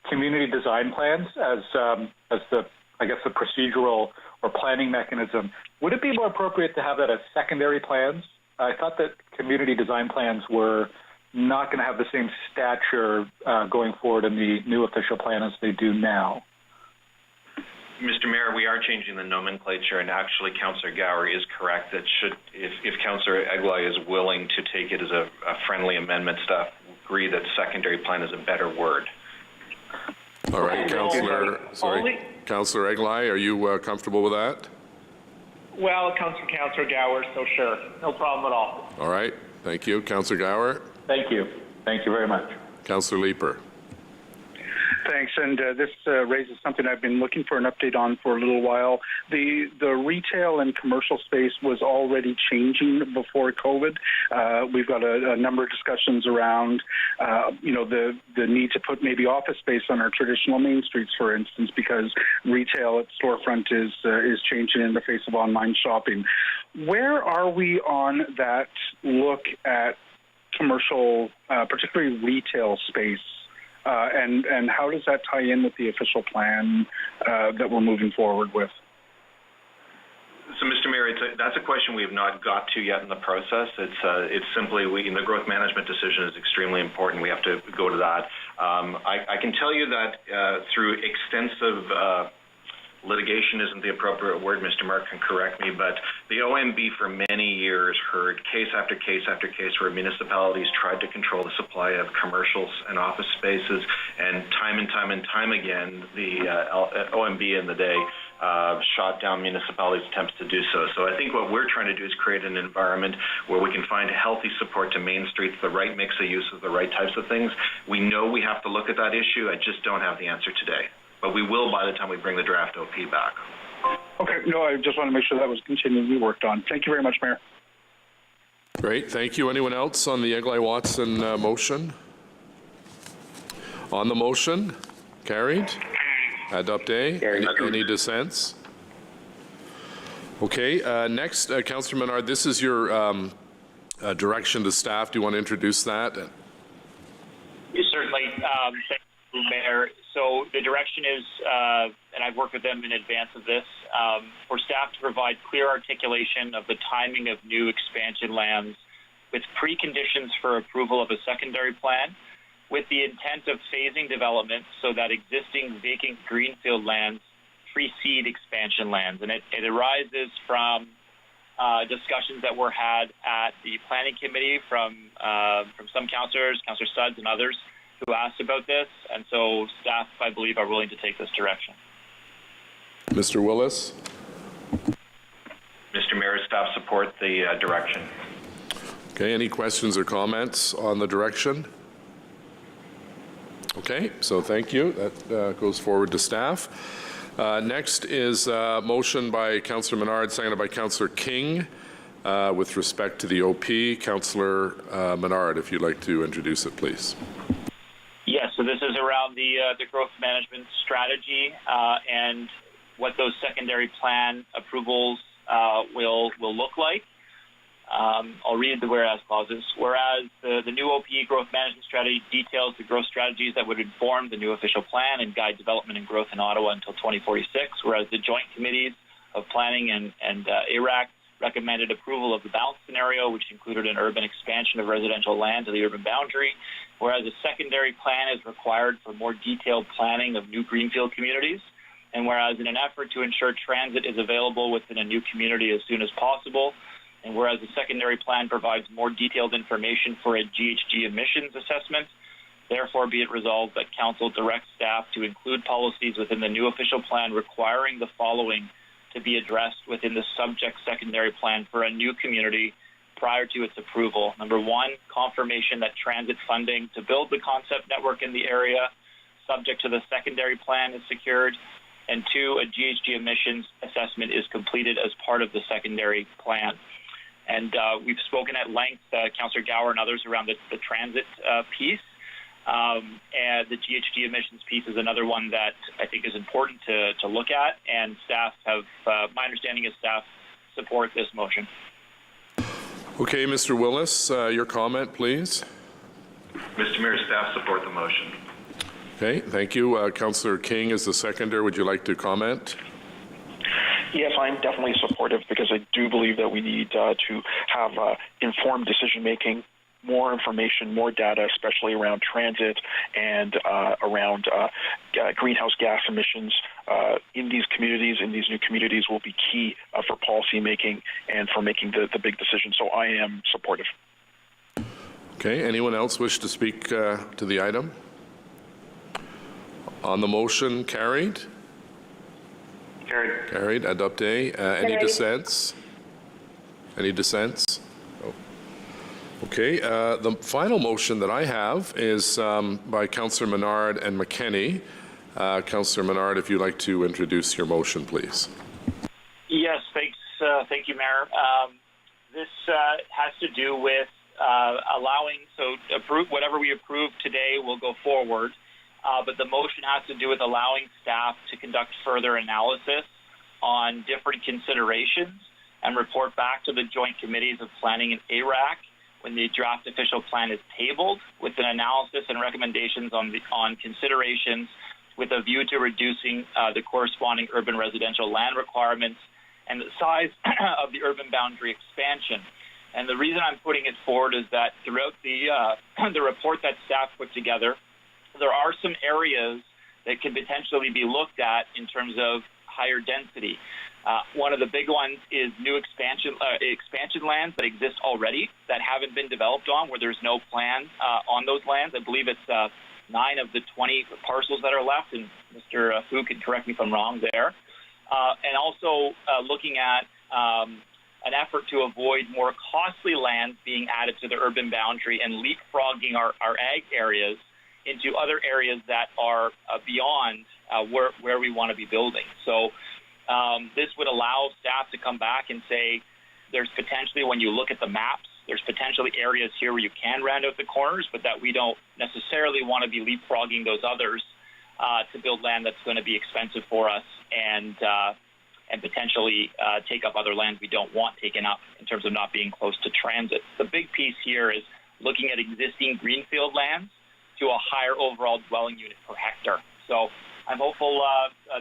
community design plans as the procedural or planning mechanism. Would it be more appropriate to have that as secondary plans? I thought that community design plans were not going to have the same stature going forward in the new official plan as they do now. Mr. Mayor, we are changing the nomenclature, and actually Councillor Gower is correct that if Councillor Egli is willing to take it as a friendly amendment, staff agree that secondary plan is a better word. All right, Councillor Egli, are you comfortable with that? Well, Councillor Gower, so sure. No problem at all. All right. Thank you. Councillor Gower? Thank you. Thank you very much. Councillor Leeper? Thanks, and this raises something I've been looking for an update on for a little while. The retail and commercial space was already changing before COVID. We've got a number of discussions around, the need to put maybe office space on our traditional main streets, for instance, because retail at storefront is changing in the face of online shopping. Where are we on that look at commercial, particularly retail space? And how does that tie in with the official plan that we're moving forward with? So, Mr. Mayor, that's a question we have not got to yet in the process. It's simply the growth management decision is extremely important. We have to go to that. I can tell you that through extensive litigation isn't the appropriate word, Mr. Mark can correct me, but the OMB for many years heard case after case after case where municipalities tried to control the supply of commercials and office spaces, and time again, the OMB in the day shot down municipalities' attempts to do so. So I think what we're trying to do is create an environment where we can find healthy support to Main Streets, the right mix of uses, the right types of things. We know we have to look at that issue. I just don't have the answer today. But we will by the time we bring the draft OP back. Okay, no, I just want to make sure that was continually worked on. Thank you very much, Mayor. Great, thank you. Anyone else on the Eglay-Watson motion? On the motion, carried. Adopté. Any dissents? Okay, next, Councillor Menard, this is your direction to staff. Do you want to introduce that? Certainly. Thank you, Mayor. So the direction is, and I've worked with them in advance of this, for staff to provide clear articulation of the timing of new expansion lands with preconditions for approval of a secondary plan, with the intent of phasing development so that existing vacant greenfield lands precede expansion lands. And it arises from discussions that were had at the planning committee from some councillors, Councillor Studs and others, who asked about this, and so staff, I believe, are willing to take this direction. Mr. Willis? Mr. Mayor, staff support the direction. Okay, any questions or comments on the direction? Okay, so thank you. That goes forward to staff. Next is a motion by Councillor Menard, seconded by Councillor King, with respect to the OP. Councillor Menard, if you'd like to introduce it, please. Yes, so this is around the growth management strategy and what those secondary plan approvals will look like. I'll read the whereas clauses. Whereas the new OP growth management strategy details the growth strategies that would inform the new official plan and guide development and growth in Ottawa until 2046, whereas the joint committees of planning and ARAC recommended approval of the balanced scenario, which included an urban expansion of residential land to the urban boundary, whereas a secondary plan is required for more detailed planning of new greenfield communities, and whereas in an effort to ensure transit is available within a new community as soon as possible, and whereas the secondary plan provides more detailed information for a GHG emissions assessment, therefore be it resolved that Council directs staff to include policies within the new official plan requiring the following to be addressed within the subject secondary plan for a new community prior to its approval. Number one, confirmation that transit funding to build the concept network in the area subject to the secondary plan is secured. And two, a GHG emissions assessment is completed as part of the secondary plan. And we've spoken at length, Councillor Gower and others, around the transit piece. And the GHG emissions piece is another one that I think is important to look at, and staff have, my understanding is staff support this motion. Okay, Mr. Willis, your comment, please. Mr. Mayor, staff support the motion. Okay, thank you. Councillor King is the seconder. Would you like to comment? Yes, I'm definitely supportive because I do believe that we need to have informed decision-making, more information, more data, especially around transit and around greenhouse gas emissions in these communities, in these new communities, will be key for policy making and for making the big decisions. So I am supportive. Okay, anyone else wish to speak to the item? On the motion, carried? Carried. Carried. Adopté. Any dissents? Any dissents? Oh. Okay. The final motion that I have is by Councillor Menard and McKenney. Councillor Menard, if you'd like to introduce your motion, please. Yes, thanks. Thank you, Mayor. This has to do with allowing, whatever we approve today will go forward. But the motion has to do with allowing staff to conduct further analysis on different considerations and report back to the joint committees of planning and ARAC when the draft official plan is tabled, with an analysis and recommendations on considerations with a view to reducing the corresponding urban residential land requirements and the size of the urban boundary expansion. And the reason I'm putting it forward is that throughout the report that staff put together, there are some areas that could potentially be looked at in terms of higher density. One of the big ones is new expansion lands that exist already that haven't been developed on, where there's no plan on those lands. I believe it's 9 of the 20 parcels that are left, and Mr. Fu can correct me if I'm wrong there. And also looking at an effort to avoid more costly lands being added to the urban boundary and leapfrogging our ag areas into other areas that are beyond where we want to be building. So this would allow staff to come back and say there's potentially, when you look at the maps, there's potentially areas here where you can round out the corners, but that we don't necessarily want to be leapfrogging those others to build land that's going to be expensive for us and potentially take up other lands we don't want taken up in terms of not being close to transit. The big piece here is looking at existing greenfield lands to a higher overall dwelling unit per hectare. So I'm hopeful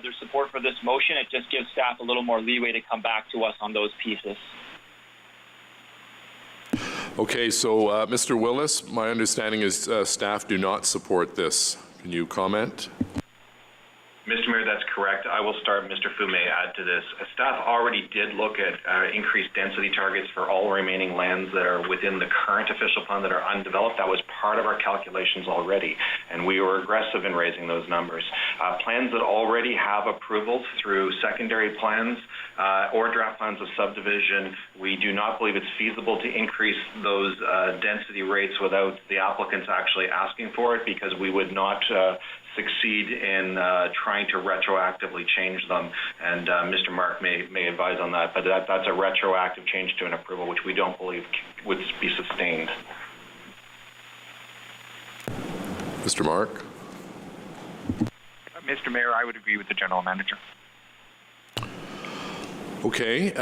there's support for this motion. It just gives staff a little more leeway to come back to us on those pieces. Okay, so Mr. Willis, my understanding is staff do not support this. Can you comment? Mr. Mayor, that's correct. I will start. Mr. Fu may add to this. Staff already did look at increased density targets for all remaining lands that are within the current official plan that are undeveloped. That was part of our calculations already, and we were aggressive in raising those numbers. Plans that already have approvals through secondary plans or draft plans of subdivision, we do not believe it's feasible to increase those density rates without the applicants actually asking for it, because we would not succeed in trying to retroactively change them, and Mr. Mark may advise on that, but that's a retroactive change to an approval which we don't believe would be sustained. Mr. Mark? Mr. Mayor, I would agree with the General Manager. Okay,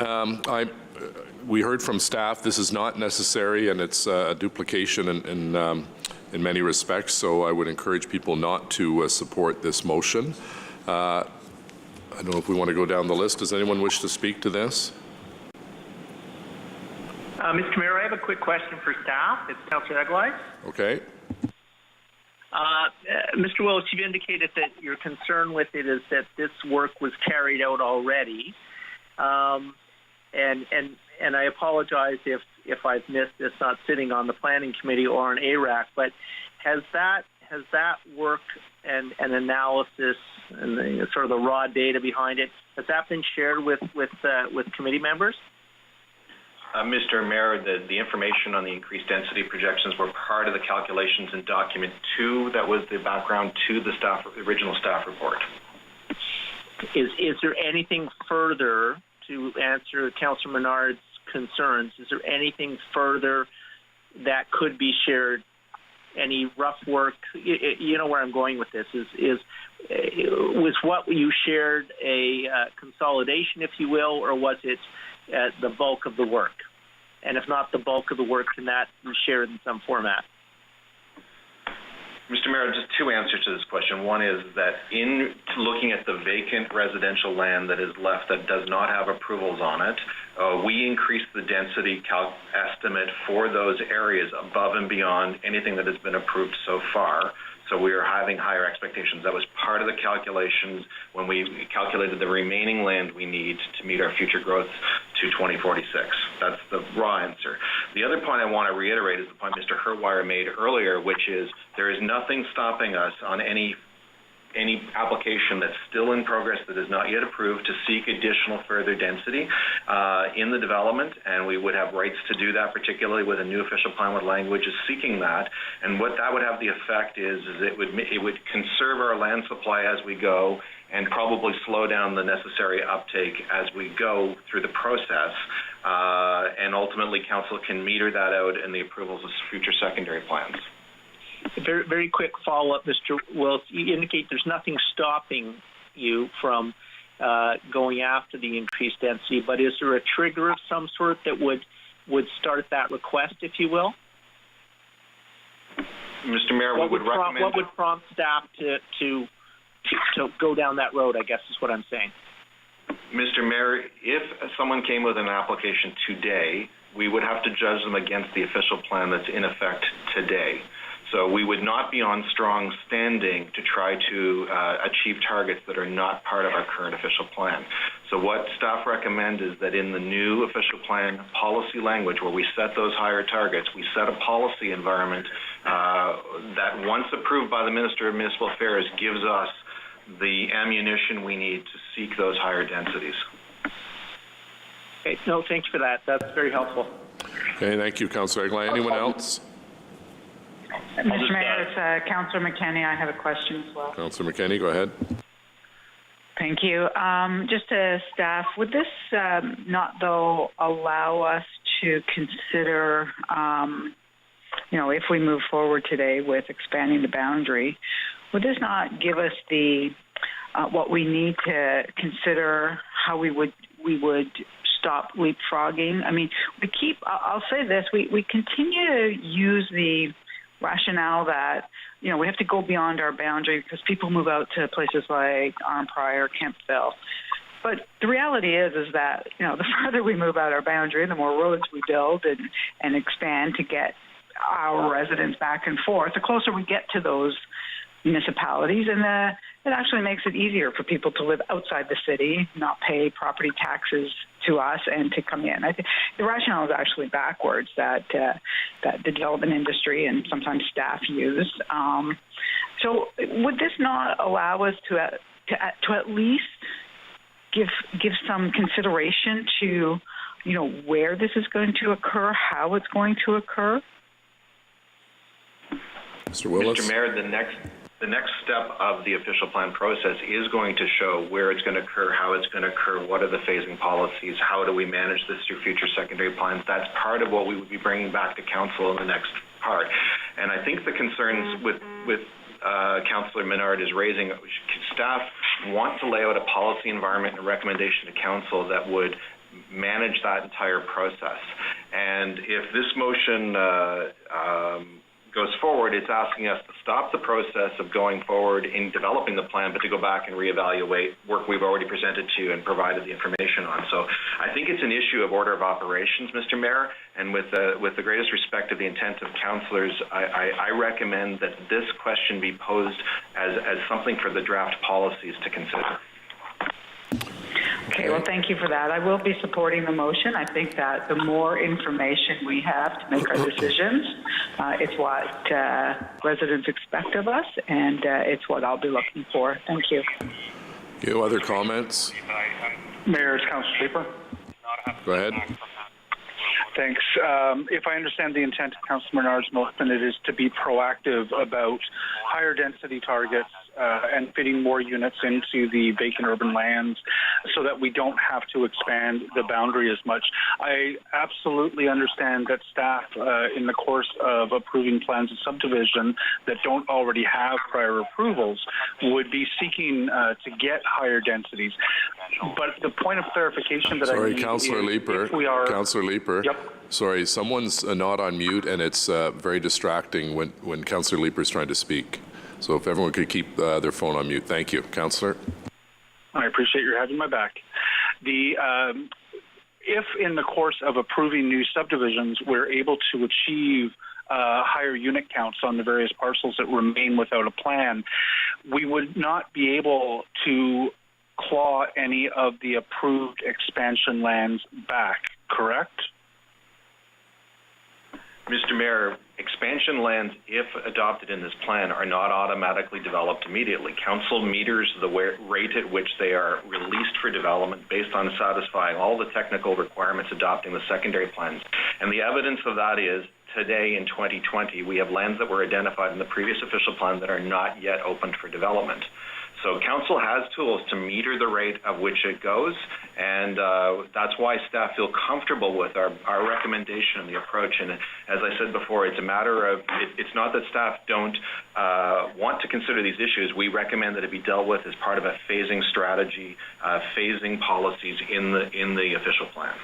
we heard from staff this is not necessary, and it's a duplication in many respects, so I would encourage people not to support this motion. I don't know if we want to go down the list. Does anyone wish to speak to this? Mr. Mayor, I have a quick question for staff. It's Councillor Eglise. Okay. Mr. Willis, you've indicated that your concern with it is that this work was carried out already. And I apologize if I've missed this, not sitting on the planning committee or on ARAC, but has that work and analysis and the, sort of the raw data behind it, has that been shared with committee members? Mr. Mayor, the information on the increased density projections were part of the calculations in document 2 that was the background to the original staff report. Is there anything further to answer Councillor Menard's concerns? Is there anything further that could be shared? Any rough work? You know where I'm going with this. Was what you shared a consolidation, if you will, or was it the bulk of the work? And if not the bulk of the work, can that be shared in some format? Mr. Mayor, just 2 answers to this question. One is that in looking at the vacant residential land that is left that does not have approvals on it, we increased the density estimate for those areas above and beyond anything that has been approved so far. So we are having higher expectations. That was part of the calculations when we calculated the remaining land we need to meet our future growth to 2046. That's the raw answer. The other point I want to reiterate is the point Mr. Hertwire made earlier, which is there is nothing stopping us on any application that's still in progress that is not yet approved to seek additional further density in the development, and we would have rights to do that, particularly with a new official plan with language is seeking that. And what that would have the effect is it would conserve our land supply as we go and probably slow down the necessary uptake as we go through the process. And ultimately, council can meter that out in the approvals of future secondary plans. Very, very quick follow-up, Mr. Willis. You indicate there's nothing stopping you from going after the increased density, but is there a trigger of some sort that would start that request, if you will? Mr. Mayor, what would prompt staff to go down that road, I guess is what I'm saying. Mr. Mayor, if someone came with an application today, we would have to judge them against the official plan that's in effect today. So we would not be on strong standing to try to achieve targets that are not part of our current official plan. So what staff recommend is that in the new official plan policy language where we set those higher targets, we set a policy environment that once approved by the Minister of Municipal Affairs gives us the ammunition we need to seek those higher densities. Okay, no, thanks for that. That's very helpful. Okay, thank you, Councillor Eglin. Anyone else? Mr. Mayor, it's Councillor McKenney. I have a question as well. Councillor McKenney, go ahead. Thank you. Just to staff, would this not, though, allow us to consider, if we move forward today with expanding the boundary, would this not give us the what we need to consider how we would stop leapfrogging? I mean, I'll say this, we continue to use the rationale that, we have to go beyond our boundary because people move out to places like Arnprior, Kemptville. But the reality is that, the farther we move out our boundary, the more roads we build and expand to get our residents back and forth, the closer we get to those municipalities, and it actually makes it easier for people to live outside the city, not pay property taxes to us, and to come in. I think the rationale is actually backwards that the development industry and sometimes staff use. So would this not allow us to at least give some consideration to where this is going to occur, how it's going to occur? Mr. Willis? Mr. Mayor, the next step of the official plan process is going to show where it's going to occur, how it's going to occur, what are the phasing policies, how do we manage this through future secondary plans. That's part of what we would be bringing back to council in the next part. And I think the concerns with Councillor Menard is raising, staff want to lay out a policy environment and a recommendation to council that would manage that entire process. And if this motion goes forward, it's asking us to stop the process of going forward in developing the plan, but to go back and reevaluate work we've already presented to you and provided the information on. So I think it's an issue of order of operations, Mr. Mayor, and with the greatest respect of the intent of councillors, I recommend that this question be posed as something for the draft policies to consider. Okay, well, thank you for that. I will be supporting the motion. I think that the more information we have to make our decisions, it's what residents expect of us, and it's what I'll be looking for. Thank you. You other comments? Mayor, it's Councillor Harper. Go ahead. Thanks. If I understand the intent of Councillor Menard's motion, it is to be proactive about higher density targets and fitting more units into the vacant urban lands so that we don't have to expand the boundary as much. I absolutely understand that staff, in the course of approving plans of subdivision that don't already have prior approvals, would be seeking to get higher densities. But the point of clarification that I need Councillor Leeper. Councillor Leeper. Yep. Sorry, someone's not on mute, and it's very distracting when Councillor Leeper is trying to speak. So if everyone could keep their phone on mute. Thank you. Councillor? I appreciate your having my back. If in the course of approving new subdivisions, we're able to achieve higher unit counts on the various parcels that remain without a plan, we would not be able to claw any of the approved expansion lands back, correct? Mr. Mayor, expansion lands, if adopted in this plan, are not automatically developed immediately. Council meters the rate at which they are released for development based on satisfying all the technical requirements adopting the secondary plans. And the evidence of that is today in 2020, we have lands that were identified in the previous official plan that are not yet opened for development. So council has tools to meter the rate of which it goes, and that's why staff feel comfortable with our recommendation and the approach. And as I said before, it's a matter of, it's not that staff don't want to consider these issues. We recommend that it be dealt with as part of a phasing strategy, phasing policies in the official plan.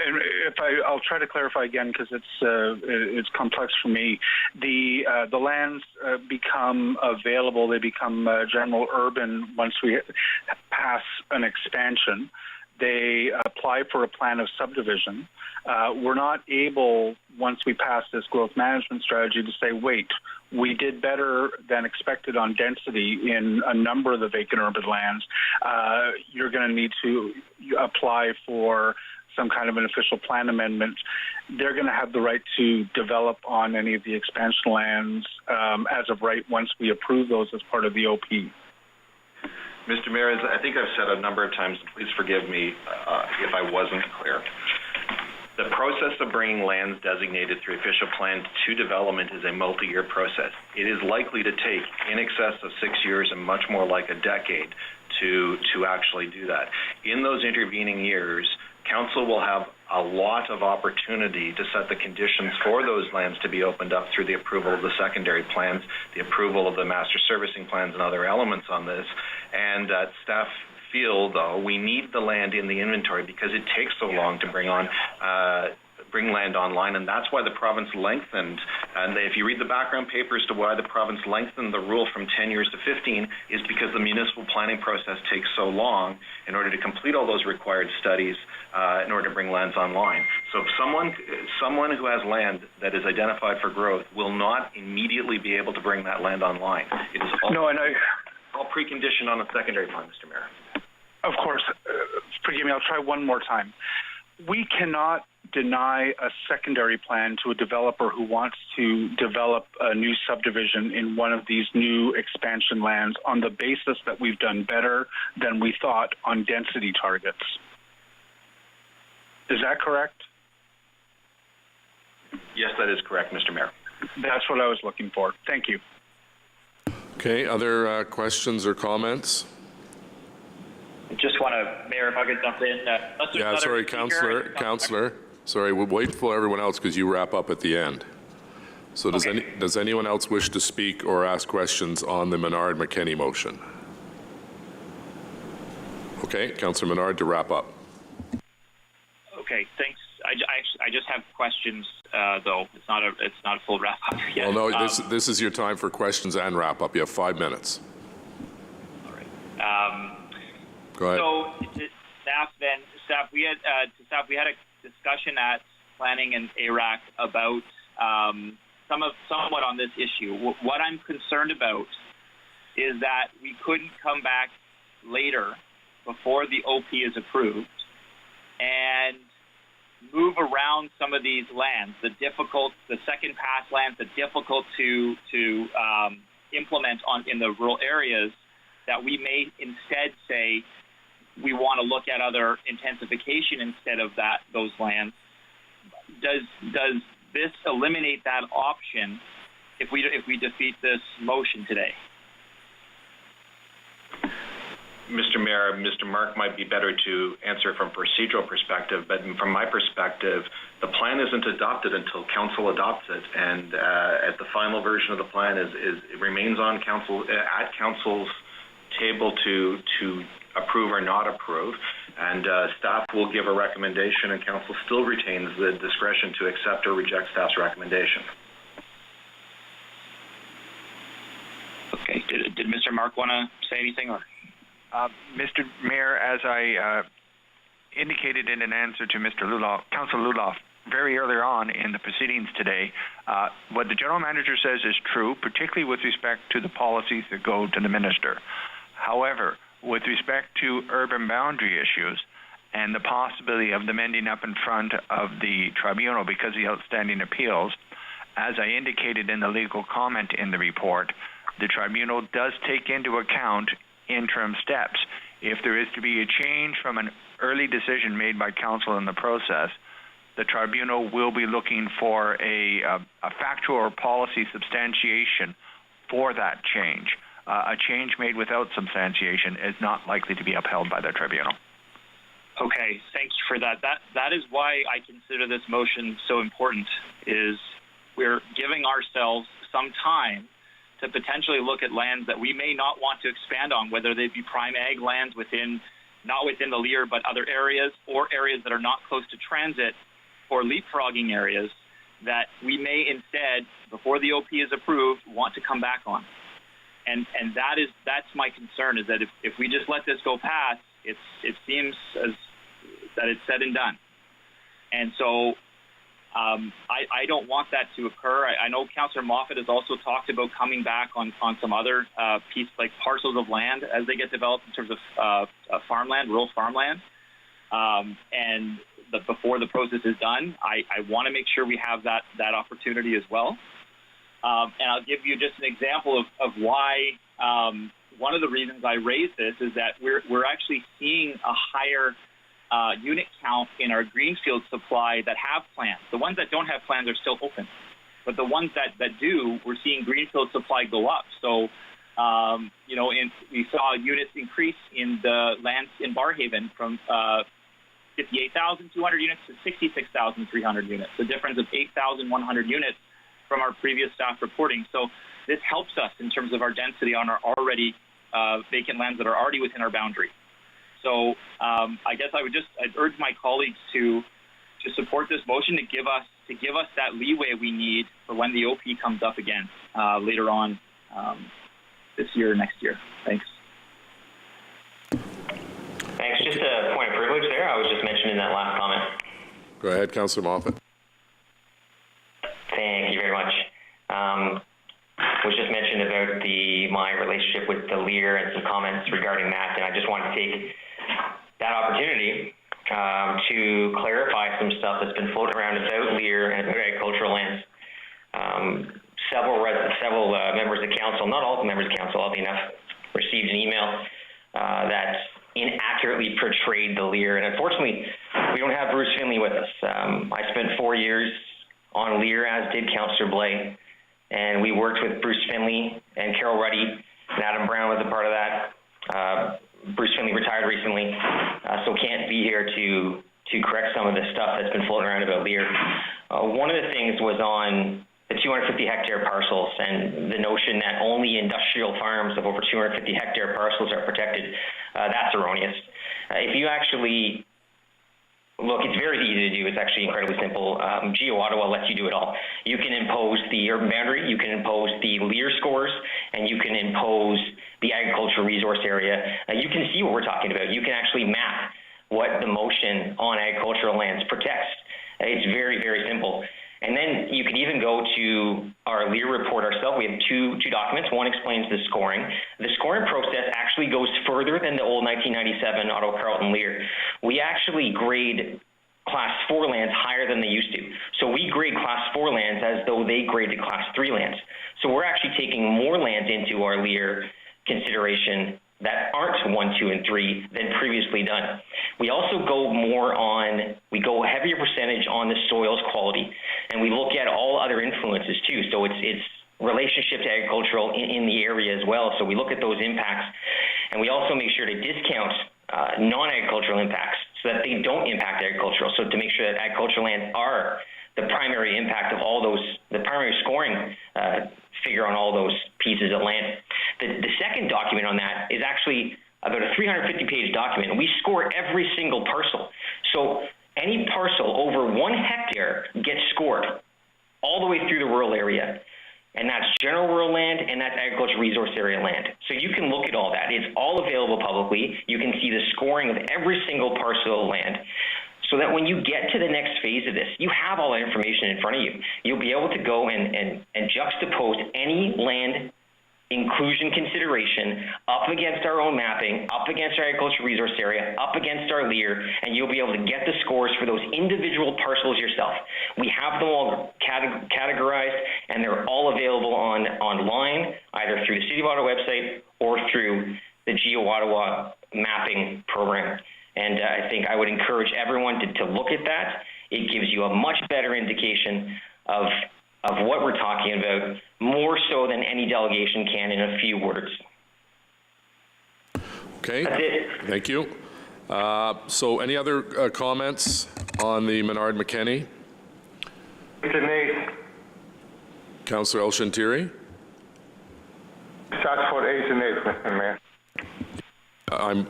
And if I'll try to clarify again because it's complex for me. The lands become available. They become general urban once we pass an expansion. they apply for a plan of subdivision. We're not able, once we pass this growth management strategy, to say, wait, we did better than expected on density in a number of the vacant urban lands. You're going to need to apply for some kind of an official plan amendment. They're going to have the right to develop on any of the expansion lands as of right once we approve those as part of the OP. Mr. Mayor, I think I've said a number of times, please forgive me if I wasn't clear. The process of bringing lands designated through official plans to development is a multi-year process. It is likely to take in excess of 6 years and much more like a decade to actually do that. In those intervening years, Council will have a lot of opportunity to set the conditions for those lands to be opened up through the approval of the secondary plans, the approval of the master servicing plans and other elements on this. And staff feel, though, we need the land in the inventory because it takes so long to bring land online, and that's why the province lengthened. And if you read the background papers to why the province lengthened the rule from 10 years to 15 is because the municipal planning process takes so long in order to complete all those required studies in order to bring lands online. So if someone who has land that is identified for growth will not immediately be able to bring that land online. It is all preconditioned on a secondary plan, Mr. Mayor. Of course. Forgive me, I'll try one more time. We cannot deny a secondary plan to a developer who wants to develop a new subdivision in one of these new expansion lands on the basis that we've done better than we thought on density targets. Is that correct? Yes, that is correct, Mr. Mayor. That's what I was looking for. Thank you. Okay, other questions or comments? Just want to, Mayor, if I could jump in. Yeah, sorry, Councillor. Sorry, we'll wait for everyone else because you wrap up at the end. So does anyone else wish to speak or ask questions on the Menard-McKenney motion? Okay, Councillor Menard to wrap up. Okay, thanks. I just have questions, though. It's not a full wrap up yet. Well, no, this is your time for questions and wrap up. You have 5 minutes. All right. Go ahead. So, staff, we had a discussion at Planning and ARAC about somewhat on this issue. What I'm concerned about is that we couldn't come back later before the OP is approved and move around some of these lands, the second pass lands, the difficult to implement in the rural areas, that we may instead say we want to look at other intensification instead of those lands. Does this eliminate that option if we defeat this motion today? Mr. Mayor, Mr. Mark might be better to answer from a procedural perspective, but from my perspective, the plan isn't adopted until Council adopts it, and at the final version of the plan it remains on Council at Council's table to approve or not approve, and staff will give a recommendation, and Council still retains the discretion to accept or reject staff's recommendation. Okay. Did Mr. Mark want to say anything, or? Mr. Mayor, as I indicated in an answer to Mr. Luloff, Councillor Luloff, very earlier on in the proceedings today, what the General Manager says is true, particularly with respect to the policies that go to the Minister. However, with respect to urban boundary issues and the possibility of them ending up in front of the tribunal because of the outstanding appeals, as I indicated in the legal comment in the report, the tribunal does take into account interim steps. If there is to be a change from an early decision made by Council in the process, the tribunal will be looking for a factual or policy substantiation for that change. A change made without substantiation is not likely to be upheld by the tribunal. Okay, thanks for that. That is why I consider this motion so important, is we're giving ourselves some time to potentially look at lands that we may not want to expand on, whether they be prime ag lands not within the LEAR, but other areas, or areas that are not close to transit, or leapfrogging areas that we may instead, before the OP is approved, want to come back on. And that's my concern, is that if we just let this go past, it seems as that it's said and done. And so I don't want that to occur. I know Councillor Moffat has also talked about coming back on some other pieces like parcels of land as they get developed in terms of farmland, rural farmland. And before the process is done, I want to make sure we have that opportunity as well. And I'll give you just an example of why. One of the reasons I raised this is that we're actually seeing a higher unit count in our greenfield supply that have plans. The ones that don't have plans are still open, but the ones that do, we're seeing greenfield supply go up. So, we saw units increase in the lands in Barrhaven from 58,200 units to 66,300 units, a difference of 8,100 units from our previous staff reporting. So this helps us in terms of our density on our already vacant lands that are already within our boundary. So I guess I'd urge my colleagues to support this motion to give us that leeway we need for when the OP comes up again later on this year or next year. Thanks. Thanks. Just a point of privilege there. I was just mentioning that last comment. Go ahead, Councillor Moffat. Thank you very much. Was just mentioned about my relationship with the LEAR and some comments regarding that, and I just want to take that opportunity to clarify some stuff that's been floating around about LEAR and about agricultural lands. Several members of council, not all the members of council, oddly enough, received an email that inaccurately portrayed the LEAR, and unfortunately, we don't have Bruce Finley with us. I spent 4 years on LEAR, as did Councillor Blais, and we worked with Bruce Finley and Carol Ruddy, and Adam Brown was a part of that. Bruce Finley retired recently, so can't be here to correct some of the stuff that's been floating around about LEAR. One of the things was on the 250 hectare parcels and the notion that only industrial farms of over 250 hectare parcels are protected. That's erroneous. If you actually look, it's very easy to do. It's actually incredibly simple. Geo-Ottawa lets you do it all. You can impose the urban boundary, you can impose the LEAR scores, and you can impose the agricultural resource area. You can see what we're talking about. You can actually map what the motion on agricultural lands protects. It's very, very simple. And then you can even go to our LEAR report ourselves. We have two documents. One explains the scoring. The scoring process actually goes further than the old 1997 Ottawa Carleton LEAR. We actually grade Class 4 lands higher than they used to. So we grade Class 4 lands as though they graded Class 3 lands. So we're actually taking more lands into our LEAR consideration that aren't 1, 2, and 3 than previously done. We also go we go a heavier percentage on the soil's quality, and we look at all other influences too. So it's relationship to agricultural in the area as well. So we look at those impacts, and we also make sure to discount non-agricultural impacts so that they don't impact agricultural. So to make sure that agricultural lands are the primary impact of all those, the primary scoring figure on all those pieces of land. The second document on that is actually about a 350-page document, and we score every single parcel. So any parcel over 1 hectare gets scored all the way through the rural area, and that's general rural land and that's agricultural resource area land. So you can look at all that. It's all available publicly. You can see the scoring of every single parcel of land, so that when you get to the next phase of this, you have all that information in front of you. You'll be able to go and juxtapose any land inclusion consideration up against our own mapping, up against our agricultural resource area, up against our LEAR, and you'll be able to get the scores for those individual parcels yourself. We have them all categorized, and they're all available online, either through the City of Ottawa website or through the Geo-Ottawa mapping program. And I think I would encourage everyone to look at that. It gives you a much better indication of what we're talking about, more so than any delegation can in a few words. Okay. That's it. Thank you. So any other comments on the Menard-McKenney? Mr. Nate. Councillor El-Shantiri? Shots for A's and A's, Mr. Mayor.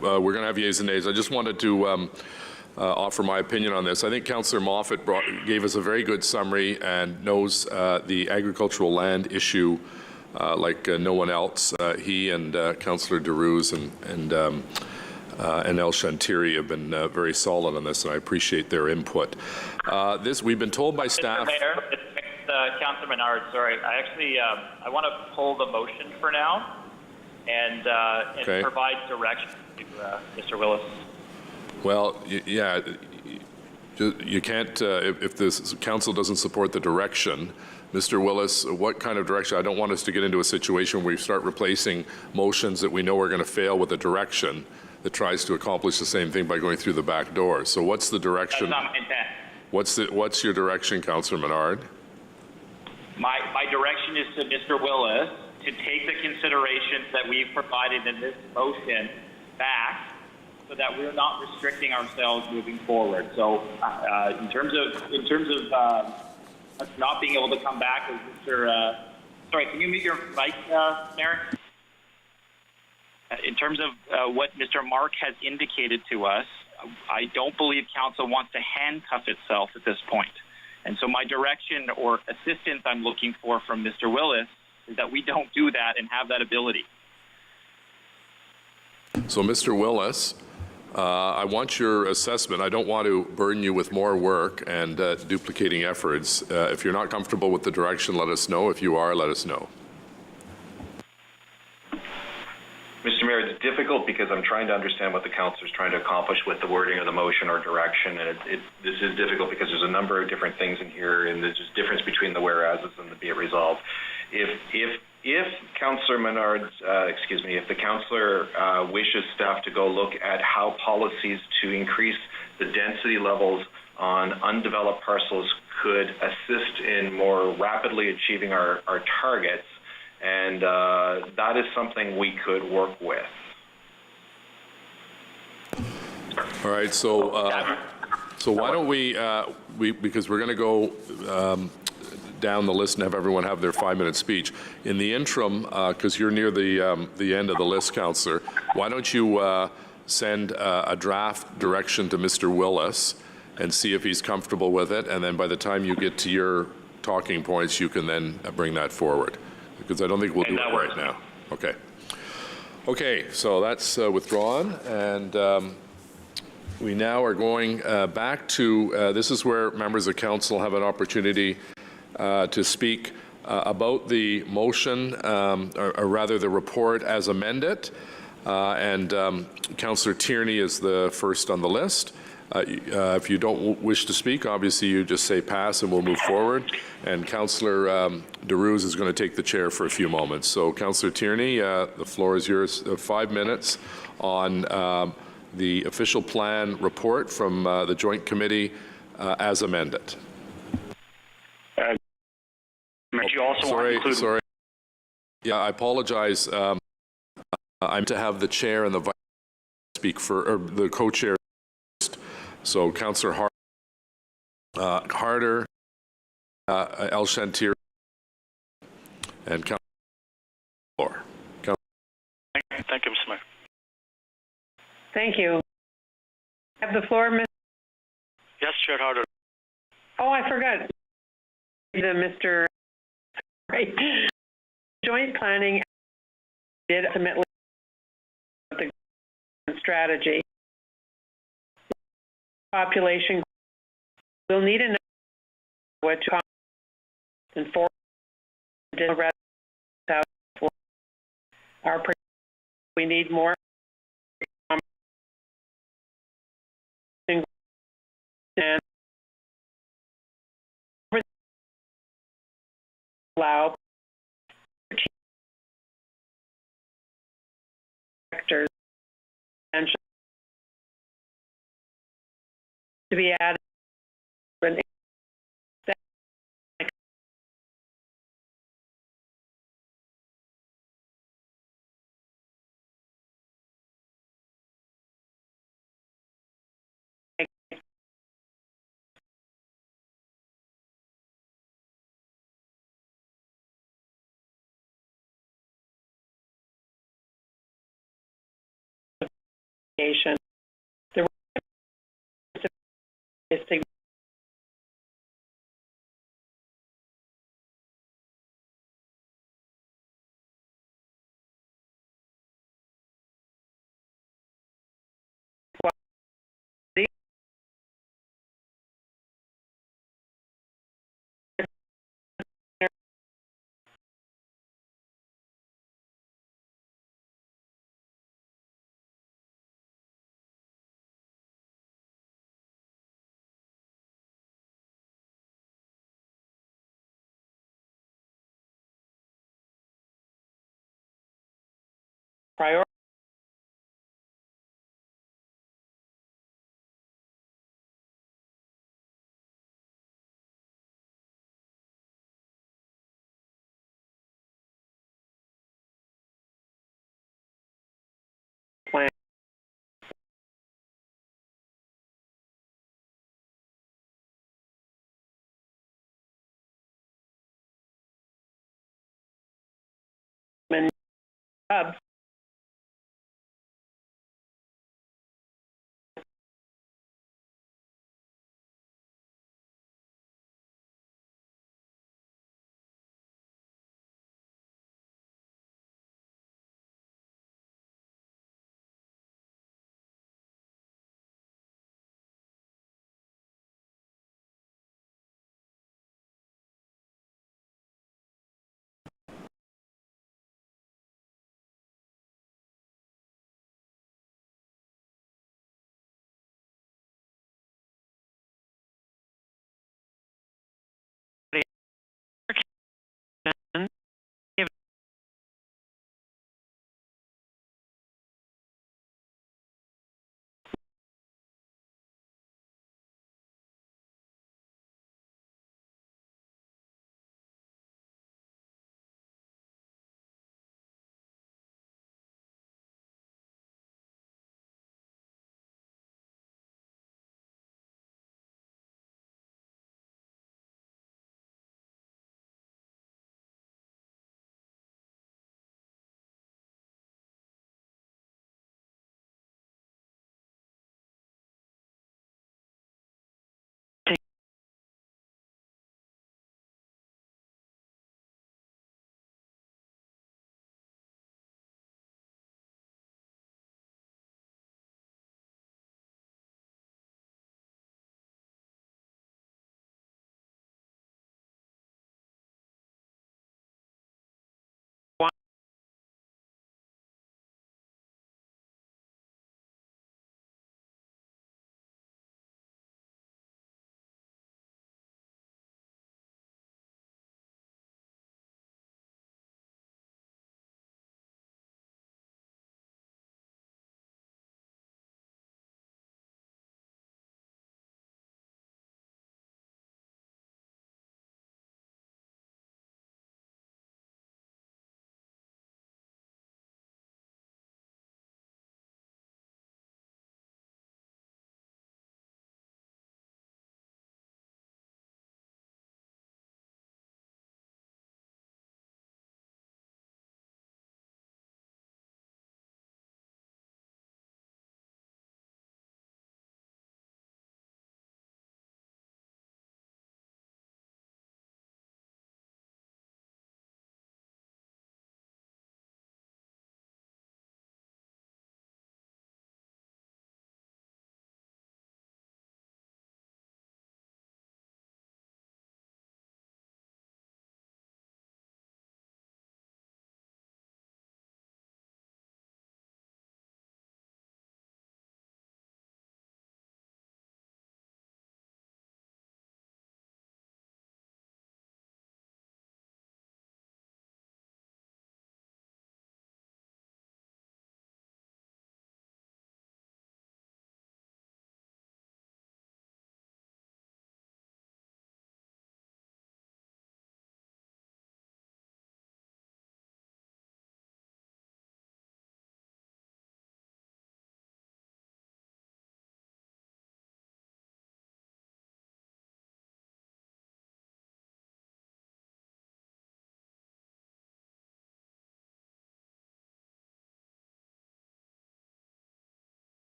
We're going to have yeas and nays. I just wanted to offer my opinion on this. I think Councillor Moffat gave us a very good summary and knows the agricultural land issue like no one else. He and Councillor Deroux and and El Shantiri have been very solid on this, and I appreciate their input. We've been told by staff. Mr. Mayor, Councillor Menard, sorry, I want to pull the motion for now and provide direction to Mr. Willis. Well, yeah, you can't, if this council doesn't support the direction, Mr. Willis, what kind of direction? I don't want us to get into a situation where we start replacing motions that we know are going to fail with a direction that tries to accomplish the same thing by going through the back door. So what's the direction? That's not my intent. What's your direction, Councillor Menard? My direction is to Mr. Willis to take the considerations that we've provided in this motion back, so that we're not restricting ourselves moving forward. So, in terms of us not being able to come back with Mr. Sorry, can you mute your mic, Mayor? In terms of what Mr. Mark has indicated to us, I don't believe Council wants to handcuff itself at this point. And so my direction or assistance I'm looking for from Mr. Willis is that we don't do that and have that ability. So, Mr. Willis, I want your assessment. I don't want to burden you with more work and duplicating efforts. If you're not comfortable with the direction, let us know. If you are, let us know. Mr. Mayor, it's difficult because I'm trying to understand what the councillor is trying to accomplish with the wording of the motion or direction, and this is difficult because there's a number of different things in here, and there's just difference between the whereases and the be it resolved. If Councillor Menard's, if the councillor wishes staff to go look at how policies to increase the density levels on undeveloped parcels could assist in more rapidly achieving our targets, and that is something we could work with. All right, so why don't we because we're going to go down the list and have everyone have their 5-minute speech. In the interim, because you're near the end of the list, Councillor, why don't you send a draft direction to Mr. Willis and see if he's comfortable with it, and then by the time you get to your talking points, you can then bring that forward. Because I don't think we'll do it right now. Okay. Okay, so that's withdrawn, and we now are going back to, this is where members of council have an opportunity to speak about the motion, or rather the report as amended, and Councillor Tierney is the first on the list. If you don't wish to speak, obviously you just say pass and we'll move forward. And Councillor DeRuse is going to take the chair for a few moments. So Councillor Tierney, the floor is yours. 5 minutes on the official plan report from the Joint Committee as amended. You also want to include... Sorry. Yeah, I apologize. I'm to have the chair and the vice speak for, or the co-chair. So Councillor Harper, El Shantiri, and Councillor Moore. Thank you, Mr. Mayor. Thank you. Have the floor, Ms. Yes, Chair Harper. Oh, I forgot. Mr. Right. Joint planning did ultimately the strategy. Population will need to know what to and for our we need more and allow sectors to be added the is priority. Plan. Hubs